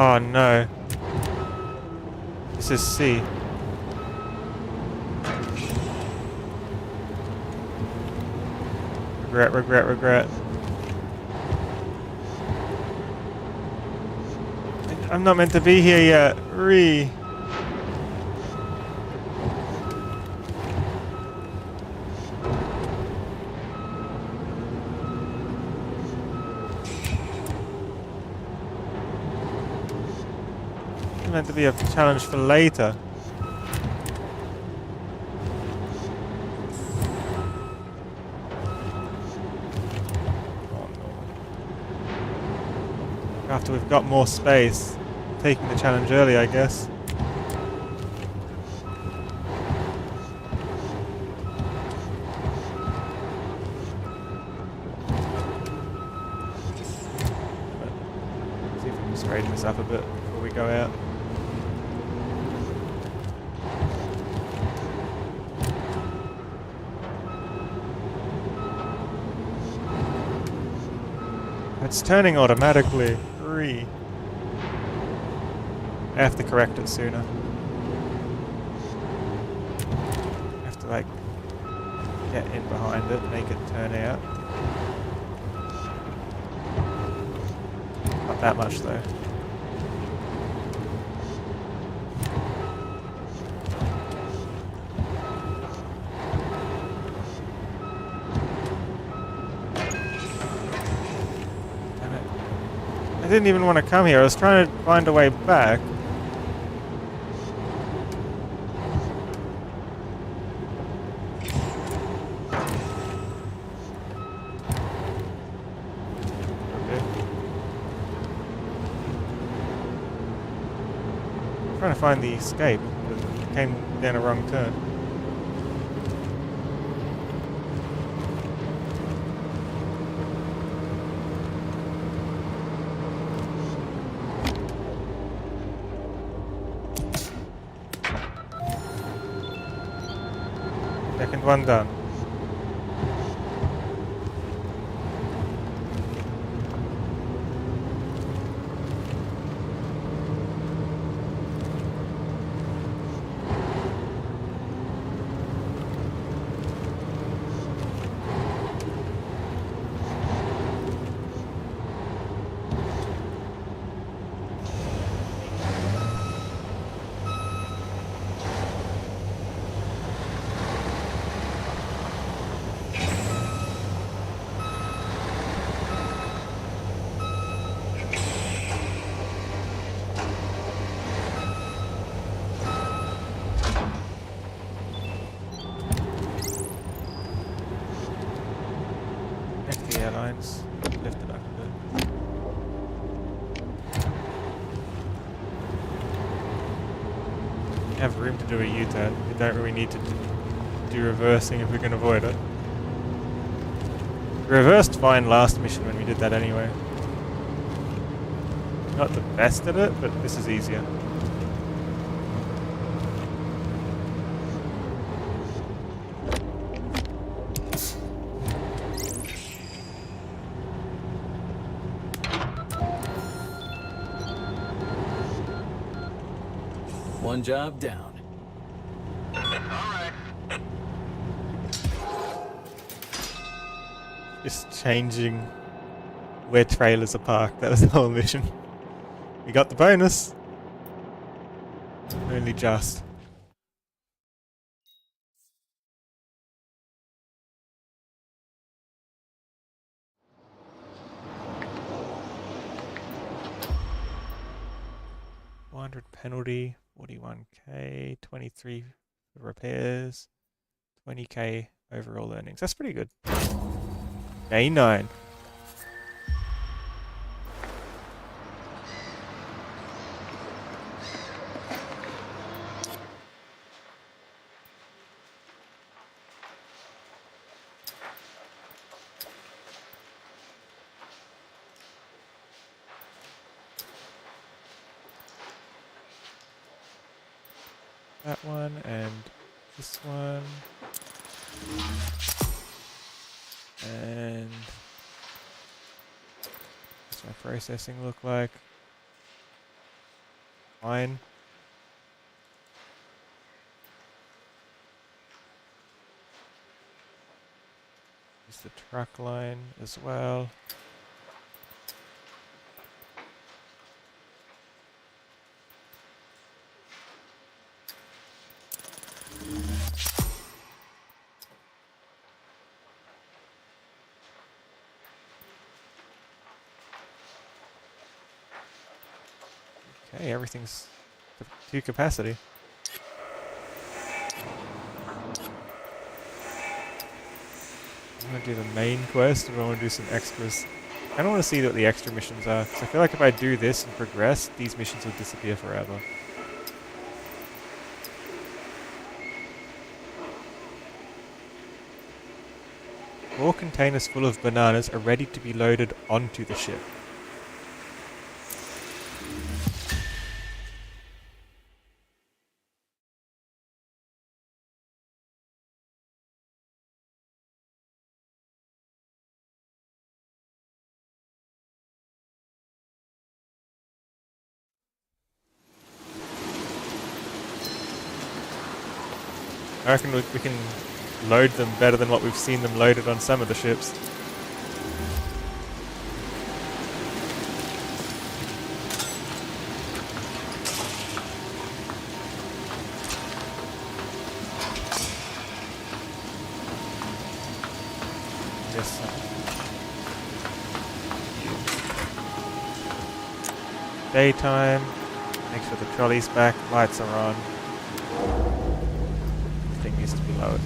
Oh no. This is C. Regret, regret, regret. I'm not meant to be here yet. Re. It's meant to be a challenge for later. After we've got more space, taking the challenge early, I guess. See if we can straighten this up a bit before we go out. It's turning automatically. I have to correct it sooner. I have to like get in behind it, make it turn out. Not that much though. I didn't even want to come here. I was trying to find a way back. Okay. I'm trying to find the escape, but it came down a wrong turn. Second one done. The airlines lift it up a bit. We have room to do a U-turn. We don't really need to do reversing if we can avoid it. We reversed fine last mission when we did that anyway. Not the best at it, but this is easier. One job down. Alright. Just changing where trailers are parked. That was the whole mission. We got the bonus. Only just. $100 penalty, 41k, 23 for repairs, 20k overall earnings. That's pretty good. Day 9. That one and this one. And what's my processing look like? fine. Use the truck line as well. Okay, everything's to capacity. I'm gonna do the main quest, and I want to do some extras. I don't want to see what the extra missions are, because I feel like if I do this and progress, these missions will disappear forever. All containers full of bananas are ready to be loaded onto the ship. I reckon we can load them better than what we've seen them loaded on some of the ships. Yes. Daytime. Make sure the trolley's back. Lights are on. Thing needs to be lowered.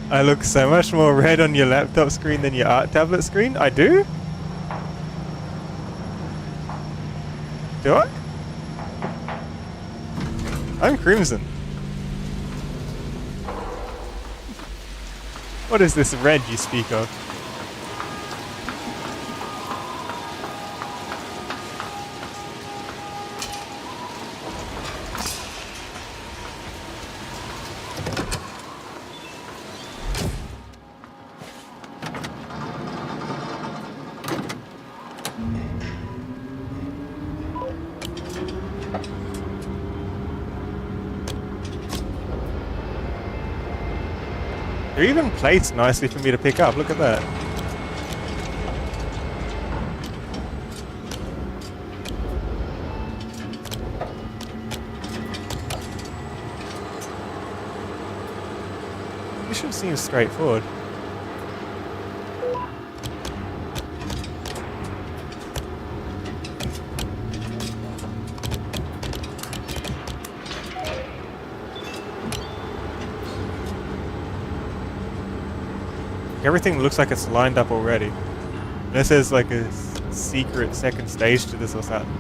I look so much more red on your laptop screen than your art tablet screen? I do? Do I? I'm crimson. What is this red you speak of? They're even placed nicely for me to pick up. Look at that. Mission seems straightforward. Everything looks like it's lined up already. Unless there's like a secret second stage to this or something.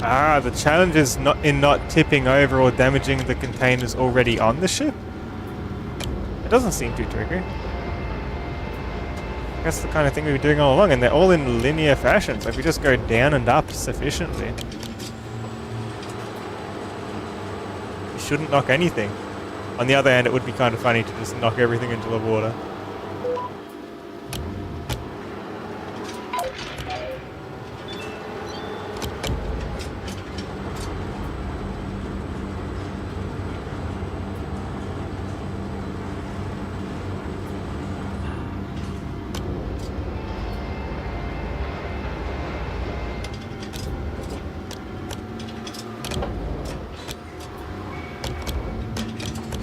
Ah, the challenge is not tipping over or damaging the containers already on the ship? It doesn't seem too tricky. That's the kind of thing we've been doing all along, and they're all in linear fashion, so if we just go down and up sufficiently, you shouldn't knock anything. On the other hand, it would be kind of funny to just knock everything into the water.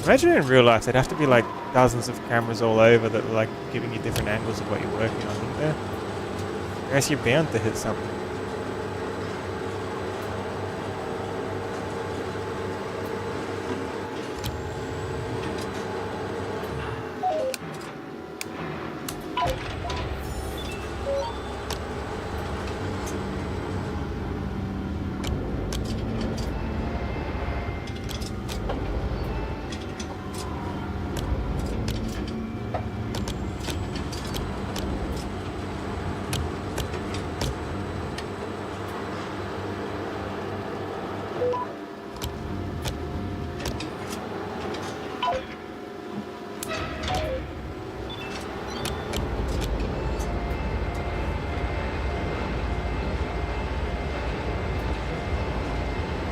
Imagine in real life, there'd have to be like dozens of cameras all over that are like giving you different angles of what you're working on, isn't there? Or else you're bound to hit something.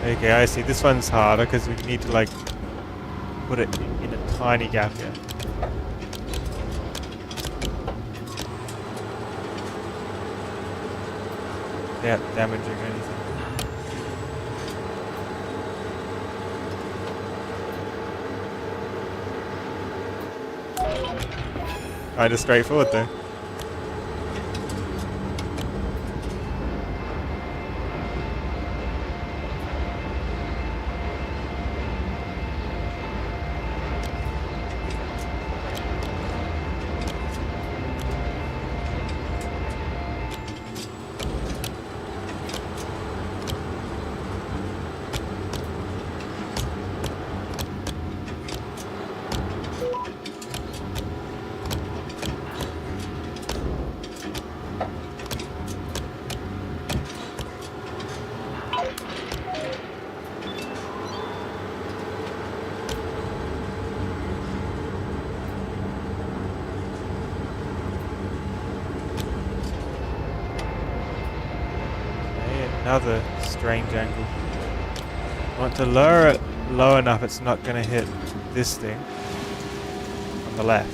Okay, I see. This one's harder because we need to like put it in a tiny gap here. Without damaging anything. Kinda straightforward though. Another strange angle. I want to lower it low enough it's not going to hit this thing on the left.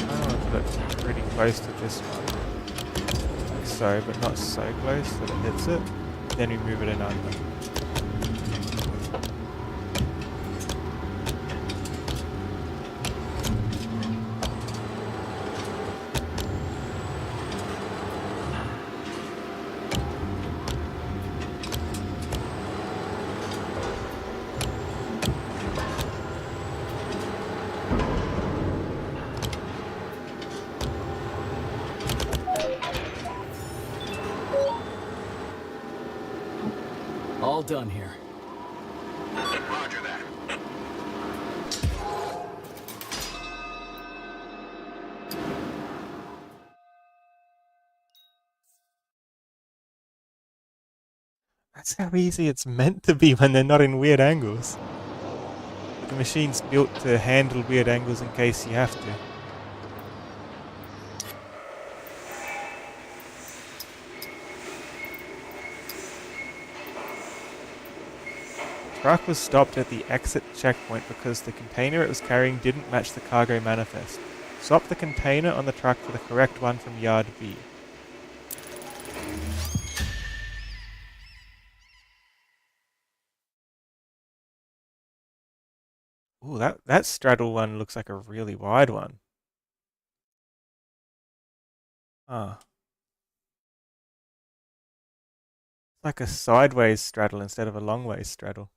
I want to put it pretty close to this one. Like so, but not so close that it hits it. Then we move it in under. All done here. Roger that. That's how easy it's meant to be when they're not in weird angles. The machine's built to handle weird angles in case you have to. The truck was stopped at the exit checkpoint because the container it was carrying didn't match the cargo manifest. Swap the container on the truck for the correct one from Yard B. Ooh, that straddle one looks like a really wide one. Ah. It's like a sideways straddle instead of a longways straddle.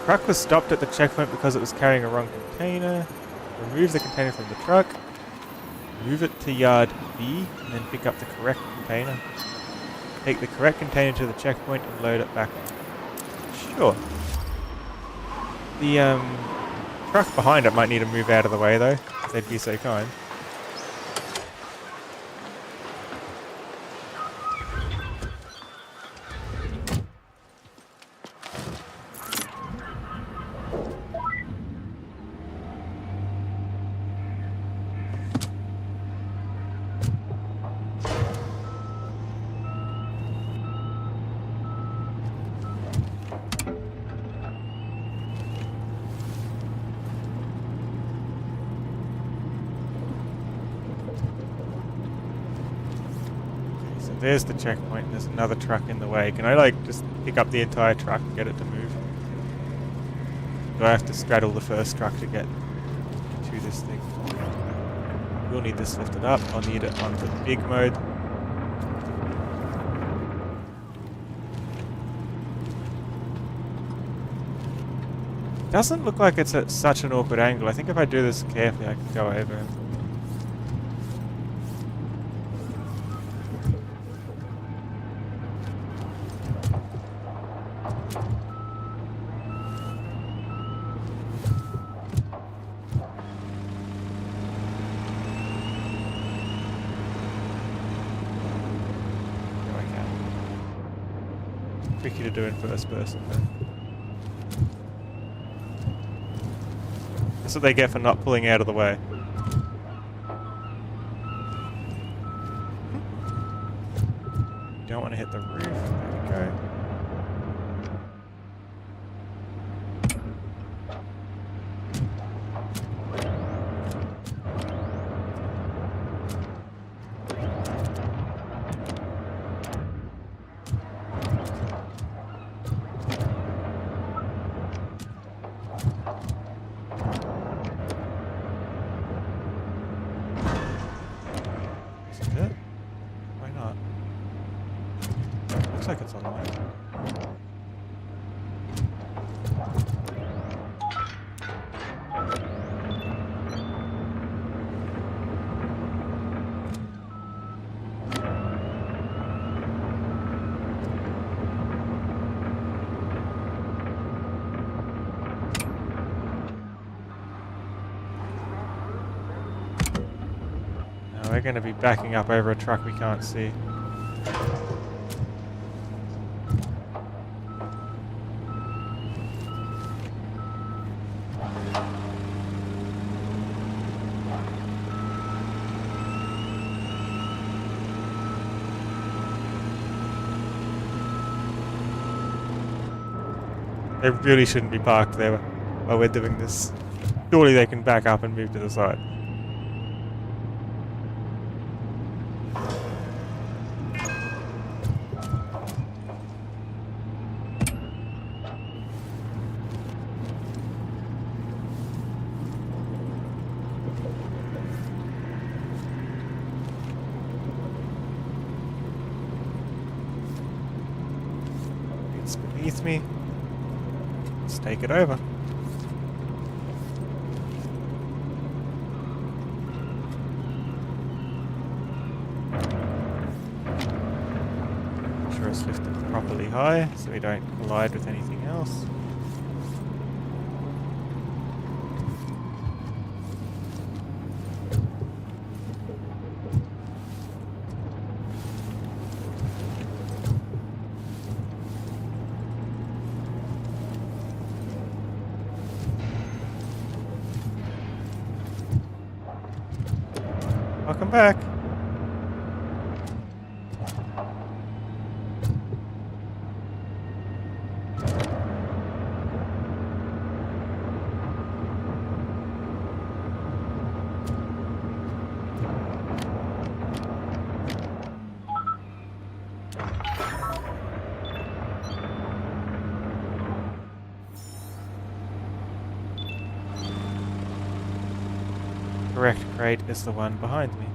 Truck was stopped at the checkpoint because it was carrying a wrong container. Remove the container from the truck. Move it to Yard B and then pick up the correct container. Take the correct container to the checkpoint and load it back on. Sure. The truck behind it might need to move out of the way though, if they'd be so kind. There's the checkpoint. There's another truck in the way. Can I like just pick up the entire truck and get it to move? Do I have to straddle the first truck to get to this thing? We'll need this lifted up. I'll need it on the big mode. Doesn't look like it's at such an awkward angle. I think if I do this carefully I can go over it. Tricky to do in first person though. That's what they get for not pulling out of the way. don't want to hit the roof. There we go. Is it? Why not? Looks like it's online. Now we're going to be backing up over a truck we can't see. They really shouldn't be parked there while we're doing this. Surely they can back up and move to the side. It's beneath me. Let's take it over. Make sure it's lifted properly high so we don't collide with anything else. Welcome back. Correct crate is the one behind me.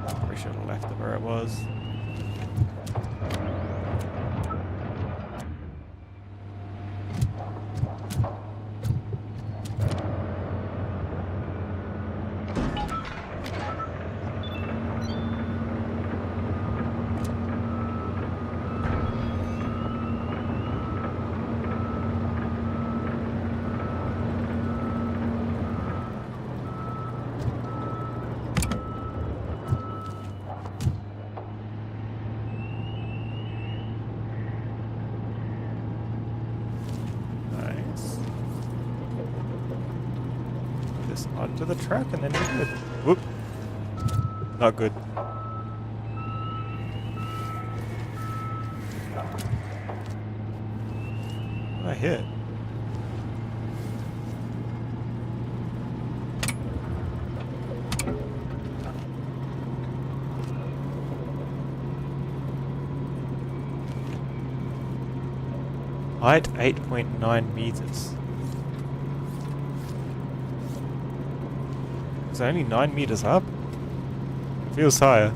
Probably should have left it where it was. This onto the truck and then we're good. Whoop. Not good. What did I hit? Height 8.9 meters. It's only 9 meters up. Feels higher.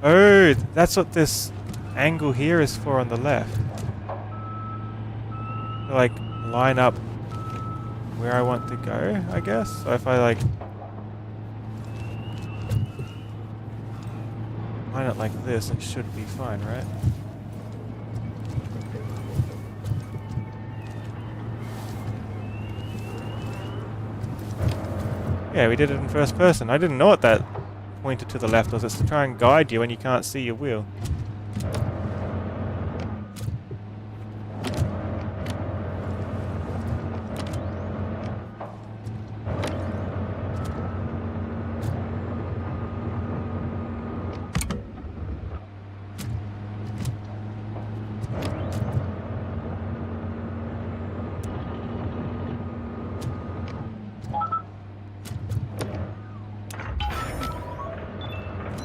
Oh, that's what this angle here is for on the left. To, like, line up where I want to go, I guess. So if I like line it like this, it should be fine, right? Yeah, we did it in first person. I didn't know what that pointed to the left, or is it to try and guide you when you can't see your wheel?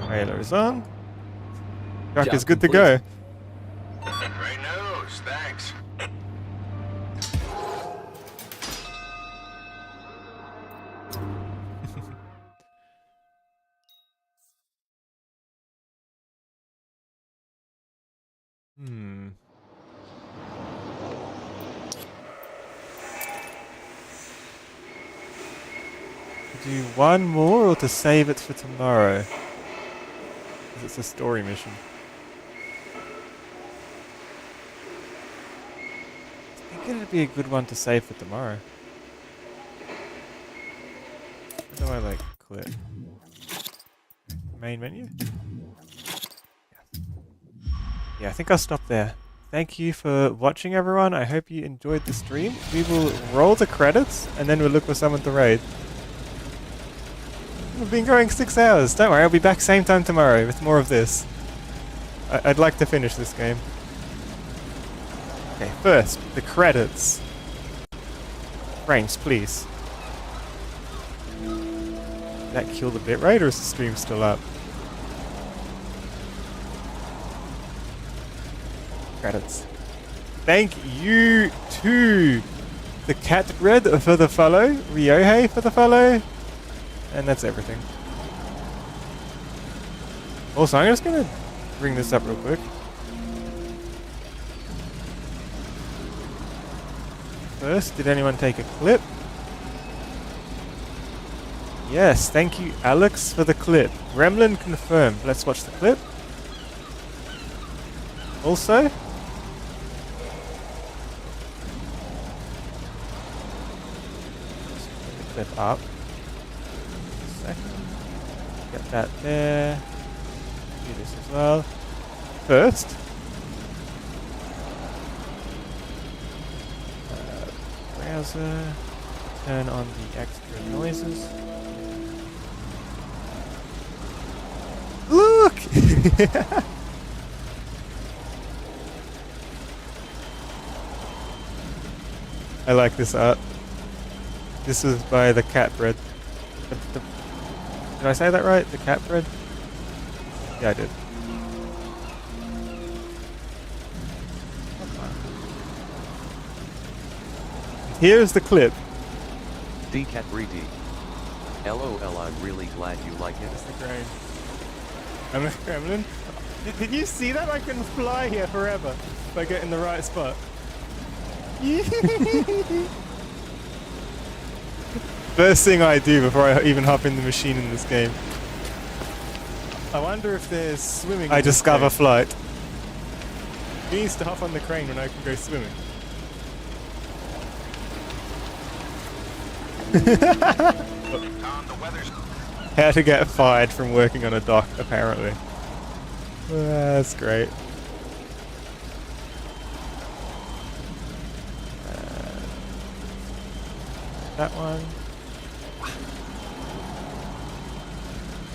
Trailer is on. Truck Job is good to complete. go. Great news, thanks. Hmm. To do one more or to save it for tomorrow? 'Cause it's a story mission. I think it'd be a good one to save for tomorrow. Where do I like click? Main menu? Yeah, I think I'll stop there. Thank you for watching, everyone. I hope you enjoyed the stream. We will roll the credits and then we'll look for someone to raid. We've been going 6 hours. Don't worry, I'll be back same time tomorrow with more of this. I'd like to finish this game. Okay, first, the credits. Frames, please. Did that kill the bitrate or is the stream still up? Credits. Thank you to the Cat Bread for the follow, Ryohei for the follow, and that's everything. Also, I'm just gonna bring this up real quick. First, did anyone take a clip? Yes, thank you Alex for the clip. Gremlin confirmed. Let's watch the clip. Also, clip up. Second. Get that there. Do this as well. First, browser. Turn on the extra noises. Look! I like this art. This was by the Cat Bread. Did I say that right? The Cat Bread? Yeah, I did. Here's the clip. DCat3D. LOL, I'm really glad you like it. It's the grain. I'm a gremlin. Did you see that? I can fly here forever if I get in the right spot. First thing I do before I even hop in the machine in this game. I wonder if there's swimming. I discover flight. He needs to hop on the crane when I can go swimming. How to get fired from working on a dock, apparently. That's great. That one.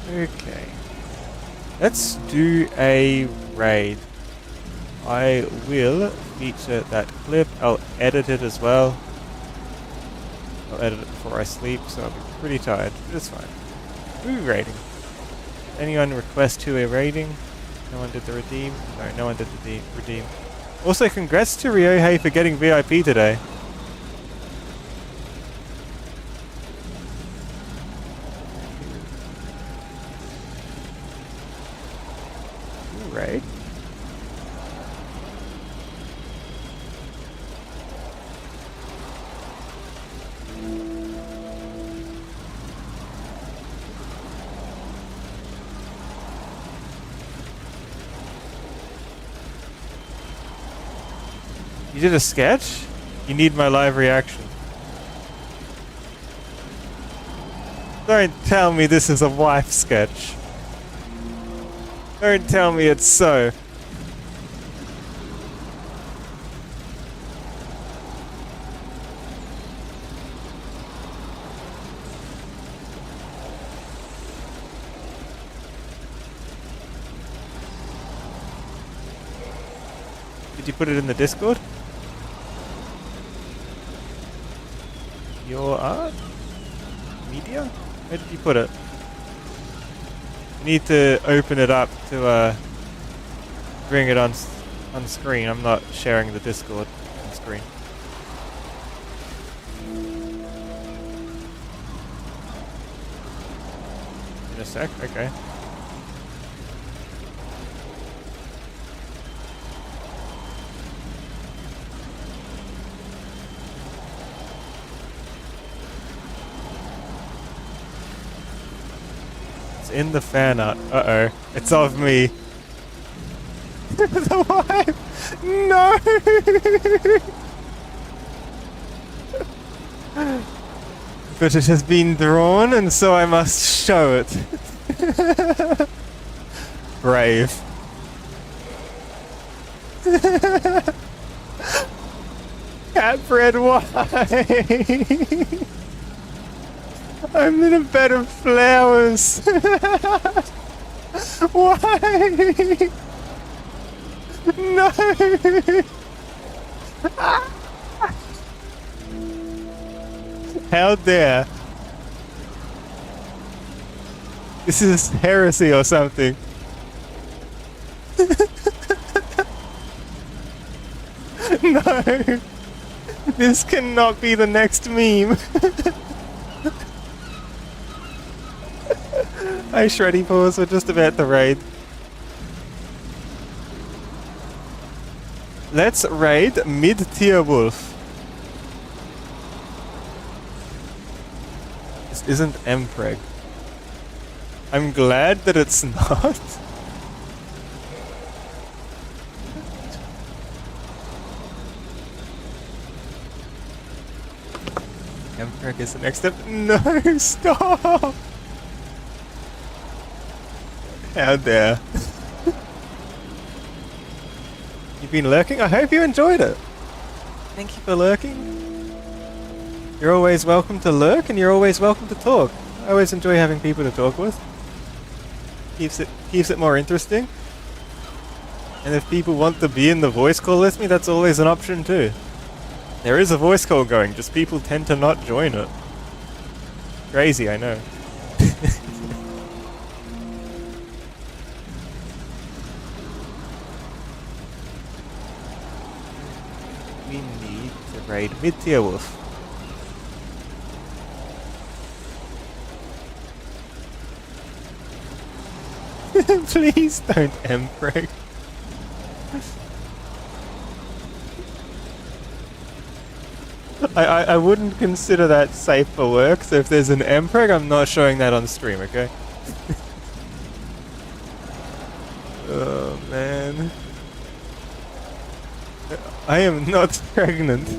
Okay. Let's do a raid. I will feature that clip. I'll edit it as well. I'll edit it before I sleep, so I'll be pretty tired. But it's fine. Who raiding? Anyone request to a raiding? No one did the redeem? No, no one did the redeem. Also, congrats to Ryohei for getting VIP today. Raid? You did a sketch? You need my live reaction. Don't tell me this is a wife sketch. Don't tell me it's so. Did you put it in the Discord? Your art? Media? Where did you put it? You need to open it up to bring it on screen. I'm not sharing the Discord on screen. In a sec, okay. In the fan art. Uh-oh. It's of me. The wife! No! But it has been drawn, and so I must show it. Brave. Cat bread, why? I'm in a bed of flowers. Why? No. How dare? This is heresy or something. No. This cannot be the next meme. Hi Shreddy Paws, we're just about to raid. Let's raid mid-tier wolf. This isn't Mpreg. I'm glad that it's not. Mpreg is the next step. No, stop! How dare. You've been lurking? I hope you enjoyed it. Thank you for lurking. You're always welcome to lurk and you're always welcome to talk. I always enjoy having people to talk with. Keeps it more interesting. And if people want to be in the voice call with me, that's always an option too. There is a voice call going, just people tend to not join it. Crazy, I know. We need to raid mid-tier wolf. Please don't emperor. I wouldn't consider that safe for work, so if there's an emperor, I'm not showing that on stream, okay? Oh man. I am not pregnant.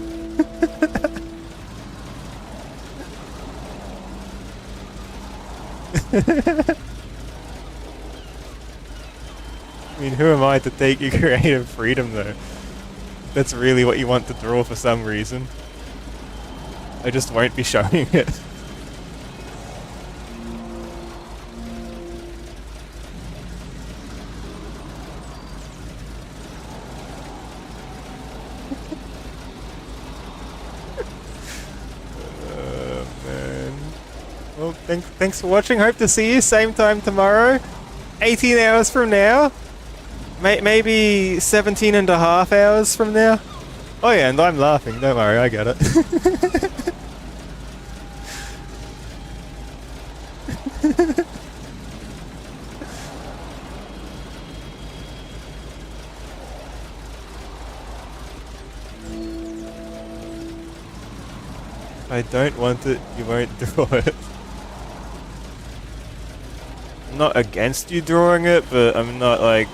I mean, who am I to take your creative freedom though? That's really what you want to draw for some reason. I just won't be showing it. Oh man. Well, thanks for watching. Hope to see you same time tomorrow. 18 hours from now. Maybe 17 and a half hours from now. Oh yeah, and I'm laughing. Don't worry, I get it. If I don't want it, you won't draw it. I'm not against you drawing it, but I'm not like...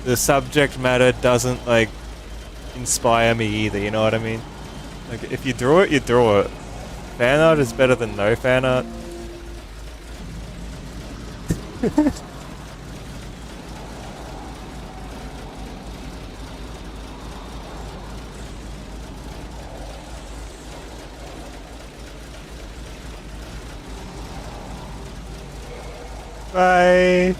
The subject matter doesn't like inspire me either, you know what I mean? Like if you draw it, you draw it. Fan art is better than no fan art. Bye.